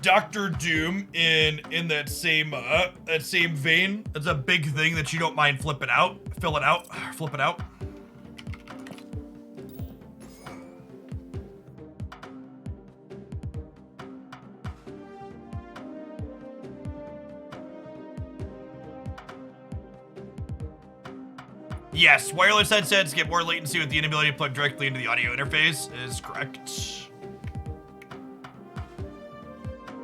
Doom in that same vein. That's a big thing that you don't mind flipping out, flip it out. Yes, wireless headsets get more latency with the inability to plug directly into the audio interface is correct.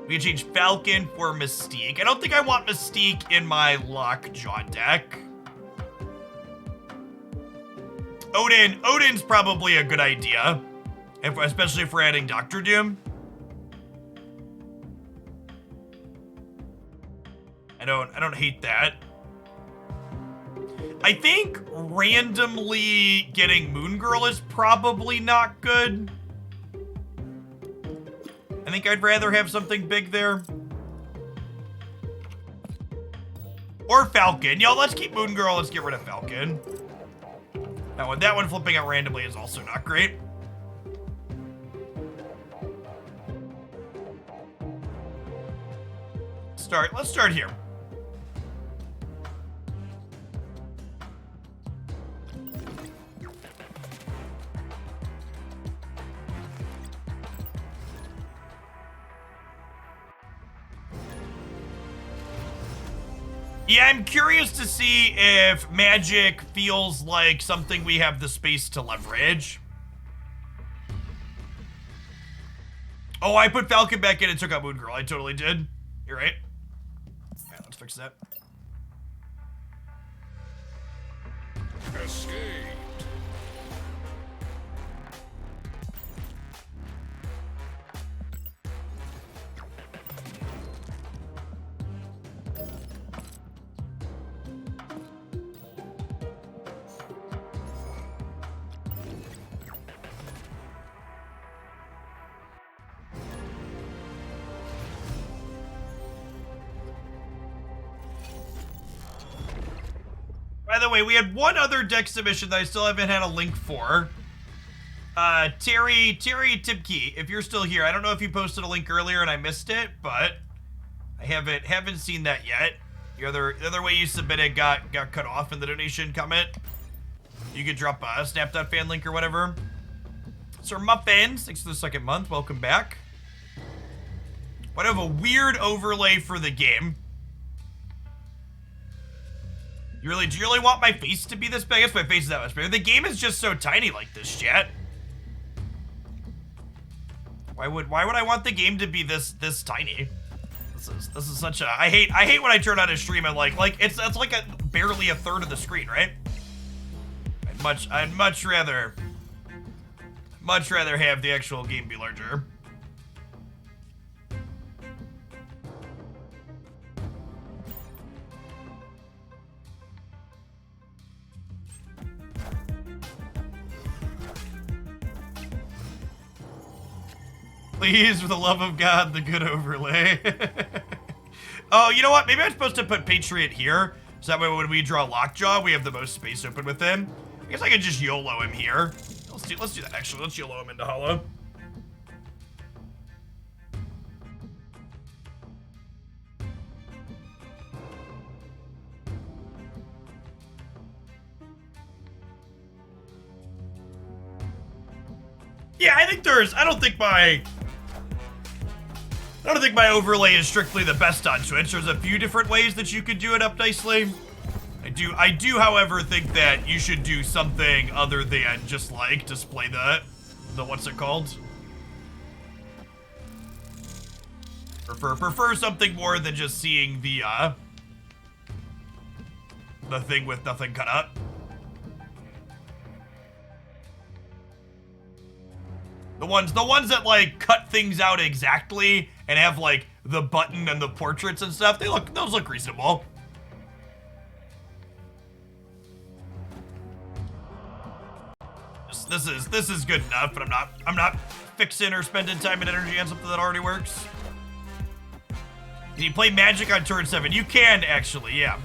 We can change Falcon for Mystique. I don't think I want Mystique in my Lockjaw deck. Odin's probably a good idea, especially if we're adding Dr. Doom. I don't hate that. I think randomly getting Moon Girl is probably not good. I think I'd rather have something big there. Or Falcon. Yo, let's keep Moon Girl. Let's get rid of Falcon. That one flipping out randomly is also not great. Let's start here. Yeah, I'm curious to see if magic feels like something we have the space to leverage. Oh, I put Falcon back in and took out Moon Girl. I totally did. You're right. All right, let's fix that. Escape. By the way, we had one other deck submission that I still haven't had a link for. Terry Tipke, if you're still here, I don't know if you posted a link earlier and I missed it, but I haven't seen that yet. The other way you submitted got cut off in the donation comment. You could drop a snap.fan link or whatever. Sir Muffins, thanks for the second month. Welcome back. What have a weird overlay for the game? Do you really want my face to be this big? I guess my face is that much bigger. The game is just so tiny like this, chat. Why would I want the game to be this tiny? This is such a I hate when I turn on a stream and like it's like barely a third of the screen, right? I'd much rather have the actual game be larger. Please, for the love of God, the good overlay. Oh, you know what? Maybe I'm supposed to put Patriot here, so that way when we draw Lockjaw, we have the most space open with him. I guess I could just YOLO him here. Let's do that, actually. Let's YOLO him into Hollow. Yeah, I don't think my overlay is strictly the best on Twitch. There's a few different ways that you could do it up nicely. I do, however, think that you should do something other than just like display the what's it called? Prefer something more than just seeing the thing with nothing cut up. The ones that like cut things out exactly and have like the button and the portraits and stuff, those look reasonable. This is good enough, but I'm not fixing or spending time and energy on something that already works. Can you play Magic on turn 7? You can actually, yeah.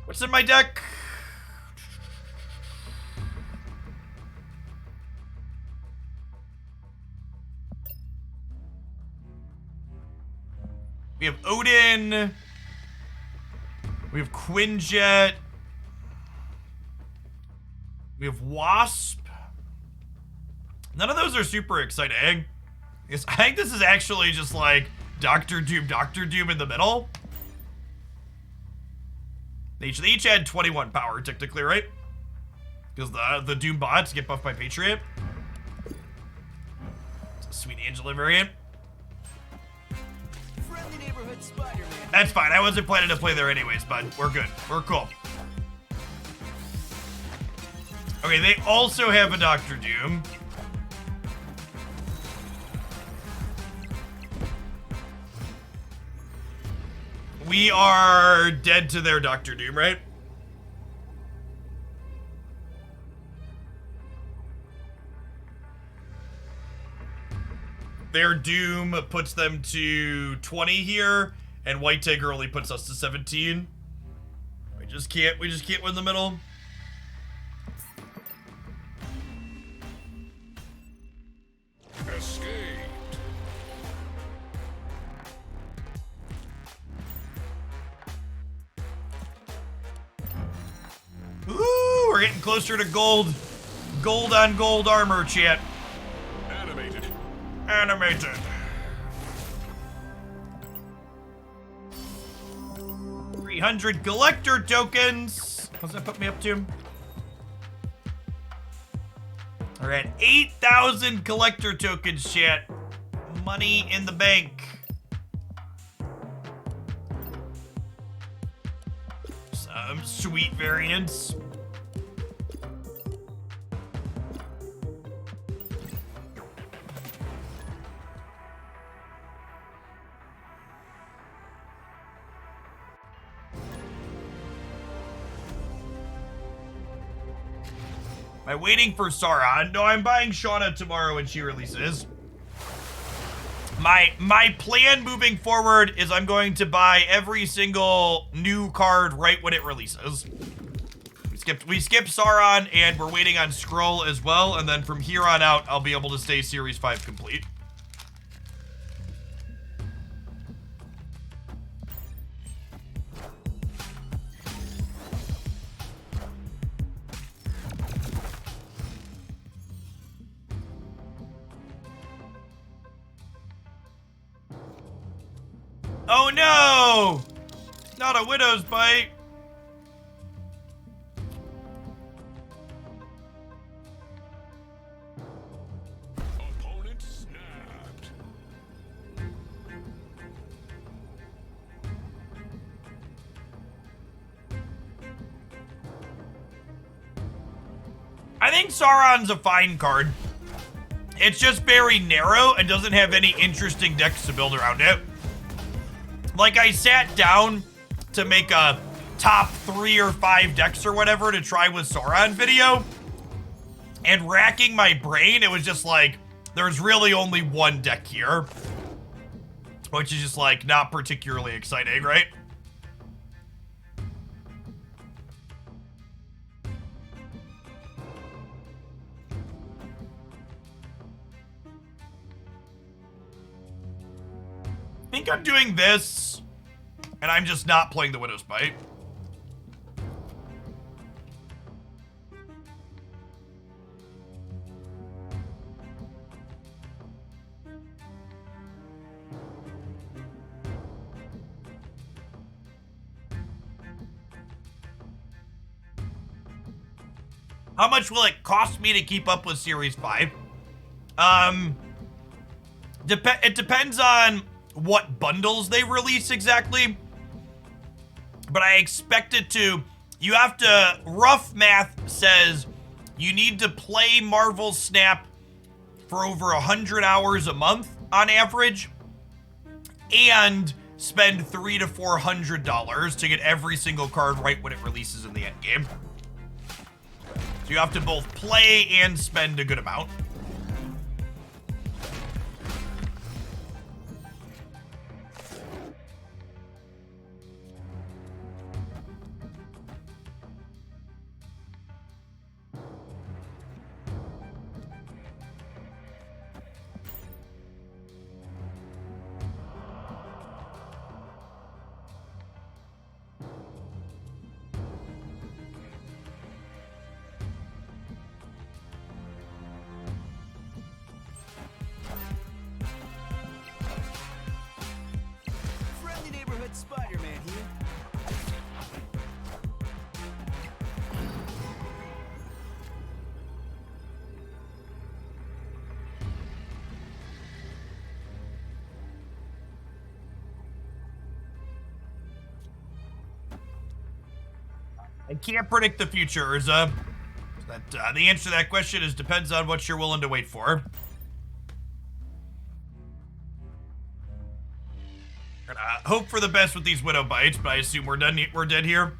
What's in my deck? We have Odin. We have Quinjet. We have Wasp. None of those are super exciting. I think this is actually just like Doctor Doom in the middle. They each had 21 power, technically, right? Because the Doom bots get buffed by Patriot. It's a Sweet Angela variant. Friendly neighborhood Spider-Man. That's fine. I wasn't planning to play there anyways, bud. We're good. We're cool. Okay, they also have a Doctor Doom. We are dead to their Doctor Doom, right? Their Doom puts them to 20 here, and White Tiger only puts us to 17. We just can't win the middle. getting closer to gold. Gold on gold armor, chat. Animated. Animated. $300 collector tokens. What's that put me up to? We're at 8,000 collector tokens, chat. Money in the bank. Some sweet variants. Am I waiting for Sauron? No, I'm buying Shauna tomorrow when she releases. My plan moving forward is I'm going to buy every single new card right when it releases. We skipped Sauron and we're waiting on Skrull as well, and then from here on out I'll be able to stay Series 5 complete. Oh no! Not a widow's bite. Opponent snapped. I think Sauron's a fine card. It's just very narrow and doesn't have any interesting decks to build around it. Like, I sat down to make a top 3 or 5 decks or whatever to try with Sauron video, and racking my brain, it was just like, there's really only one deck here, which is just like not particularly exciting, right? I think I'm doing this, and I'm just not playing the Widow's Bite. How much will it cost me to keep up with Series 5? It depends on what bundles they release exactly, but I expect it to, you have to, rough math says you need to play Marvel Snap for over 100 hours a month on average, and spend $300 to $400 to get every single card right when it releases in the end game. So you have to both play and spend a good amount. Friendly neighborhood Spider-Man here. I can't predict the future, Urza. The answer to that question is depends on what you're willing to wait for. Gonna hope for the best with these Widow Bites, but I assume we're dead here.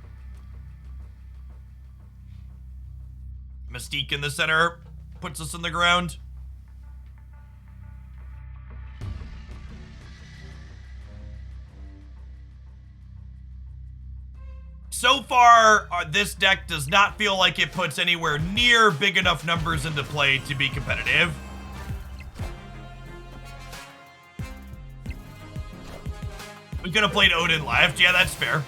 Mystique in the center puts us in the ground. So far, this deck does not feel like it puts anywhere near big enough numbers into play to be competitive. We could have played Odin left. Yeah, that's fair.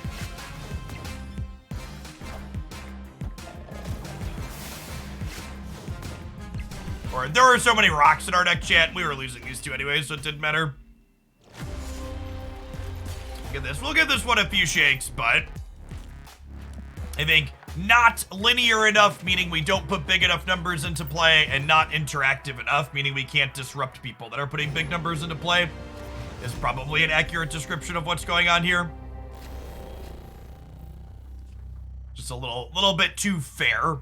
Or there were so many rocks in our deck, chat. We were losing these two anyway, so it didn't matter. Look at this. We'll give this one a few shakes, but I think not linear enough, meaning we don't put big enough numbers into play, and not interactive enough, meaning we can't disrupt people that are putting big numbers into play, is probably an accurate description of what's going on here. Just a little bit too fair.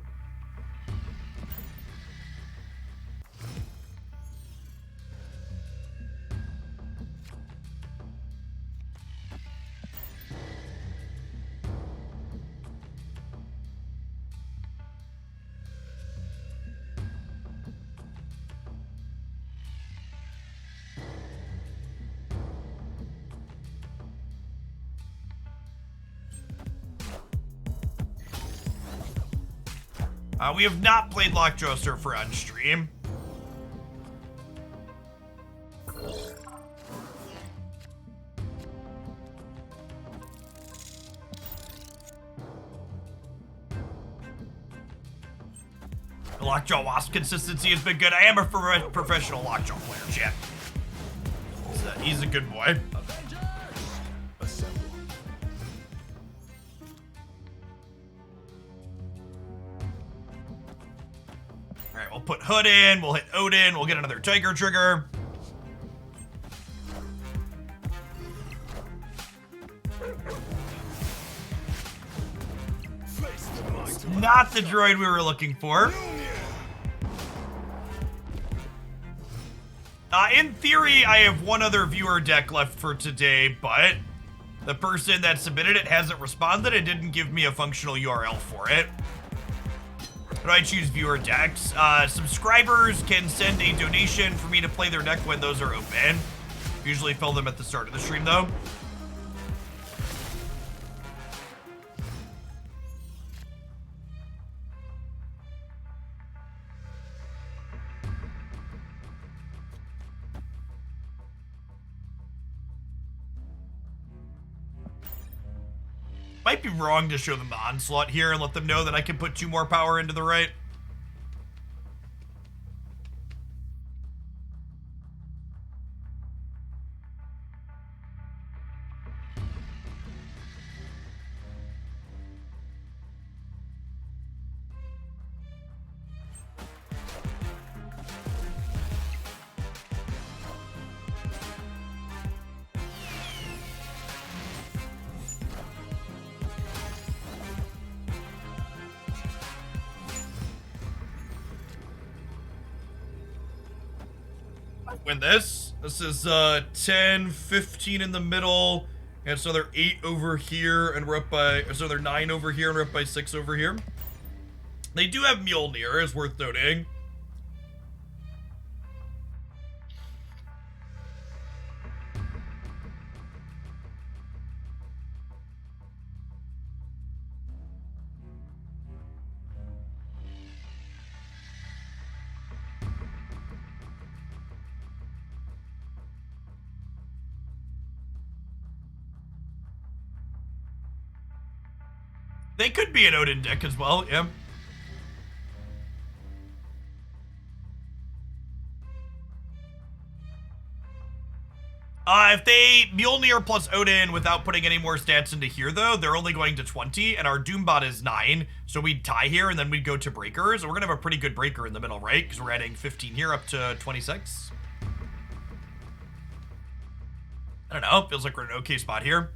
We have not played Lockjaw Surfer on stream. The Lockjaw Wasp consistency has been good. I am a professional Lockjaw player, chat. He's a good boy. We'll put Hood in, we'll hit Odin, we'll get another Tiger Trigger. Not the droid we were looking for. In theory, I have one other viewer deck left for today, but the person that submitted it hasn't responded and didn't give me a functional URL for it. But I choose viewer decks. Subscribers can send a donation for me to play their deck when those are open. Usually fill them at the start of the stream, though. Might be wrong to show them the Onslaught here and let them know that I can put 2 more power into the right. Win this. This is 10, 15 in the middle, and it's another 8 over here, and we're up by, it's another 9 over here, and we're up by 6 over here. They do have Mjolnir, is worth noting. They could be an Odin deck as well, yeah. If they Mjolnir plus Odin without putting any more stats into here, though, they're only going to 20, and our Doombot is 9, so we'd tie here, and then we'd go to Breakers, and we're gonna have a pretty good Breaker in the middle, right? Because we're adding 15 here up to 26. I don't know, feels like we're in an okay spot here.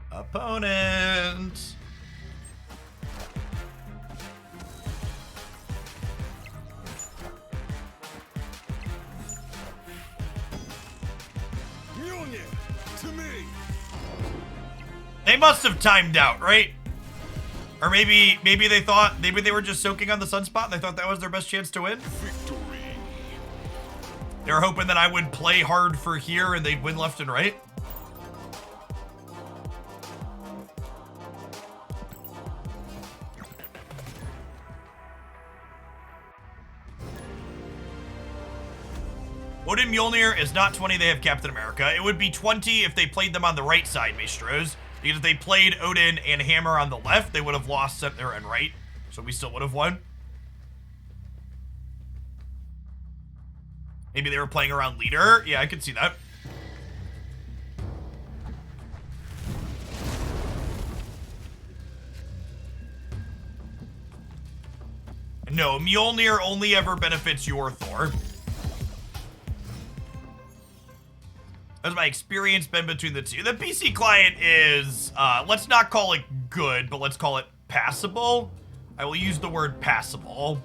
Opponent. To me. They must have timed out, right? Or maybe they thought, maybe they were just soaking on the sunspot and they thought that was their best chance to win. Victory. They were hoping that I would play hard for here and they'd win left and right. Odin Mjolnir is not 20, they have Captain America. It would be 20 if they played them on the right side, Maestros. Because if they played Odin and Hammer on the left, they would have lost center and right. So we still would have won. Maybe they were playing around leader. Yeah, I could see that. No, Mjolnir only ever benefits your Thor. That's my experience been between the two. The PC client is, let's not call it good, but let's call it passable. I will use the word passable.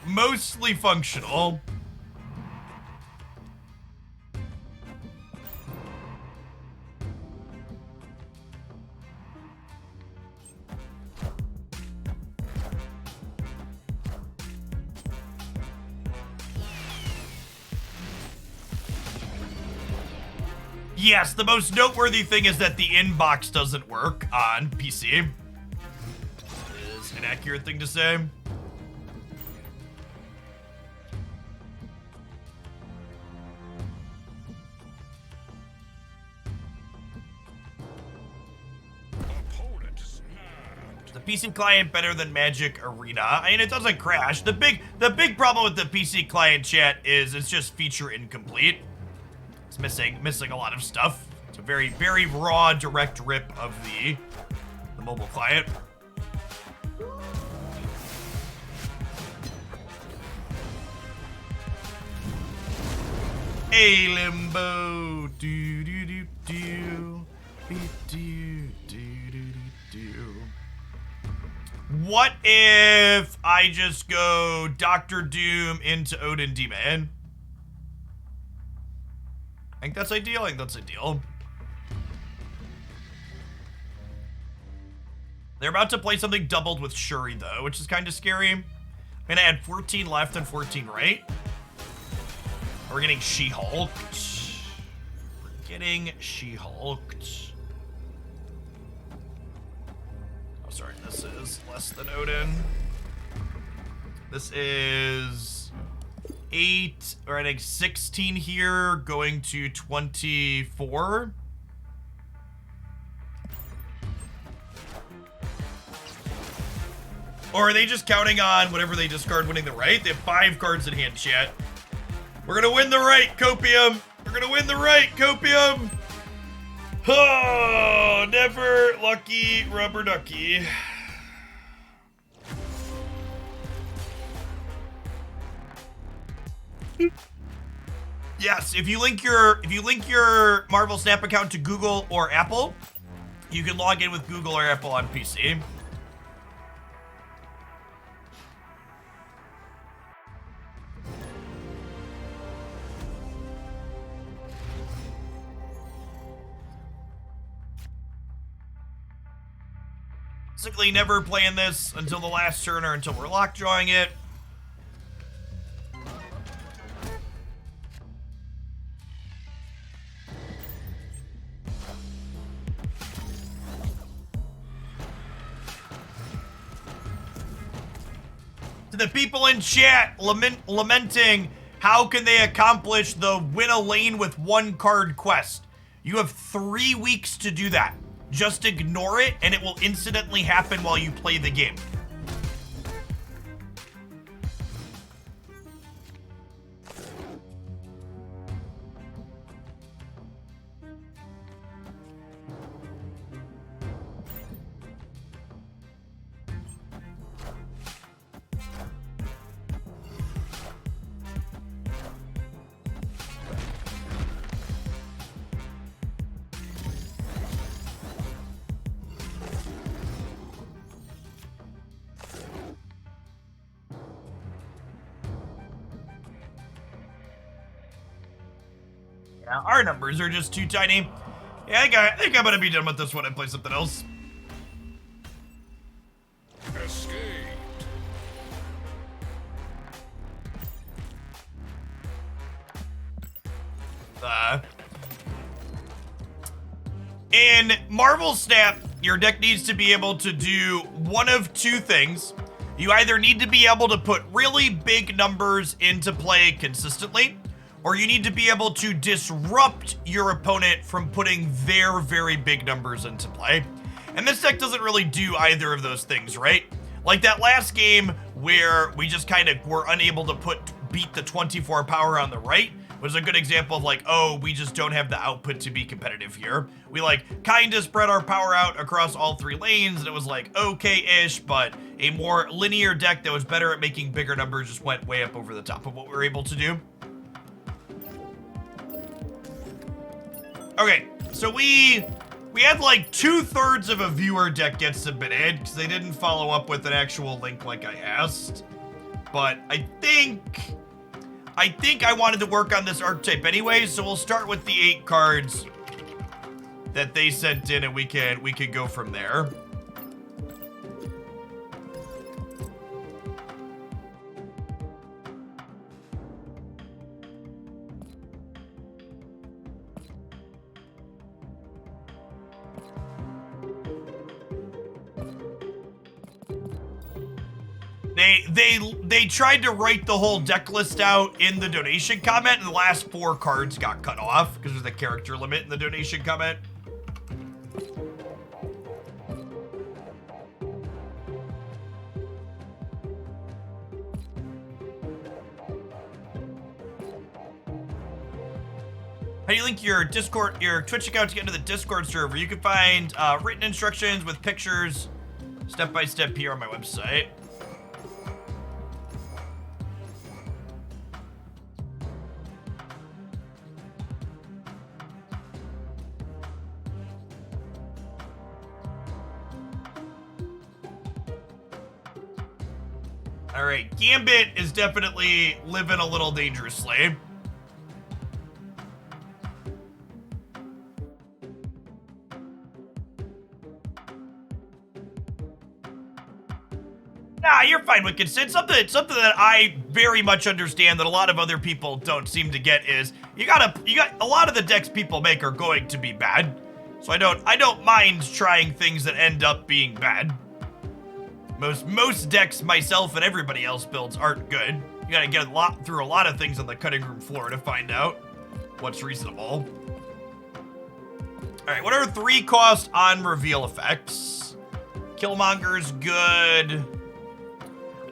Mostly functional. Yes, the most noteworthy thing is that the inbox doesn't work on PC. Is an accurate thing to say. The PC client better than Magic Arena. I mean, it doesn't crash. The big problem with the PC client, chat, is it's just feature incomplete. It's missing a lot of stuff. It's a very, very raw, direct rip of the mobile client. Hey, Limbo. Do do do do. Do do do do. What if I just go Dr. Doom into Odin Demon? I think that's ideal. They're about to play something doubled with Shuri, though, which is kind of scary. I'm gonna add 14 left and 14 right. We're getting She-Hulked. Oh, sorry, this is less than Odin. This is 8, or I think 16 here, going to 24. Or are they just counting on whatever they discard winning the right? They have 5 cards in hand, chat. We're gonna win the right, Copium. We're gonna win the right, Copium. Oh, never lucky rubber ducky. Yes, if you link your Marvel Snap account to Google or Apple, you can log in with Google or Apple on PC. Basically never playing this until the last turn or until we're lockjawing it. To the people in chat lamenting how can they accomplish the win a lane with 1 card quest. You have 3 weeks to do that. Just ignore it, and it will incidentally happen while you play the game. Our numbers are just too tiny. Yeah, I think I'm gonna be done with this one and play something else. Escaped. In Marvel Snap, your deck needs to be able to do one of two things. You either need to be able to put really big numbers into play consistently, or you need to be able to disrupt your opponent from putting their very big numbers into play. And this deck doesn't really do either of those things, right? Like that last game where we just kind of were unable to beat the 24 power on the right was a good example of like, oh, we just don't have the output to be competitive here. We like kind of spread our power out across all 3 lanes, and it was like okay-ish, but a more linear deck that was better at making bigger numbers just went way up over the top of what we were able to do. Okay, so we had like 2/3 of a viewer deck get submitted because they didn't follow up with an actual link like I asked. But I think I wanted to work on this archetype anyway, so we'll start with the 8 cards that they sent in, and we could go from there. They tried to write the whole deck list out in the donation comment, and the last 4 cards got cut off because there's a character limit in the donation comment. How do you link your Twitch account to get into the Discord server? You can find written instructions with pictures, step-by-step here on my website. All right, Gambit is definitely living a little dangerously. Nah, you're fine, Wicked Sid. Something that I very much understand that a lot of other people don't seem to get is you got a lot of the decks people make are going to be bad. So I don't mind trying things that end up being bad. Most decks, myself and everybody else builds aren't good. You gotta get through a lot of things on the cutting room floor to find out what's reasonable. All right, what are 3 cost on reveal effects? Killmonger's good.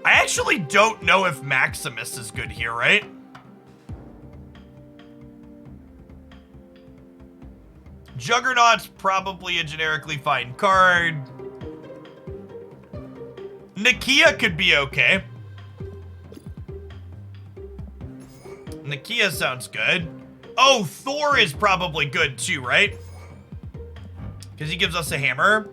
I actually don't know if Maximus is good here, right? Juggernaut's probably a generically fine card. Nakia could be okay. Nakia sounds good. Oh, Thor is probably good too, right? Because he gives us a hammer.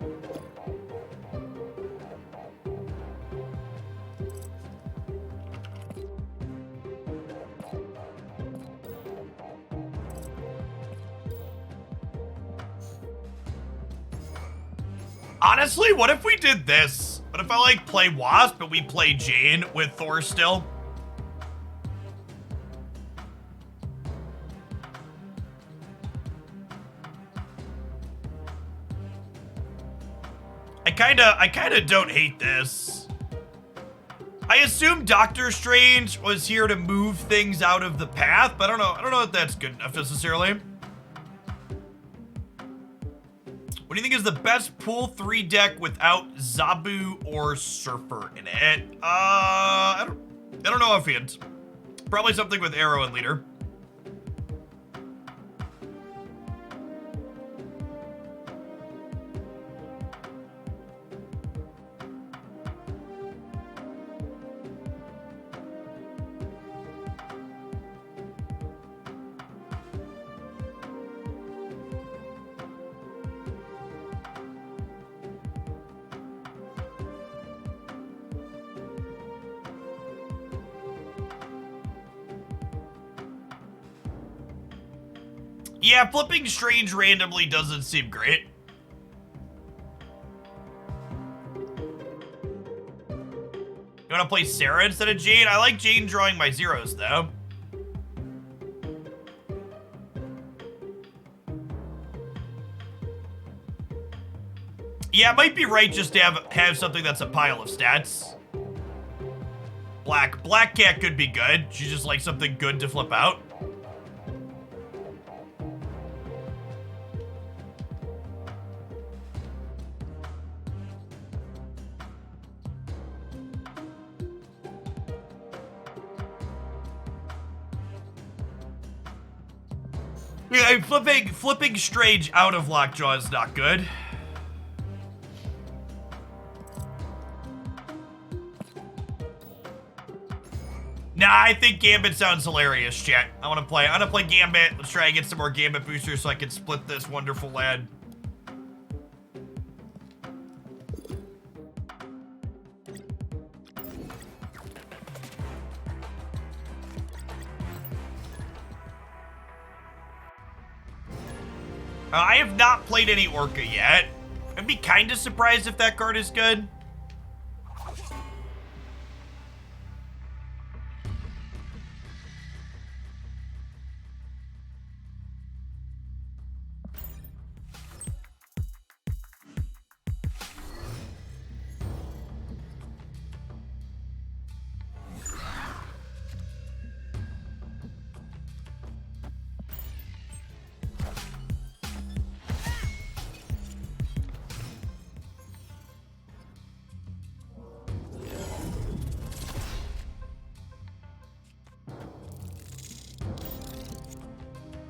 Honestly, what if we did this? What if I like play Wasp, but we play Jane with Thor still? I kinda don't hate this. I assume Doctor Strange was here to move things out of the path, but I don't know if that's good enough necessarily. What do you think is the best pool 3 deck without Zabu or Surfer in it? I don't know offhand. Probably something with Arrow and Leader. Yeah, flipping Strange randomly doesn't seem great. You want to play Sarah instead of Jane? I like Jane drawing my zeros, though. Yeah, it might be right just to have something that's a pile of stats. Black cat could be good. She's just like something good to flip out. Yeah, flipping Strange out of Lockjaw is not good. Nah, I think Gambit sounds hilarious, chat. I wanna play Gambit. Let's try and get some more Gambit boosters so I can split this wonderful lad. I have not played any Orca yet. I'd be kind of surprised if that card is good.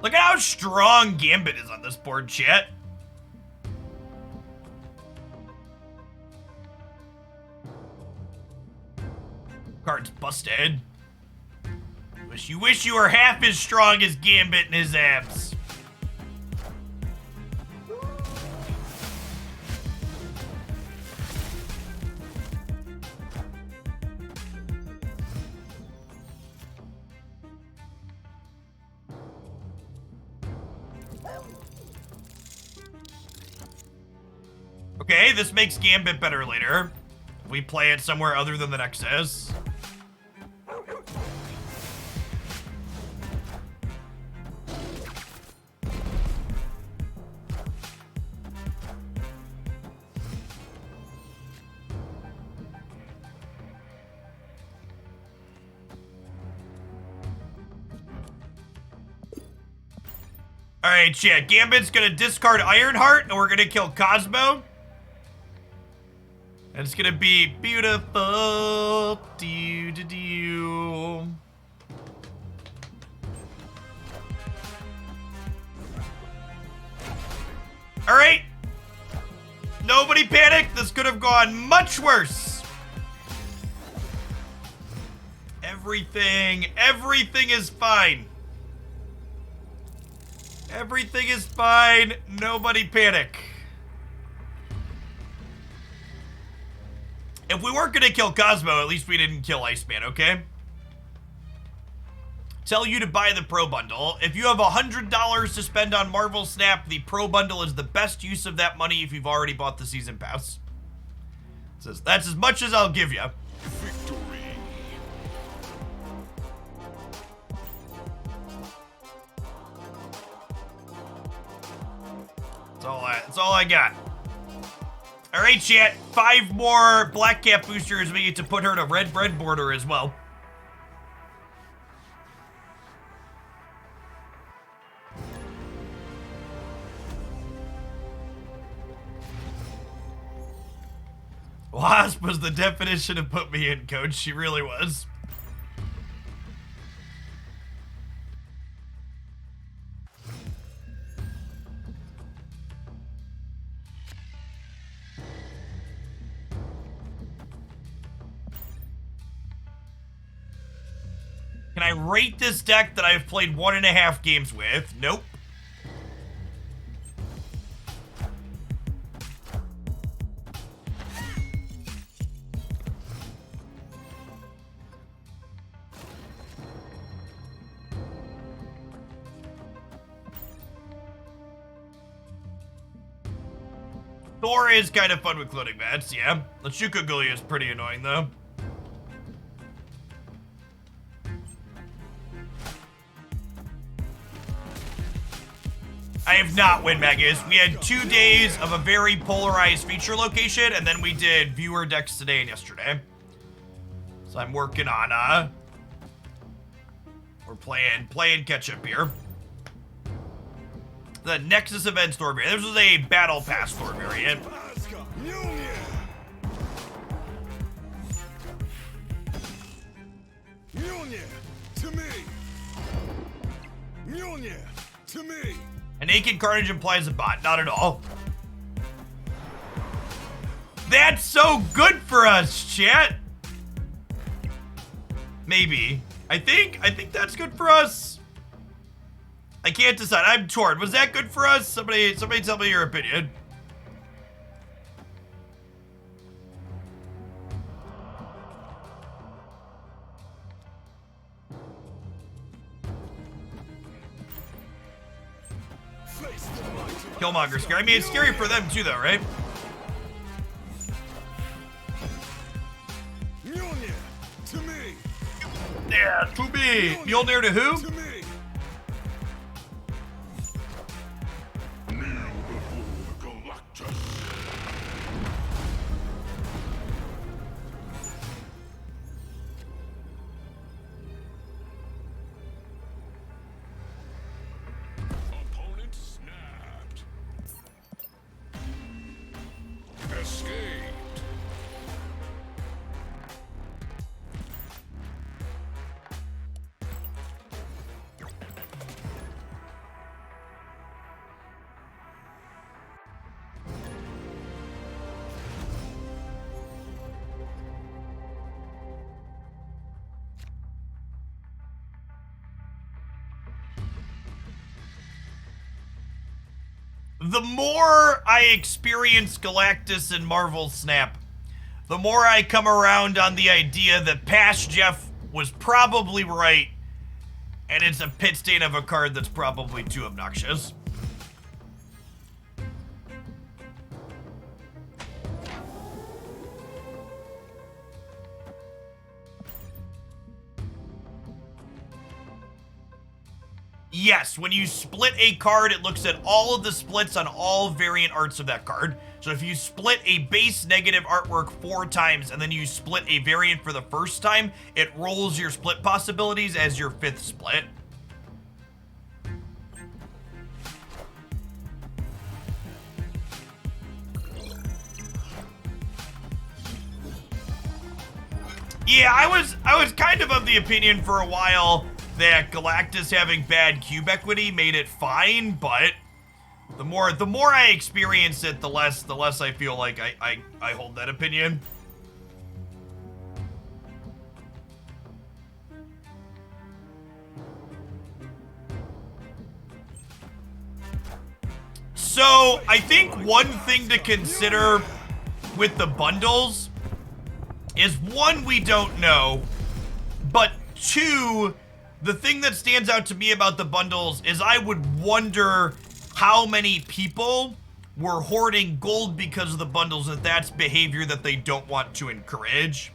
Look at how strong Gambit is on this board, chat. Card's busted. Wish you were half as strong as Gambit and his abs. Okay, this makes Gambit better later. We play it somewhere other than the Nexus. Alright, chat. Gambit's gonna discard Ironheart, and we're gonna kill Cosmo. And it's gonna be beautiful. Do. Alright. Nobody panic. This could have gone much worse. Everything is fine. Everything is fine. Nobody panic. If we weren't gonna kill Cosmo, at least we didn't kill Iceman, okay? Tell you to buy the Pro Bundle. If you have $100 to spend on Marvel Snap, the Pro Bundle is the best use of that money if you've already bought the Season Pass. It says, that's as much as I'll give you. Victory. That's all I got. All right, chat. 5 more Black Cat boosters. We get to put her to red border as well. Wasp was the definition of put me in, coach. She really was. Can I rate this deck that I've played 1.5 games with? Nope. Thor is kind of fun with cloning mats, yeah. The Chukugulia is pretty annoying, though. I have not, Win Magus. We had 2 days of a very polarized feature location, and then we did viewer decks today and yesterday. So I'm working on, we're playing catch up here. The Nexus events Thor variant. This was a Battle Pass Thor variant. To me. To me. A Naked Carnage implies a bot. Not at all. That's so good for us, chat. Maybe. I think that's good for us. I can't decide. I'm torn. Was that good for us? Somebody tell me your opinion. Killmonger's scary. I mean, it's scary for them too, though, right? To me. Yeah, to me. Mjolnir to who? To me. Kneel before Galactus. Opponent snapped. Escaped. The more I experience Galactus and Marvel Snap, the more I come around on the idea that past Jeff was probably right, and it's a pit stain of a card that's probably too obnoxious. Yes, when you split a card, it looks at all of the splits on all variant arts of that card. So if you split a base negative artwork 4 times and then you split a variant for the first time, it rolls your split possibilities as your 5th split. Yeah, I was kind of the opinion for a while that Galactus having bad cube equity made it fine, but the more I experience it, the less I feel like I hold that opinion. So I think one thing to consider with the bundles is 1, we don't know, but 2, the thing that stands out to me about the bundles is I would wonder how many people were hoarding gold because of the bundles, and that's behavior that they don't want to encourage.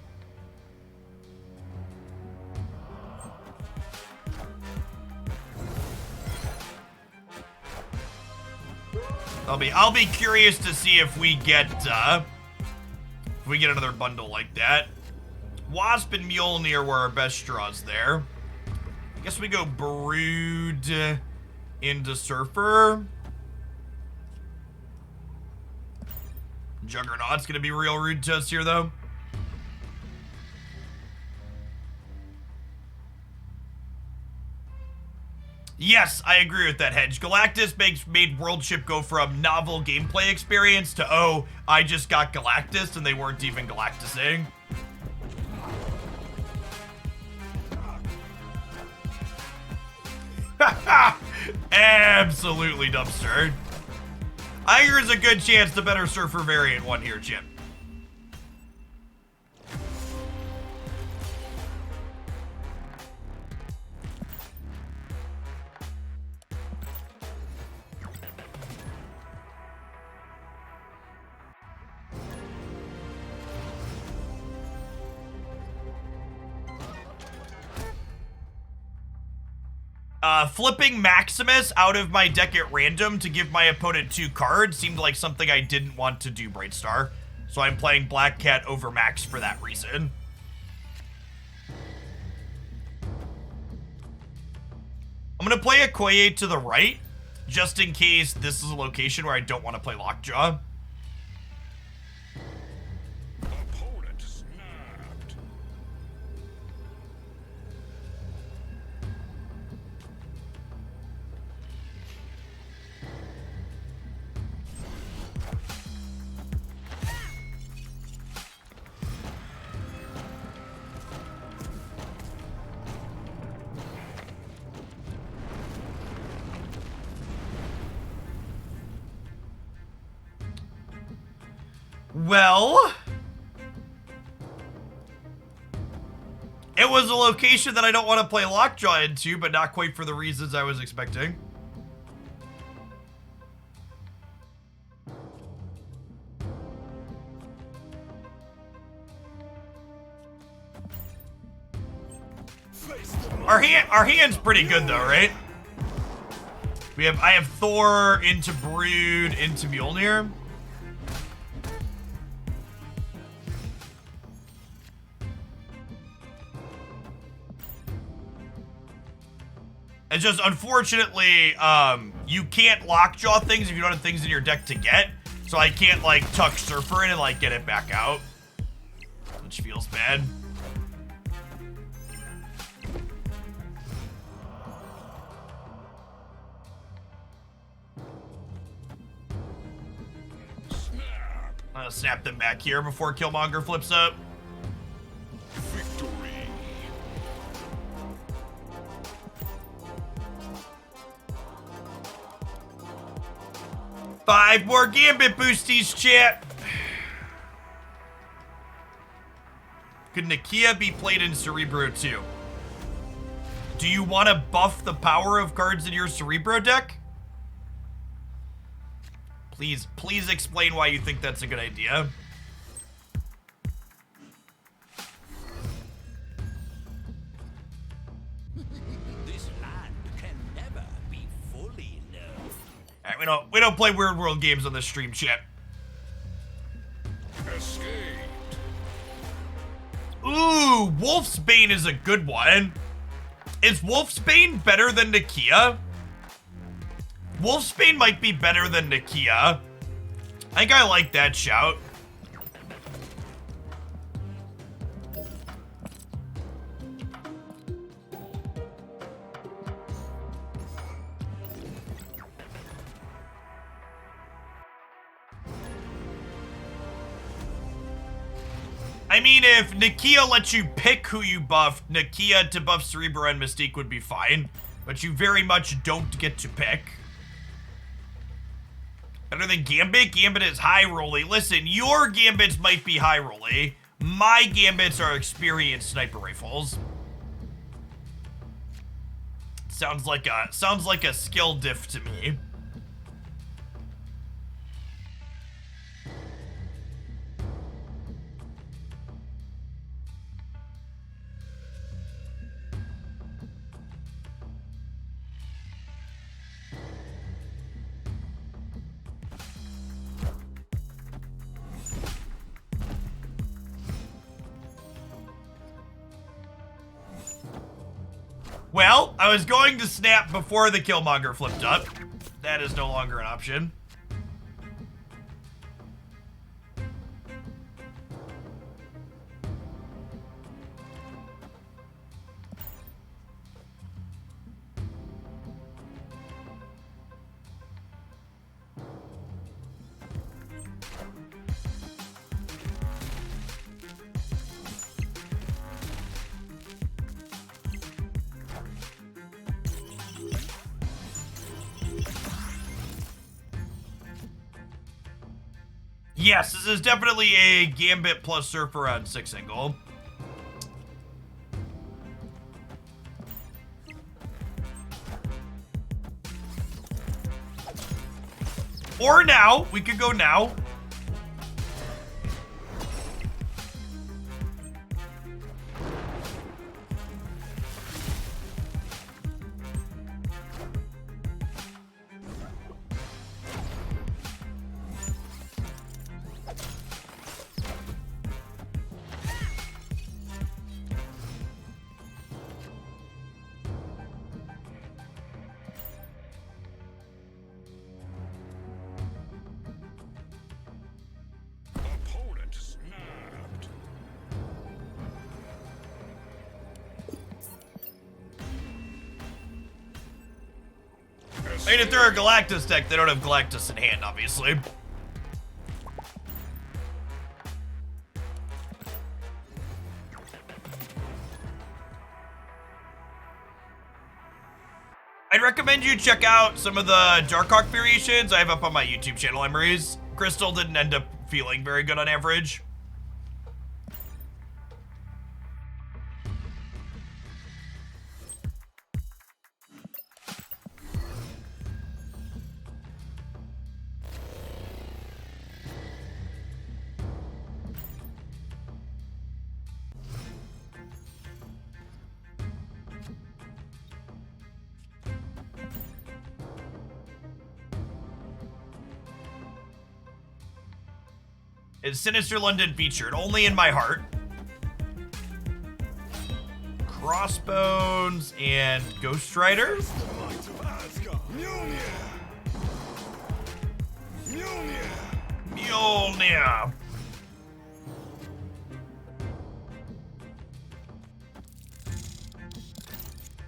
I'll be curious to see if we get another bundle like that. Wasp and Mjolnir were our best draws there. I guess we go Brood into Surfer. Juggernaut's gonna be real rude to us here, though. Yes, I agree with that, Hedge. Galactus made World Ship go from novel gameplay experience to, oh, I just got Galactus, and they weren't even Galactusing. Absolutely dumpster. I hear there's a good chance the better Surfer variant won here, Chip. Flipping Maximus out of my deck at random to give my opponent 2 cards seemed like something I didn't want to do, Brightstar. So I'm playing Black Cat over Max for that reason. I'm gonna play Okoye to the right, just in case this is a location where I don't want to play Lockjaw. Opponent snapped. Well, it was a location that I don't want to play Lockjaw into, but not quite for the reasons I was expecting. Our hand's pretty good though, right? I have Thor into Brood into Mjolnir. It's just, unfortunately, you can't Lockjaw things if you don't have things in your deck to get. So I can't, like, tuck Surfer in and, like, get it back out. Which feels bad. Snap. I'm gonna snap them back here before Killmonger flips up. Victory. 5 more Gambit boosties, chat. Could Nakia be played in Cerebro too? Do you want to buff the power of cards in your Cerebro deck? Please explain why you think that's a good idea. This land can never be fully known. Alright, we don't play Weird World games on this stream, chat. Escaped. Ooh, Wolfsbane is a good one. Is Wolfsbane better than Nakia? Wolfsbane might be better than Nakia. I think I like that shout. I mean, if Nakia lets you pick who you buff, Nakia to buff Cerebro and Mystique would be fine. But you very much don't get to pick. Better than Gambit? Gambit is high rolly. Listen, your Gambits might be high rolly. My Gambits are experienced sniper rifles. Sounds like a skill diff to me. Well, I was going to snap before the Killmonger flipped up. That is no longer an option. Yes, this is definitely a Gambit plus Surfer on 6 angle. Or now. We could go now. I mean, if they're a Galactus deck, they don't have Galactus in hand, obviously. I'd recommend you check out some of the Darkhawk variations I have up on my YouTube channel, Emery's. Crystal didn't end up feeling very good on average. Is Sinister London featured? Only in my heart. Crossbones and Ghost Rider. Mjolnir.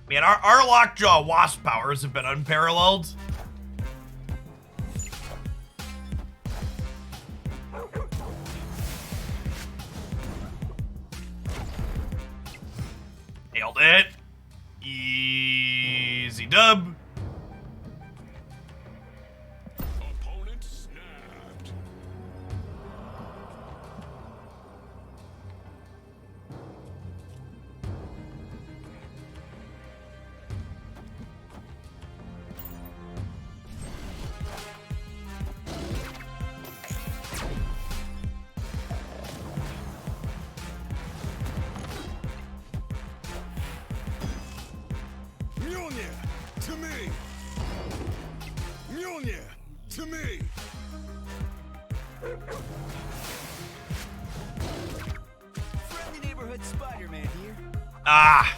Man, our Lockjaw Wasp powers have been unparalleled. Nailed it. Easy dub. Opponent snapped. Mjolnir, to me! Mjolnir, to me! Friendly neighborhood Spider-Man here. Ah.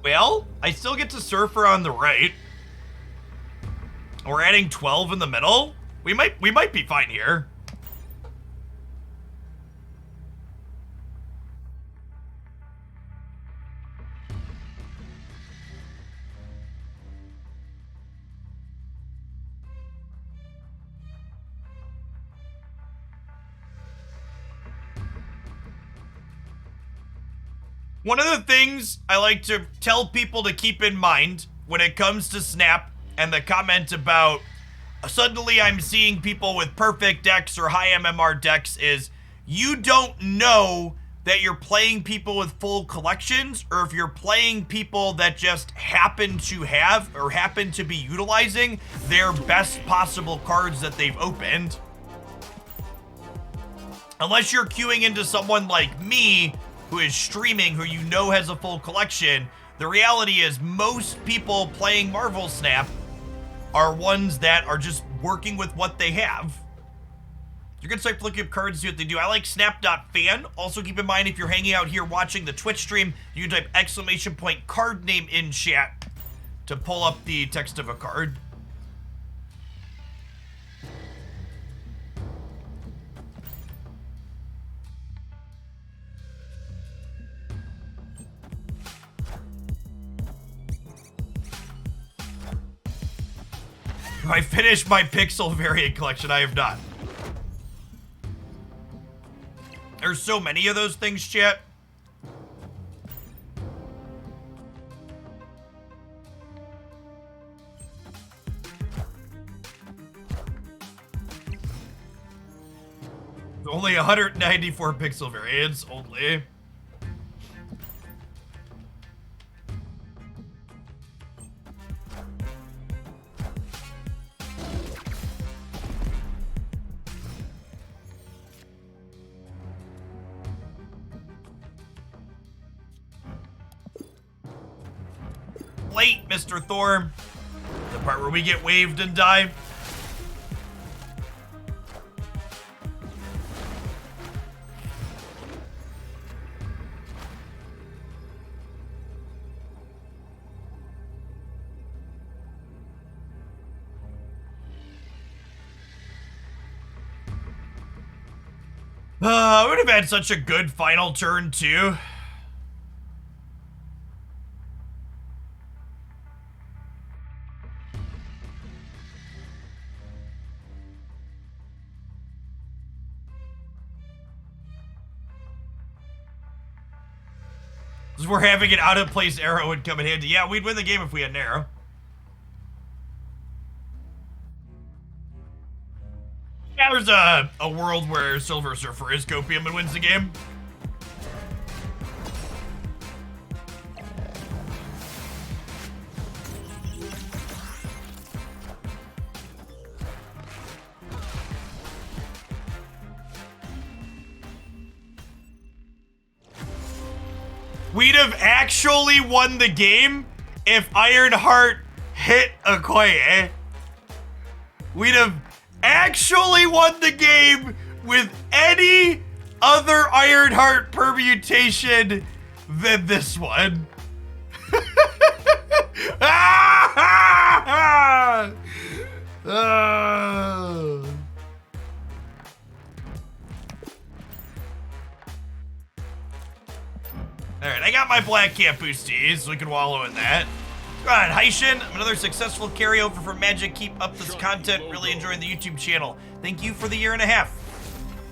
Well, I still get to Surfer on the right. We're adding 12 in the middle. We might be fine here. One of the things I like to tell people to keep in mind when it comes to Snap and the comment about suddenly I'm seeing people with perfect decks or high MMR decks is you don't know that you're playing people with full collections or if you're playing people that just happen to have or happen to be utilizing their best possible cards that they've opened. Unless you're queuing into someone like me who is streaming, who you know has a full collection, the reality is most people playing Marvel Snap are ones that are just working with what they have. You're gonna start looking up cards, see what they do. I like snap.fan. Also keep in mind if you're hanging out here watching the Twitch stream, you can type ! card name in chat to pull up the text of a card. Have I finished my Pixel variant collection? I have not. There's so many of those things, chat. Only 194 Pixel variants, only. Late, Mr. Thor. The part where we get waved and die. I would have had such a good final turn, too. Because we're having an out-of-place arrow would come in handy. Yeah, we'd win the game if we had an arrow. Yeah, there's a world where Silver Surfer is Copium and wins the game. We'd have actually won the game if Ironheart hit Okoye. We'd have actually won the game with any other Ironheart permutation than this one. Alright, I got my black camp boosties, so we can wallow in that. Alright, Heishin, another successful carryover from Magic. Keep up this content. Really enjoying the YouTube channel. Thank you for the 1.5 years.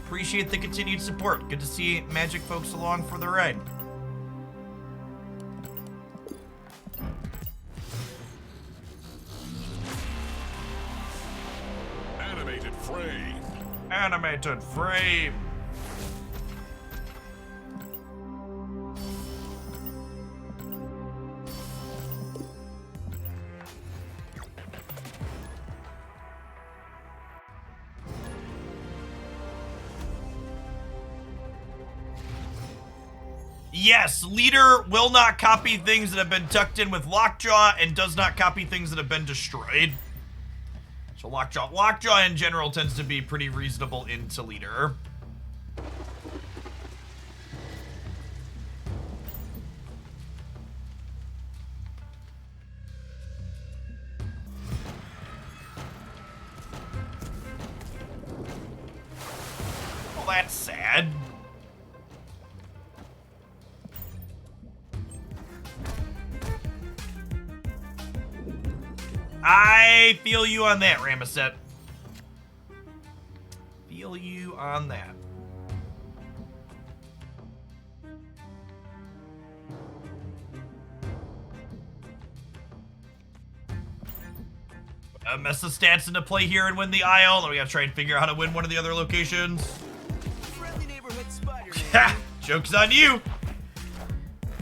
Appreciate the continued support. Good to see Magic folks along for the ride. Animated frame. Animated frame. Yes, leader will not copy things that have been tucked in with Lockjaw and does not copy things that have been destroyed. So Lockjaw in general tends to be pretty reasonable into leader. Well, that's sad. I feel you on that, Ramaset. Feel you on that. Mess the stats into play here and win the aisle. Then we gotta try and figure out how to win one of the other locations. Friendly neighborhood Spider-Man. Ha! Joke's on you!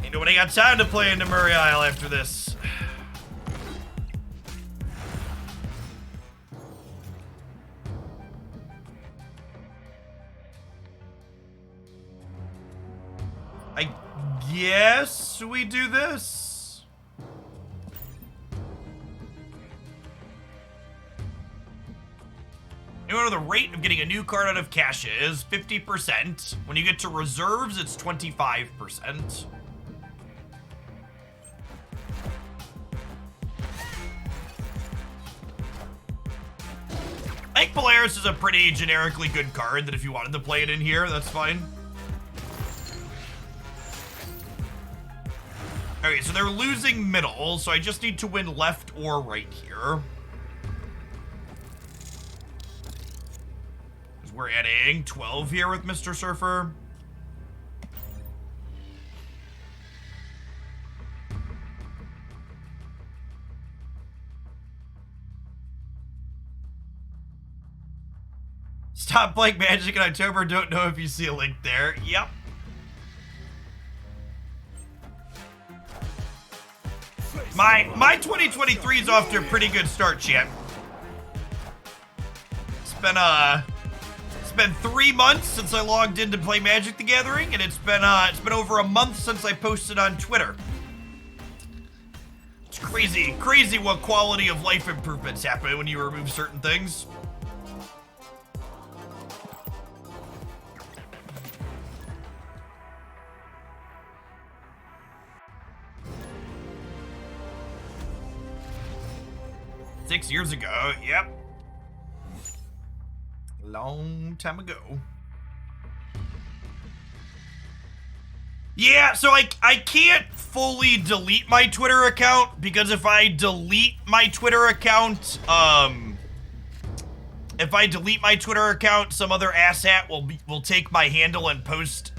Ain't nobody got time to play into Murray Isle after this. I guess we do this. You know the rate of getting a new card out of cash is 50%. When you get to reserves, it's 25%. I think Polaris is a pretty generically good card that if you wanted to play it in here, that's fine. Okay, so they're losing middle, so I just need to win left or right here. Because we're adding 12 here with Mr. Surfer. Stop playing Magic in October. Don't know if you see a link there. Yep. My 2023 is off to a pretty good start, chat. It's been 3 months since I logged in to play Magic the Gathering, and it's been over a month since I posted on Twitter. It's crazy what quality of life improvements happen when you remove certain things. Six years ago, yep. Long time ago. Yeah, so I can't fully delete my Twitter account because if I delete my Twitter account, some other asshat will take my handle and post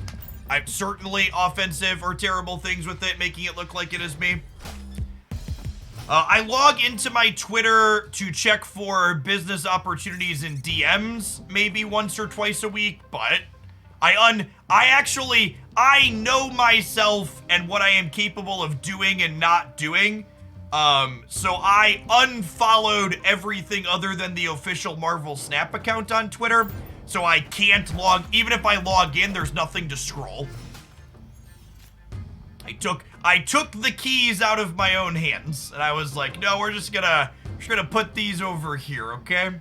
certainly offensive or terrible things with it, making it look like it is me. I log into my Twitter to check for business opportunities in DMs maybe once or twice a week, but I know myself and what I am capable of doing and not doing. So I unfollowed everything other than the official Marvel Snap account on Twitter. So I can't even if I log in, there's nothing to scroll. I took the keys out of my own hands and I was like, no, we're just gonna put these over here, okay?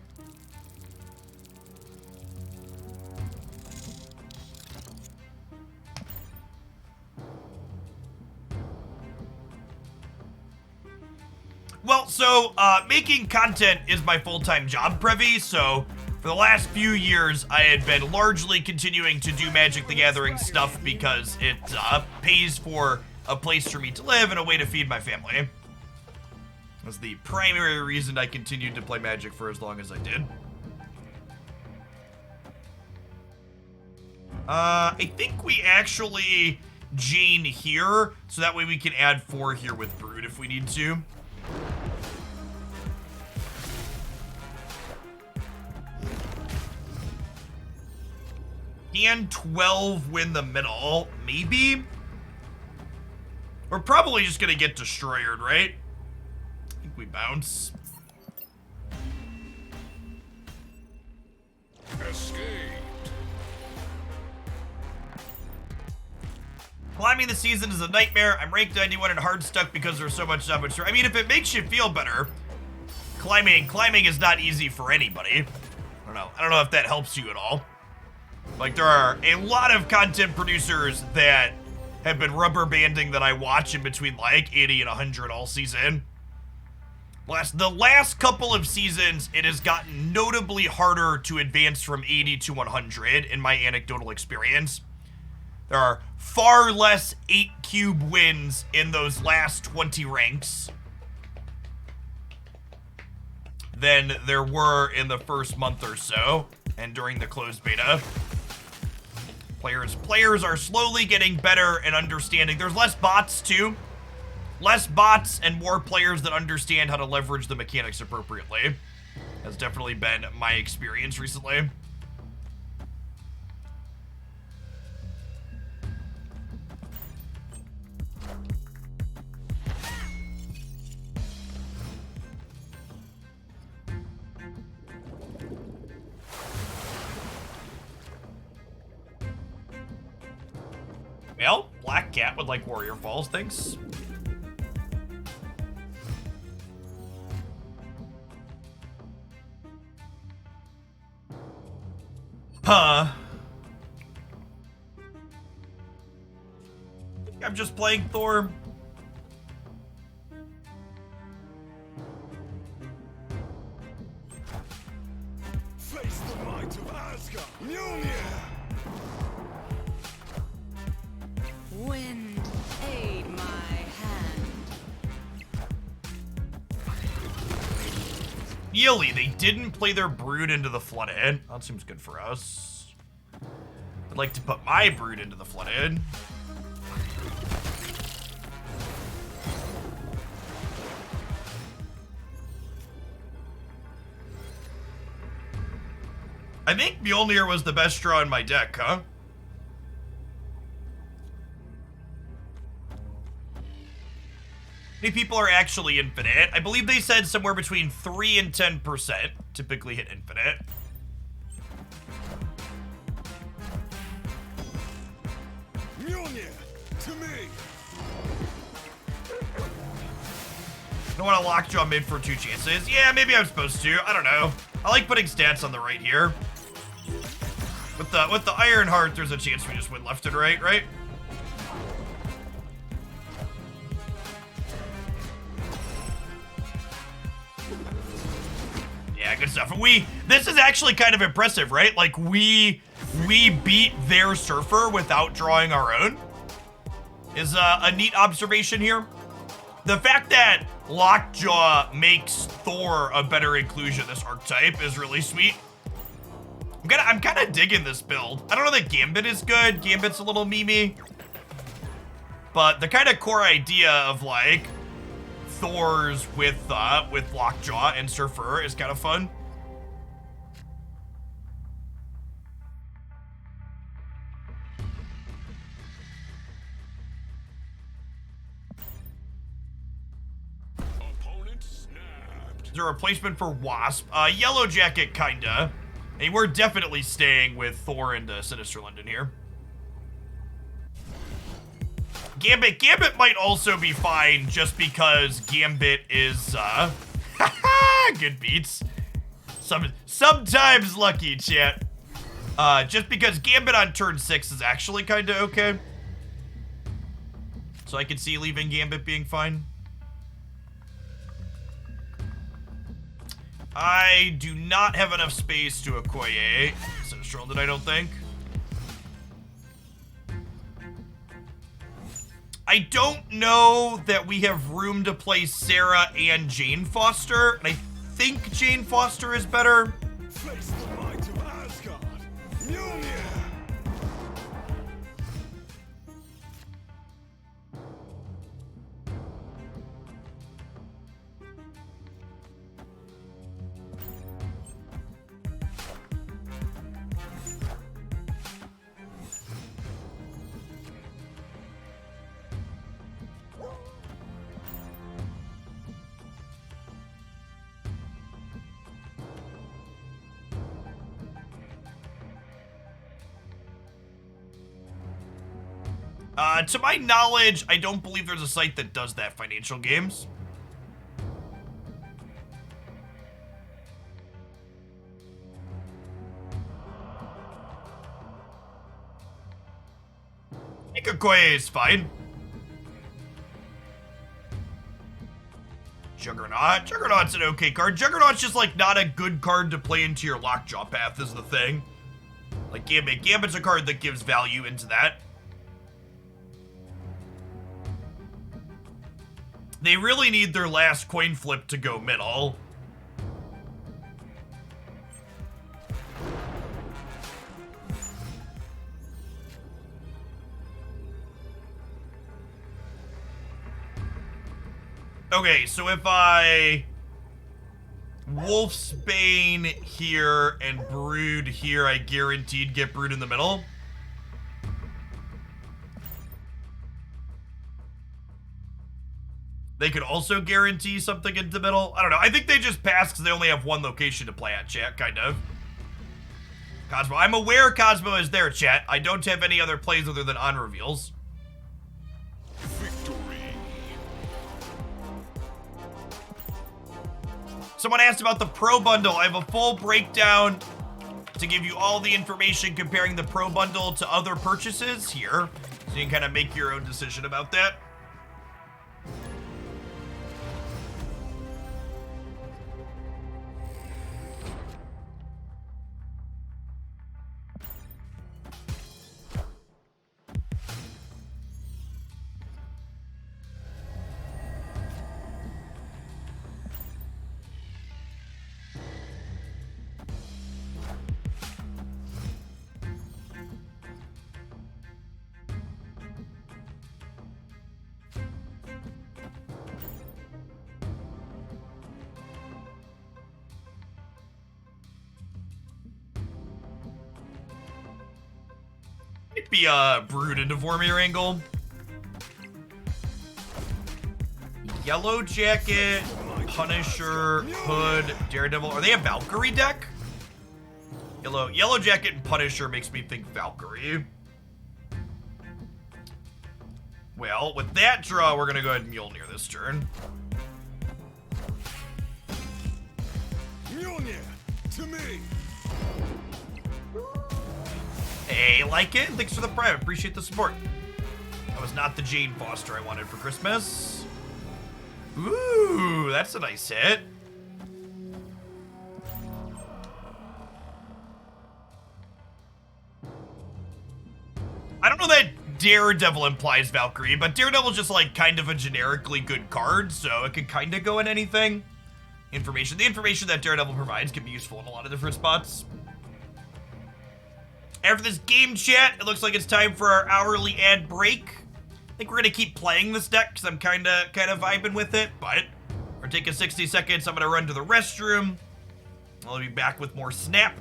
Well, so, making content is my full-time job, Prevy, so for the last few years, I had been largely continuing to do Magic the Gathering stuff because it, pays for a place for me to live and a way to feed my family. That's the primary reason I continued to play Magic for as long as I did. I think we actually Jane here, so that way we can add 4 here with Brood if we need to. Can 12 win the middle? Maybe? We're probably just gonna get destroyed, right? I think we bounce. Escaped. Climbing the season is a nightmare. I'm ranked 91 and hard stuck because there's so much stuff. I mean, if it makes you feel better, climbing is not easy for anybody. I don't know if that helps you at all. Like, there are a lot of content producers that have been rubber banding that I watch in between like 80 and 100 all season. The last couple of seasons, it has gotten notably harder to advance from 80 to 100 in my anecdotal experience. There are far less 8-cube wins in those last 20 ranks than there were in the first month or so and during the closed beta. Players are slowly getting better and understanding. There's less bots too. Less bots and more players that understand how to leverage the mechanics appropriately. Has definitely been my experience recently. Well, Black Cat would like Warrior Falls, thanks. Huh. I'm just playing Thor. Face the might of Asgard. Mjolnir. Wind, aid my hand. Yili, they didn't play their Brood into the Flooded. That seems good for us. I'd like to put my Brood into the Flooded. I think Mjolnir was the best draw in my deck, huh? Many people are actually infinite. I believe they said somewhere between 3 and 10% typically hit infinite. Mjolnir, to me. Don't want to lockjaw mid for 2 chances. Yeah, maybe I'm supposed to. I don't know. I like putting stats on the right here. With the Iron Heart, there's a chance we just win left and right, right? Yeah, good stuff. This is actually kind of impressive, right? Like, we beat their Surfer without drawing our own. is a neat observation here. The fact that Lockjaw makes Thor a better inclusion, this archetype, is really sweet. I'm kind of digging this build. I don't know that Gambit is good. Gambit's a little memey. But the kind of core idea of like Thors with Lockjaw and Surfer is kind of fun. Opponent snapped. Is there a replacement for Wasp? Yellow Jacket, kinda. Hey, we're definitely staying with Thor and Sinister London here. Gambit might also be fine just because Gambit is, good beats. Sometimes lucky, chat. Just because Gambit on turn 6 is actually kinda okay. So I could see leaving Gambit being fine. I do not have enough space to Okoye. Sinister London, I don't think. I don't know that we have room to play Sarah and Jane Foster, and I think Jane Foster is better. Face the might of Asgard. Mjolnir. To my knowledge, I don't believe there's a site that does that, Financial Games. I think Okoye is fine. Juggernaut. Juggernaut's an okay card. Juggernaut's just like not a good card to play into your Lockjaw path is the thing. Like Gambit. Gambit's a card that gives value into that. They really need their last coin flip to go middle. Okay, so if I Wolfsbane here and Brood here, I guaranteed get Brood in the middle. They could also guarantee something in the middle. I don't know. I think they just pass because they only have one location to play at, chat, kind of. Cosmo. I'm aware Cosmo is there, chat. I don't have any other plays other than on reveals. Victory. Someone asked about the Pro Bundle. I have a full breakdown to give you all the information comparing the Pro Bundle to other purchases here. So you can kind of make your own decision about that. Might be a Brood into Vormir angle. Yellow Jacket, Punisher, Hood, Daredevil. Are they a Valkyrie deck? Yellow Jacket and Punisher makes me think Valkyrie. Well, with that draw, we're gonna go ahead and Mjolnir this turn. Mjolnir to me. Hey, like it? Thanks for the prime. Appreciate the support. That was not the Jane Foster I wanted for Christmas. Ooh, that's a nice hit. I don't know that Daredevil implies Valkyrie, but Daredevil's just like kind of a generically good card, so it could kind of go in anything. The information that Daredevil provides can be useful in a lot of different spots. After this game chat, it looks like it's time for our hourly ad break. I think we're gonna keep playing this deck because I'm kind of vibing with it, but we're taking 60 seconds. I'm gonna run to the restroom. I'll be back with more Snap.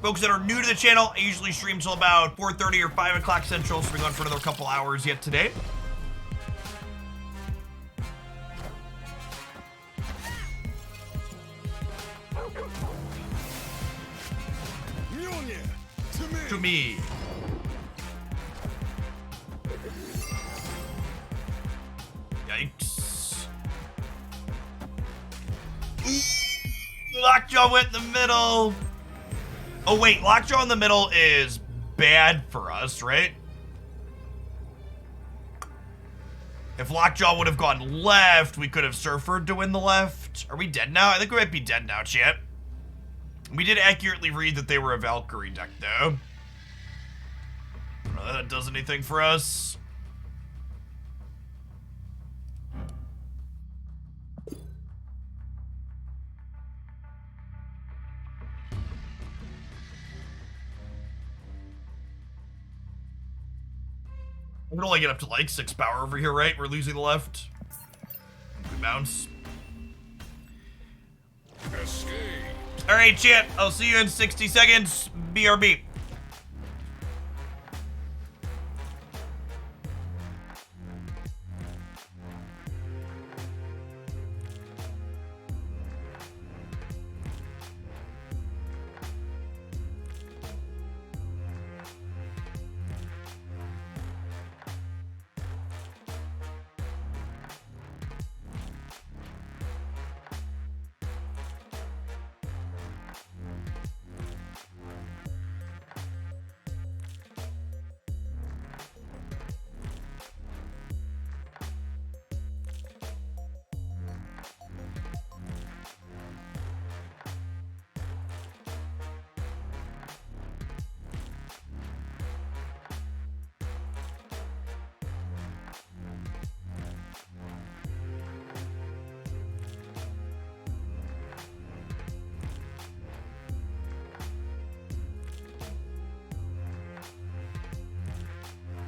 Folks that are new to the channel, I usually stream till about 4:30 or 5 o'clock Central, so we're going for another couple hours yet today. To me. Yikes. Lockjaw went in the middle. Oh wait, Lockjaw in the middle is bad for us, right? If Lockjaw would have gone left, we could have Surfered to win the left. Are we dead now? I think we might be dead now, chat. We did accurately read that they were a Valkyrie deck, though. I don't know if that does anything for us. We can only get up to like 6 power over here, right? We're losing the left. We bounce. Escape. All right, chat. I'll see you in 60 seconds. BRB.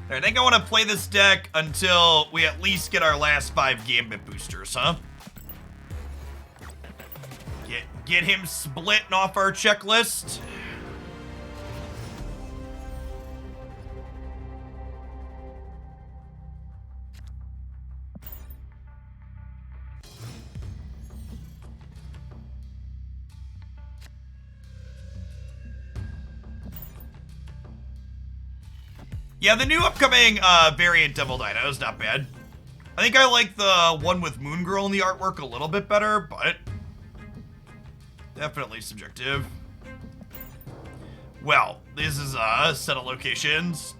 I think I want to play this deck until we at least get our last 5 Gambit boosters, huh? Get him splitting off our checklist. Yeah, the new upcoming variant Devil Dino is not bad. I think I like the one with Moon Girl in the artwork a little bit better, but definitely subjective. Well, this is a set of locations.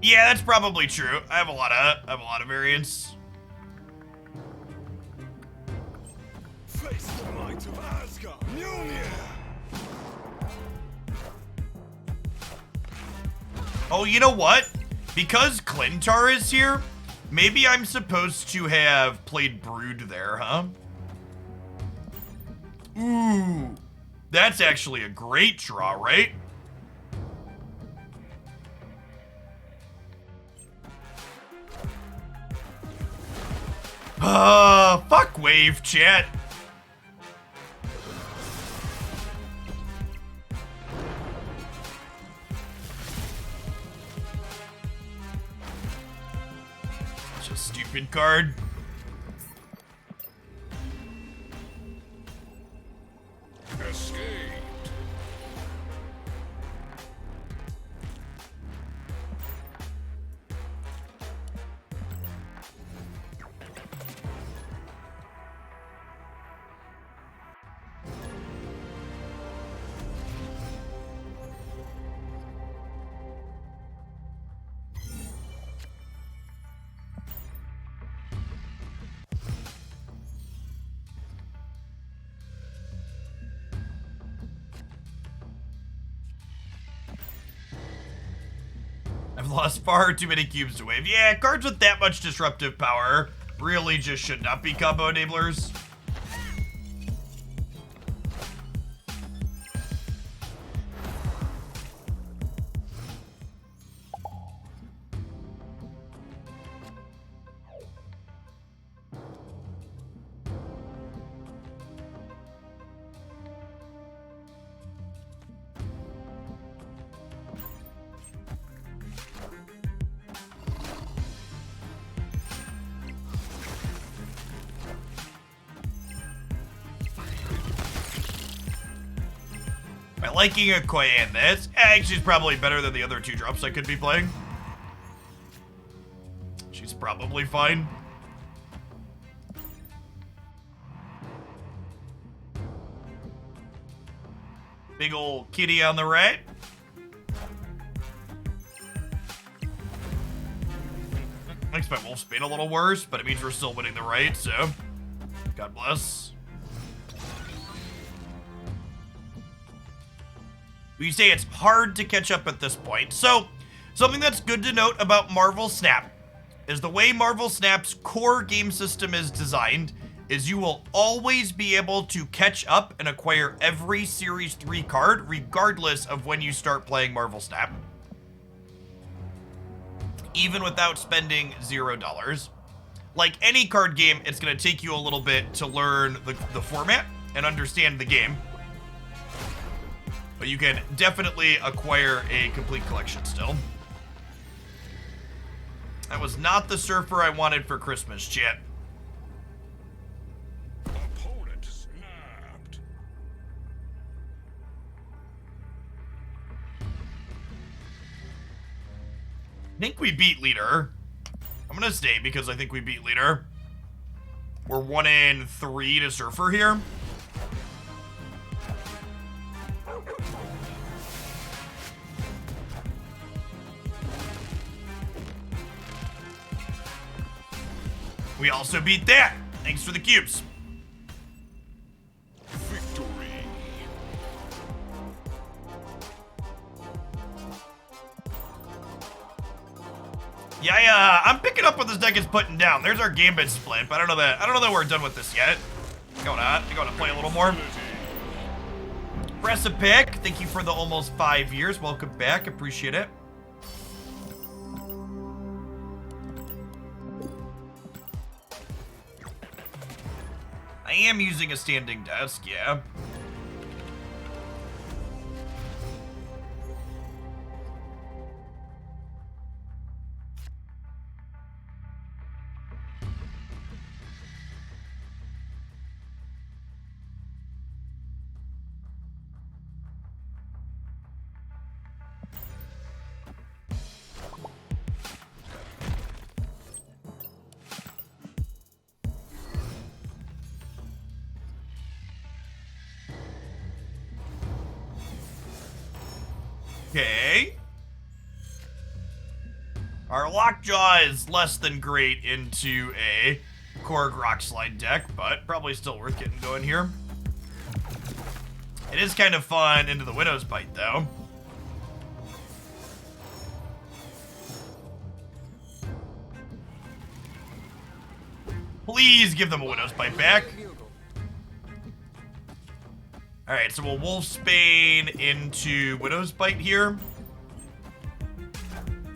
Yeah, that's probably true. I have a lot of variants. Face the might of Asgard. Mjolnir. Oh, you know what? Because Clintar is here, maybe I'm supposed to have played Brood there, huh? Ooh, that's actually a great draw, right? Fuck wave, chat. Such a stupid card. Escaped. I've lost far too many cubes to wave. Yeah, cards with that much disruptive power really just should not be combo enablers. By liking Okoye in this, she's probably better than the other 2 drops I could be playing. She's probably fine. Big old kitty on the right. Makes my Wolfsbane a little worse, but it means we're still winning the right, so God bless. You say it's hard to catch up at this point. So, something that's good to note about Marvel Snap is the way Marvel Snap's core game system is designed is you will always be able to catch up and acquire every Series 3 card regardless of when you start playing Marvel Snap. Even without spending $0. Like any card game, it's going to take you a little bit to learn the format and understand the game. But you can definitely acquire a complete collection still. That was not the surfer I wanted for Christmas, chat. Opponent snapped. I think we beat leader. I'm gonna stay because I think we beat leader. We're 1 in 3 to surfer here. We also beat that. Thanks for the cubes. Victory. Yeah, I'm picking up what this deck is putting down. There's our Gambit split, but I don't know that we're done with this yet. What's going on? I gotta play a little more. Press a pick. Thank you for the almost 5 years. Welcome back. Appreciate it. I am using a standing desk, yeah. Okay. Our Lockjaw is less than great into a Korg Rock Slide deck, but probably still worth getting going here. It is kind of fun into the Widow's Bite, though. Please give them a Widow's Bite back. Alright, so we'll Wolfsbane into Widow's Bite here.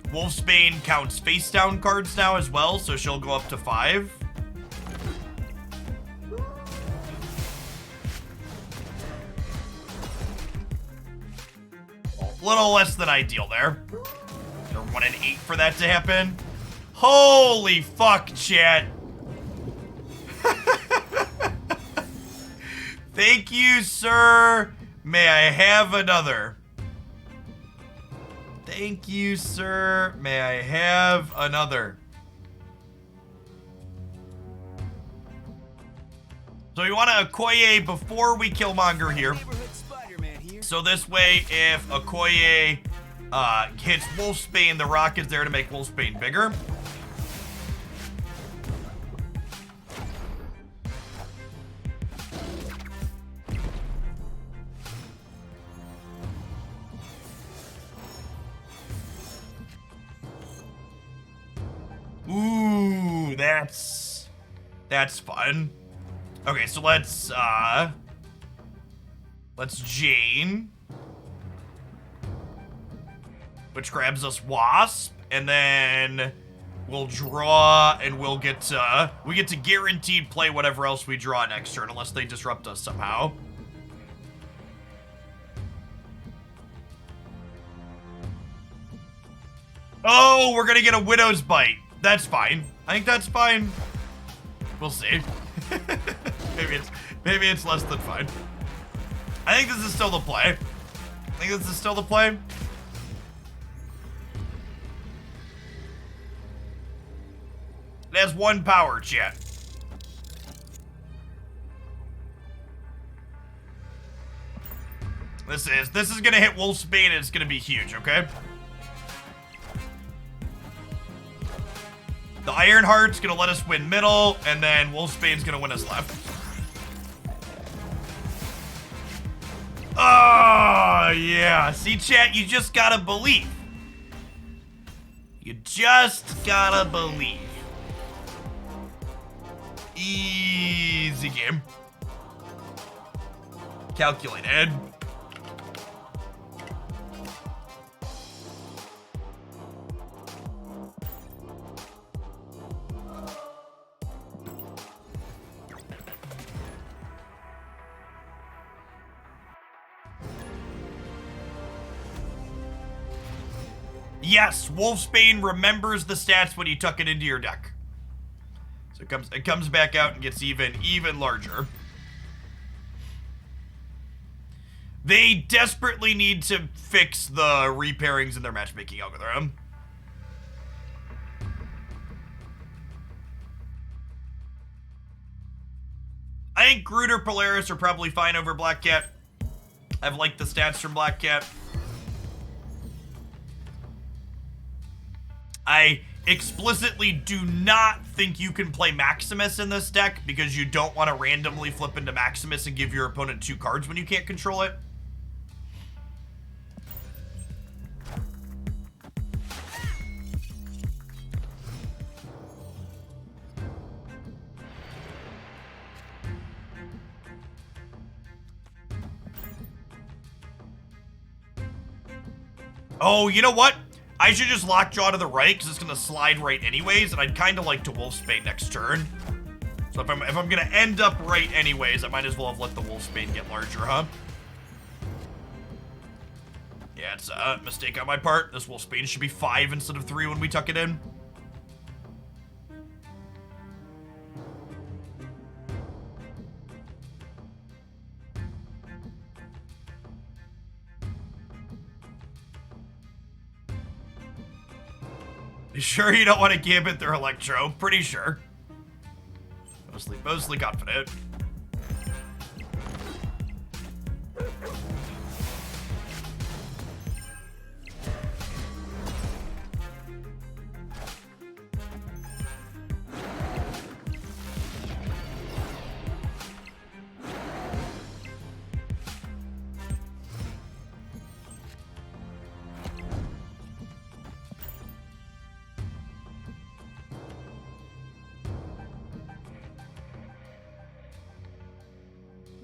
Wolfsbane counts face down cards now as well, so she'll go up to 5. A little less than ideal there. They're 1 in 8 for that to happen. Holy fuck, chat. Thank you, sir. May I have another? Thank you, sir. May I have another? So we want to Okoye before we Killmonger here. So this way, if Okoye hits Wolfsbane, the rock is there to make Wolfsbane bigger. That's fun. Okay, so let's Jane, which grabs us Wasp, and then we'll draw, and we get to guaranteed play whatever else we draw next turn, unless they disrupt us somehow. Oh, we're gonna get a Widow's Bite. That's fine. I think that's fine. We'll see. maybe it's less than fine. I think this is still the play. It has 1 power, chat. This is gonna hit Wolfsbane, and it's gonna be huge, okay? The Ironheart's gonna let us win middle, and then Wolfsbane's gonna win us left. Oh, yeah. See, chat, you just gotta believe. You just gotta believe. Easy game. Calculated. Yes, Wolfsbane remembers the stats when you tuck it into your deck. So it comes back out and gets even larger. They desperately need to fix the repairings in their matchmaking algorithm. I think Groot or Polaris are probably fine over Black Cat. I've liked the stats from Black Cat. I explicitly do not think you can play Maximus in this deck because you don't want to randomly flip into Maximus and give your opponent 2 cards when you can't control it. Oh, you know what? I should just Lockjaw to the right, because it's going to slide right anyways, and I'd kind of like to Wolfsbane next turn. So if I'm going to end up right anyways, I might as well have let the Wolfsbane get larger, huh? Yeah, it's a mistake on my part. This Wolfsbane should be 5 instead of 3 when we tuck it in. You sure you don't want to Gambit their Electro? Pretty sure. Mostly confident.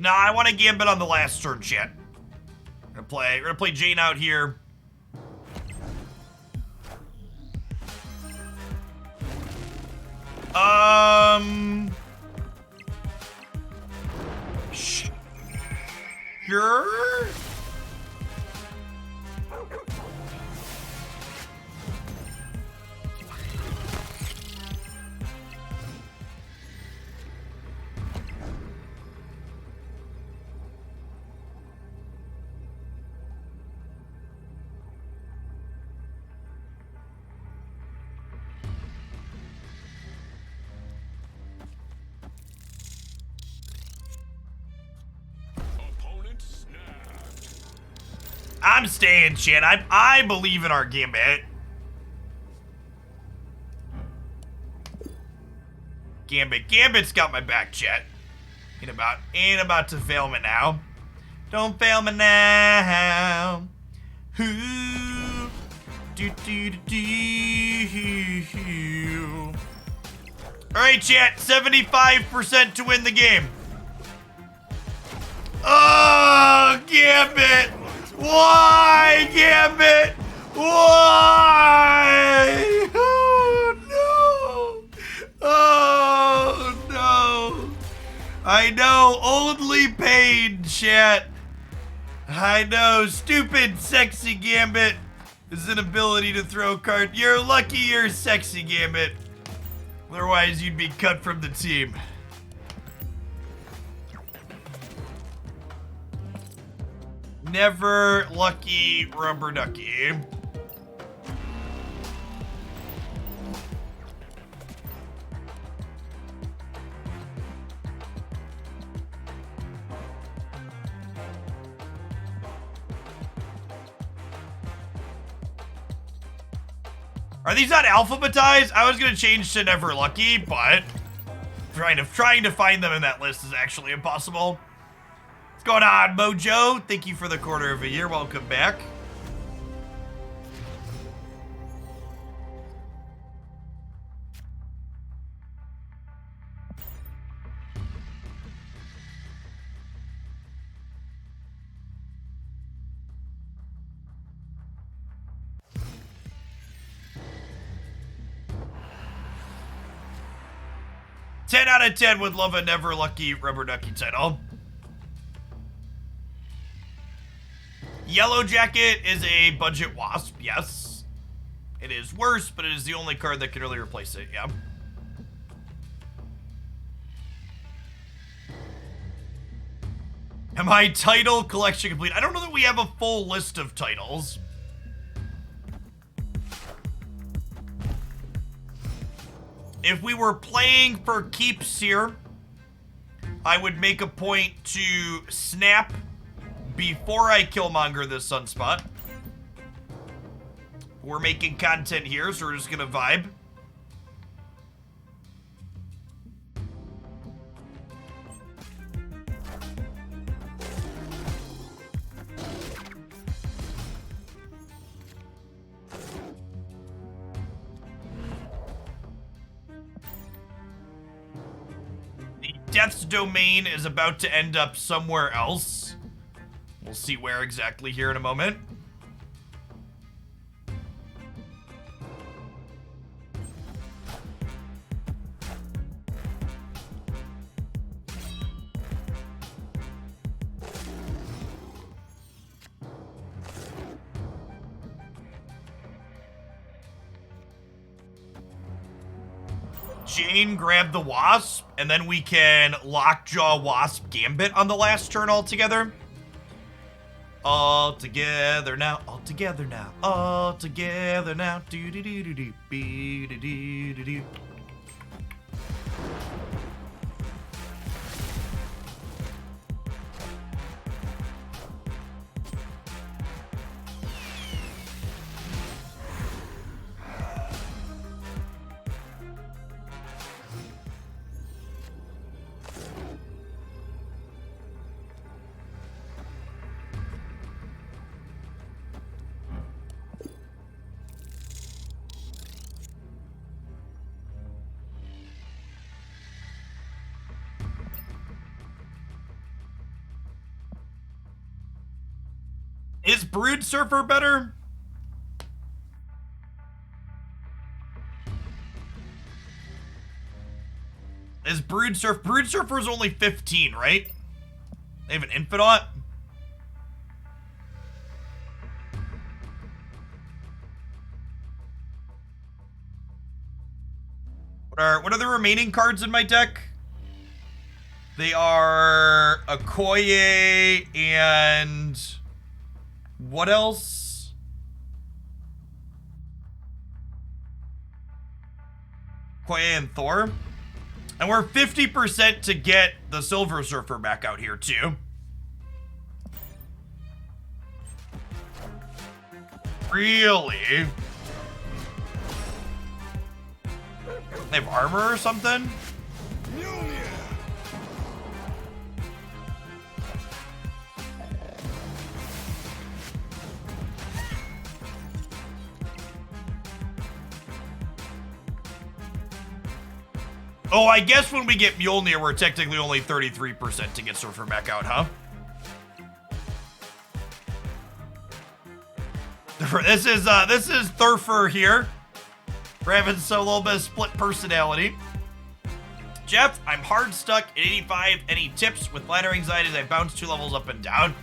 Nah, I want to Gambit on the last turn, chat. We're gonna play Jane out here. Sure. I'm staying, chat. I believe in our Gambit. Gambit's got my back, chat. Ain't about to fail me now. Don't fail me now. Ooh. Do. All right, chat, 75% to win the game. Oh, Gambit! Why, Gambit? Why? Oh, no. Oh, no. I know, only pain, chat. I know, stupid, sexy Gambit is an ability to throw a card. You're lucky you're sexy, Gambit. Otherwise, you'd be cut from the team. Never lucky rubber ducky. Are these not alphabetized? I was gonna change to never lucky, but trying to find them in that list is actually impossible. What's going on, Mojo? Thank you for the quarter of a year. Welcome back. Ten out of 10 would love a never lucky rubber ducky title. Yellow Jacket is a budget wasp, yes. It is worse, but it is the only card that can really replace it, yeah. Am I title collection complete? I don't know that we have a full list of titles. If we were playing for keeps here, I would make a point to snap before I Killmonger this Sunspot. We're making content here, so we're just gonna vibe. The Death's Domain is about to end up somewhere else. We'll see where exactly here in a moment. Jane grab the Wasp, and then we can Lockjaw Wasp Gambit on the last turn altogether. All together now, all together now, all together now. Do do do do do do do do do do. Is Brood Surfer better? Is Brood Surfer's only 15, right? They have an Infinite? What are the remaining cards in my deck? They are Okoye and what else? Okoye and Thor. And we're 50% to get the Silver Surfer back out here too. Really? They have armor or something? Oh, I guess when we get Mjolnir, we're technically only 33% to get Surfer back out, huh? This is Thurfer here. We're having a little bit of split personality. Jeff, I'm hard stuck at 85. Any tips? With ladder anxiety as I bounce 2 levels up and down?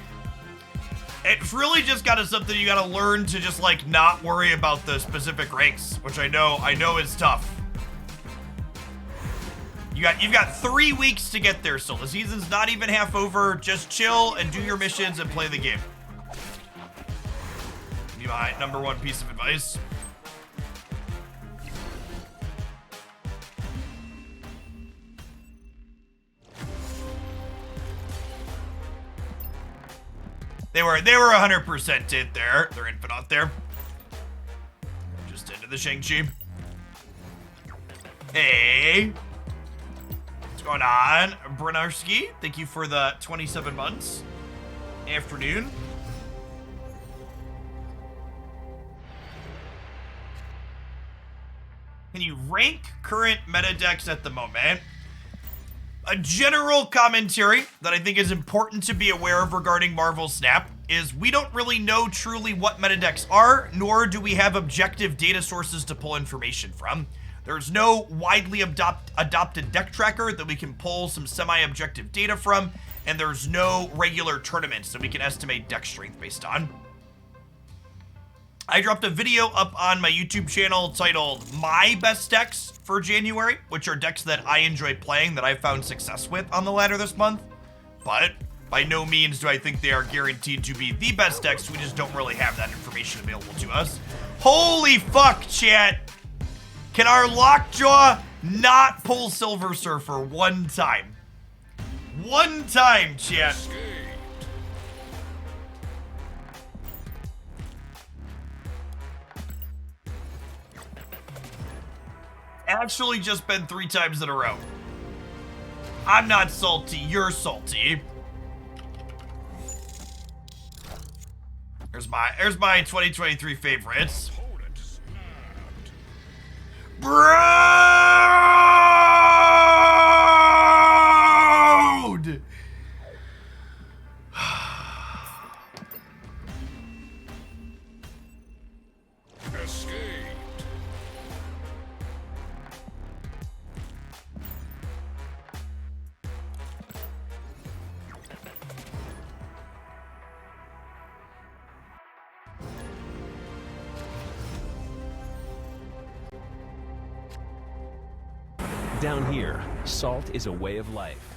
It's really just something you gotta learn to just like not worry about the specific ranks, which I know is tough. You've got 3 weeks to get there still. The season's not even half over. Just chill and do your missions and play the game. Be my #1 piece of advice. They were 100% it there. They're infinite there. Just into the Shang-Chi. Hey. What's going on? Brenarski, thank you for the 27 months. Afternoon. Can you rank current meta decks at the moment? A general commentary that I think is important to be aware of regarding Marvel Snap is we don't really know truly what meta decks are, nor do we have objective data sources to pull information from. There's no widely adopted deck tracker that we can pull some semi-objective data from, and there's no regular tournaments that we can estimate deck strength based on. I dropped a video up on my YouTube channel titled My Best Decks for January, which are decks that I enjoy playing that I found success with on the ladder this month. But by no means do I think they are guaranteed to be the best decks. We just don't really have that information available to us. Holy fuck, chat. Can our Lockjaw not pull Silver Surfer one time? One time, chat. Actually just been 3 times in a row. I'm not salty, you're salty. There's my 2023 favorites. Brood! Down here, salt is a way of life.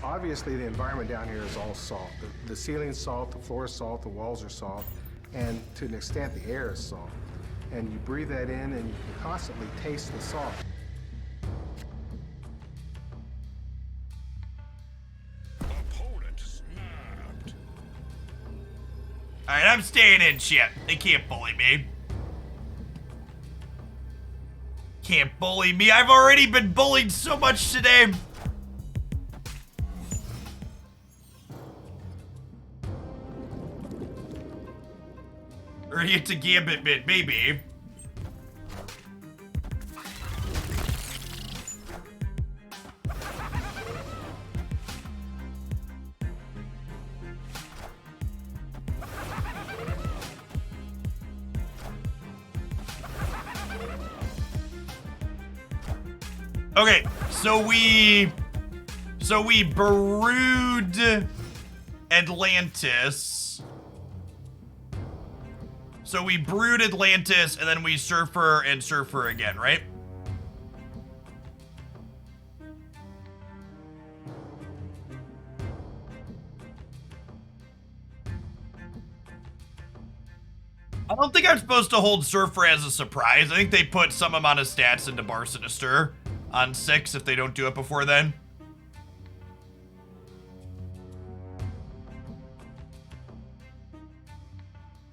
Obviously, the environment down here is all salt. The ceiling's salt, the floor is salt, the walls are salt, and to an extent, the air is salt. And you breathe that in, and you can constantly taste the salt. Opponent snapped. All right, I'm staying in, shit. They can't bully me. Can't bully me. I've already been bullied so much today. Or get to Gambit mid, maybe. Okay, so we brewed Atlantis. So we brewed Atlantis and then we surfer and surfer again, right? I don't think I'm supposed to hold Surfer as a surprise. I think they put some amount of stats into Bar Sinister on 6 if they don't do it before then.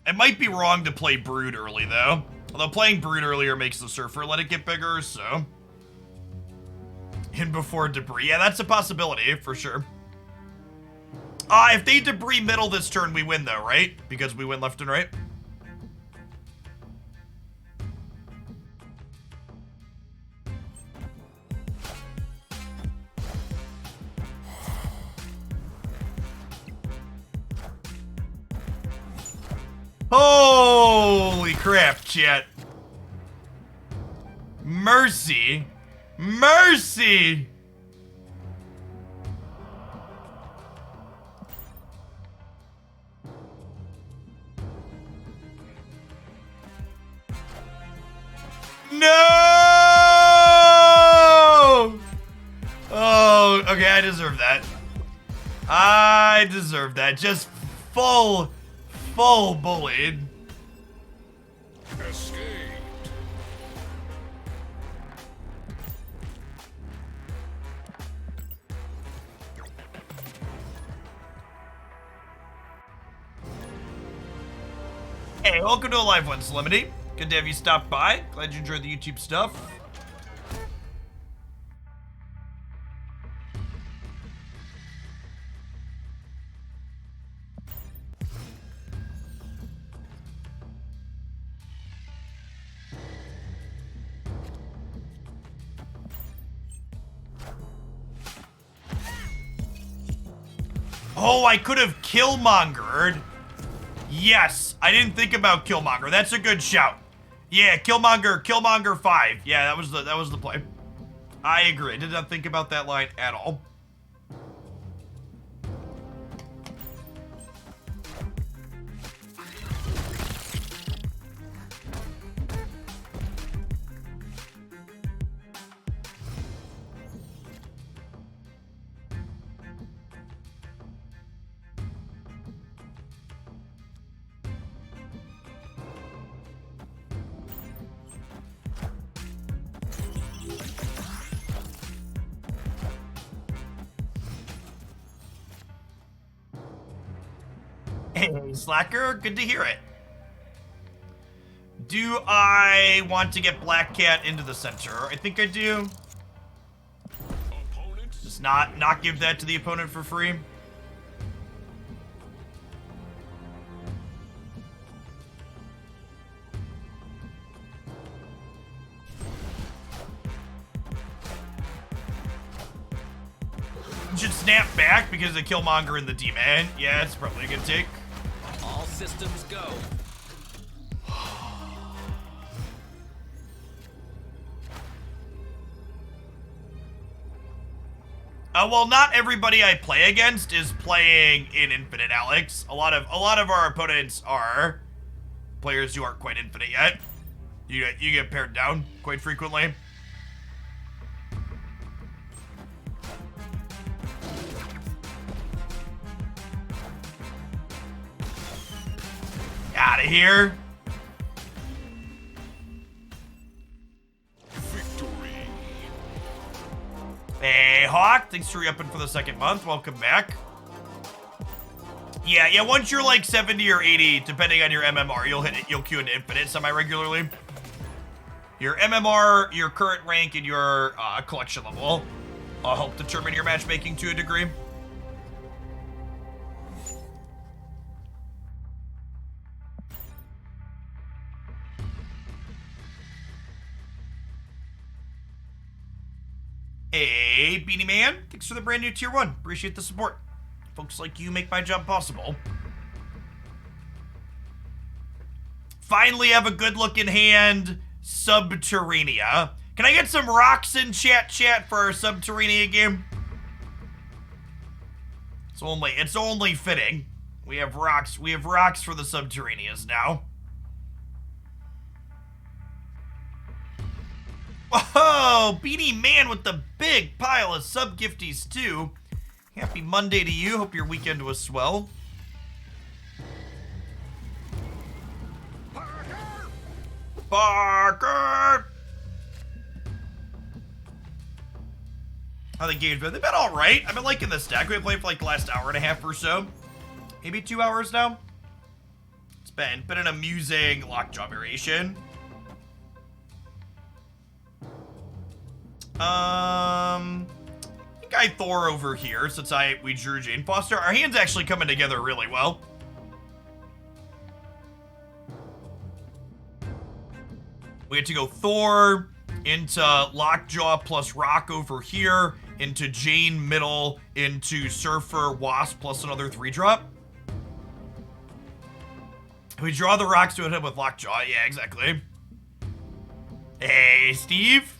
It might be wrong to play Brood early, though. Although playing Brood earlier makes the Surfer let it get bigger, so... In before Debris. Yeah, that's a possibility, for sure. If they Debris middle this turn, we win, though, right? Because we win left and right. Holy crap, chat. Mercy. Mercy. No! Oh, okay, I deserve that. I deserve that. Just full bullied. Escaped. Hey, welcome to a live one, Slimity. Good to have you stop by. Glad you enjoyed the YouTube stuff. Oh, I could have Killmongered. Yes, I didn't think about Killmonger. That's a good shout. Yeah, Killmonger 5. Yeah, that was the play. I agree. I did not think about that line at all. Hey, Slacker, good to hear it. Do I want to get Black Cat into the center? I think I do. Just not give that to the opponent for free. Should snap back because of Killmonger and the D-Man. Yeah, it's probably a good take. All systems go. Well, not everybody I play against is playing in Infinite, Alex. A lot of our opponents are players who aren't quite Infinite yet. You get paired down quite frequently. Out of here. Victory. Hey, Hawk, thanks for re-upping for the second month. Welcome back. Yeah, once you're like 70 or 80, depending on your MMR, you'll queue into Infinite semi-regularly. Your MMR, your current rank, and your collection level help determine your matchmaking to a degree. Hey, Beanie Man, thanks for the brand new tier 1. Appreciate the support. Folks like you make my job possible. Finally have a good looking hand, Subterranea. Can I get some rocks in chat for our Subterranea game? It's only fitting. We have rocks for the Subterraneas now. Whoa, Beanie Man with the big pile of sub gifties too. Happy Monday to you. Hope your weekend was swell. Parker! How the games been? They've been alright. I've been liking this deck. We've been playing for like the last hour and a half or so. Maybe 2 hours now. It's been an amusing lockjaw variation. I think I Thor over here since we drew Jane Foster. Our hand's actually coming together really well. We had to go Thor into Lockjaw plus Rock over here, into Jane middle, into Surfer, Wasp plus another 3-drop. We draw the rocks to hit him with Lockjaw. Yeah, exactly. Hey, Steve.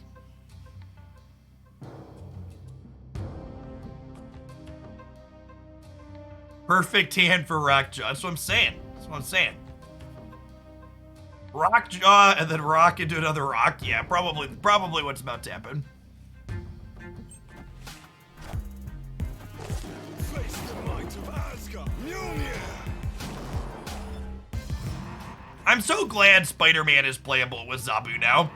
Perfect hand for Rockjaw. That's what I'm saying. That's what I'm saying. Rockjaw and then rock into another rock. Yeah, probably what's about to happen. Face the might of Asgard. Mjolnir. I'm so glad Spider-Man is playable with Zabu now.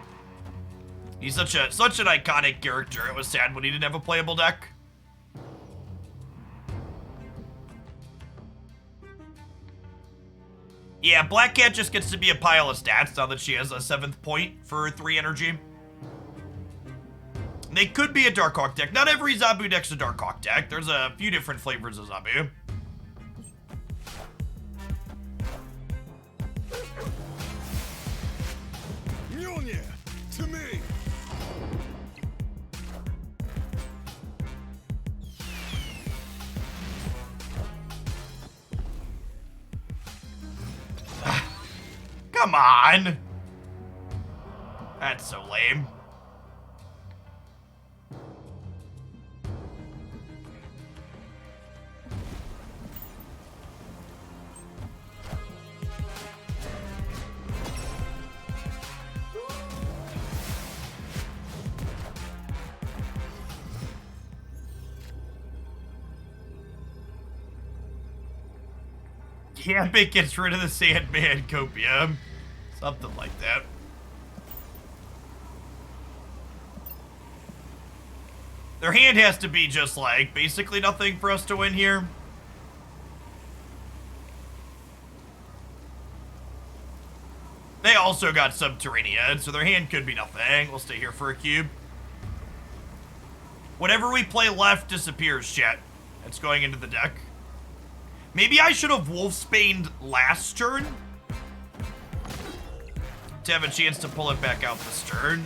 He's such an iconic character. It was sad when he didn't have a playable deck. Yeah, Black Cat just gets to be a pile of stats now that she has a 7th point for 3 energy. They could be a Darkhawk deck. Not every Zabu deck's a Darkhawk deck. There's a few different flavors of Zabu. Mjolnir. To me. Come on! That's so lame. Gambit gets rid of the Sandman Copium. Something like that. Their hand has to be just like basically nothing for us to win here. They also got Subterranean, so their hand could be nothing. We'll stay here for a cube. Whatever we play left disappears, chat. It's going into the deck. Maybe I should have Wolfsbaned last turn to have a chance to pull it back out this turn.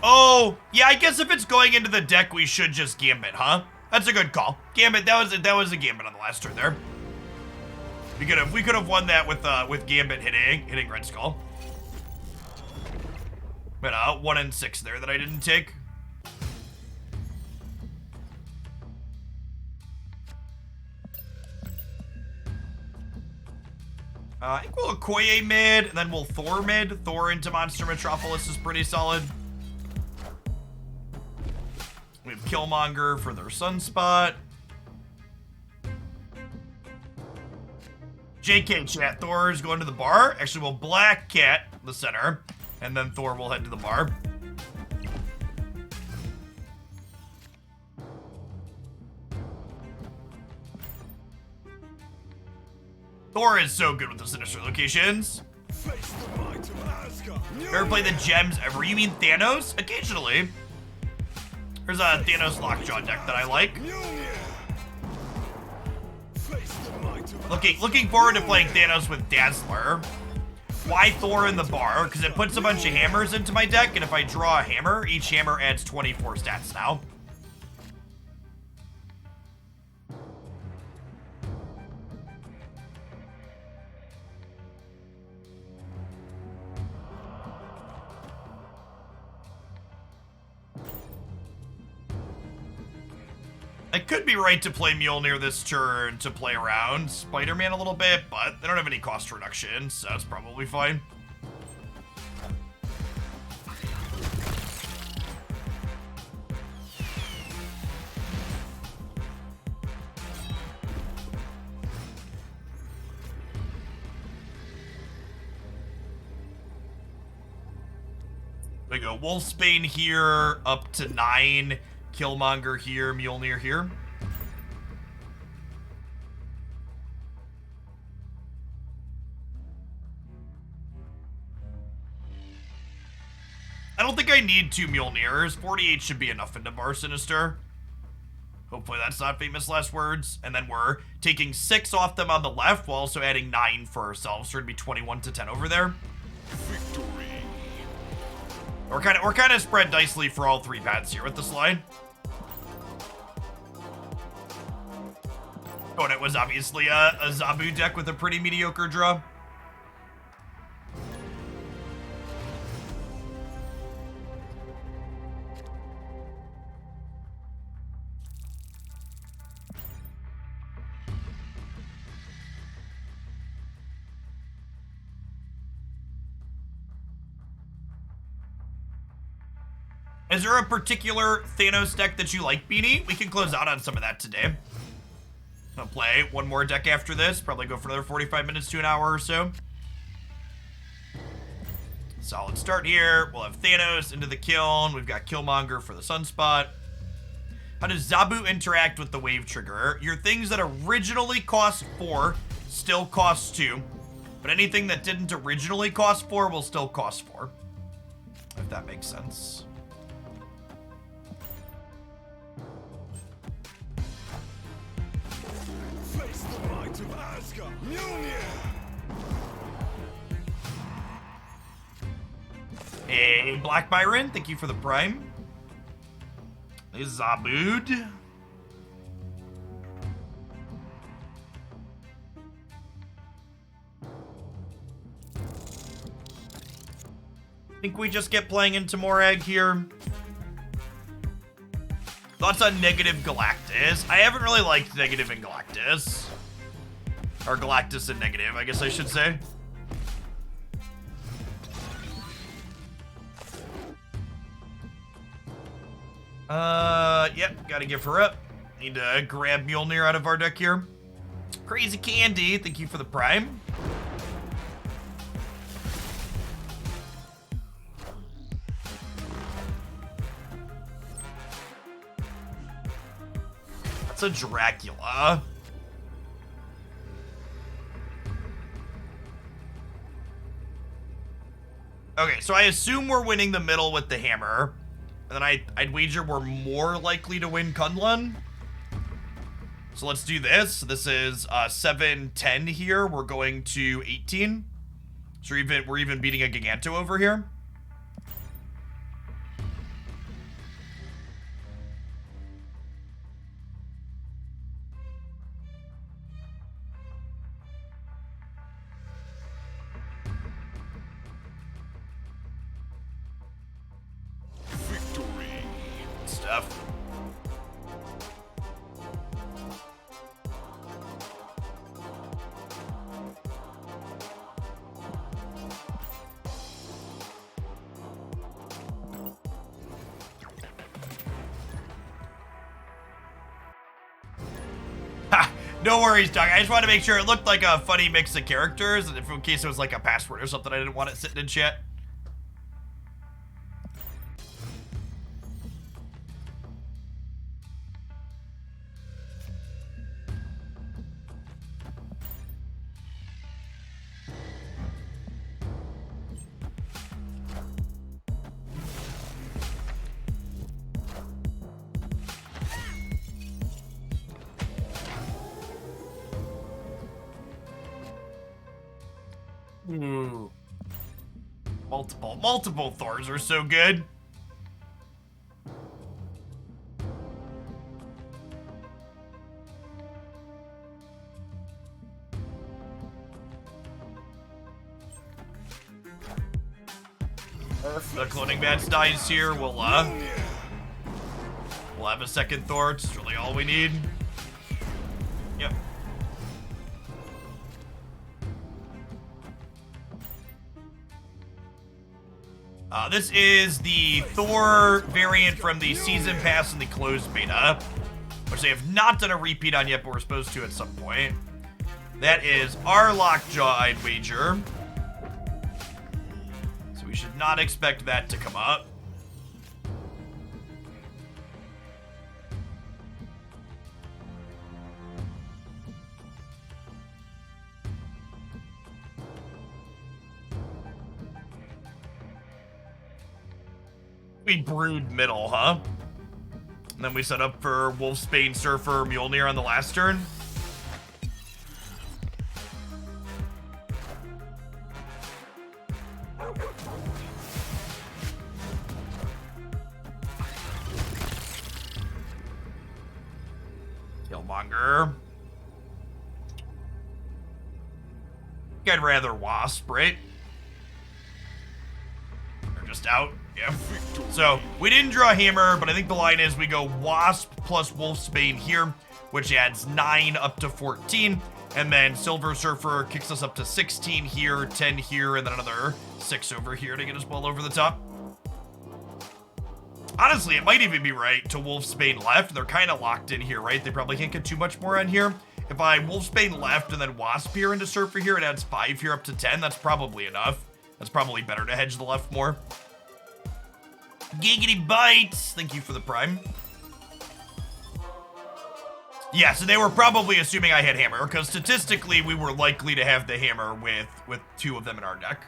Oh, yeah, I guess if it's going into the deck, we should just Gambit, huh? That's a good call. Gambit, that was a Gambit on the last turn there. We could have won that with Gambit hitting Red Skull. But 1 and 6 there that I didn't take. I think we'll Okoye mid, and then we'll Thor mid. Thor into Monster Metropolis is pretty solid. We have Killmonger for their Sunspot. JK chat, Thor is going to the bar. Actually, we'll Black Cat the center, and then Thor will head to the bar. Thor is so good with the Sinister locations. Face the might of Asgard. Ever play the gems ever? You mean Thanos? Occasionally. There's a Thanos Lockjaw deck that I like. Looking forward to playing Thanos with Dazzler. Why Thor in the bar? Because it puts a bunch of hammers into my deck, and if I draw a hammer, each hammer adds 24 stats now. I could be right to play Mjolnir this turn to play around Spider-Man a little bit, but they don't have any cost reduction, so that's probably fine. We go Wolfsbane here, up to 9. Killmonger here, Mjolnir here. I don't think I need 2 Mjolnirs. 48 should be enough into Bar Sinister. Hopefully that's not famous last words. And then we're taking 6 off them on the left while also adding 9 for ourselves. So it'd be 21 to 10 over there. Victory. We're kind of spread nicely for all 3 paths here with this line. Oh, and it was obviously a Zabu deck with a pretty mediocre draw. Is there a particular Thanos deck that you like, Beanie? We can close out on some of that today. I'll play one more deck after this. Probably go for another 45 minutes to an hour or so. Solid start here. We'll have Thanos into the Kiln. We've got Killmonger for the Sunspot. How does Zabu interact with the Wave Trigger? Your things that originally cost 4 still cost 2. But anything that didn't originally cost 4 will still cost 4. If that makes sense. Face the might of Asgard. Mjolnir. Hey, Black Byron, thank you for the Prime. There's Zabud. Think we just get playing into more egg here. Thoughts on Negative Galactus? I haven't really liked Negative and Galactus. Or Galactus and Negative, I guess I should say. Yep, gotta give her up. Need to grab Mjolnir out of our deck here. Crazy Candy, thank you for the Prime. That's a Dracula. Okay, so I assume we're winning the middle with the hammer. And then I'd wager we're more likely to win Kunlun. So let's do this. This is 7-10 here. We're going to 18. So we're even beating a Giganto over here. Stuff. Ha! No worries, Doug. I just wanted to make sure it looked like a funny mix of characters, and if in case it was like a password or something, I didn't want it sitting in chat. Ooh. Multiple Thors are so good. The cloning bats dies here. We'll have a second Thor. It's really all we need. Yep. This is the Thor variant from the Season Pass and the Closed Beta, which they have not done a repeat on yet, but we're supposed to at some point. That is our Lockjaw, I'd wager. So we should not expect that to come up. We brewed middle, huh? And then we set up for Wolfsbane, Surfer, Mjolnir on the last turn. Killmonger. I'd rather Wasp, right? Or just out, yeah. So, we didn't draw Hammer, but I think the line is we go Wasp plus Wolfsbane here, which adds 9 up to 14. And then Silver Surfer kicks us up to 16 here, 10 here, and then another 6 over here to get us well over the top. Honestly, it might even be right to Wolfsbane left. They're kind of locked in here, right? They probably can't get too much more on here. If I Wolfsbane left and then Wasp here into Surfer here, it adds 5 here up to 10. That's probably enough. That's probably better to hedge the left more. Giggity bites. Thank you for the prime. Yeah, so they were probably assuming I had Hammer, because statistically we were likely to have the Hammer with 2 of them in our deck.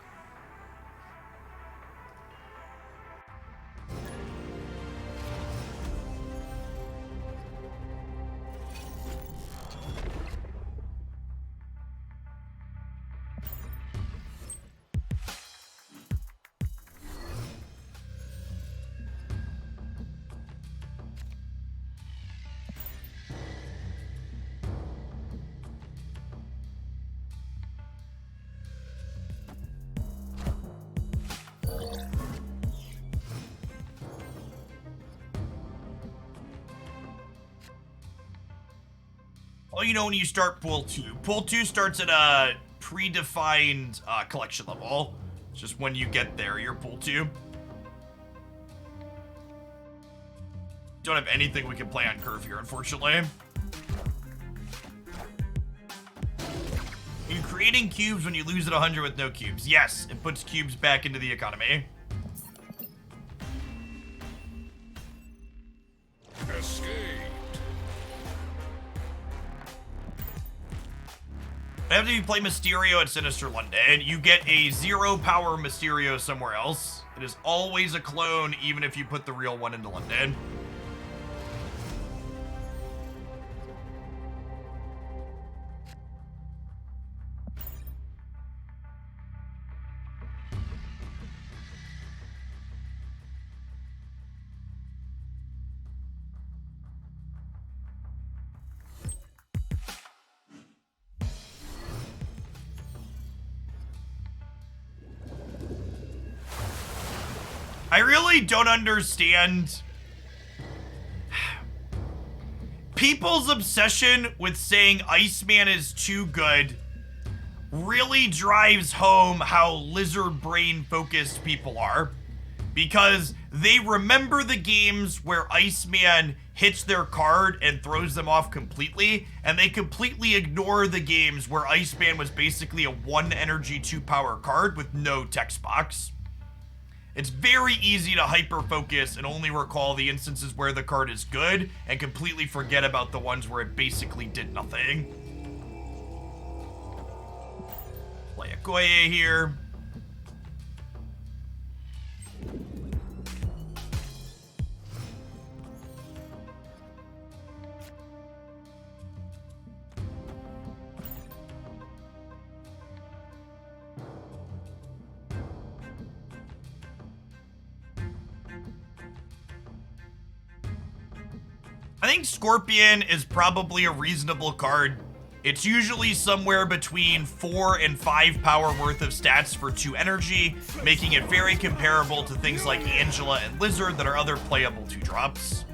Well, you know when you start Pool 2. Pool 2 starts at a predefined collection level. It's just when you get there, you're Pool 2. Don't have anything we can play on curve here, unfortunately. You're creating cubes when you lose at 100 with no cubes. Yes, it puts cubes back into the economy. Escape. After you play Mysterio at Sinister London, you get a 0 power Mysterio somewhere else. It is always a clone, even if you put the real one into London. I really don't understand people's obsession with saying Iceman is too good. Really drives home how lizard brain focused people are, because they remember the games where Iceman hits their card and throws them off completely, and they completely ignore the games where Iceman was basically a 1 energy 2 power card with no text box. It's very easy to hyper-focus and only recall the instances where the card is good and completely forget about the ones where it basically did nothing. Play Okoye here. I think Scorpion is probably a reasonable card. It's usually somewhere between 4 and 5 power worth of stats for 2 energy, making it very comparable to things like Angela and Lizard that are other playable 2-drops.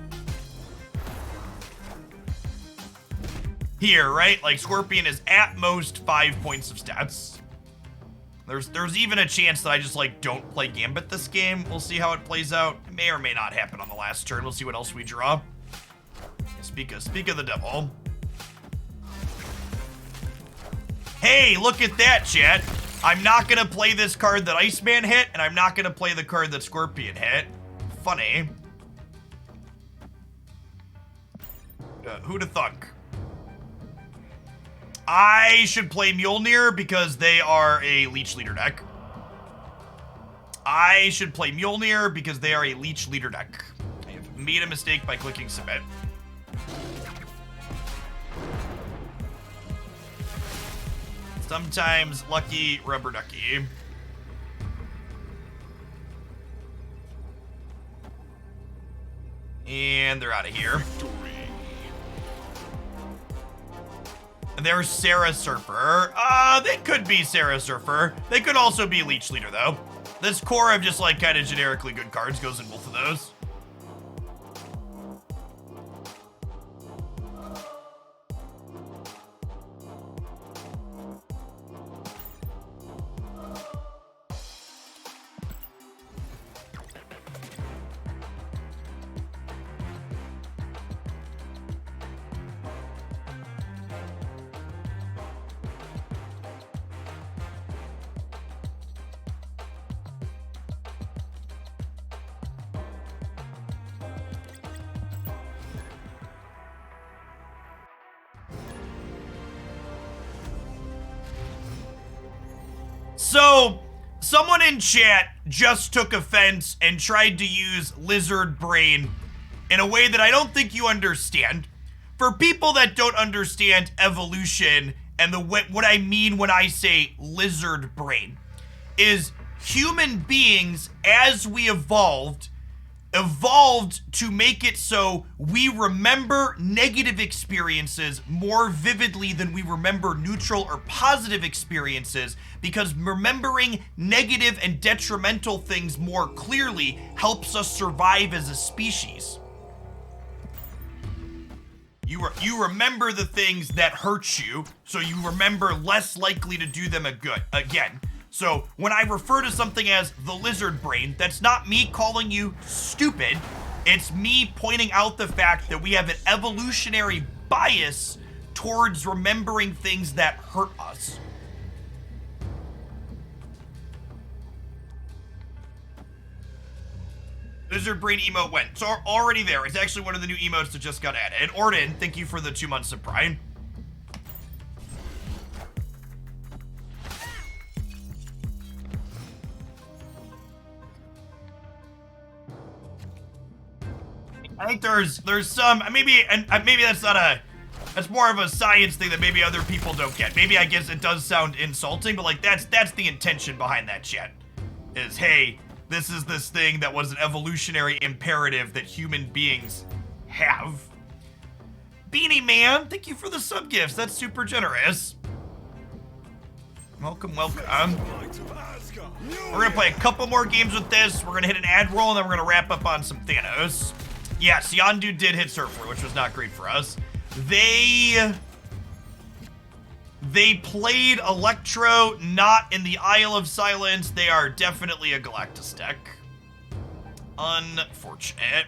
Here, right? Like, Scorpion is at most 5 points of stats. There's even a chance that I just, like, don't play Gambit this game. We'll see how it plays out. It may or may not happen on the last turn. We'll see what else we draw. Speak of the devil. Hey, look at that, chat. I'm not gonna play this card that Iceman hit, and I'm not gonna play the card that Scorpion hit. Funny. Who'd have thunk? I should play Mjolnir because they are a Leech Leader deck. I should play Mjolnir because they are a Leech Leader deck. I have made a mistake by clicking submit. Sometimes lucky rubber ducky. And they're out of here. There's Sarah Surfer. They could be Sarah Surfer. They could also be Leech Leader, though. This core of just, like, kind of generically good cards goes in both of those. So, someone in chat just took offense and tried to use lizard brain in a way that I don't think you understand. For people that don't understand evolution and what I mean when I say lizard brain, is human beings, as we evolved to make it so we remember negative experiences more vividly than we remember neutral or positive experiences, because remembering negative and detrimental things more clearly helps us survive as a species. You remember the things that hurt you, so you remember less likely to do them again. So when I refer to something as the lizard brain, that's not me calling you stupid. It's me pointing out the fact that we have an evolutionary bias towards remembering things that hurt us. Lizard brain emote went. So already there. It's actually one of the new emotes that just got added. And Orden, thank you for the 2 months of Prime. I think there's some, maybe that's not that's more of a science thing that maybe other people don't get. Maybe I guess it does sound insulting, but like that's the intention behind that chat. Is, hey, this is this thing that was an evolutionary imperative that human beings have. Beanie Man, thank you for the sub gifts. That's super generous. Welcome. We're gonna play a couple more games with this. We're gonna hit an ad roll, and then we're gonna wrap up on some Thanos. Yes, Yondu did hit Surfer, which was not great for us. They played Electro, not in the Isle of Silence. They are definitely a Galactus deck. Unfortunate.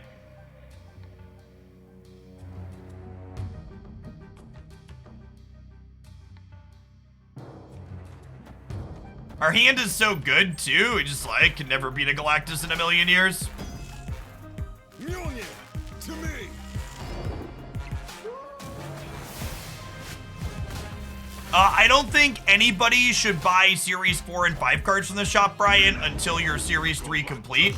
Our hand is so good, too. We just, like, can never beat a Galactus in a million years. Mjolnir, to me. I don't think anybody should buy Series 4 and 5 cards from the shop, Brian, until you're Series 3 complete.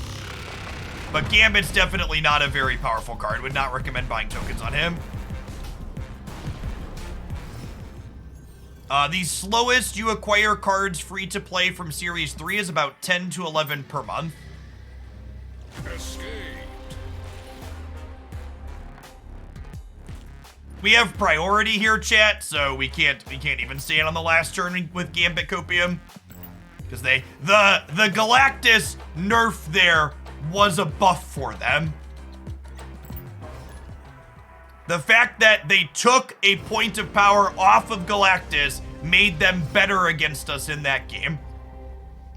But Gambit's definitely not a very powerful card. Would not recommend buying tokens on him. The slowest you acquire cards free to play from Series 3 is about 10 to 11 per month. Escaped. We have priority here, chat, so we can't even stand on the last turn with Gambit Copium. Because the Galactus nerf there was a buff for them. The fact that they took a point of power off of Galactus made them better against us in that game.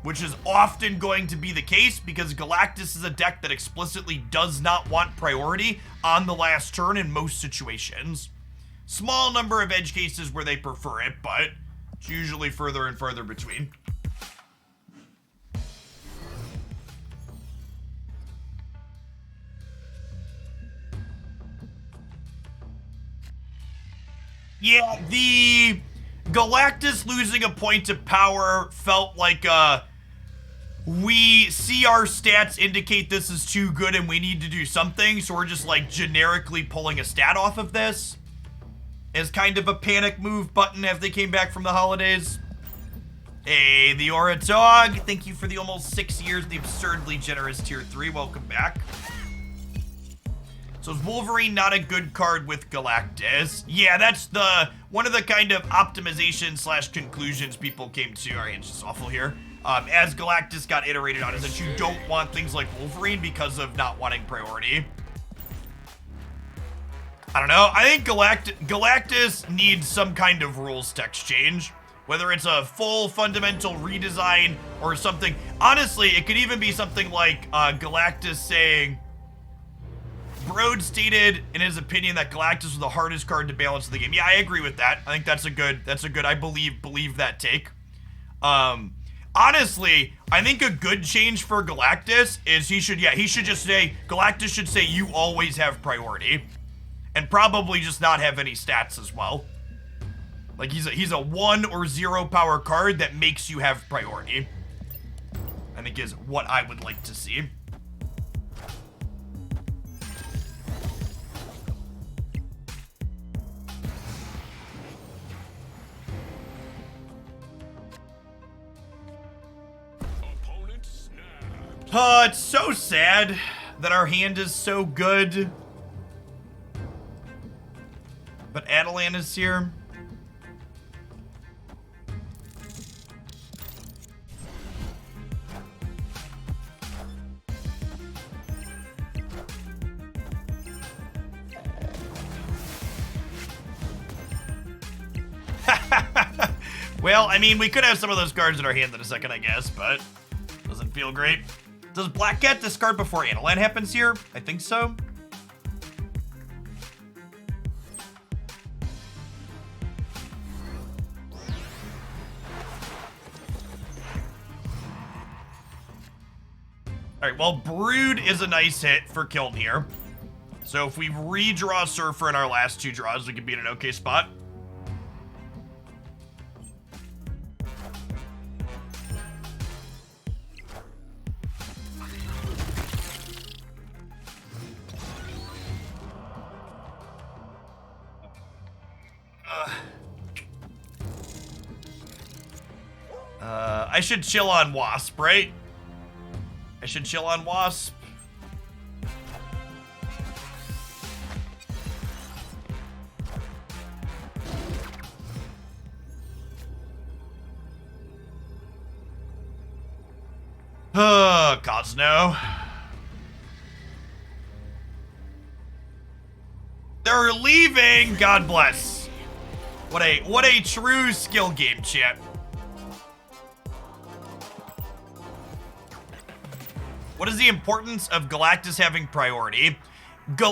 Which is often going to be the case because Galactus is a deck that explicitly does not want priority on the last turn in most situations. Small number of edge cases where they prefer it, but it's usually further and further between. Yeah, the Galactus losing a point of power felt like a we see our stats indicate this is too good and we need to do something, so we're just like generically pulling a stat off of this as kind of a panic move button as they came back from the holidays. Hey, the Aura Dog, thank you for the almost 6 years, the absurdly generous tier 3, welcome back. So is Wolverine not a good card with Galactus? Yeah, that's one of the kind of optimization slash conclusions people came to. All right, it's just awful here. As Galactus got iterated on, is that you don't want things like Wolverine because of not wanting priority. I don't know. I think Galactus needs some kind of rules text change. Whether it's a full fundamental redesign or something. Honestly, it could even be something like Galactus saying, Brode stated in his opinion that Galactus was the hardest card to balance in the game. Yeah, I agree with that. I think that's a good, I believe that take. Honestly, I think a good change for Galactus is he should just say, Galactus should say you always have priority. And probably just not have any stats as well. Like he's a 1 or 0 power card that makes you have priority. I think is what I would like to see. It's so sad that our hand is so good. But Adelan is here. Well, I mean, we could have some of those cards in our hand in a second, I guess, but doesn't feel great. Does Black Cat discard before Adelan happens here? I think so. All right, well, Brood is a nice hit for Kiln here. So if we redraw Surfer in our last 2 draws, we could be in an okay spot. I should chill on Wasp, right? I should chill on Wasp. Cosno. They're leaving. God bless. What a true skill game, chat. What is the importance of Galactus having priority? Two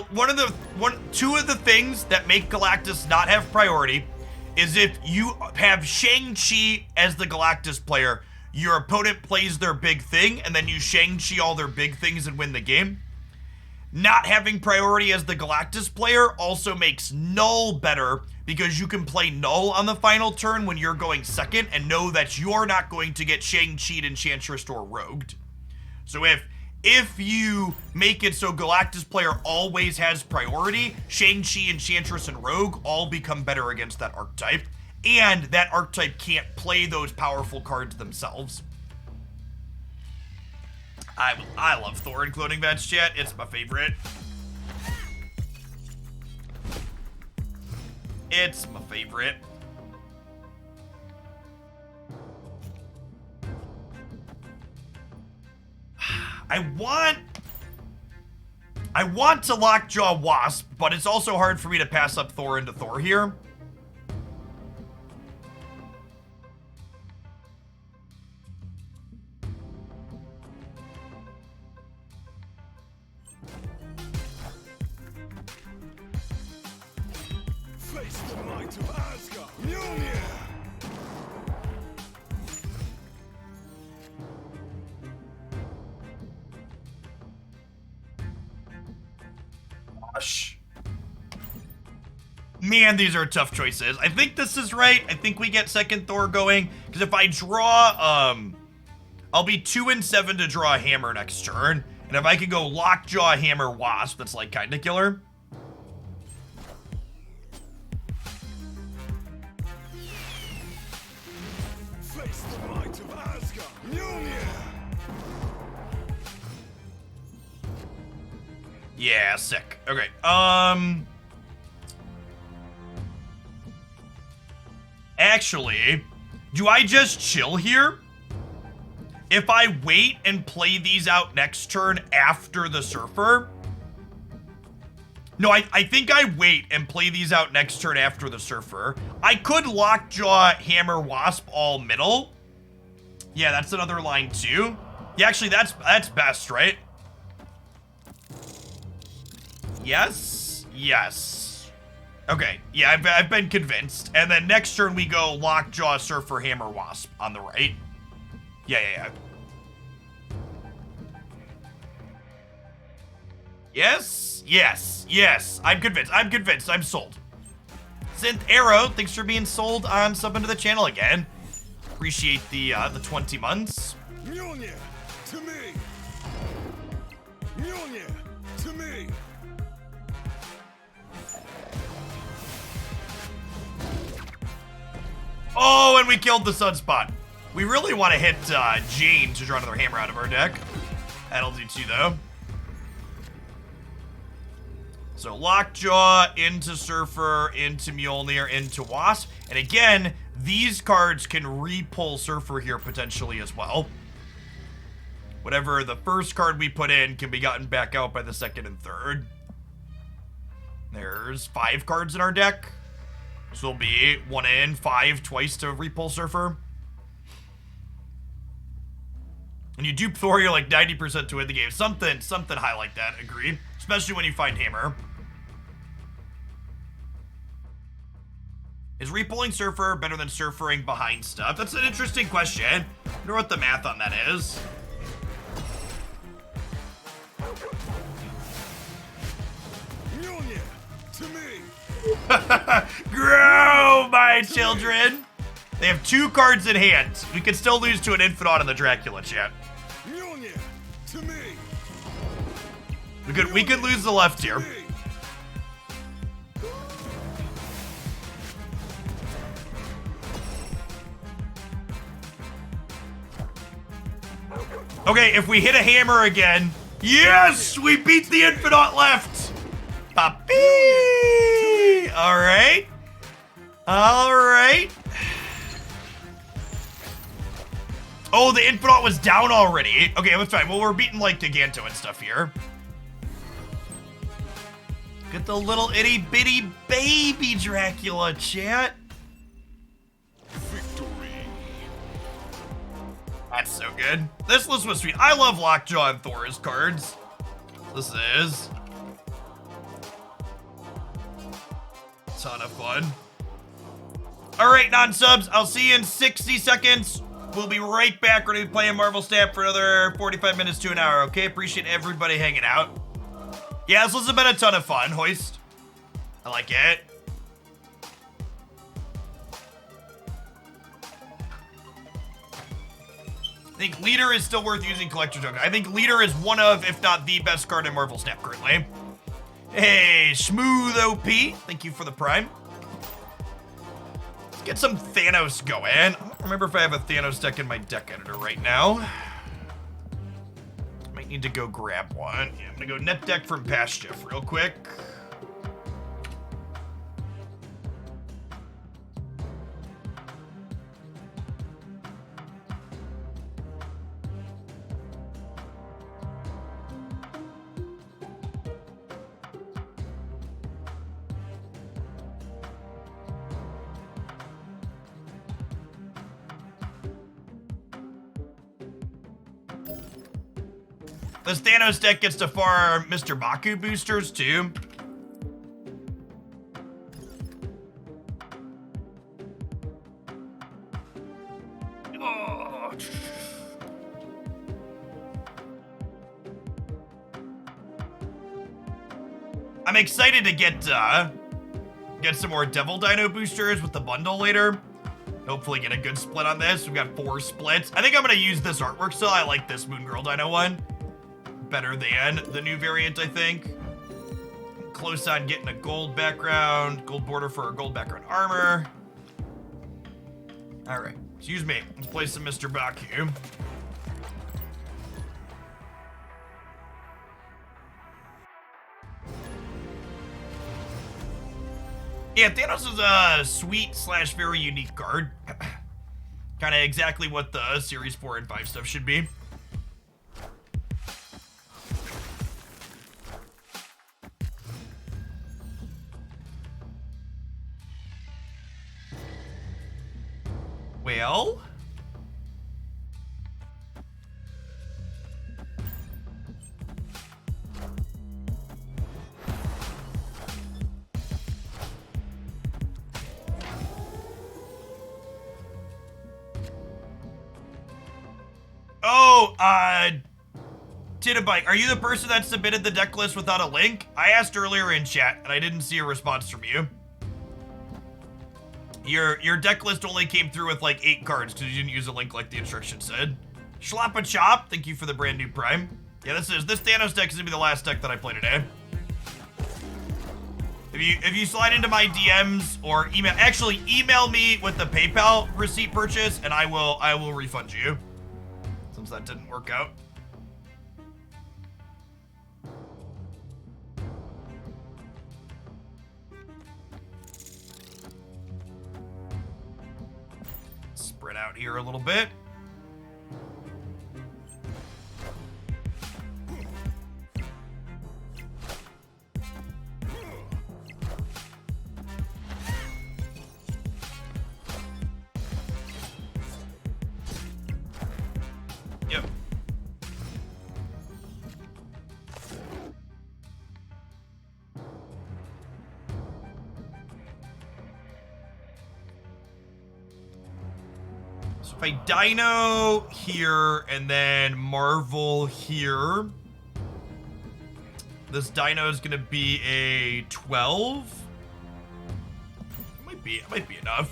of the things that make Galactus not have priority is if you have Shang-Chi as the Galactus player, your opponent plays their big thing, and then you Shang-Chi all their big things and win the game. Not having priority as the Galactus player also makes Null better because you can play Null on the final turn when you're going second and know that you're not going to get Shang-Chi'd, Enchantressed, or Rogued. So if you make it so Galactus player always has priority, Shang-Chi, Enchantress, and Rogue all become better against that archetype. And that archetype can't play those powerful cards themselves. I love Thor in Cloning Badge, chat. It's my favorite. It's my favorite. I want to Lockjaw Wasp, but it's also hard for me to pass up Thor into Thor here. Face the might of Asgard. Mjolnir. Gosh. Man, these are tough choices. I think this is right. I think we get second Thor going. Because if I draw, I'll be 2 and 7 to draw a hammer next turn. And if I could go Lockjaw, Hammer, Wasp, that's like kinda killer. Face the might of Asgard. Mjolnir. Yeah, sick. Okay, actually, do I just chill here? If I wait and play these out next turn after the Surfer? No, I think I wait and play these out next turn after the Surfer. I could Lockjaw, Hammer, Wasp all middle. Yeah, that's another line too. Yeah, actually, that's best, right? Yes? Yes. Okay, yeah, I've been convinced. And then next turn we go Lockjaw, Surfer, Hammer, Wasp on the right. Yeah. Yes. I'm convinced. I'm sold. Synth Arrow, thanks for being sold on subbing to the channel again. Appreciate the 20 months. Mjolnir to me. Mjolnir to me. Oh, and we killed the Sunspot. We really want to hit Jane to draw another hammer out of our deck. That'll do too, though. So Lockjaw into Surfer, into Mjolnir, into Wasp. And again, these cards can re-pull Surfer here potentially as well. Whatever the first card we put in can be gotten back out by the second and third. There's 5 cards in our deck. So it'll be 1 in, 5 twice to re-pull Surfer. When you dupe Thor, you're like 90% to win the game. Something high like that, agreed. Especially when you find Hammer. Is repulling Surfer better than surfering behind stuff? That's an interesting question. I wonder what the math on that is. Mjolnir to me. Grow, my children. They have 2 cards in hand. We could still lose to an Infinite in the Dracula chat. Mjolnir to me. We could lose the left here. Okay, if we hit a hammer again, yes, we beat the Infinite left. Papi. All right. Oh, the Infinite was down already. Okay, that's fine. Well, we're beating like Giganto and stuff here. Get the little itty bitty baby Dracula, chat. Victory. That's so good. This list was sweet. I love Lockjaw and Thor's cards. This is a ton of fun. All right, non-subs, I'll see you in 60 seconds. We'll be right back. We're going to be playing Marvel Snap for another 45 minutes to an hour, okay? Appreciate everybody hanging out. Yeah, this has been a ton of fun, Hoist. I like it. I think Leader is still worth using Collector Token. I think Leader is one of, if not the best card in Marvel Snap currently. Hey, Smooth OP. Thank you for the Prime. Let's get some Thanos going. I don't remember if I have a Thanos deck in my deck editor right now. Might need to go grab one. Yeah, I'm gonna go net deck from Pastchef real quick. This Thanos deck gets to farm Mr. Baku boosters too. Oh. I'm excited to get some more Devil Dino boosters with the bundle later. Hopefully get a good split on this. We've got 4 splits. I think I'm gonna use this artwork still. I like this Moon Girl Dino one better than the new variant, I think. Close on getting a gold background, gold border for a gold background armor. All right, excuse me. Let's play some Mr. Baku. Yeah, Thanos is a sweet / very unique card. Kind of exactly what the Series 4 and 5 stuff should be. Well... Oh, Tittabike, are you the person that submitted the deck list without a link? I asked earlier in chat, and I didn't see a response from you. Your deck list only came through with like 8 cards because you didn't use a link like the instructions said. Schlappa Chop, thank you for the brand new Prime. Yeah, this Thanos deck is gonna be the last deck that I play today. If you slide into my DMs or email me with the PayPal receipt purchase, and I will refund you. Since that didn't work out. Spread out here a little bit. Yep. So if I Dino here and then Marvel here, this Dino is gonna be a 12. It might be enough.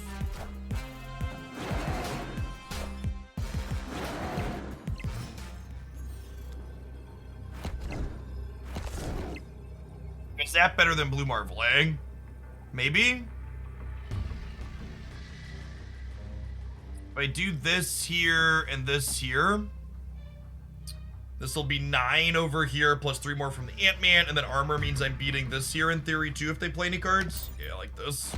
Is that better than Blue Marvel, eh? Maybe? If I do this here and this here, this will be 9 over here plus 3 more from the Ant-Man, and then armor means I'm beating this here in theory too if they play any cards. Yeah, like this.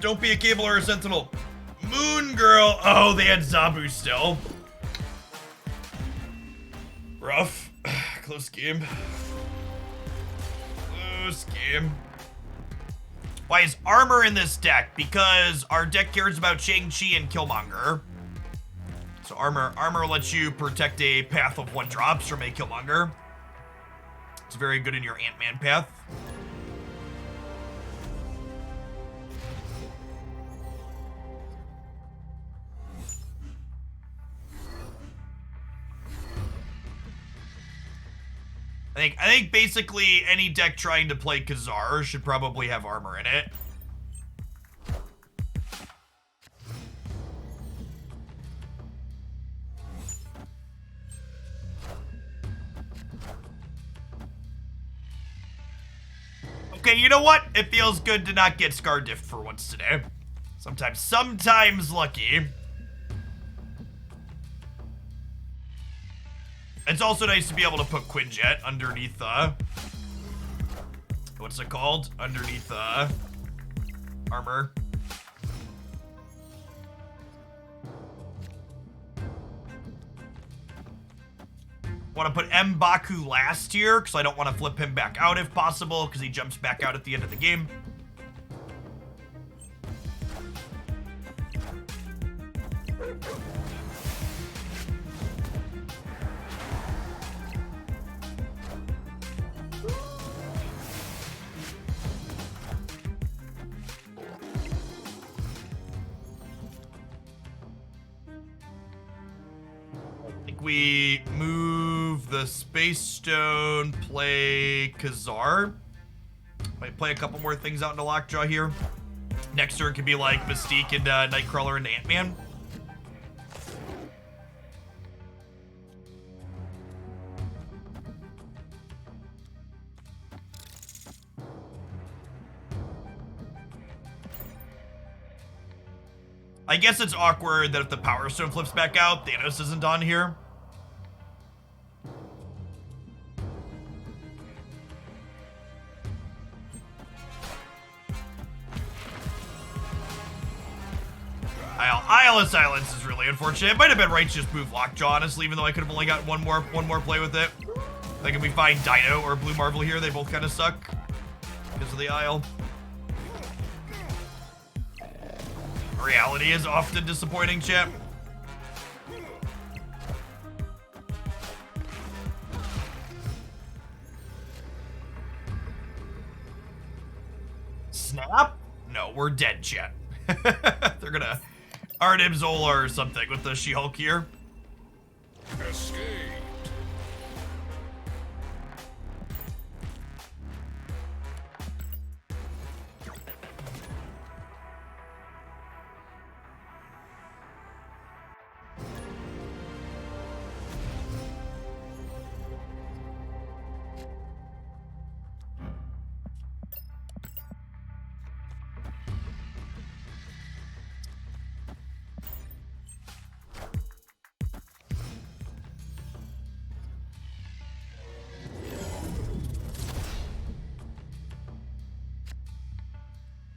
Don't be a Cable or a Sentinel. Moon Girl. Oh, they had Zabu still. Rough. Close game. Close game. Why is armor in this deck? Because our deck cares about Shang-Chi and Killmonger. So armor lets you protect a path of 1 drops from a Killmonger. It's very good in your Ant-Man path. I think basically any deck trying to play Khazar should probably have armor in it. Okay, you know what? It feels good to not get Scar Diff for once today. Sometimes lucky. It's also nice to be able to put Quinjet underneath, what's it called? Underneath, armor. Want to put M'Baku last here, because I don't want to flip him back out if possible, because he jumps back out at the end of the game. think we move the Space Stone, play Kazar. Might play a couple more things out into Lockjaw here. Next turn could be like Mystique and Nightcrawler and Ant-Man. I guess it's awkward that if the Power Stone flips back out, Thanos isn't on here. Isle of Silence is really unfortunate. It might have been right to just move Lockjaw, honestly, even though I could have only got one more play with it. Like if we find Dino or Blue Marvel here, they both kind of suck because of the Isle. Reality is often disappointing, chat. Snap? No, we're dead, chat. They're gonna Arnim Zola or something with the She-Hulk here. Escape.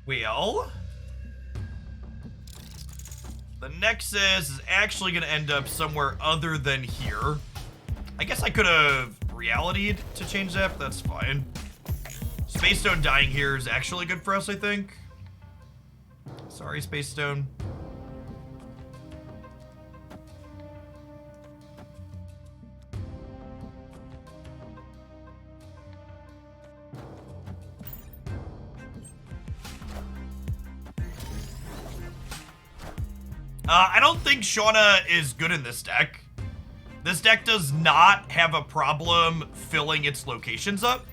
Well, the Nexus is actually going to end up somewhere other than here. I guess I could have reality'd to change that, but that's fine. Space Stone dying here is actually good for us, I think. Sorry, Space Stone. I don't think Shauna is good in this deck. This deck does not have a problem filling its locations up.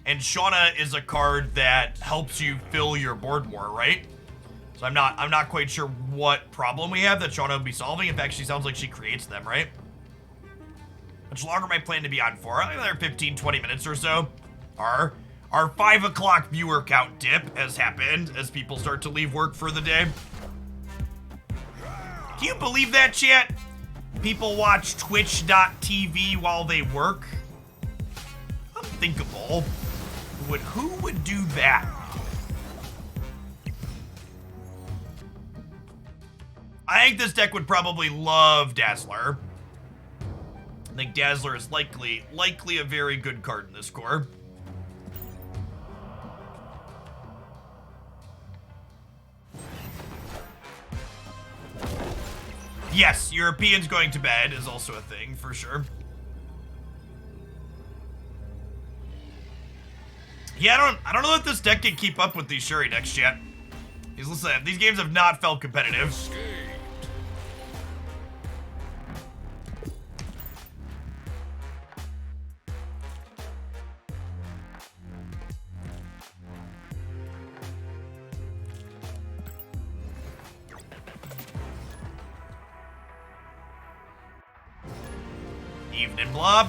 And Shauna is a card that helps you fill your board more, right? So I'm not quite sure what problem we have that Shauna would be solving. In fact, she sounds like she creates them, right? Much longer am I planning to be on for? Another 15, 20 minutes or so. Our 5 o'clock viewer count dip has happened as people start to leave work for the day. Can you believe that, chat? People watch twitch.tv while they work? Unthinkable. Who would do that? I think this deck would probably love Dazzler. I think Dazzler is likely a very good card in this core. Yes, Europeans going to bed is also a thing, for sure. Yeah, I don't know if this deck can keep up with these Shuri decks yet. Because listen, these games have not felt competitive. Evening, Blob.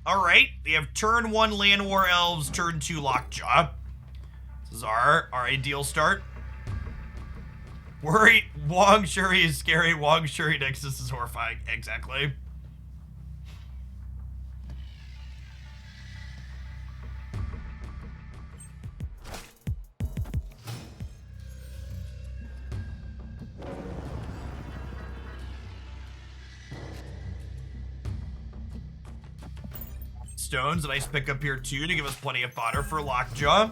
All right, we have turn 1 Land War Elves, turn 2 Lockjaw. This is our ideal start. Worried, Wong Shuri is scary, Wong Shuri Nexus is horrifying. Exactly. Stones, a nice pickup here too to give us plenty of fodder for Lockjaw.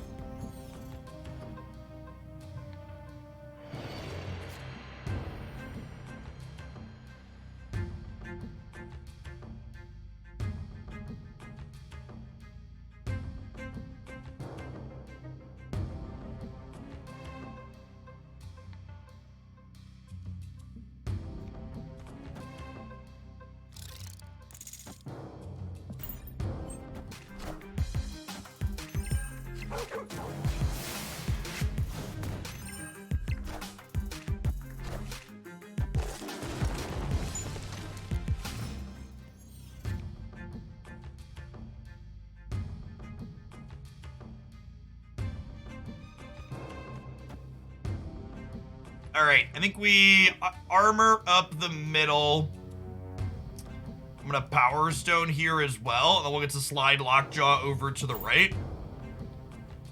All right, I think we armor up the middle. I'm gonna Power Stone here as well, and then we'll get to slide Lockjaw over to the right.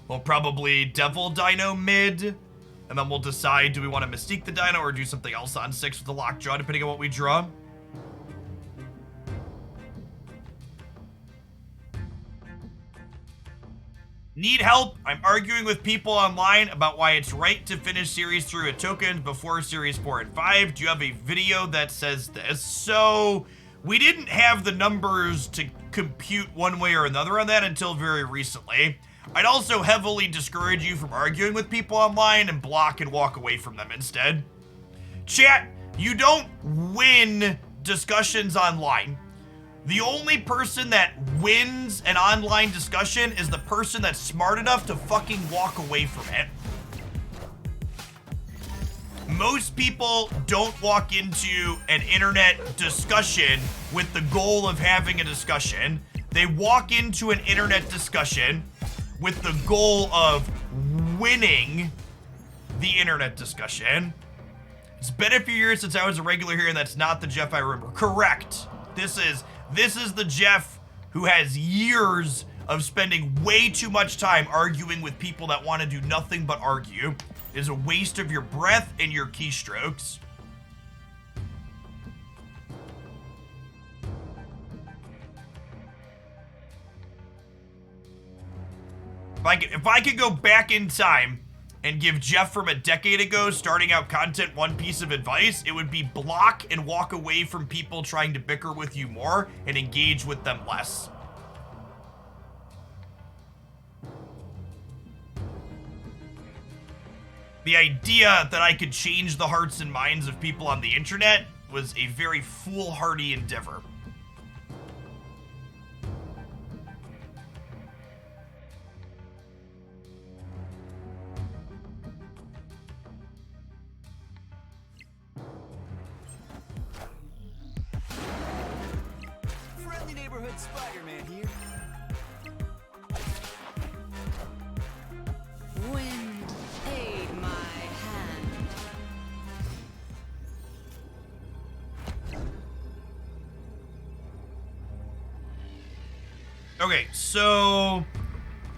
We'll probably Devil Dino mid, and then we'll decide, do we want to Mystique the Dino or do something else on 6 with the Lockjaw, depending on what we draw. Need help? I'm arguing with people online about why it's right to finish Series 3 with tokens before Series 4 and 5. Do you have a video that says this? So, we didn't have the numbers to compute one way or another on that until very recently. I'd also heavily discourage you from arguing with people online and block and walk away from them instead. Chat, you don't win discussions online. The only person that wins an online discussion is the person that's smart enough to fucking walk away from it. Most people don't walk into an internet discussion with the goal of having a discussion. They walk into an internet discussion with the goal of winning the internet discussion. It's been a few years since I was a regular here, and that's not the Jeff I remember. Correct. This is the Jeff who has years of spending way too much time arguing with people that want to do nothing but argue. It is a waste of your breath and your keystrokes. If I could go back in time and give Jeff from a decade ago starting out content one piece of advice, it would be block and walk away from people trying to bicker with you more and engage with them less. The idea that I could change the hearts and minds of people on the internet was a very foolhardy endeavor. Friendly neighborhood Spider-Man here. Wind, aid my hand. Okay, so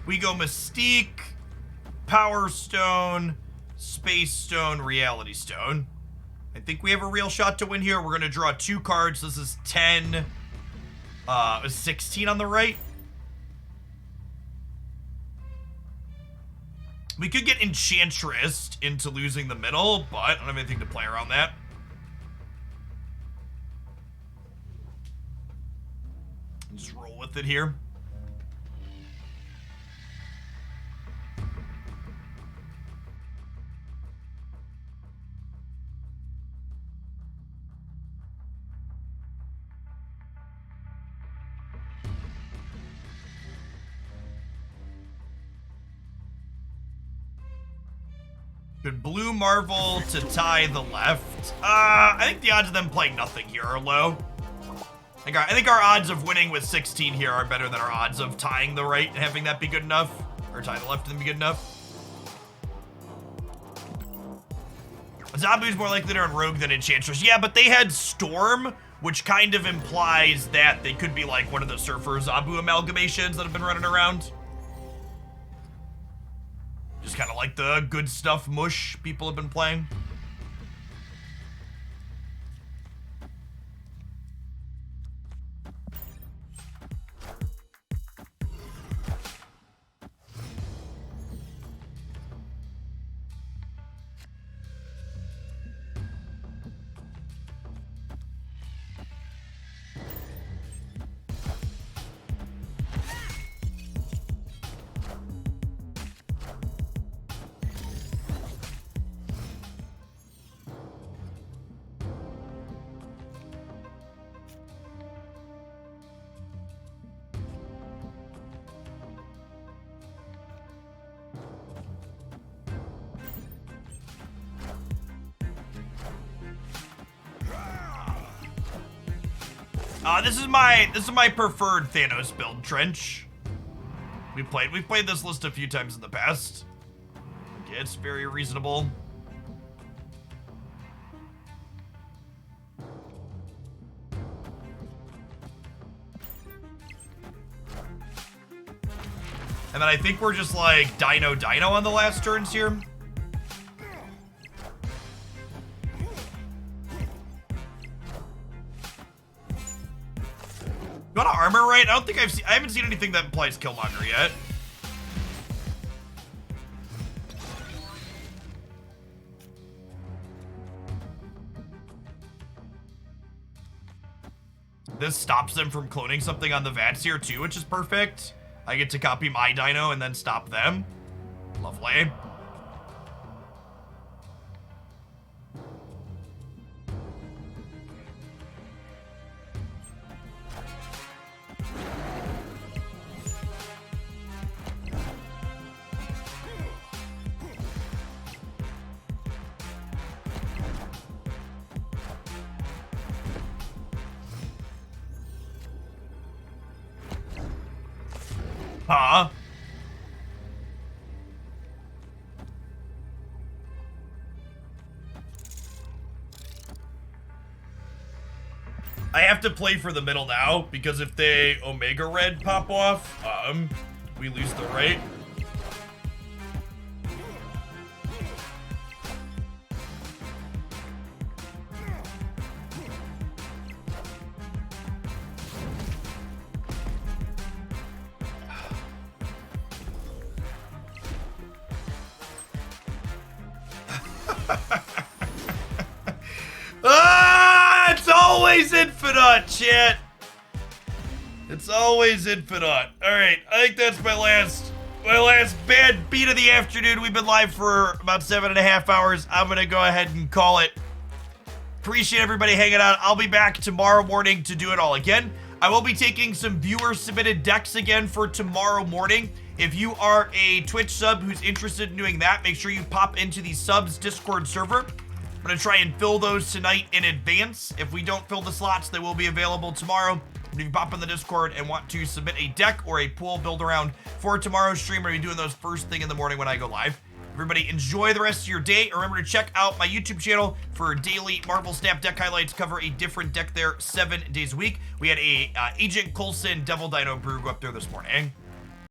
we go Mystique, Power Stone, Space Stone, Reality Stone. I think we have a real shot to win here. We're gonna draw 2 cards. This is 10, 16 on the right. We could get Enchantress into losing the middle, but I don't have anything to play around that. Just roll with it here. Could Blue Marvel to tie the left? I think the odds of them playing nothing here are low. I think our odds of winning with 16 here are better than our odds of tying the right and having that be good enough. Or tying the left and be good enough. Zabu's more likely to run Rogue than Enchantress. Yeah, but they had Storm, which kind of implies that they could be like one of the Surfer Zabu amalgamations that have been running around. Just kind of like the good stuff mush people have been playing. This is my preferred Thanos build, Trench. We've played this list a few times in the past. Yeah, it's very reasonable. And then I think we're just like Dino on the last turns here. You want to armor right? I don't think I haven't seen anything that implies Killmonger yet. This stops them from cloning something on the Vats here too, which is perfect. I get to copy my Dino and then stop them. Lovely. Huh? I have to play for the middle now, because if they Omega Red pop off, we lose the right. It's always infinite, chat. It's always infinite. All right, I think that's my last bad beat of the afternoon. We've been live for about 7.5 hours. I'm gonna go ahead and call it. Appreciate everybody hanging out. I'll be back tomorrow morning to do it all again. I will be taking some viewer-submitted decks again for tomorrow morning. If you are a Twitch sub who's interested in doing that, make sure you pop into the subs Discord server. I'm gonna try and fill those tonight in advance. If we don't fill the slots, they will be available tomorrow. If you pop in the Discord and want to submit a deck or a pool build around for tomorrow's stream, we're gonna be doing those first thing in the morning when I go live. Everybody enjoy the rest of your day. Remember to check out my YouTube channel for daily Marvel Snap deck highlights. Cover a different deck there 7 days a week. We had a Agent Coulson Devil Dino Brew go up there this morning.